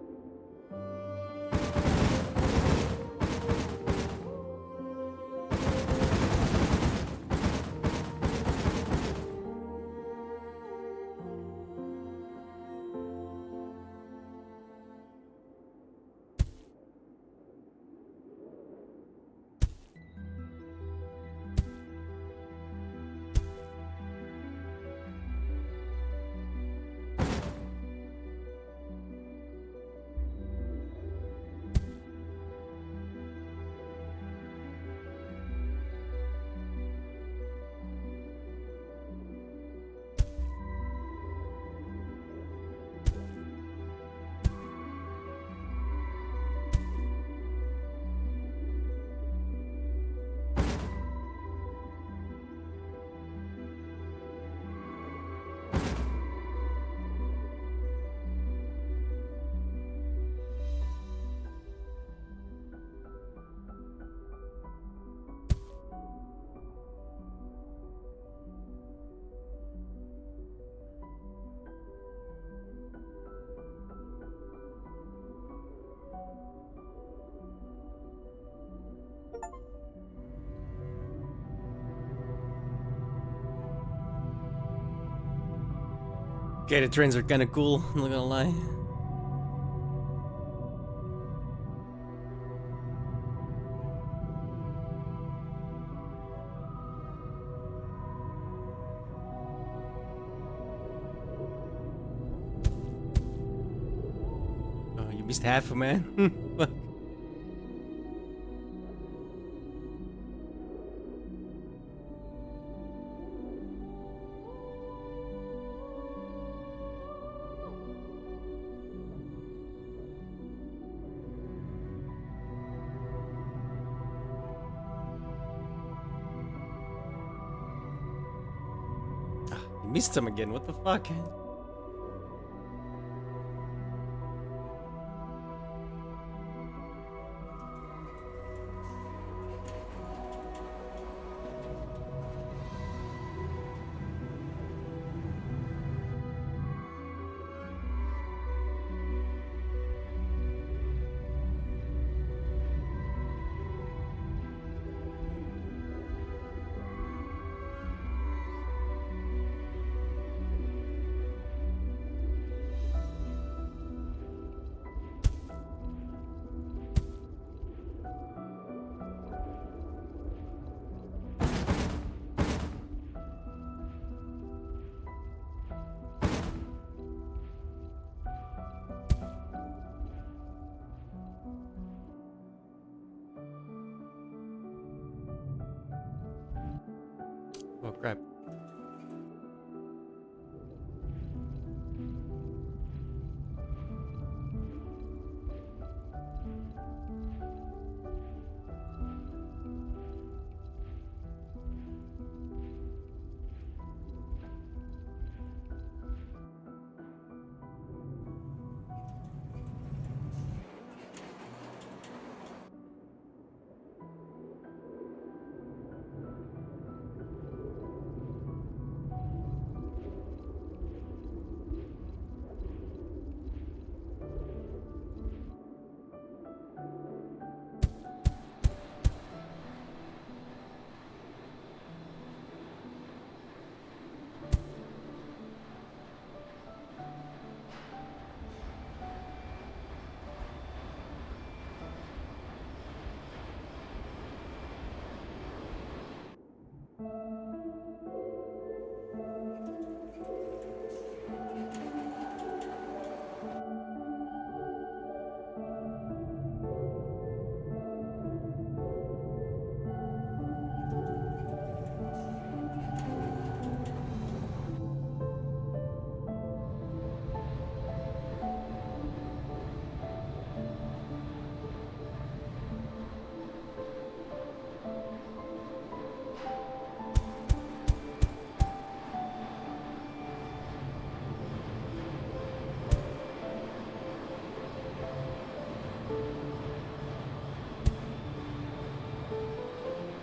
Okay, the trains are kind of cool, I'm not gonna lie. Oh, you missed half, man. Fuck. Missed him again, what the fuck?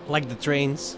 Like the trains.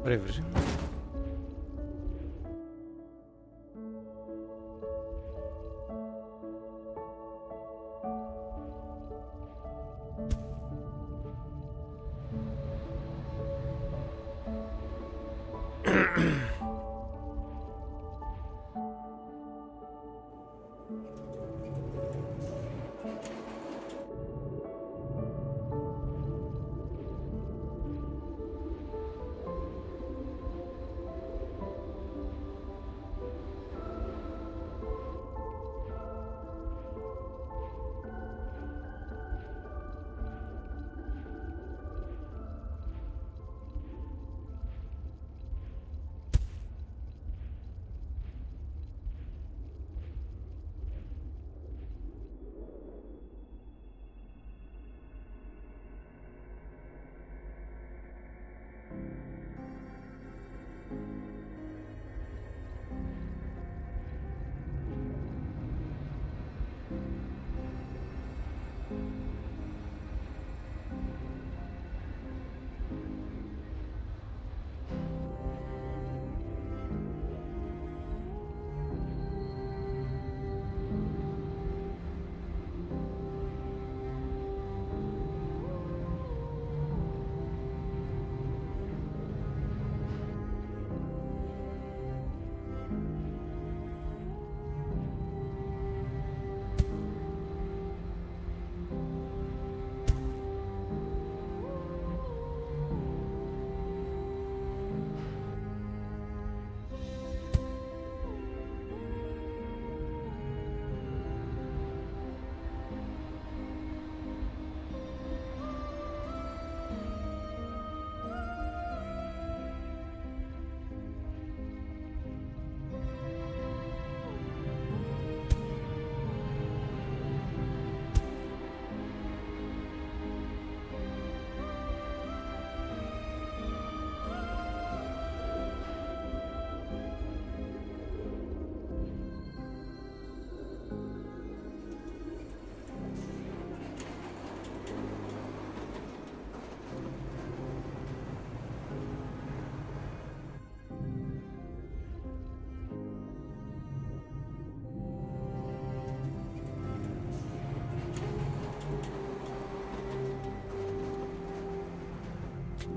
Whatever.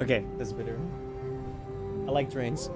Okay, that's better. I like trains.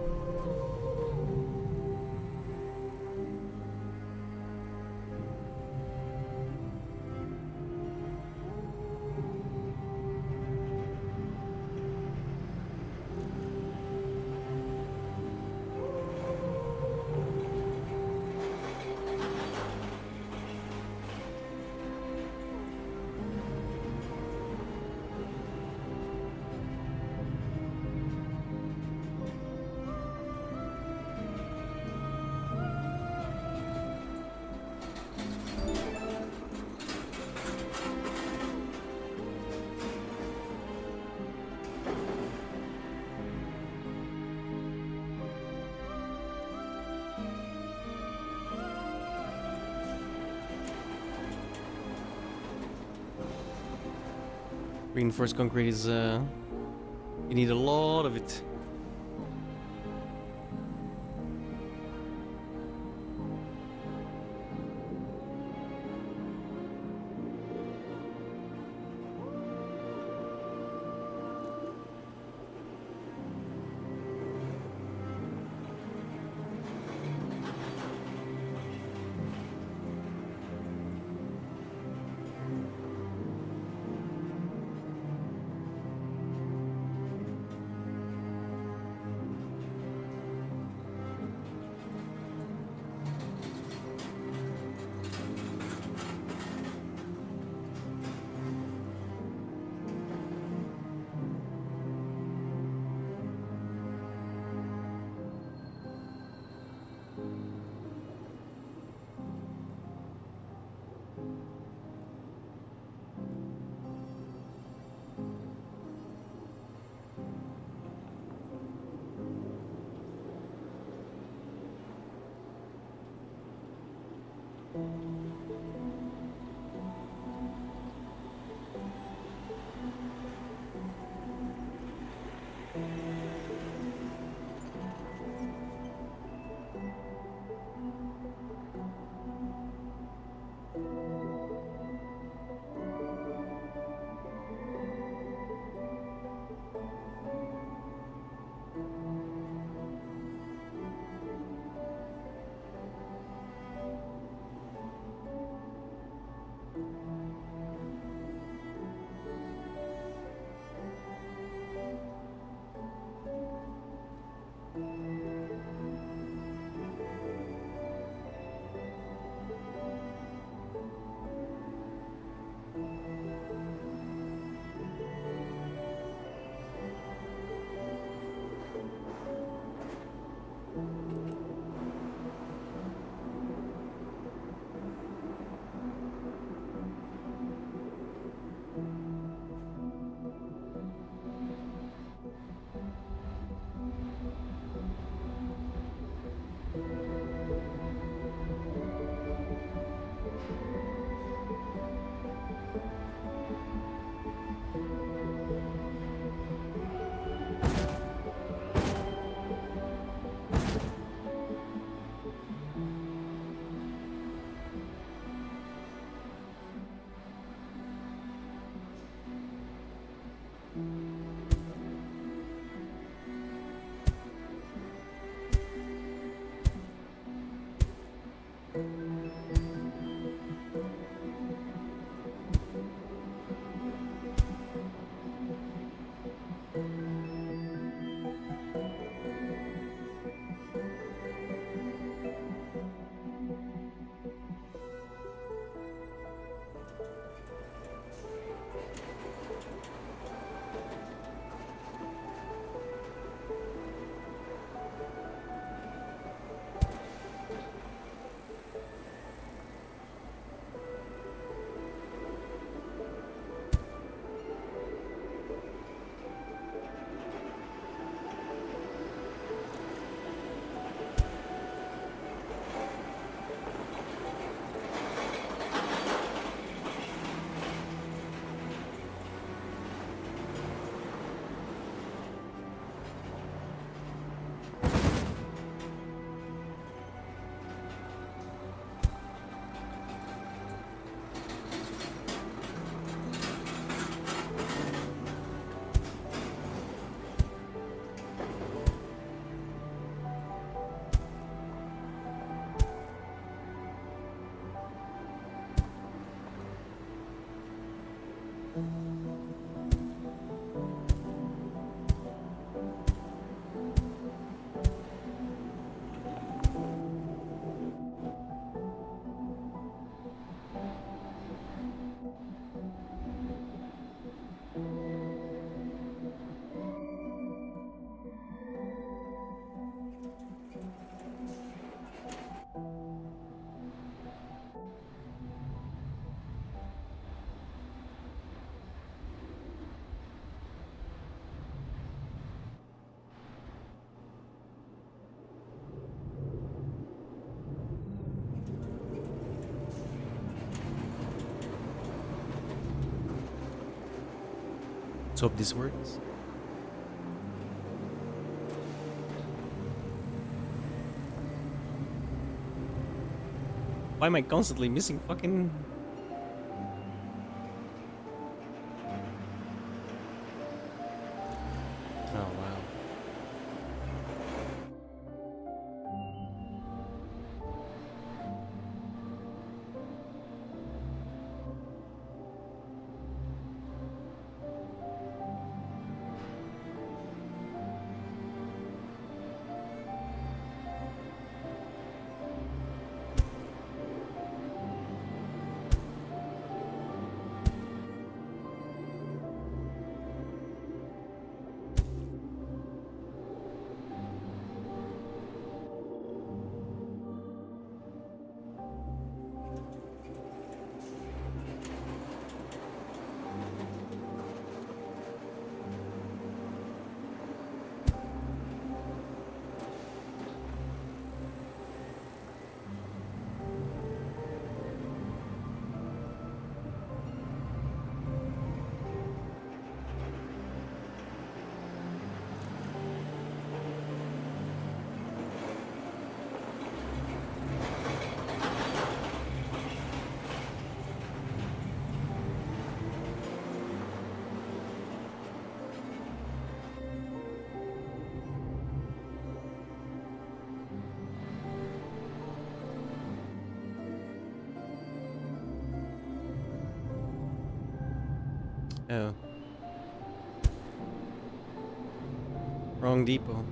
Reinforced concrete is, you need a lot of it. Let's hope this works. Why am I constantly missing fucking... Oh, wow. Oh. Wrong depot.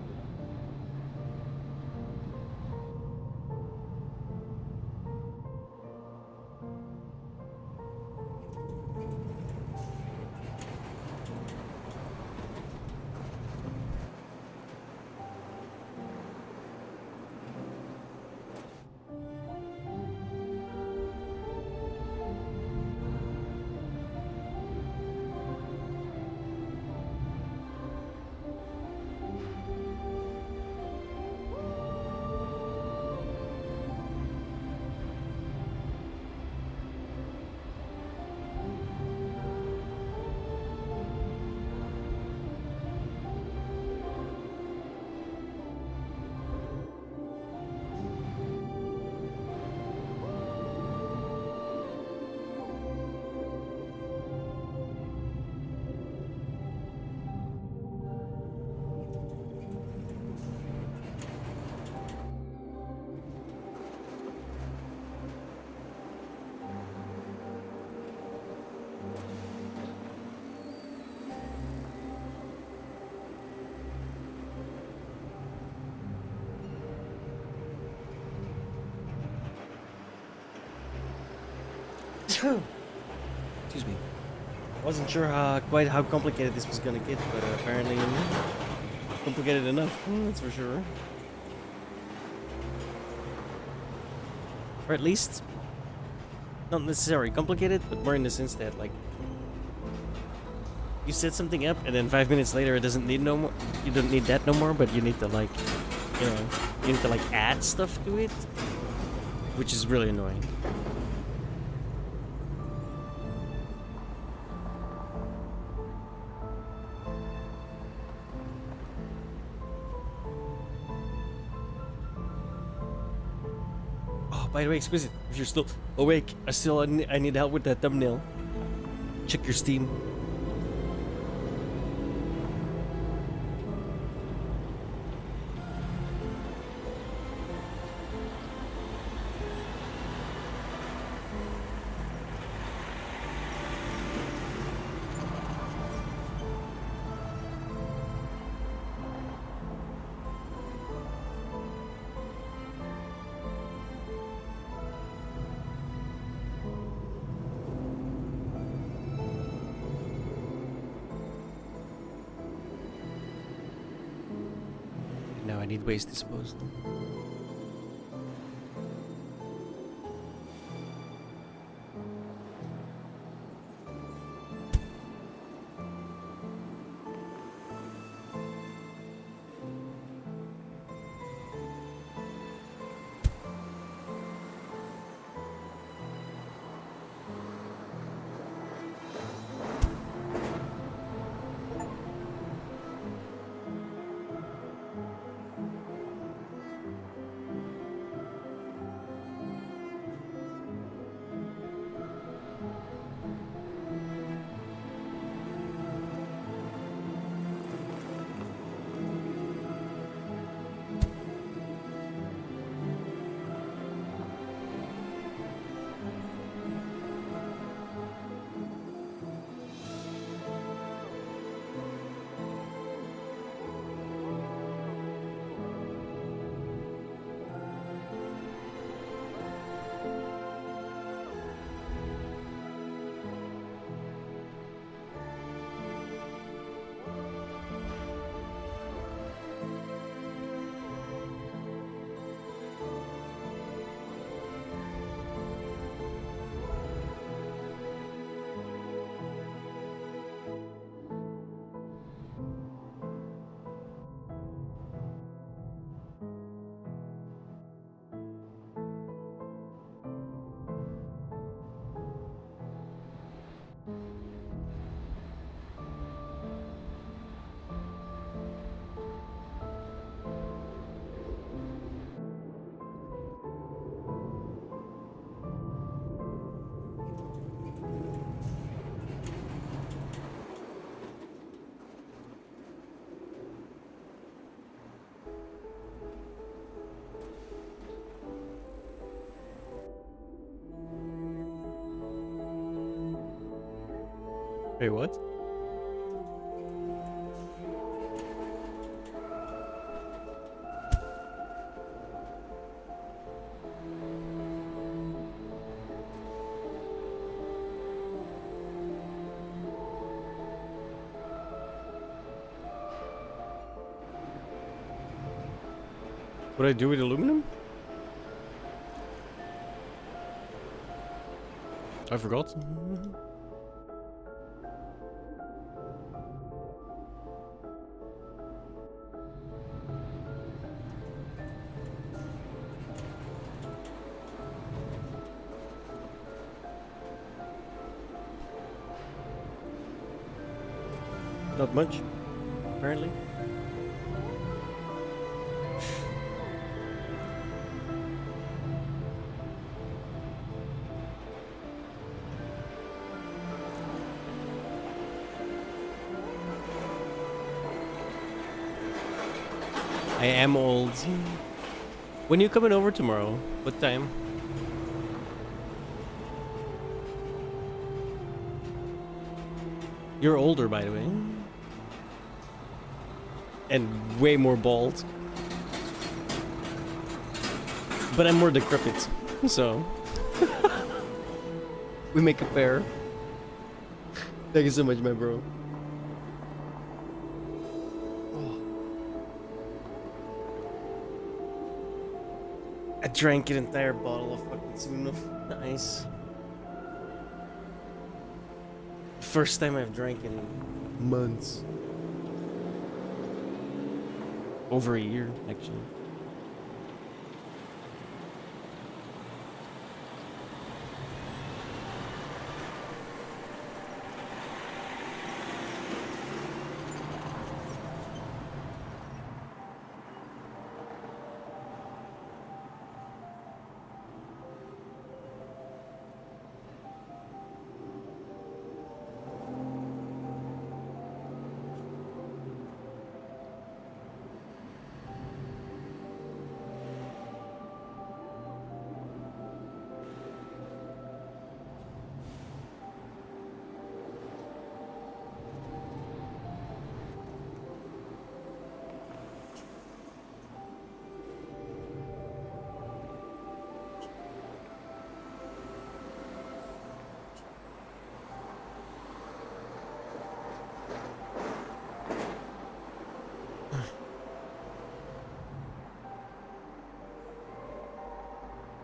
Excuse me. Wasn't sure quite how complicated this was gonna get, but apparently complicated enough. That's for sure. Or at least not necessarily complicated, but more in the sense that like you set something up and then 5 minutes later it doesn't need no more. You don't need that no more, but you need to like, you know, you need to like add stuff to it, which is really annoying. By the way, Exquisite, if you're still awake, I need help with that thumbnail. Check your Steam. need waste disposed. Wait, what? What do I do with aluminum? I forgot. Not much, apparently. I am old. When you coming over tomorrow? What time? You're older, by the way. And way more bald. But I'm more decrepit, so we make a pair. Thank you so much, my bro. I drank an entire bottle of fucking Smirnoff. Nice. First time I've drank in months. Over a year, actually.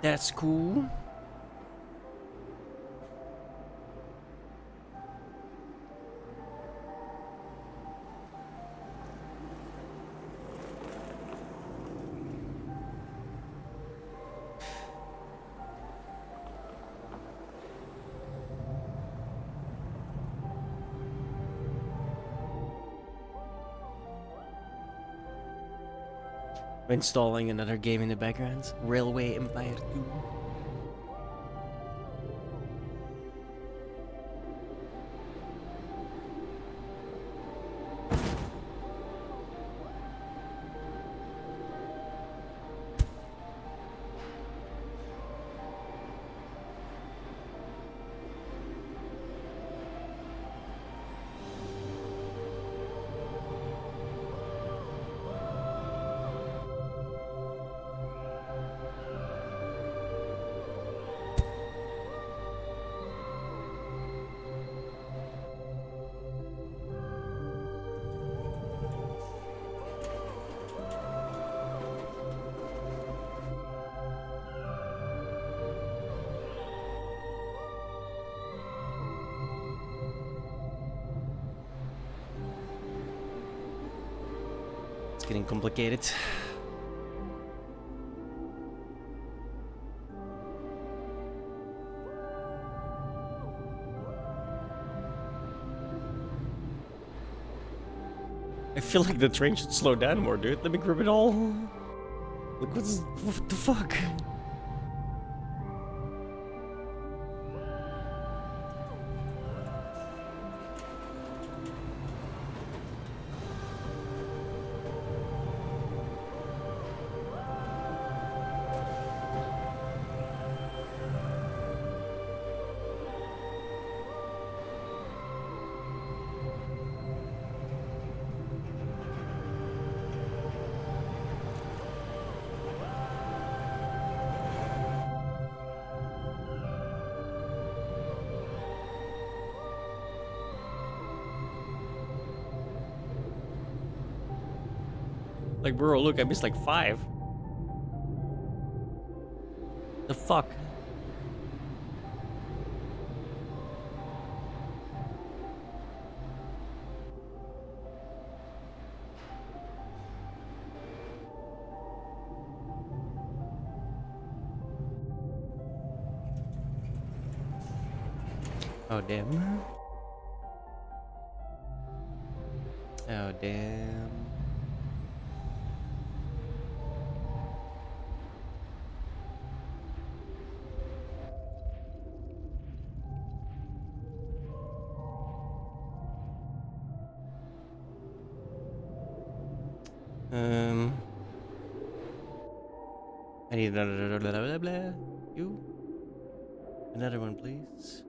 That's cool. Installing another game in the background. Railway Empire 2. Getting complicated. I feel like the train should slow down more, dude. Let me grip it all. Look, what the fuck? Like, bro, look, I missed like 5. The fuck? Oh, damn. Oh, damn. I need another blah, blah, blah. You? Another one, please.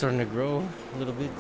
starting to grow a little bit.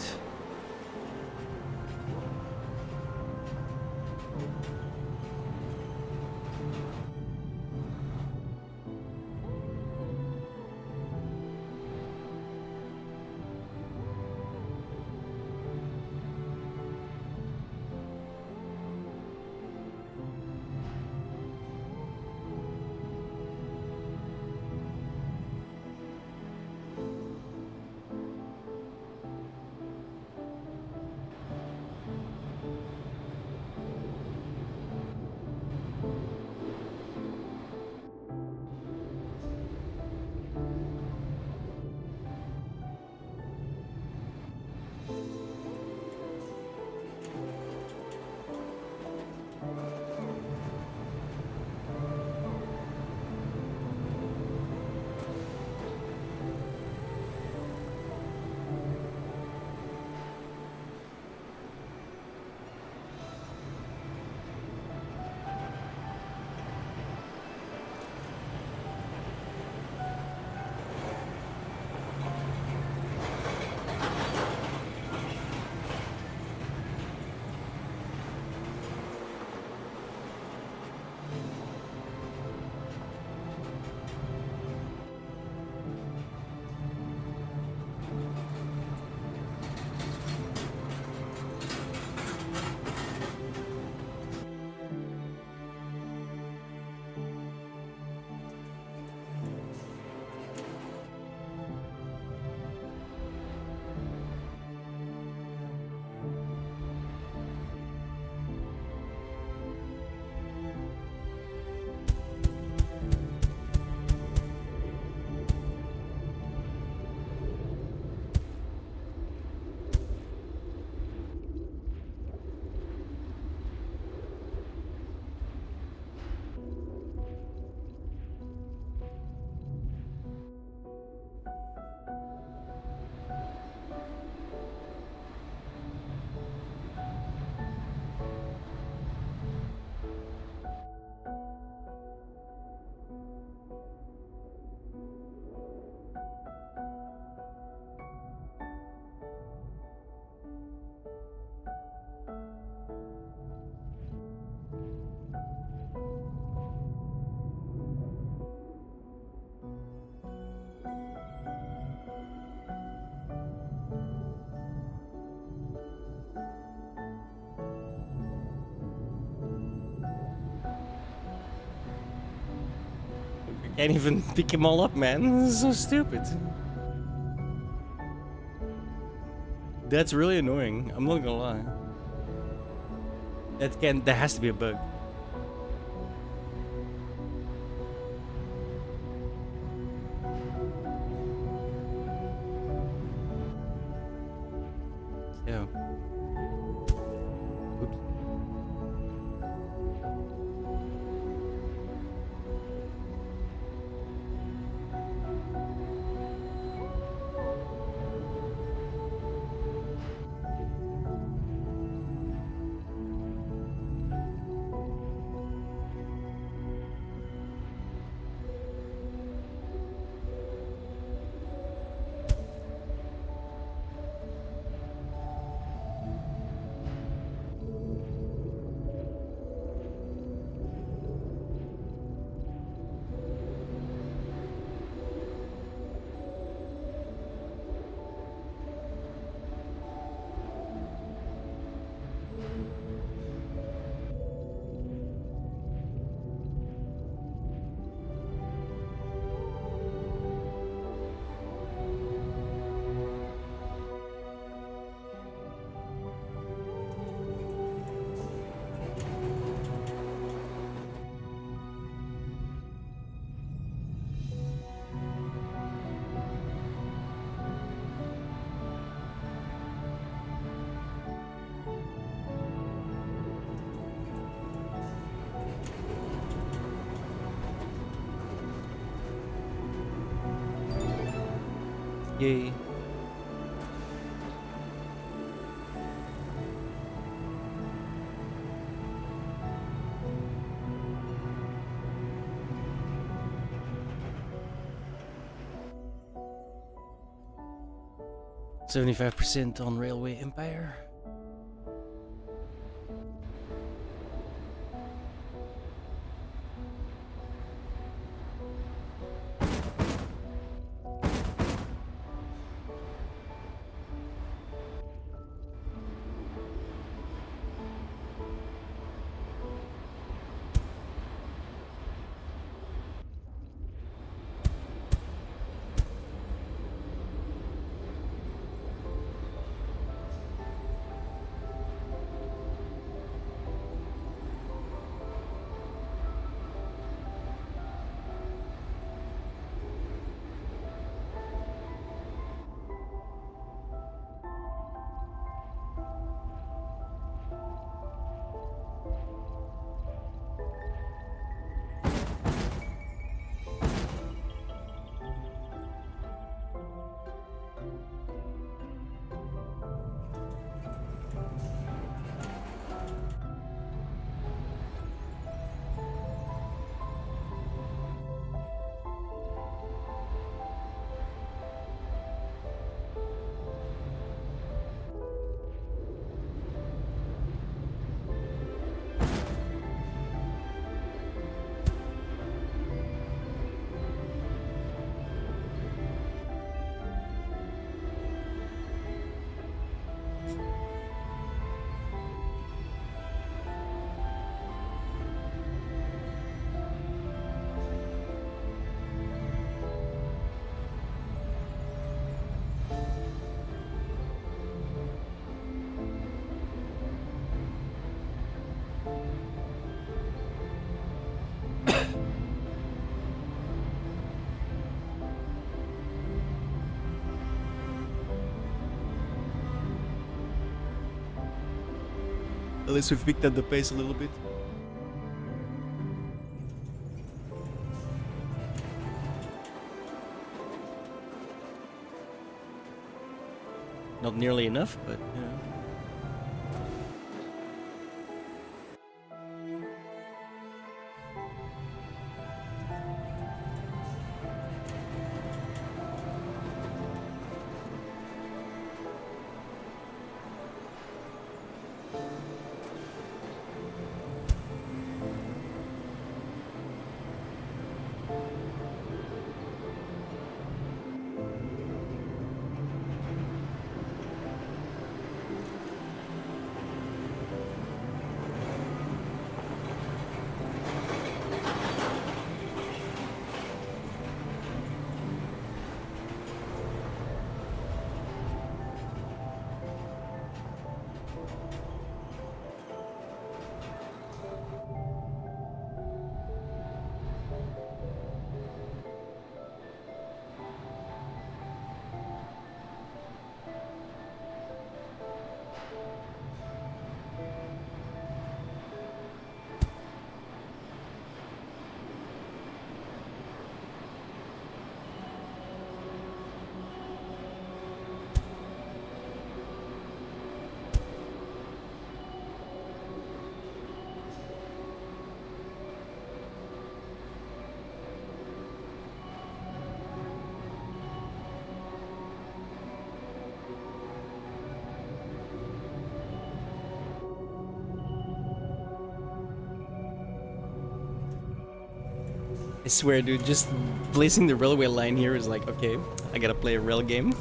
Can't even pick them all up, man. This is so stupid. That's really annoying. I'm not gonna lie. That has to be a bug. Yeah. Oops. Yay. 75% on Railway Empire. At least we've picked up the pace a little bit. Not nearly enough, but you know. I swear, dude, just placing the railway line here is like, okay, I gotta play a rail game.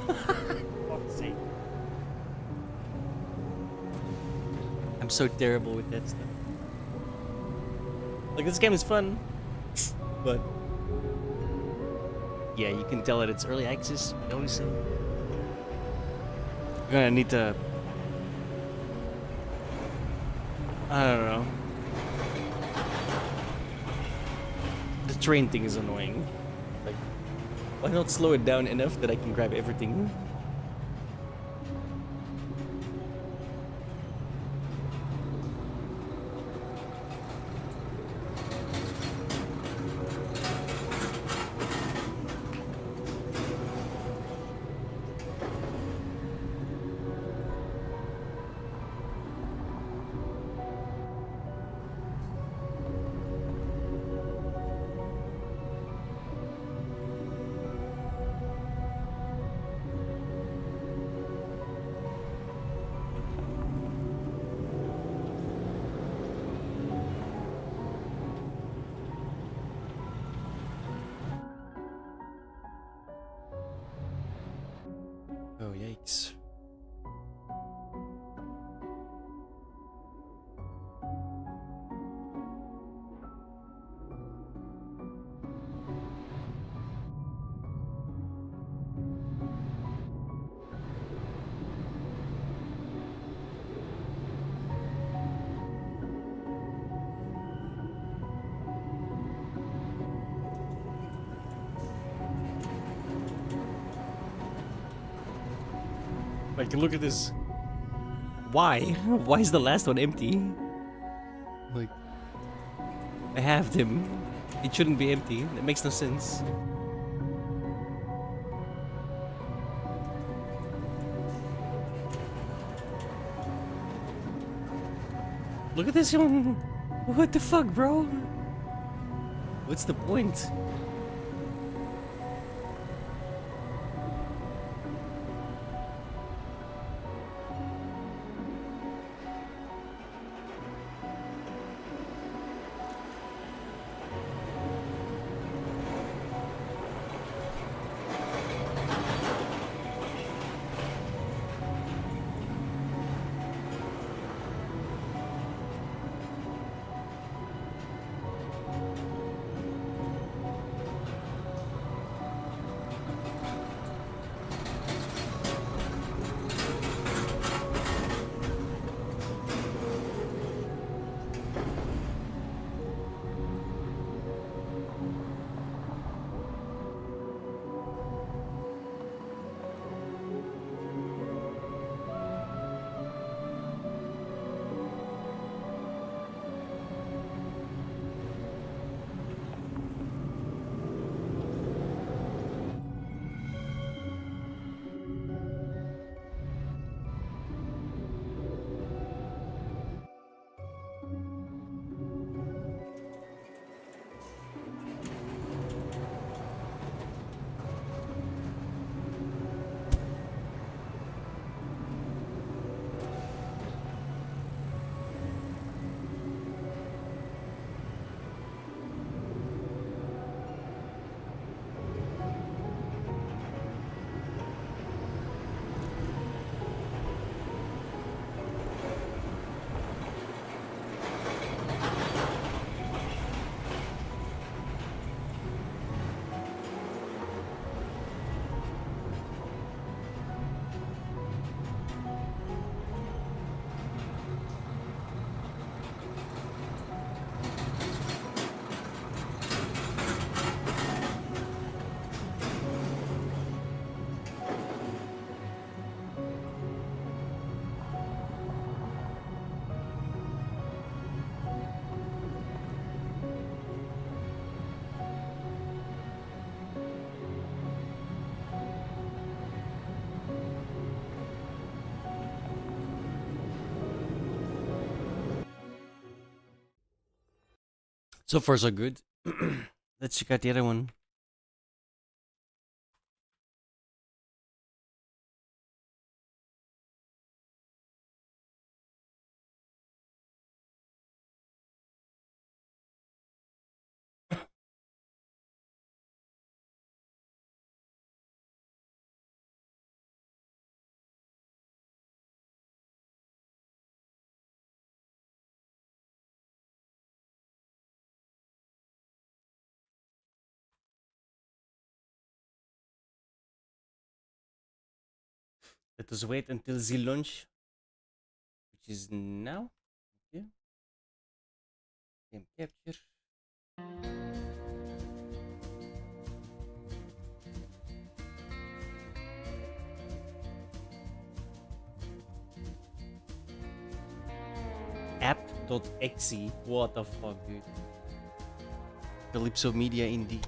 I'm so terrible with that stuff. Like, this game is fun, but yeah, you can tell that it's early access, obviously. I'm gonna need to, I don't know. The train thing is annoying. Like, why not slow it down enough that I can grab everything? weeks. Like, look at this. Why? Why is the last one empty? Like, I halved him. It shouldn't be empty. That makes no sense. Look at this one. What the fuck, bro? What's the point? So far, so good. Let's check out the other one. Let us wait until the launch, which is now. Yeah. Game capture. App.exe. What the fuck, dude? Calypso Media Indie.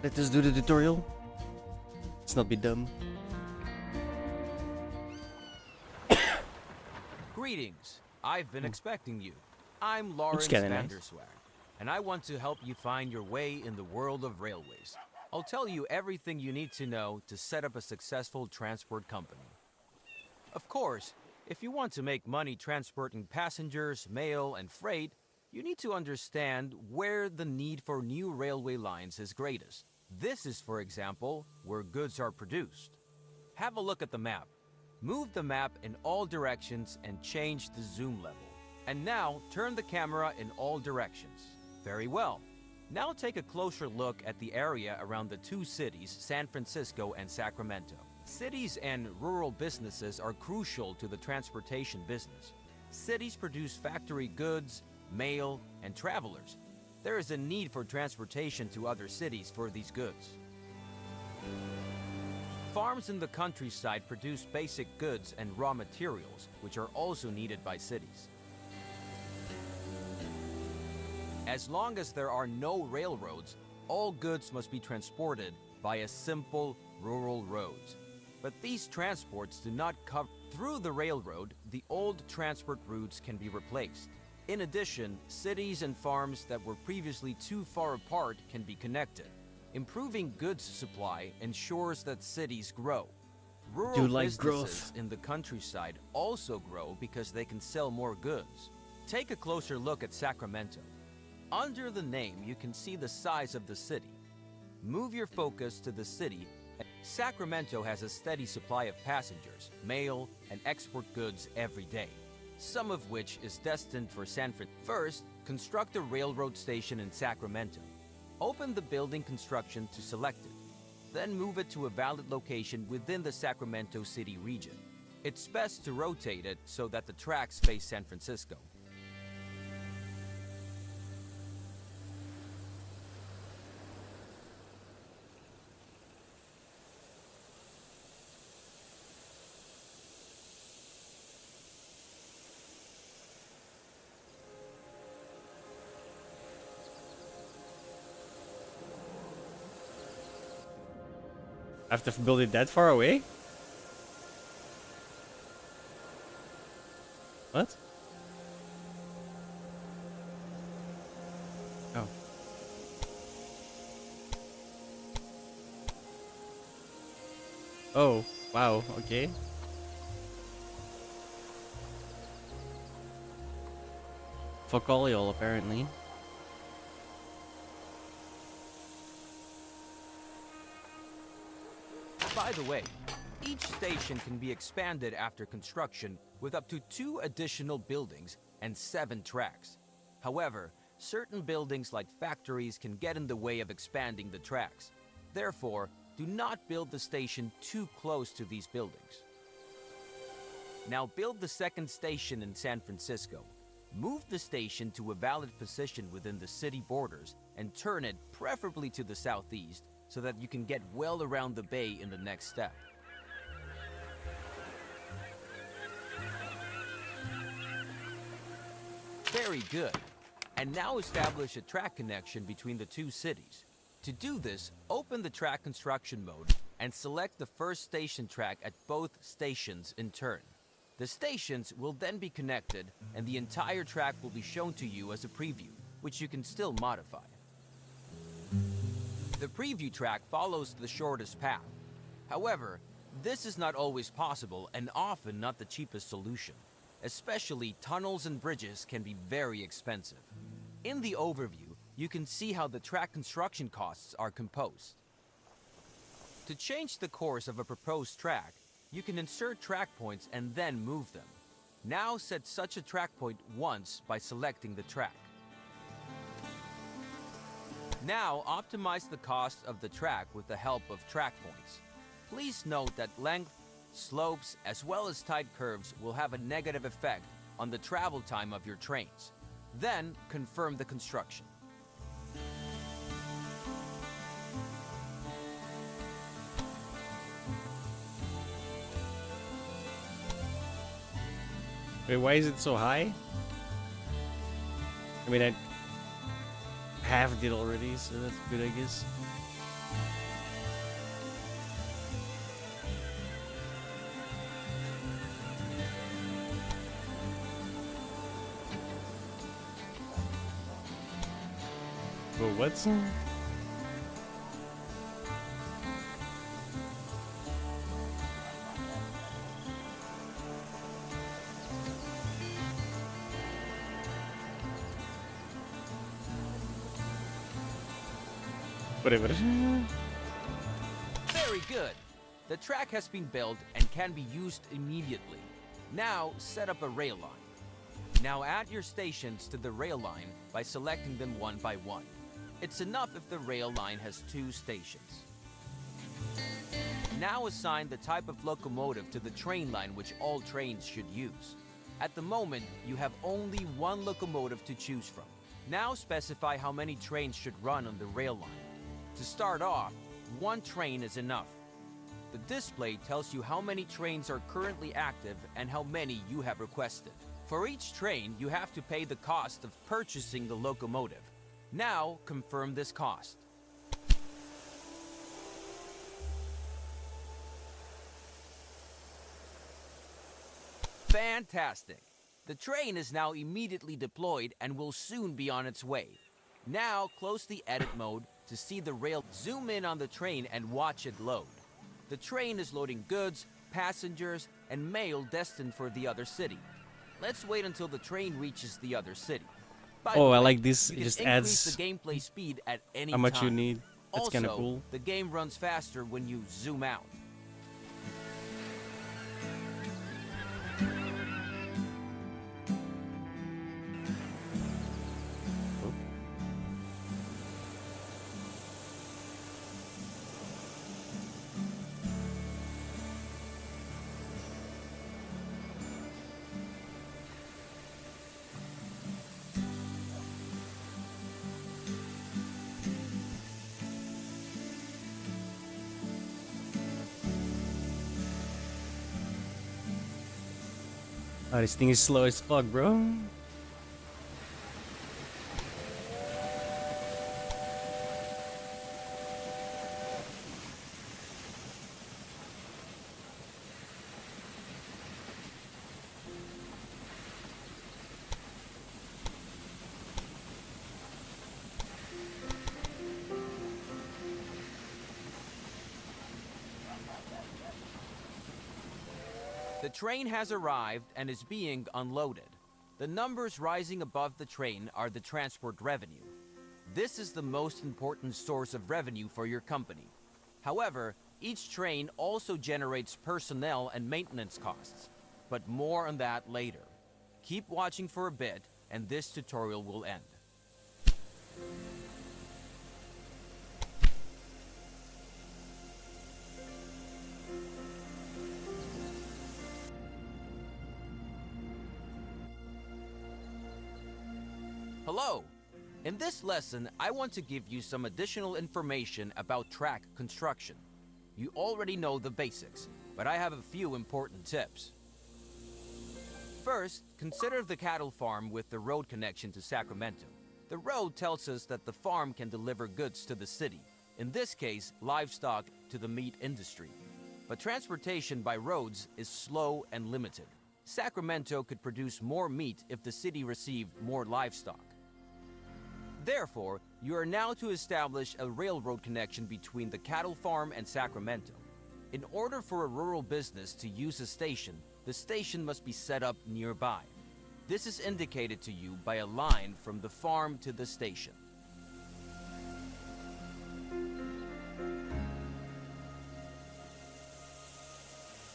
Let us do the tutorial. Let's not be dumb. Greetings. I've been expecting you. I'm Lawrence kinda van nice. der Swag, and I want to help you find your way in the world of railways. I'll tell you everything you need to know to set up a successful transport company. Of course, if you want to make money transporting passengers, mail, and freight, you need to understand where the need for new railway lines is greatest. This is, for example, where goods are produced. Have a look at the map. Move the map in all directions and change the zoom level. And now, turn the camera in all directions. Very well. Now take a closer look at the area around the two cities, San Francisco and Sacramento. Cities and rural businesses are crucial to the transportation business. Cities produce factory goods, mail, and travelers. There is a need for transportation to other cities for these goods. Farms in the countryside produce basic goods and raw materials, which are also needed by cities. As long as there are no railroads, all goods must be transported via simple rural roads. But these transports do not come through the railroad. The old transport routes can be replaced. In addition, cities and farms that were previously too far apart can be connected. Improving goods supply ensures that cities grow. Rural Do you like businesses growth? in the countryside also grow because they can sell more goods. Take a closer look at Sacramento. Under the name, you can see the size of the city. Move your focus to the city. Sacramento has a steady supply of passengers, mail, and export goods every day, some of which is destined for San Francisco. First, construct a railroad station in Sacramento. Open the building construction to select it. Then move it to a valid location within the Sacramento City region. It's best to rotate it so that the tracks face San Francisco. I have to build it that far away? What? Oh. Oh, wow, okay. Fuck all y'all, apparently. By the way, each station can be expanded after construction with up to 2 additional buildings and 7 tracks. However, certain buildings like factories can get in the way of expanding the tracks. Therefore, do not build the station too close to these buildings. Now build the second station in San Francisco. Move the station to a valid position within the city borders and turn it preferably to the southeast so that you can get well around the bay in the next step. Very good. And now establish a track connection between the two cities. To do this, open the track construction mode and select the first station track at both stations in turn. The stations will then be connected and the entire track will be shown to you as a preview, which you can still modify. The preview track follows the shortest path. However, this is not always possible and often not the cheapest solution. Especially tunnels and bridges can be very expensive. In the overview, you can see how the track construction costs are composed. To change the course of a proposed track, you can insert track points and then move them. Now set such a track point once by selecting the track. Now optimize the cost of the track with the help of track points. Please note that length, slopes, as well as tight curves will have a negative effect on the travel time of your trains. Then confirm the construction. Wait, why is it so high? I mean, I half did already, so that's good, I guess. Bro, what? Whatever. Very good. The track has been built and can be used immediately. Now set up a rail line. Now add your stations to the rail line by selecting them one by one. It's enough if the rail line has 2 stations. Now assign the type of locomotive to the train line which all trains should use. At the moment, you have only 1 locomotive to choose from. Now specify how many trains should run on the rail line. To start off, 1 train is enough. The display tells you how many trains are currently active and how many you have requested. For each train, you have to pay the cost of purchasing the locomotive. Now, confirm this cost. Fantastic! The train is now immediately deployed and will soon be on its way. Now, close the edit mode to see the rail. Zoom in on the train and watch it load. The train is loading goods, passengers, and mail destined for the other city. Let's wait until the train reaches the other city. By the Oh, I way, like this. you It can just increase adds the gameplay speed at any how much you time. need. That's kind of Also, cool. the game runs faster when you zoom out. Oh, this thing is slow as fuck, bro. The train has arrived and is being unloaded. The numbers rising above the train are the transport revenue. This is the most important source of revenue for your company. However, each train also generates personnel and maintenance costs, but more on that later. Keep watching for a bit, and this tutorial will end. Hello! In this lesson, I want to give you some additional information about track construction. You already know the basics, but I have a few important tips. First, consider the cattle farm with the road connection to Sacramento. The road tells us that the farm can deliver goods to the city, in this case, livestock to the meat industry. But transportation by roads is slow and limited. Sacramento could produce more meat if the city received more livestock. Therefore, you are now to establish a railroad connection between the cattle farm and Sacramento. In order for a rural business to use a station, the station must be set up nearby. This is indicated to you by a line from the farm to the station.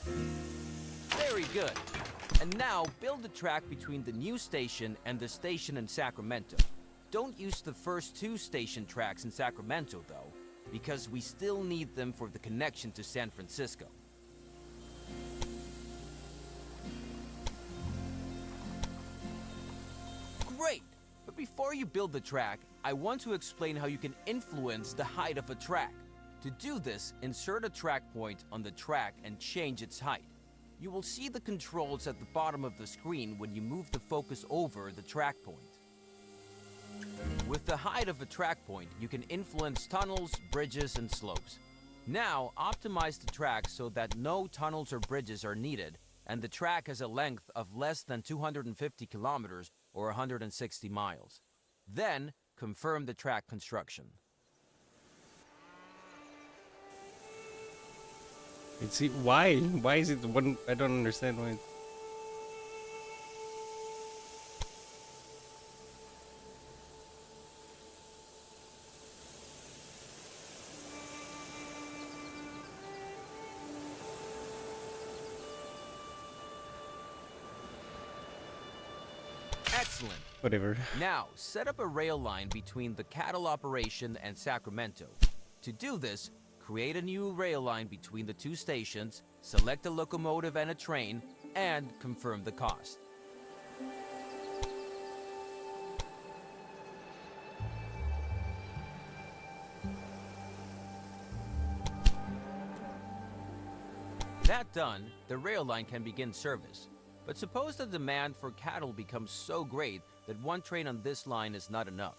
Very good. And now build the track between the new station and the station in Sacramento. Don't use the first 2 station tracks in Sacramento, though, because we still need them for the connection to San Francisco. Great! But before you build the track, I want to explain how you can influence the height of a track. To do this, insert a track point on the track and change its height. You will see the controls at the bottom of the screen when you move the focus over the track point. With the height of a track point, you can influence tunnels, bridges, and slopes. Now, optimize the track so that no tunnels or bridges are needed, and the track has a length of less than 250 kilometers or 160 miles. Then, confirm the track construction. See, why? Why is it one? I don't understand why. Excellent. Whatever. Now, set up a rail line between the cattle operation and Sacramento. To do this, create a new rail line between the two stations, select a locomotive and a train, and confirm the cost. That done, the rail line can begin service. But suppose the demand for cattle becomes so great that one train on this line is not enough.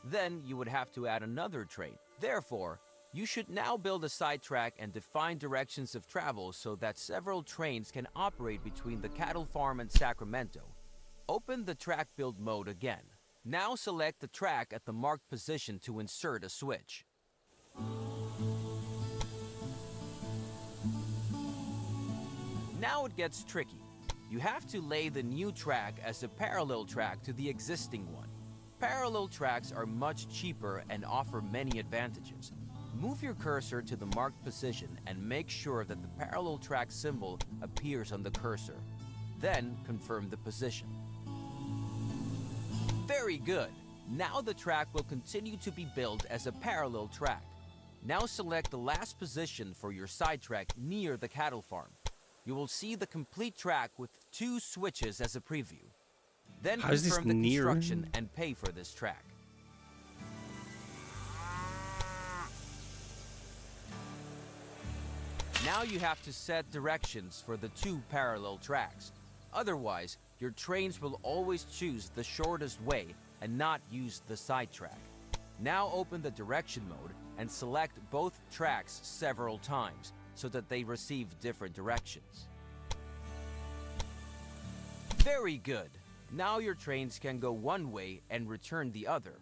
Then you would have to add another train. Therefore, you should now build a sidetrack and define directions of travel so that several trains can operate between the cattle farm and Sacramento. Open the track build mode again. Now select the track at the marked position to insert a switch. Now it gets tricky. You have to lay the new track as a parallel track to the existing one. Parallel tracks are much cheaper and offer many advantages. Move your cursor to the marked position and make sure that the parallel track symbol appears on the cursor. Then confirm the position. Very good. Now the track will continue to be built as a parallel track. Now select the last position for your sidetrack near the cattle farm. You will see the complete track with 2 switches as a preview. Then How is this confirm the near? construction and pay for this track. Now you have to set directions for the 2 parallel tracks. Otherwise, your trains will always choose the shortest way and not use the sidetrack. Now open the direction mode and select both tracks several times so that they receive different directions. Very good. Now your trains can go one way and return the other.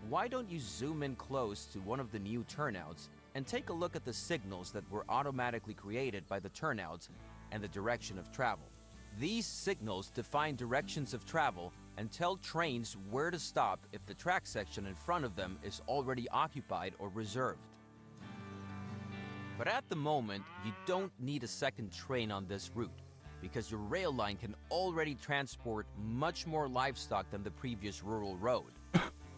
Why don't you zoom in close to one of the new turnouts and take a look at the signals that were automatically created by the turnouts and the direction of travel. These signals define directions of travel and tell trains where to stop if the track section in front of them is already occupied or reserved. But at the moment, you don't need a second train on this route, because your rail line can already transport much more livestock than the previous rural road.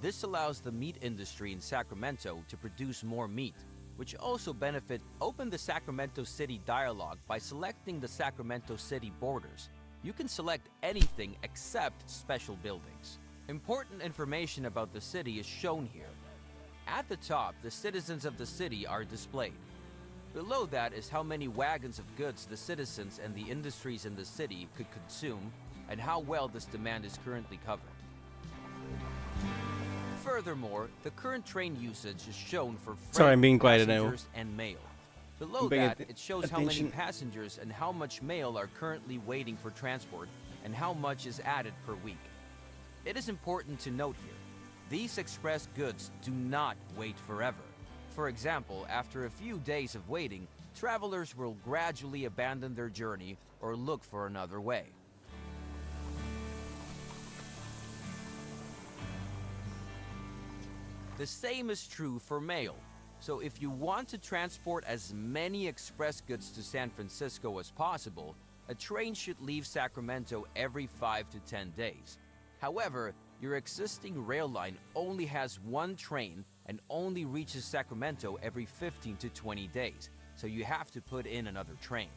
This allows the meat industry in Sacramento to produce more meat, which also benefit Open the Sacramento City dialog by selecting the Sacramento City borders. You can select anything except special buildings. Important information about the city is shown here. At the top, the citizens of the city are displayed. Below that is how many wagons of goods the citizens and the industries in the city could consume, and how well this demand is currently covered. Furthermore, the current train usage is shown for freight, Sorry, I'm being quiet now. passengers, and mail. Below I'm paying that, it shows how many attention. passengers and how much mail are currently waiting for transport, and how much is added per week. It is important to note here, these express goods do not wait forever. For example, after a few days of waiting, travelers will gradually abandon their journey or look for another way. The same is true for mail. So if you want to transport as many express goods to San Francisco as possible, a train should leave Sacramento every 5 to 10 days. However, your existing rail line only has one train and only reaches Sacramento every 15 to 20 days, so you have to put in another train.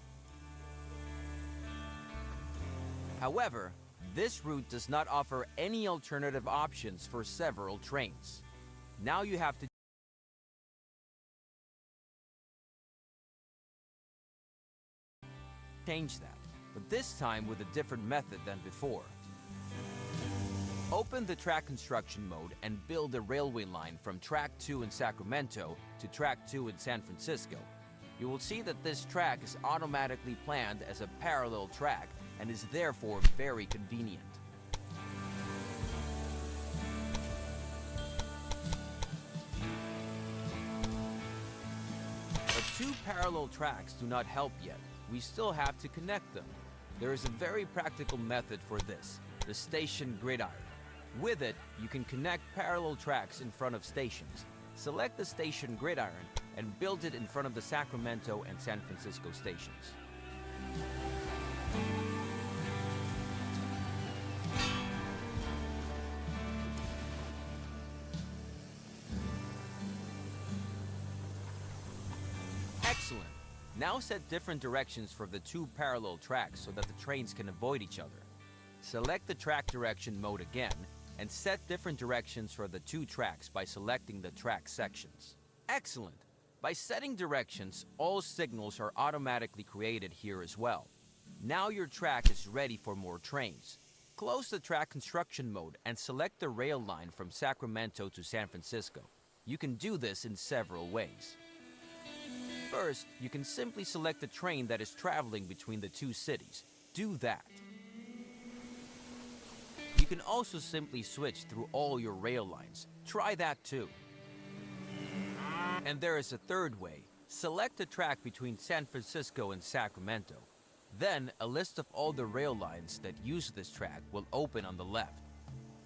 However, this route does not offer any alternative options for several trains. Now you have to change that, but this time with a different method than before. Open the track construction mode and build a railway line from track 2 in Sacramento to track 2 in San Francisco. You will see that this track is automatically planned as a parallel track and is therefore very convenient. But 2 parallel tracks do not help yet. We still have to connect them. There is a very practical method for this, the station gridiron. With it, you can connect parallel tracks in front of stations. Select the station gridiron and build it in front of the Sacramento and San Francisco stations. Excellent. Now set different directions for the 2 parallel tracks so that the trains can avoid each other. Select the track direction mode again and set different directions for the 2 tracks by selecting the track sections. Excellent! By setting directions, all signals are automatically created here as well. Now your track is ready for more trains. Close the track construction mode and select the rail line from Sacramento to San Francisco. You can do this in several ways. First, you can simply select the train that is traveling between the 2 cities. Do that. You can also simply switch through all your rail lines. Try that too. And there is a third way. Select a track between San Francisco and Sacramento. Then, a list of all the rail lines that use this track will open on the left.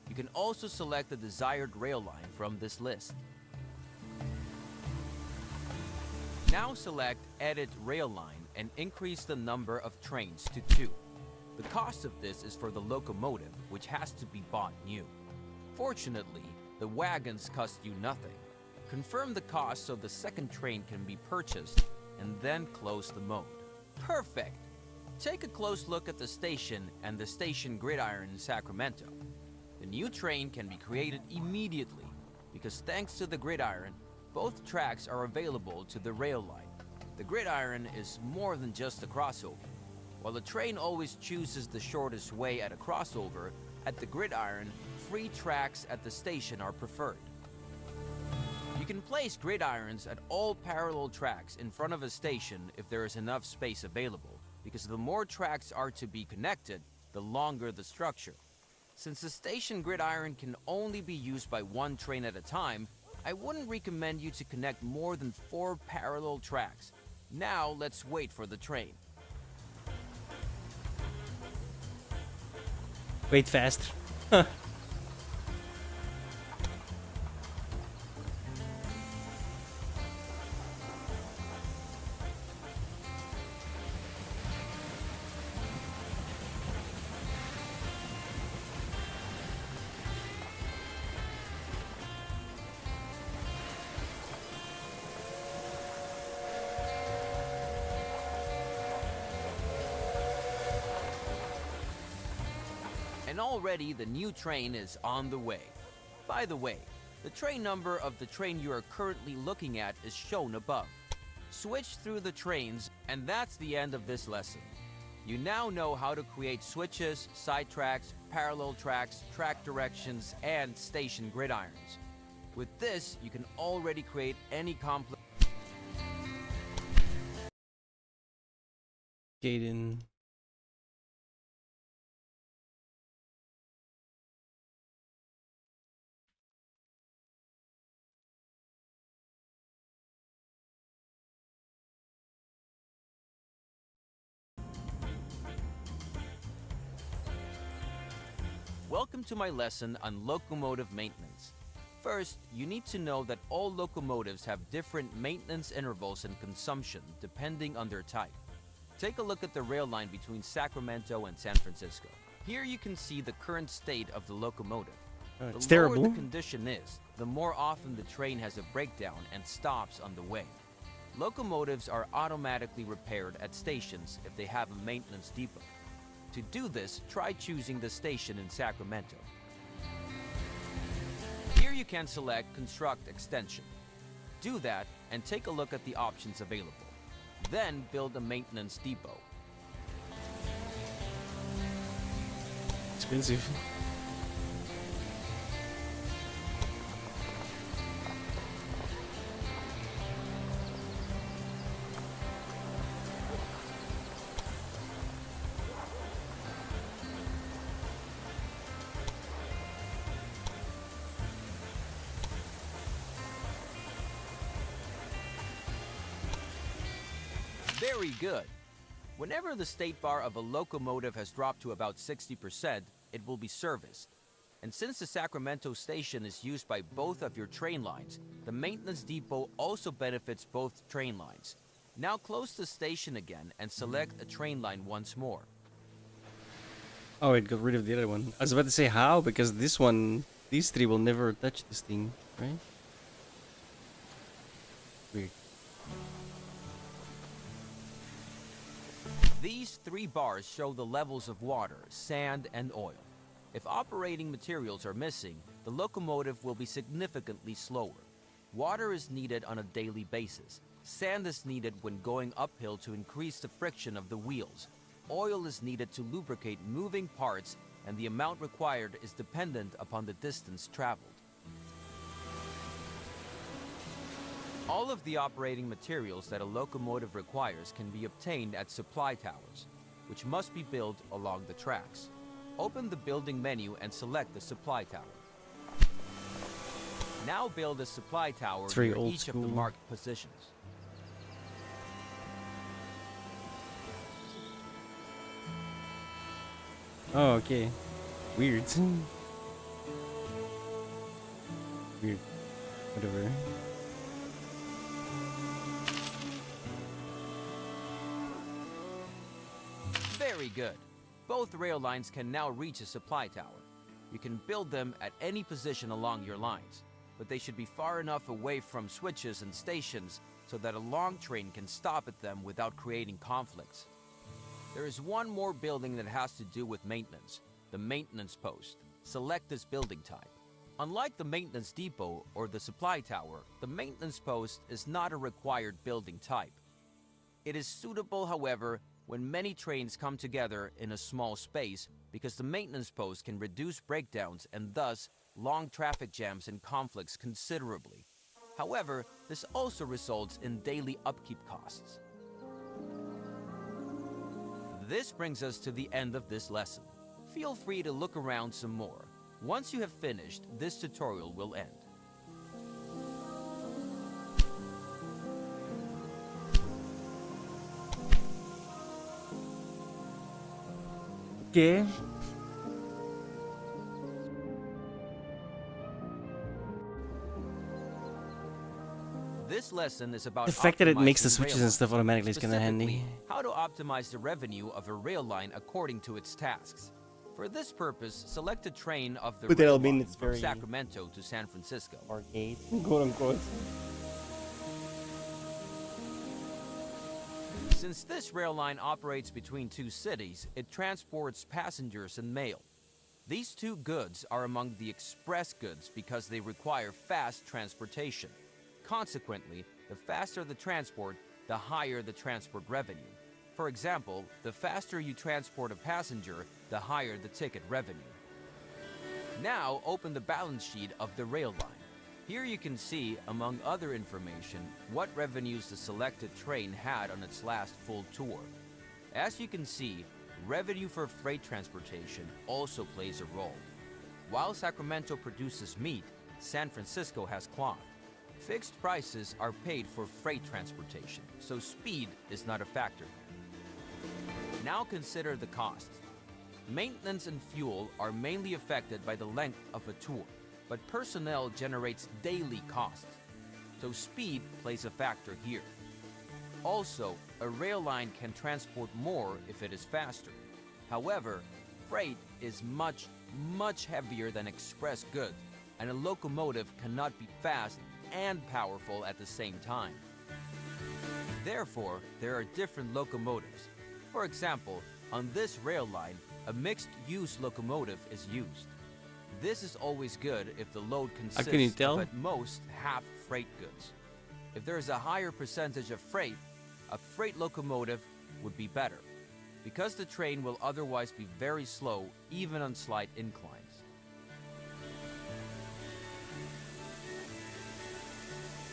You can also select the desired rail line from this list. Now select Edit Rail Line and increase the number of trains to 2. The cost of this is for the locomotive, which has to be bought new. Fortunately, the wagons cost you nothing. Confirm the cost so the second train can be purchased, and then close the mode. Perfect! Take a close look at the station and the station gridiron in Sacramento. The new train can be created immediately, because thanks to the gridiron, both tracks are available to the rail line. The gridiron is more than just a crossover. While the train always chooses the shortest way at a crossover, at the gridiron, free tracks at the station are preferred. You can place gridirons at all parallel tracks in front of a station if there is enough space available, because the more tracks are to be connected, the longer the structure. Since the station gridiron can only be used by 1 train at a time, I wouldn't recommend you to connect more than 4 parallel tracks. Now let's wait for the train. Wait faster. And already the new train is on the way. By the way, the train number of the train you are currently looking at is shown above. Switch through the trains, and that's the end of this lesson. You now know how to create switches, side tracks, parallel tracks, track directions, and station gridirons. With this, you can already create any complex... Gaiden. Welcome to my lesson on locomotive maintenance. First, you need to know that all locomotives have different maintenance intervals and consumption depending on their type. Take a look at the rail line between Sacramento and San Francisco. Here you can see the current state of the locomotive. It's The lower terrible. the condition is, the more often the train has a breakdown and stops on the way. Locomotives are automatically repaired at stations if they have a maintenance depot. To do this, try choosing the station in Sacramento. Here you can select Construct Extension. Do that and take a look at the options available. Then build a maintenance depot. Expensive. Very good. Whenever the state bar of a locomotive has dropped to about 60%, it will be serviced. And since the Sacramento station is used by both of your train lines, the maintenance depot also benefits both train lines. Now close the station again and select a train line once more. Oh, it got rid of the other one. I was about to say how, because this one, these three will never touch this thing, right? Weird. These 3 bars show the levels of water, sand, and oil. If operating materials are missing, the locomotive will be significantly slower. Water is needed on a daily basis. Sand is needed when going uphill to increase the friction of the wheels. Oil is needed to lubricate moving parts, and the amount required is dependent upon the distance traveled. All of the operating materials that a locomotive requires can be obtained at supply towers, which must be built along the tracks. Open the building menu and select the supply tower. Now build a supply tower It's very near old each of the school. marked positions. Oh, okay. Weird. Weird. Whatever. Very good. Both rail lines can now reach a supply tower. You can build them at any position along your lines, but they should be far enough away from switches and stations so that a long train can stop at them without creating conflicts. There is one more building that has to do with maintenance, the maintenance post. Select this building type. Unlike the maintenance depot or the supply tower, the maintenance post is not a required building type. It is suitable, however, when many trains come together in a small space because the maintenance post can reduce breakdowns and thus long traffic jams and conflicts considerably. However, this also results in daily upkeep costs. This brings us to the end of this lesson. Feel free to look around some more. Once you have finished, this tutorial will end. Okay. This lesson is about The fact that it makes the optimizing switches rail and stuff lines, automatically is kinda handy. specifically, how to optimize the revenue of a rail line according to its tasks. For this purpose, select a train of the But rail that'll mean line it's from very Sacramento to San Francisco. Arcade, quote unquote. Since this rail line operates between 2 cities, it transports passengers and mail. These 2 goods are among the express goods because they require fast transportation. Consequently, the faster the transport, the higher the transport revenue. For example, the faster you transport a passenger, the higher the ticket revenue. Now open the balance sheet of the rail line. Here you can see, among other information, what revenues the selected train had on its last full tour. As you can see, revenue for freight transportation also plays a role. While Sacramento produces meat, San Francisco has cloth. Fixed prices are paid for freight transportation, so speed is not a factor. Now consider the costs. Maintenance and fuel are mainly affected by the length of a tour, but personnel generates daily costs, so speed plays a factor here. Also, a rail line can transport more if it is faster. However, freight is much, much heavier than express goods, and a locomotive cannot be fast and powerful at the same time. Therefore, there are different locomotives. For example, on this rail line, a mixed-use locomotive is used. This is always good if the load consists can you tell? of at most half freight goods. If there is a higher percentage of freight, a freight locomotive would be better, because the train will otherwise be very slow even on slight inclines.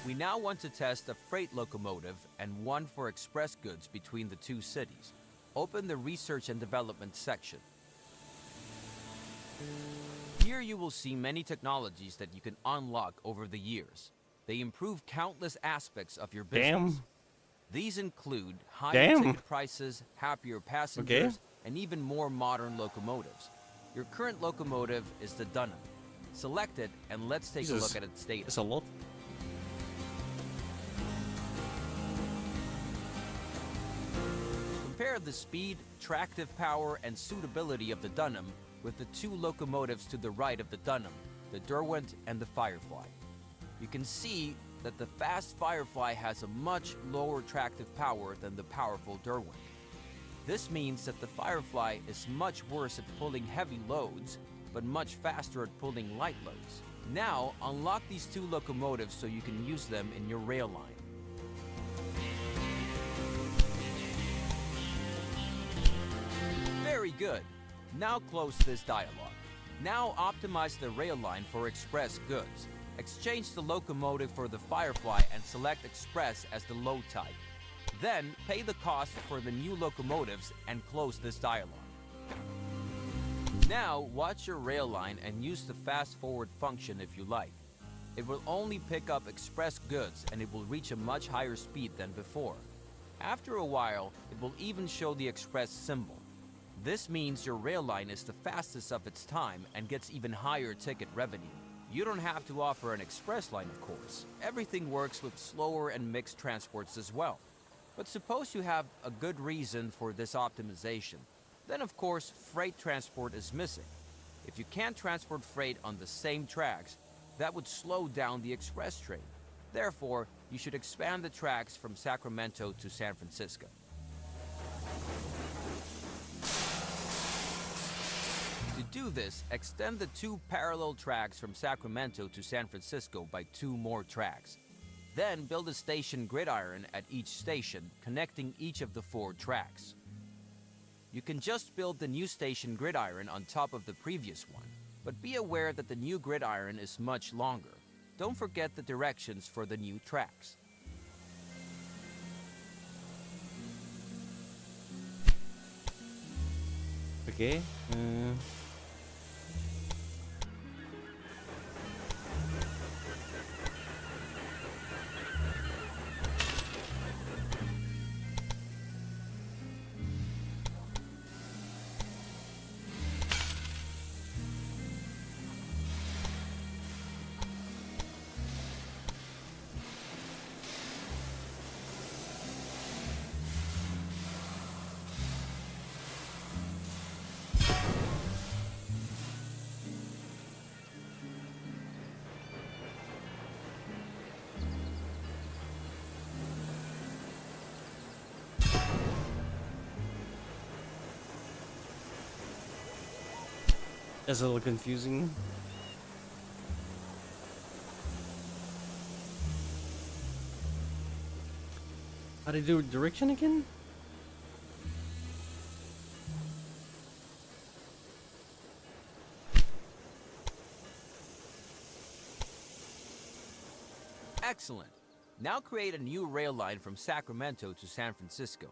We now want to test a freight locomotive and one for express goods between the 2 cities. Open the Research and Development section. Here you will see many technologies that you can unlock over the years. They improve countless aspects of your business. Damn. These include higher Damn. ticket prices, happier passengers, and even more modern locomotives. Your current locomotive is the Dunham. Select it, and let's take a look at its status. It's a lot. Compare the speed, tractive power, and suitability of the Dunham with the two locomotives to the right of the Dunham, the Derwent and the Firefly. You can see that the fast Firefly has a much lower tractive power than the powerful Derwent. This means that the Firefly is much worse at pulling heavy loads, but much faster at pulling light loads. Now, unlock these two locomotives so you can use them in your rail line. Very good. Now close this dialog. Now optimize the rail line for express goods. Exchange the locomotive for the Firefly and select Express as the load type. Then pay the cost for the new locomotives and close this dialog. Now watch your rail line and use the fast forward function if you like. It will only pick up express goods and it will reach a much higher speed than before. After a while, it will even show the express symbol. This means your rail line is the fastest of its time and gets even higher ticket revenue. You don't have to offer an express line, of course. Everything works with slower and mixed transports as well. But suppose you have a good reason for this optimization. Then of course, freight transport is missing. If you can't transport freight on the same tracks, that would slow down the express train. Therefore, you should expand the tracks from Sacramento to San Francisco. To do this, extend the two parallel tracks from Sacramento to San Francisco by 2 more tracks. Then build a station gridiron at each station, connecting each of the 4 tracks. You can just build the new station gridiron on top of the previous one, but be aware that the new gridiron is much longer. Don't forget the directions for the new tracks. Okay. That's a little confusing. How do you do direction again? Excellent. Now create a new rail line from Sacramento to San Francisco.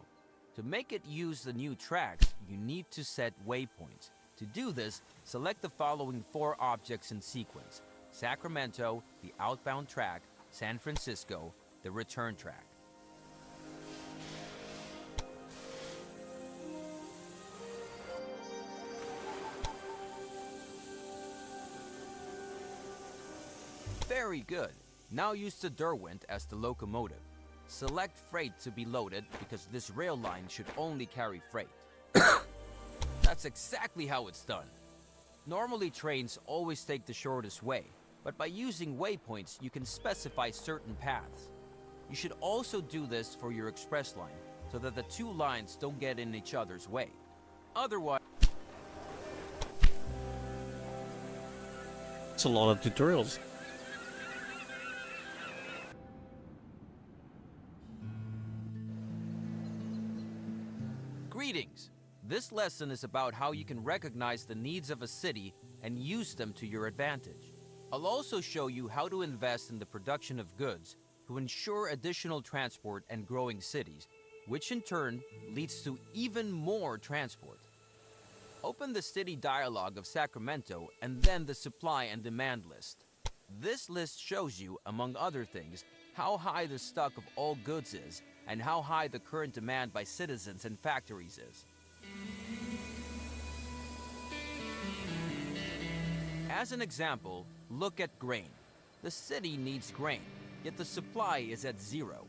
To make it use the new tracks, you need to set waypoints. To do this, select the following 4 objects in sequence: Sacramento, the outbound track, San Francisco, the return track. Very good. Now use the Derwent as the locomotive. Select freight to be loaded because this rail line should only carry freight. That's exactly how it's done. Normally trains always take the shortest way, but by using waypoints you can specify certain paths. You should also do this for your express line, so that the 2 lines don't get in each other's way. Otherwise... It's a lot of tutorials. Greetings! This lesson is about how you can recognize the needs of a city and use them to your advantage. I'll also show you how to invest in the production of goods to ensure additional transport and growing cities, which in turn leads to even more transport. Open the city dialog of Sacramento and then the supply and demand list. This list shows you, among other things, how high the stock of all goods is and how high the current demand by citizens and factories is. As an example, look at grain. The city needs grain, yet the supply is at zero.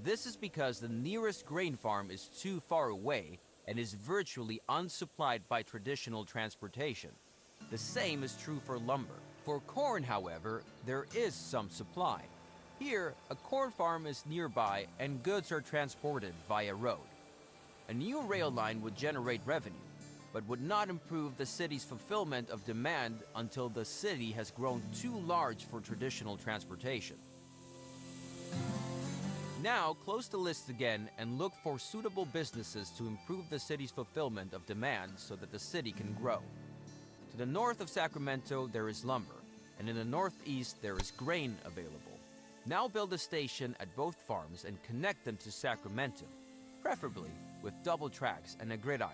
This is because the nearest grain farm is too far away and is virtually unsupplied by traditional transportation. The same is true for lumber. For corn, however, there is some supply. Here, a corn farm is nearby and goods are transported via road. A new rail line would generate revenue, but would not improve the city's fulfillment of demand until the city has grown too large for traditional transportation. Now, close the list again and look for suitable businesses to improve the city's fulfillment of demand so that the city can grow. To the north of Sacramento, there is lumber, and in the northeast, there is grain available. Now build a station at both farms and connect them to Sacramento, preferably with double tracks and a gridiron.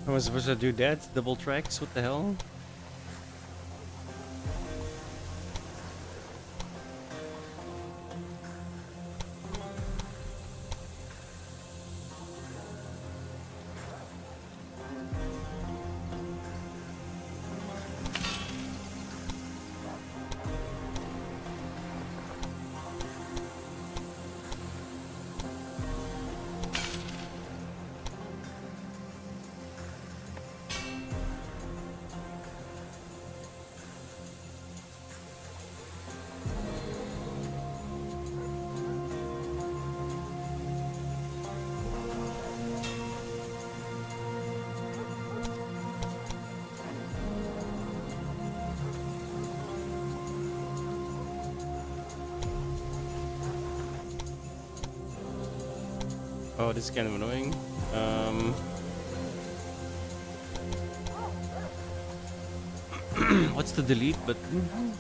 How am I supposed to do that? Double tracks? What the hell? Oh, this is kind of annoying. What's the delete button?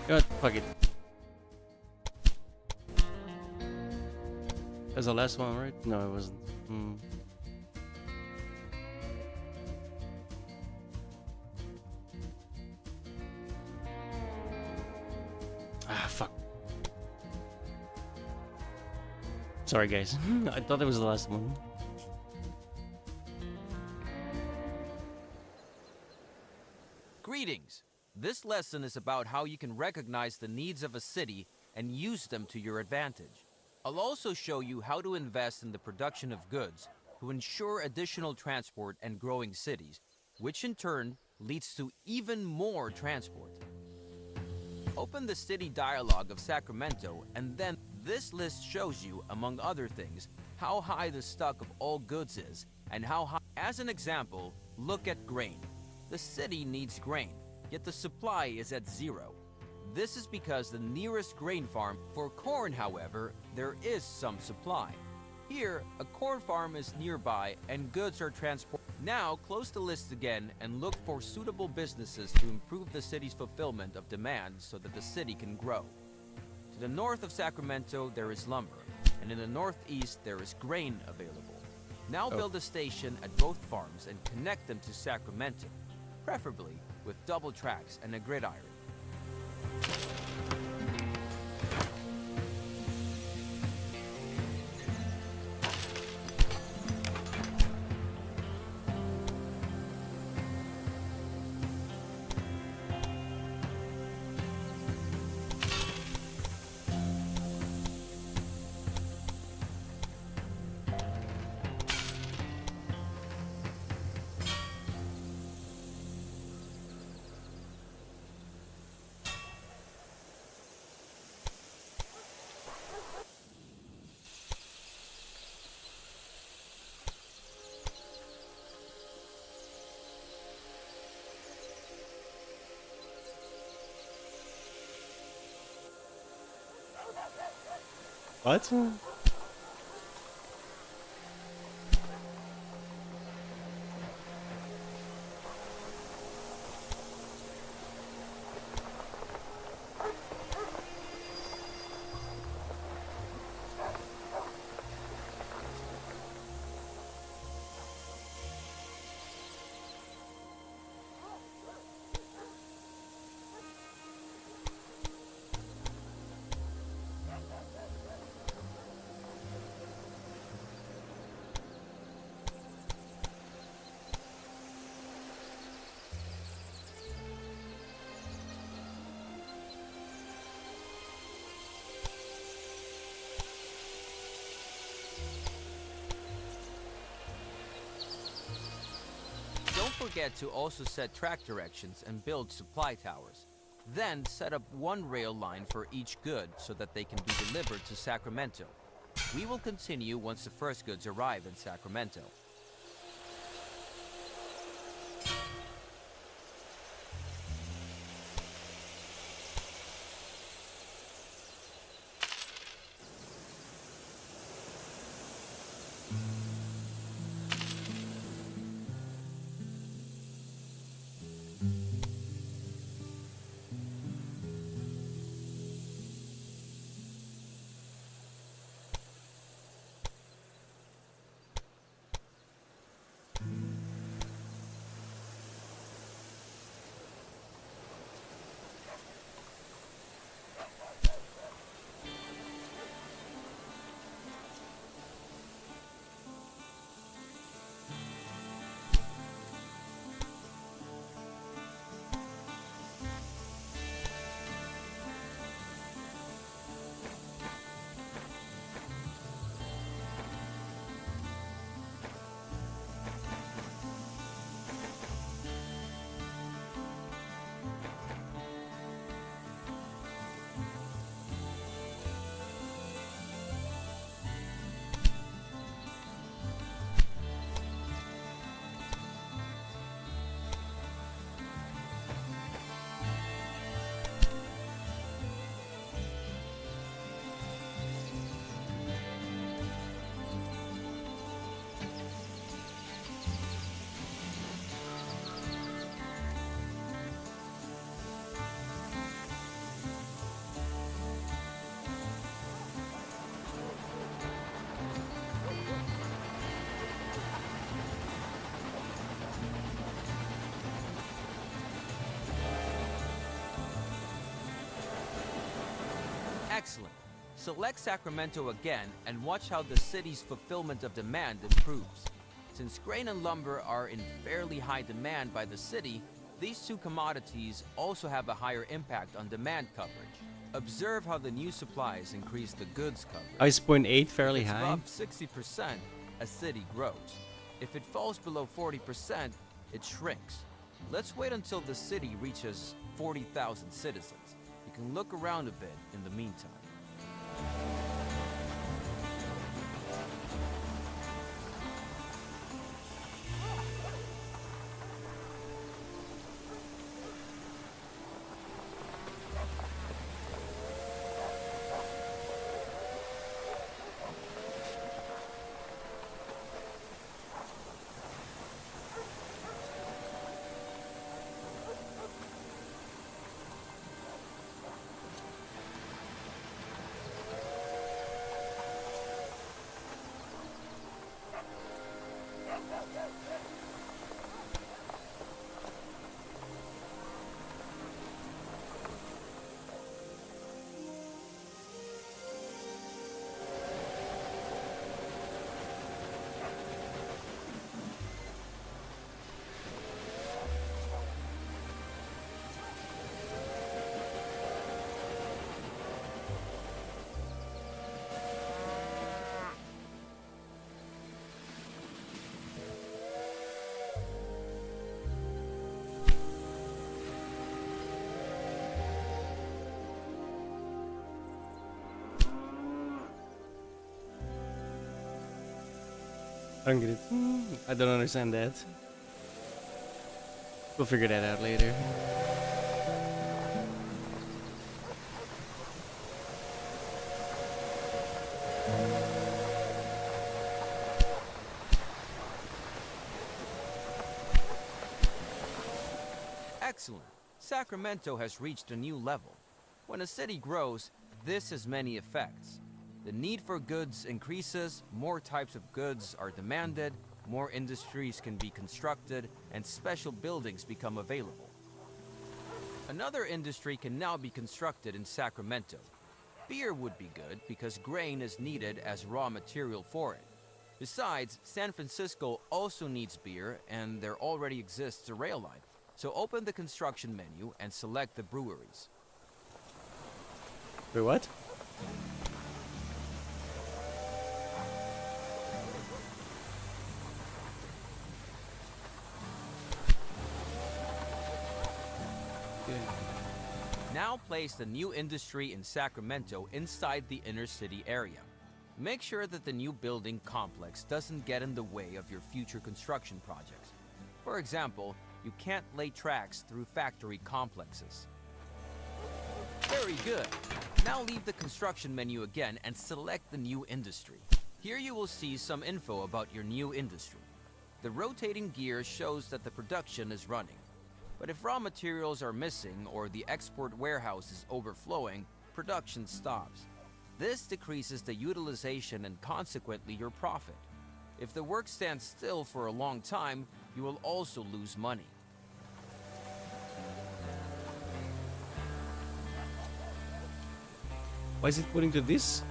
God, fuck it. That's the last one, right? No, it wasn't. Ah, fuck. Sorry, guys. I thought it was the last one. Greetings! This lesson is about how you can recognize the needs of a city and use them to your advantage. I'll also show you how to invest in the production of goods to ensure additional transport and growing cities, which in turn leads to even more transport. Open the city dialogue of Sacramento, and then this list shows you, among other things, how high the stock of all goods is and how high. As an example, look at grain. The city needs grain, yet the supply is at zero. This is because the nearest grain farm. For corn, however, there is some supply. Here, a corn farm is nearby and goods are transported. Now, close the list again and look for suitable businesses to improve the city's fulfillment of demand so that the city can grow. To the north of Sacramento, there is lumber, and in the northeast, there is grain available. Now build a station at both farms and connect them to Sacramento, preferably with double tracks and a gridiron. What? Don't forget to also set track directions and build supply towers. Then set up one rail line for each good so that they can be delivered to Sacramento. We will continue once the first goods arrive in Sacramento. Excellent. Select Sacramento again and watch how the city's fulfillment of demand improves. Since grain and lumber are in fairly high demand by the city, these two commodities also have a higher impact on demand coverage. Observe how the new supplies increase the goods coverage. Ice point 8 fairly If it's high. above 60%, a city grows. If it falls below 40%, it shrinks. Let's wait until the city reaches 40,000 citizens. You can look around a bit in the meantime. I don't get it. I don't understand that. We'll figure that out later. Excellent. Sacramento has reached a new level. When a city grows, this has many effects. The need for goods increases, more types of goods are demanded, more industries can be constructed, and special buildings become available. Another industry can now be constructed in Sacramento. Beer would be good because grain is needed as raw material for it. Besides, San Francisco also needs beer, and there already exists a rail line. So open the construction menu and select the breweries. Wait, what? Now place the new industry in Sacramento inside the inner city area. Make sure that the new building complex doesn't get in the way of your future construction projects. For example, you can't lay tracks through factory complexes. Very good. Now leave the construction menu again and select the new industry. Here you will see some info about your new industry. The rotating gear shows that the production is running. But if raw materials are missing or the export warehouse is overflowing, production stops. This decreases the utilization and consequently your profit. If the work stands still for a long time, you will also lose money. Why is it putting to this?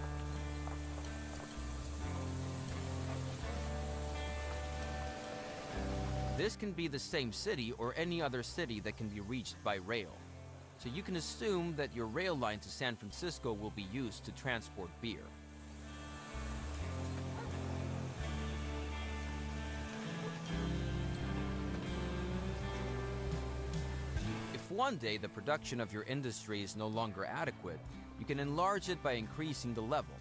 This can be the same city or any other city that can be reached by rail. So you can assume that your rail line to San Francisco will be used to transport beer. If one day the production of your industry is no longer adequate, you can enlarge it by increasing the level.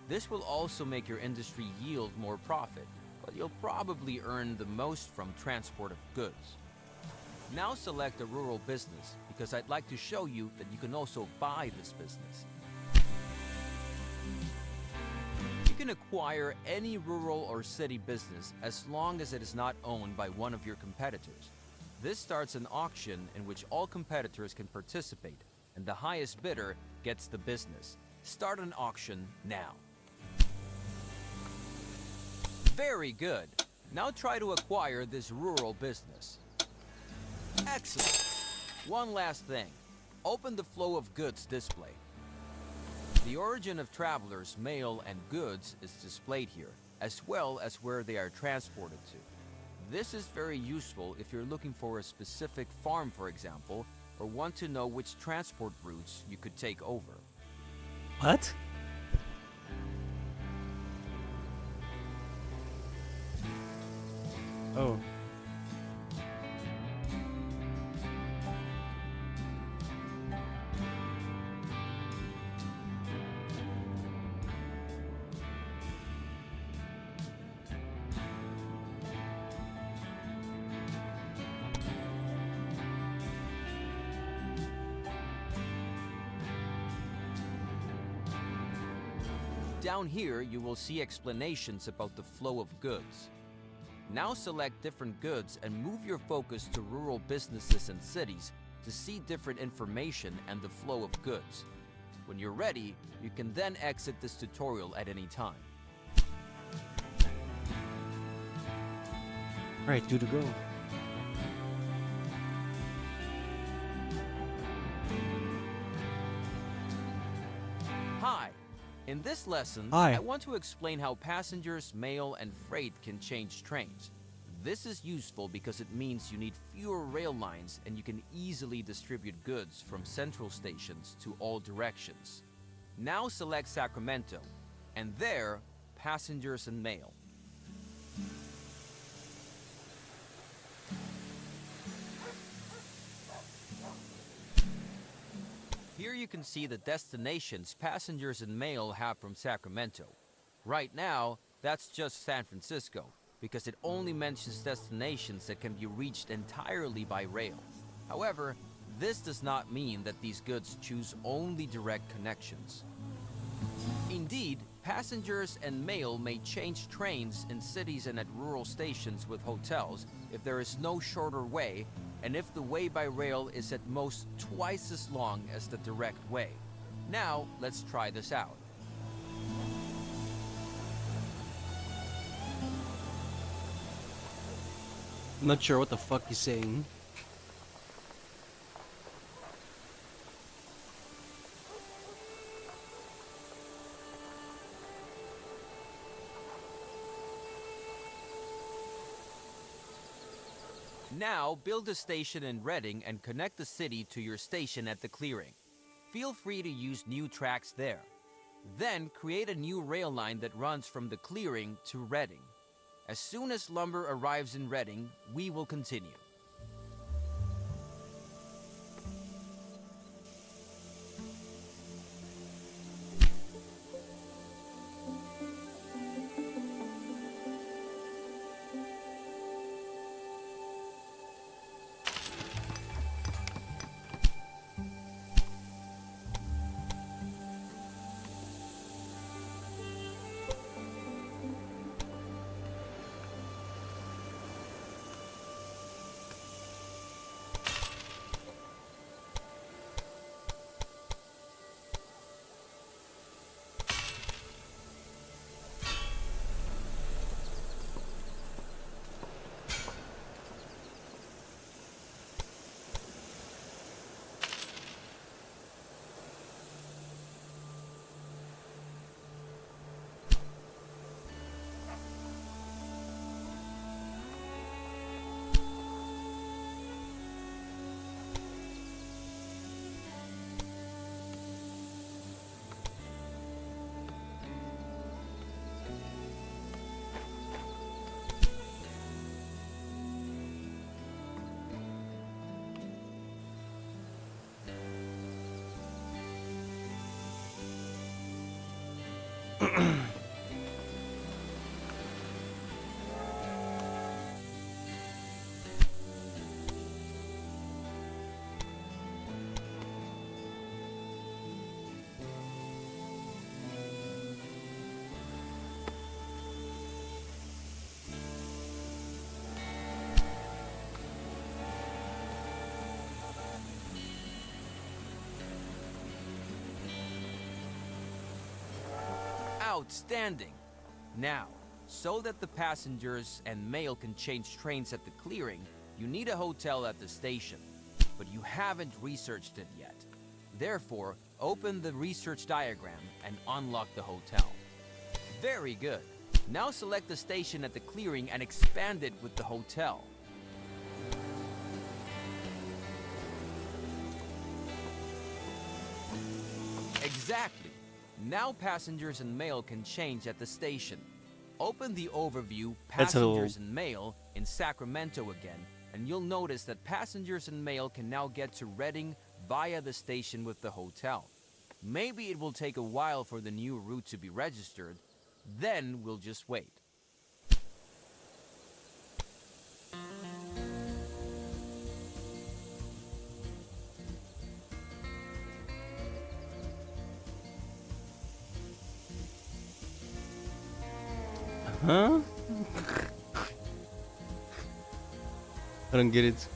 This will also make your industry yield more profit, but you'll probably earn the most from transport of goods. Now select a rural business, because I'd like to show you that you can also buy this business. You can acquire any rural or city business as long as it is not owned by one of your competitors. This starts an auction in which all competitors can participate, and the highest bidder gets the business. Start an auction now. Very good. Now try to acquire this rural business. Excellent. One last thing. Open the flow of goods display. The origin of travelers, mail, and goods is displayed here, as well as where they are transported to. This is very useful if you're looking for a specific farm, for example, or want to know which transport routes you could take over. What? Oh. Down here, you will see explanations about the flow of goods. Now select different goods and move your focus to rural businesses and cities to see different information and the flow of goods. When you're ready, you can then exit this tutorial at any time. Alright, 2 to go. Hi! In this lesson, Hi. I want to explain how passengers, mail, and freight can change trains. This is useful because it means you need fewer rail lines and you can easily distribute goods from central stations to all directions. Now select Sacramento, and there, passengers and mail. Here you can see the destinations passengers and mail have from Sacramento. Right now, that's just San Francisco, because it only mentions destinations that can be reached entirely by rail. However, this does not mean that these goods choose only direct connections. Indeed, passengers and mail may change trains in cities and at rural stations with hotels if there is no shorter way, and if the way by rail is at most twice as long as the direct way. Now, let's try this out. I'm not sure what the fuck he's saying. Now, build a station in Reading and connect the city to your station at the clearing. Feel free to use new tracks there. Then, create a new rail line that runs from the clearing to Reading. As soon as lumber arrives in Reading, we will continue. Outstanding! Now, so that the passengers and mail can change trains at the clearing, you need a hotel at the station. But you haven't researched it yet. Therefore, open the research diagram and unlock the hotel. Very good. Now select the station at the clearing and expand it with the hotel. Exactly. Now passengers and mail can change at the station. Open the overview Passengers and Mail in Sacramento again, and you'll notice that passengers and mail can now get to Reading via the station with the hotel. Maybe it will take a while for the new route to be registered, then we'll just wait. Huh? I don't get it.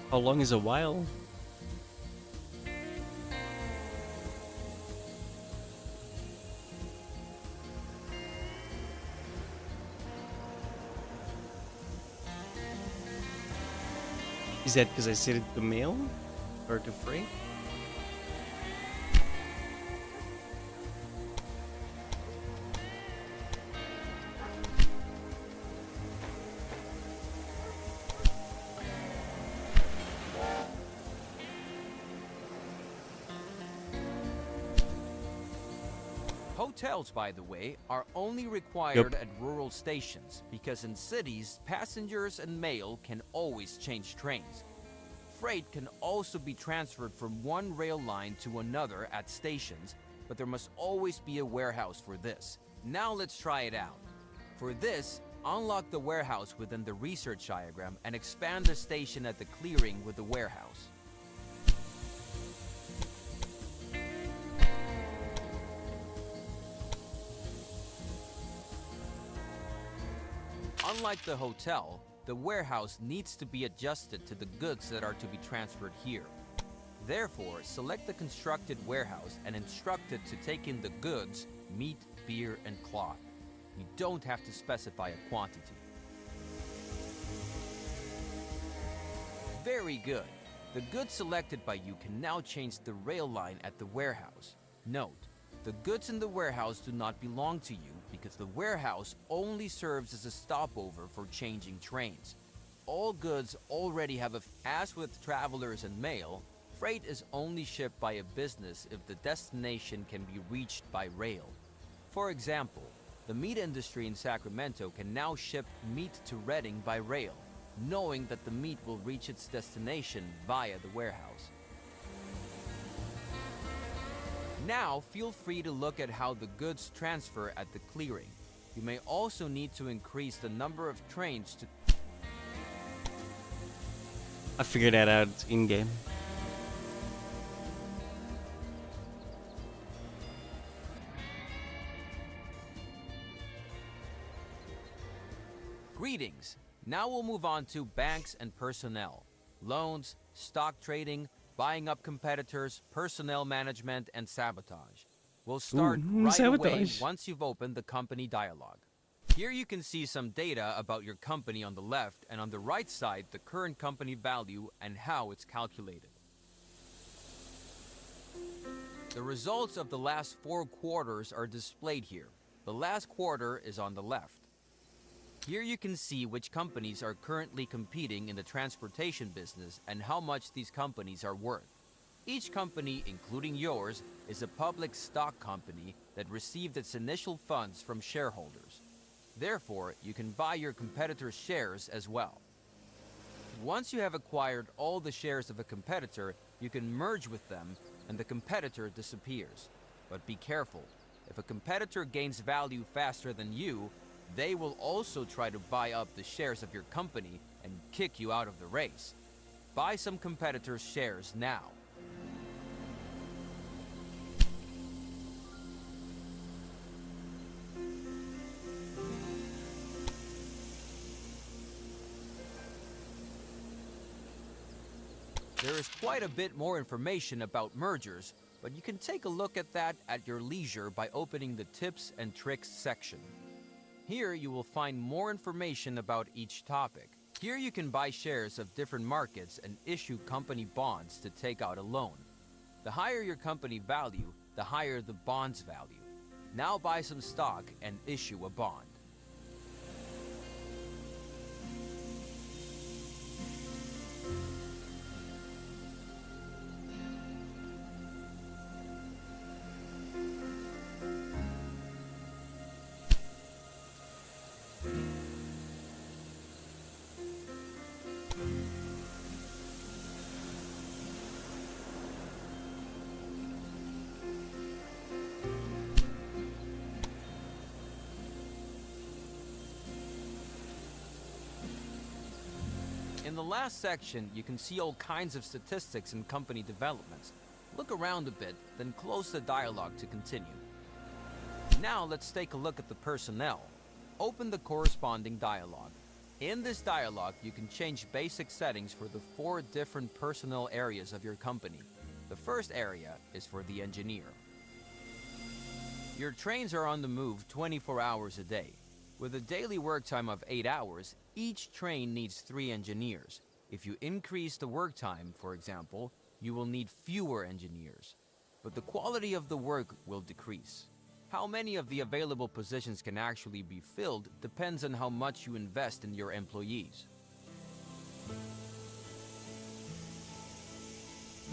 How long is a while? Is that because I set it to mail or to freight? Hotels, by the way, are only required at rural stations because in cities, passengers and mail can always change trains. Freight can also be transferred from one rail line to another at stations, but there must always be a warehouse for this. Now let's try it out. For this, unlock the warehouse within the research diagram and expand the station at the clearing with the warehouse. Unlike the hotel, the warehouse needs to be adjusted to the goods that are to be transferred here. Therefore, select the constructed warehouse and instruct it to take in the goods, meat, beer, and cloth. You don't have to specify a quantity. Very good. The goods selected by you can now change the rail line at the warehouse. Note, the goods in the warehouse do not belong to you because the warehouse only serves as a stopover for changing trains. All goods already have as with travelers and mail, freight is only shipped by a business if the destination can be reached by rail. For example, the meat industry in Sacramento can now ship meat to Redding by rail, knowing that the meat will reach its destination via the warehouse. Now, feel free to look at how the goods transfer at the clearing. You may also need to increase the number of trains to... I figured that out in-game. Greetings! Now we'll move on to banks and personnel, loans, stock trading, buying up competitors, personnel management, and sabotage. We'll start right away once you've opened the company dialog. Here you can see some data about your company on the left, and on the right side, the current company value and how it's calculated. The results of the last 4 quarters are displayed here. The last quarter is on the left. Here you can see which companies are currently competing in the transportation business and how much these companies are worth. Each company, including yours, is a public stock company that received its initial funds from shareholders. Therefore, you can buy your competitors' shares as well. Once you have acquired all the shares of a competitor, you can merge with them and the competitor disappears. But be careful. If a competitor gains value faster than you, they will also try to buy up the shares of your company and kick you out of the race. Buy some competitors' shares now. There is quite a bit more information about mergers, but you can take a look at that at your leisure by opening the Tips and Tricks section. Here you will find more information about each topic. Here you can buy shares of different markets and issue company bonds to take out a loan. The higher your company value, the higher the bond's value. Now buy some stock and issue a bond. In the last section, you can see all kinds of statistics and company developments. Look around a bit, then close the dialogue to continue. Now let's take a look at the personnel. Open the corresponding dialogue. In this dialogue, you can change basic settings for the 4 different personnel areas of your company. The first area is for the engineer. Your trains are on the move 24 hours a day. With a daily work time of 8 hours, each train needs 3 engineers. If you increase the work time, for example, you will need fewer engineers. But the quality of the work will decrease. How many of the available positions can actually be filled depends on how much you invest in your employees.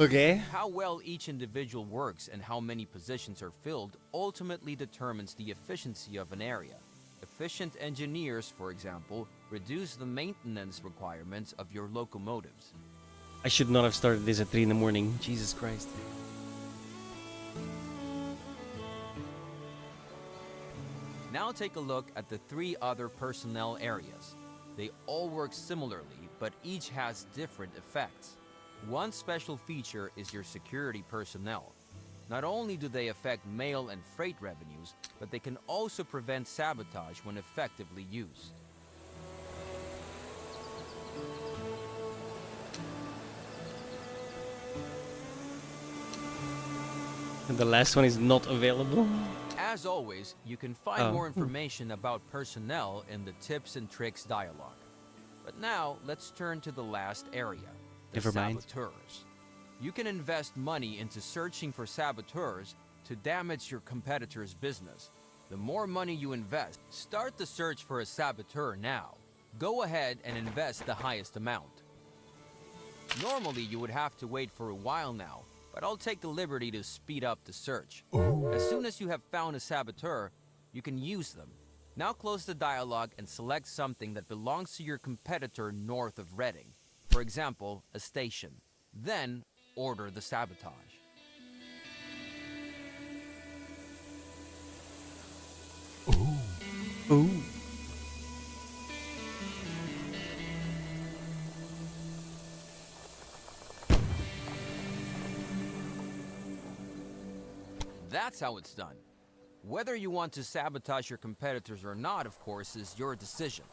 Okay. How well each individual works and how many positions are filled ultimately determines the efficiency of an area. Efficient engineers, for example, reduce the maintenance requirements of your locomotives. I should not have started this at 3 in the morning. Jesus Christ. Now take a look at the 3 other personnel areas. They all work similarly, but each has different effects. One special feature is your security personnel. Not only do they affect mail and freight revenues, but they can also prevent sabotage when effectively used. And the last one is not available. As always, you can find Oh. more information about personnel in the tips and tricks dialogue. But now, let's turn to the last area, the Never mind. saboteurs. You can invest money into searching for saboteurs to damage your competitor's business. The more money you invest, start the search for a saboteur now. Go ahead and invest the highest amount. Normally, you would have to wait for a while now, but I'll take the liberty to speed up the search. As soon as you have found a saboteur, you can use them. Now close the dialogue and select something that belongs to your competitor north of Reading. For example, a station. Then, order the sabotage. Ooh. That's how it's done. Whether you want to sabotage your competitors or not, of course, is your decision.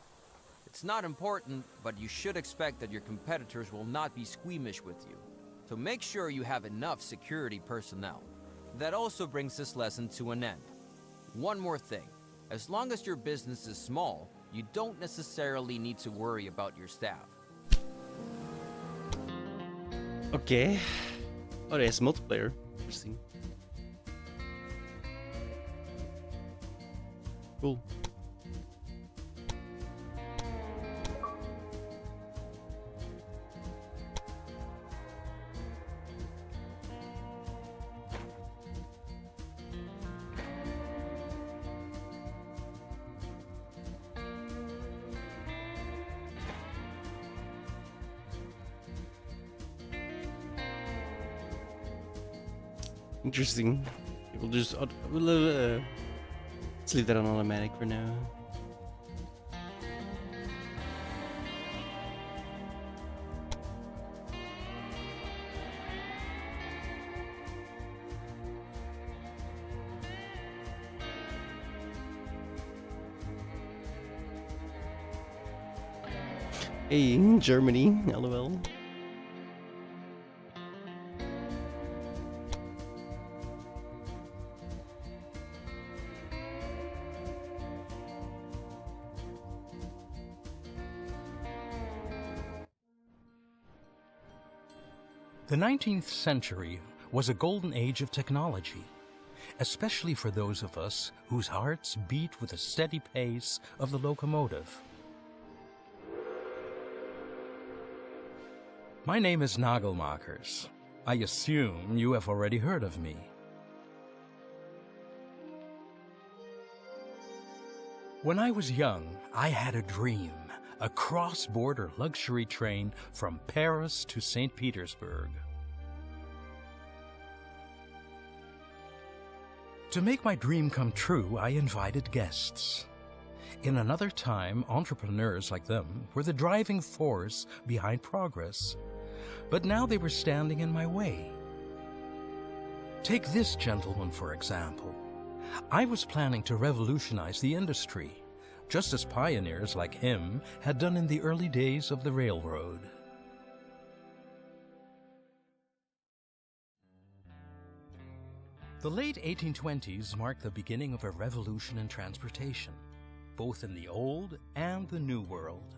It's not important, but you should expect that your competitors will not be squeamish with you. So make sure you have enough security personnel. That also brings this lesson to an end. One more thing. As long as your business is small, you don't necessarily need to worry about your staff. Okay. Oh, there's multiplayer. Interesting. Cool. Interesting. We'll just let's leave that on automatic for now. Hey, Germany, LOL. The 19th century was a golden age of technology, especially for those of us whose hearts beat with the steady pace of the locomotive. My name is Nagelmakers. I assume you have already heard of me. When I was young, I had a dream. A cross-border luxury train from Paris to St. Petersburg. To make my dream come true, I invited guests. In another time, entrepreneurs like them were the driving force behind progress, but now they were standing in my way. Take this gentleman, for example. I was planning to revolutionize the industry, just as pioneers like him had done in the early days of the railroad. The late 1820s marked the beginning of a revolution in transportation, both in the Old and the New World.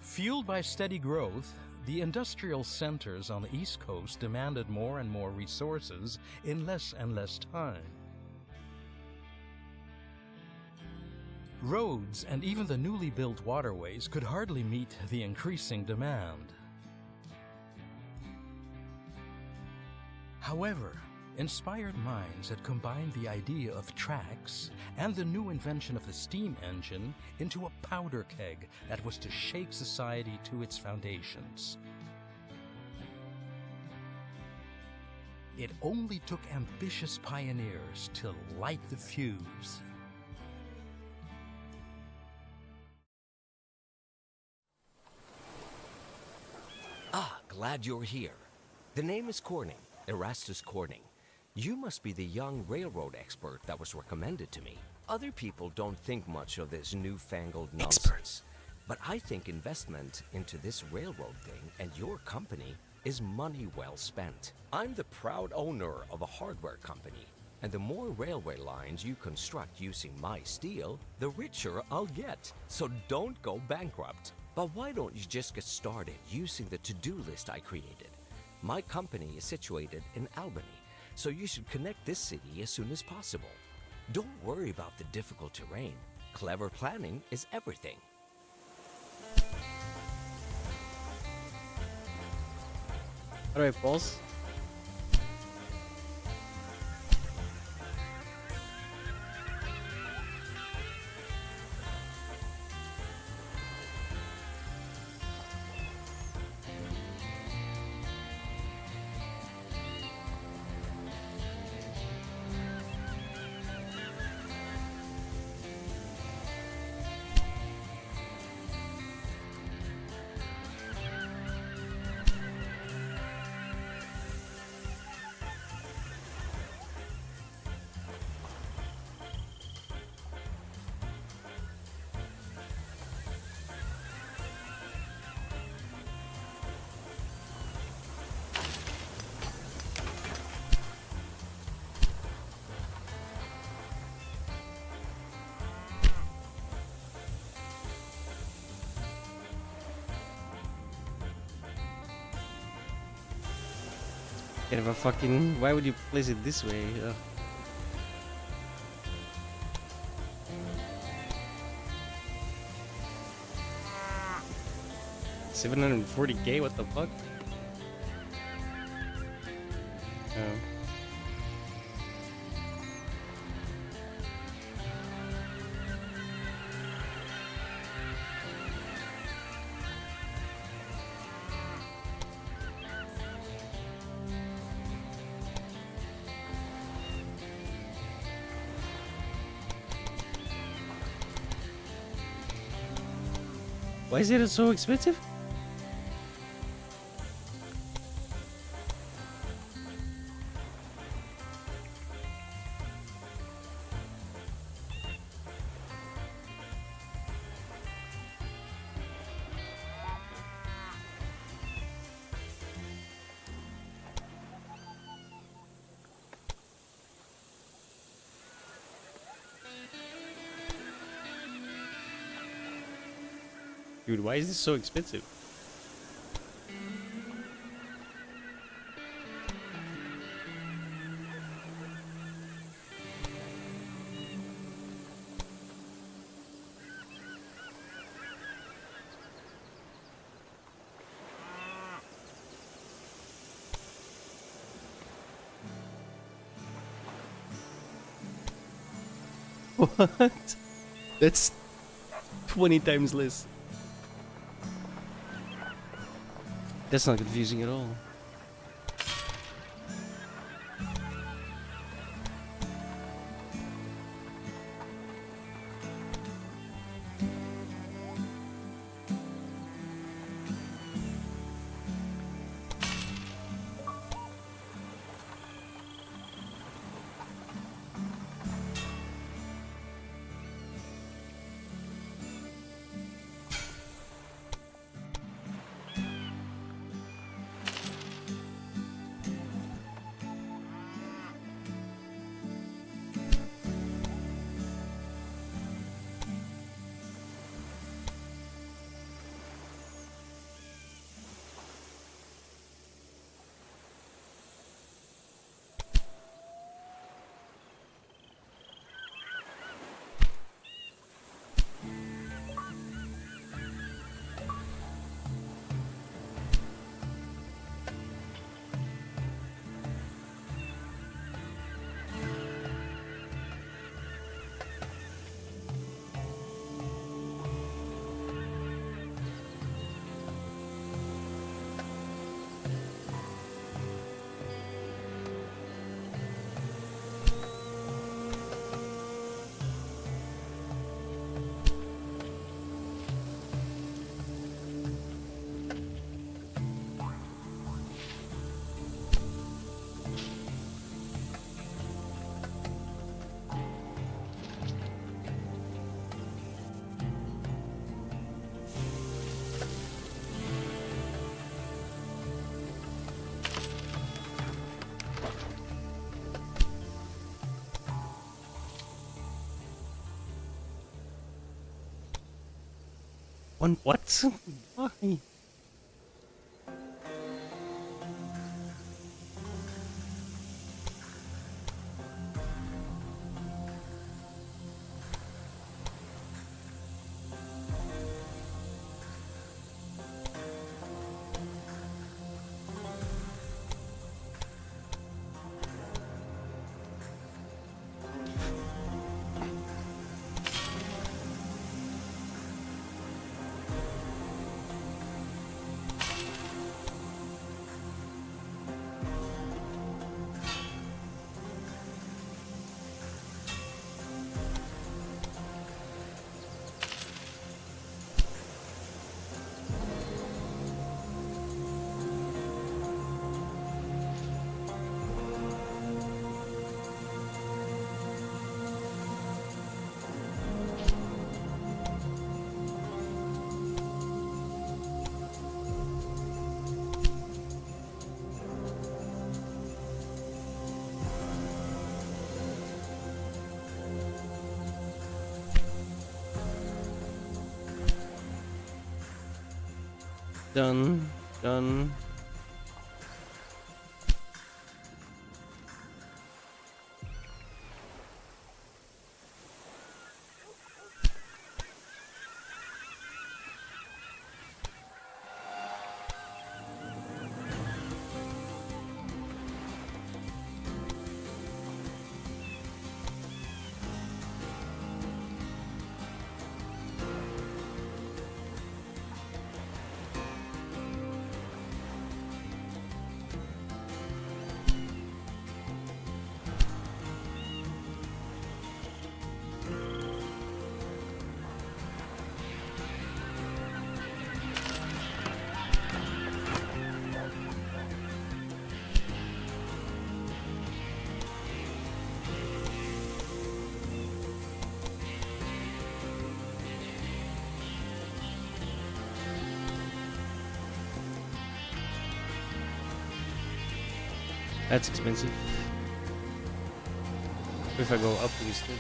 Fueled by steady growth, the industrial centers on the East Coast demanded more and more resources in less and less time. Roads and even the newly built waterways could hardly meet the increasing demand. However, inspired minds had combined the idea of tracks and the new invention of the steam engine into a powder keg that was to shake society to its foundations. It only took ambitious pioneers to light the fuse. Ah, glad you're here. The name is Corning, Erastus Corning. You must be the young railroad expert that was recommended to me. Other people don't think much of this newfangled nonsense. But I think investment into this railroad thing and your company is money well spent. I'm the proud owner of a hardware company, and the more railway lines you construct using my steel, the richer I'll get. So don't go bankrupt. But why don't you just get started using the to-do list I created? My company is situated in Albany, so you should connect this city as soon as possible. Don't worry about the difficult terrain. Clever planning is everything. How do I pause? Kind of a fucking. Why would you place it this way? 740k? What the fuck? Oh. Why is it so expensive? Dude, why is this so expensive? What? That's 20 times less. That's not confusing at all. One what? Why? Done. Done. That's expensive. If I go up instead.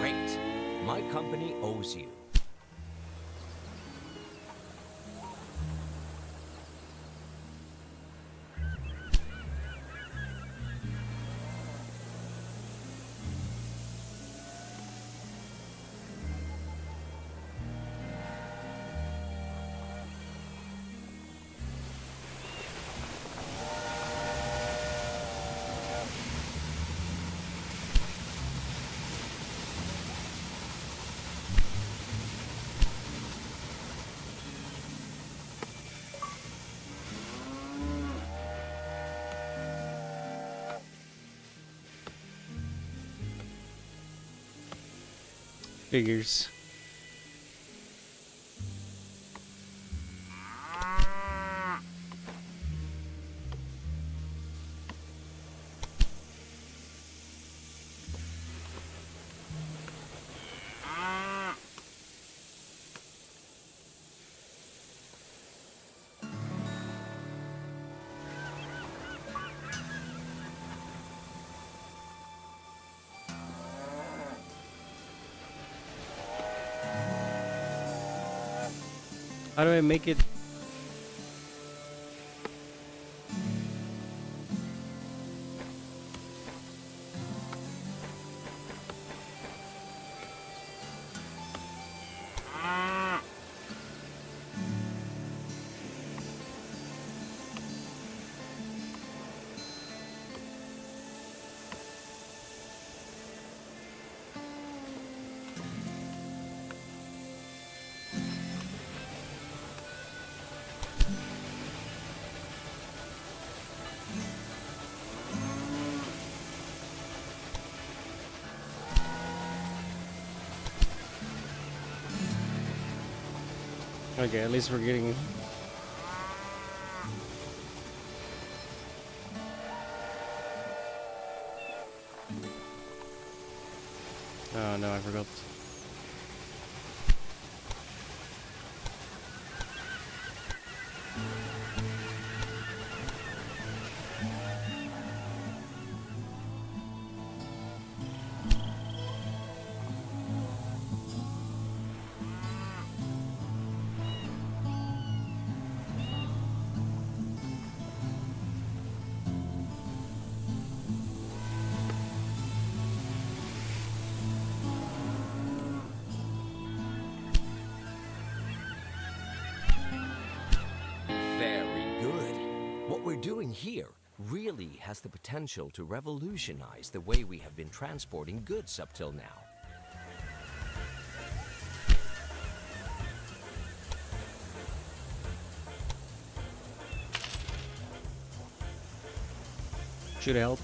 Great. My company owes you. Figures. How do I make it? Okay, at least we're getting. Oh no, I forgot. Very good. What we're doing here really has the potential to revolutionize the way we have been transporting goods up till now. Should help.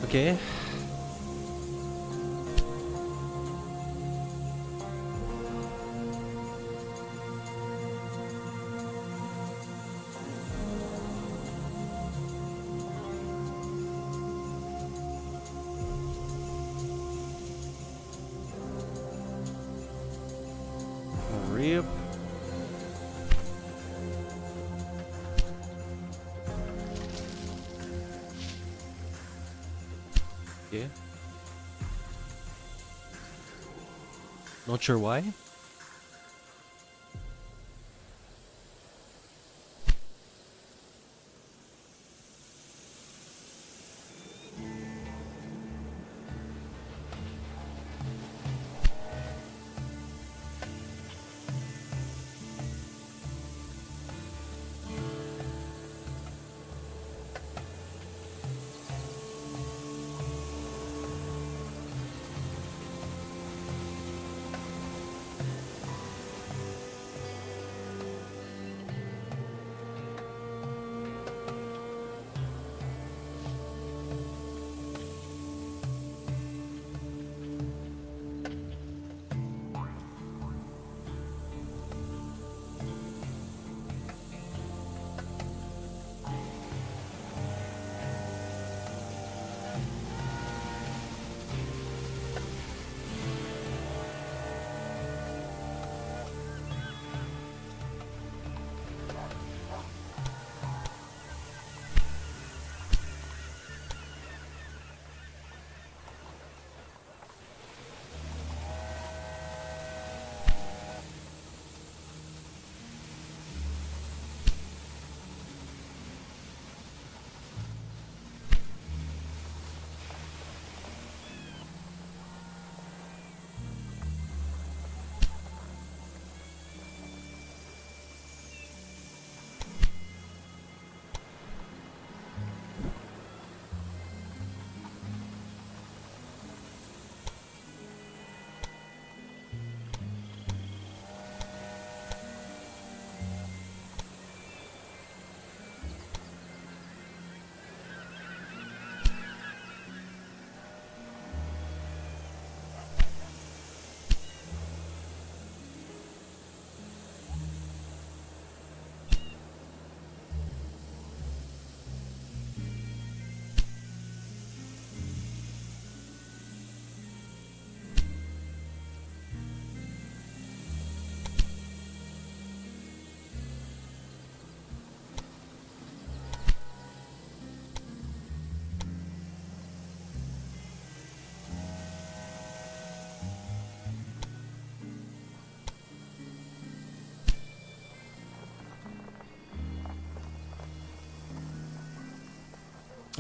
Okay. Rip. Yeah. Not sure why.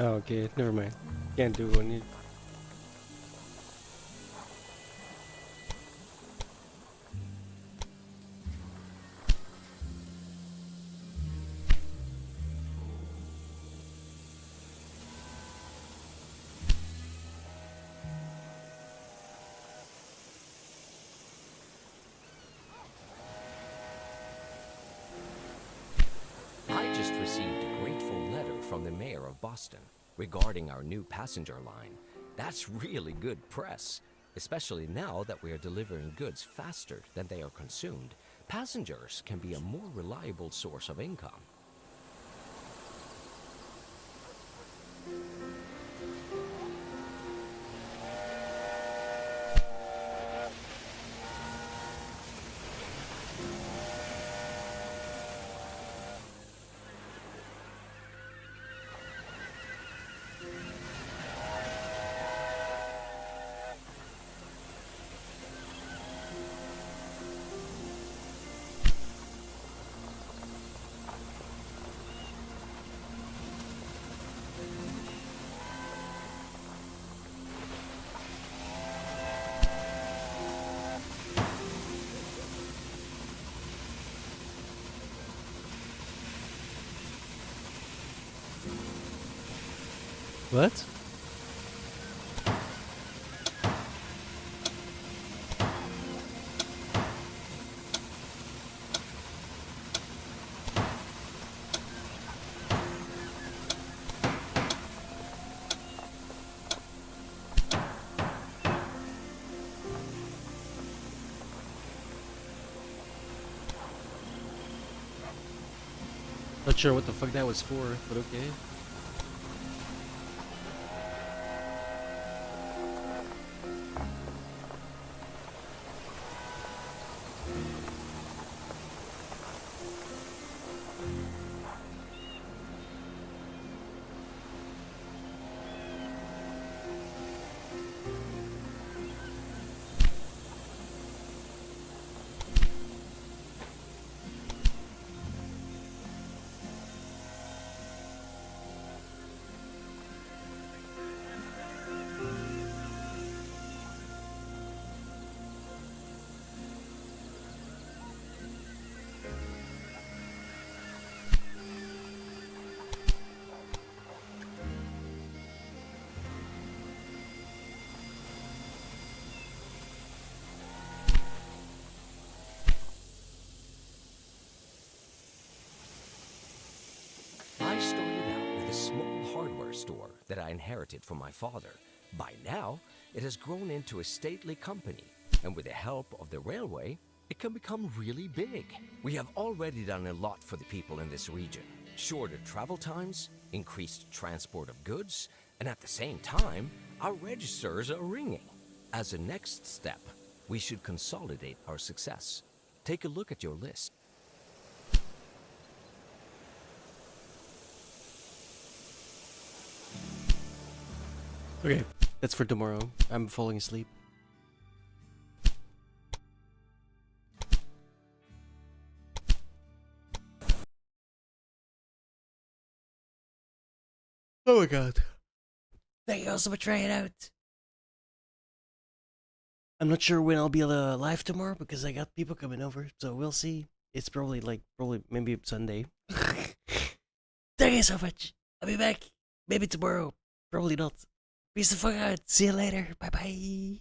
Oh, okay, never mind. Can't do one. I just received a grateful letter from the mayor of Boston regarding our new passenger line. That's really good press, especially now that we are delivering goods faster than they are consumed. Passengers can be a more reliable source of income. What? Not sure what the fuck that was for, but okay. I started out with a small hardware store that I inherited from my father. By now, it has grown into a stately company, and with the help of the railway, it can become really big. We have already done a lot for the people in this region. Shorter travel times, increased transport of goods, and at the same time, our registers are ringing. As a next step, we should consolidate our success. Take a look at your list. Okay, that's for tomorrow. I'm falling asleep. Oh my god. Thank you all so much for hanging out. I'm not sure when I'll be live tomorrow because I got people coming over, so we'll see. It's probably maybe Sunday. Thank you so much. I'll be back. Maybe tomorrow. Probably not. Peace the fuck out. See you later. Bye bye.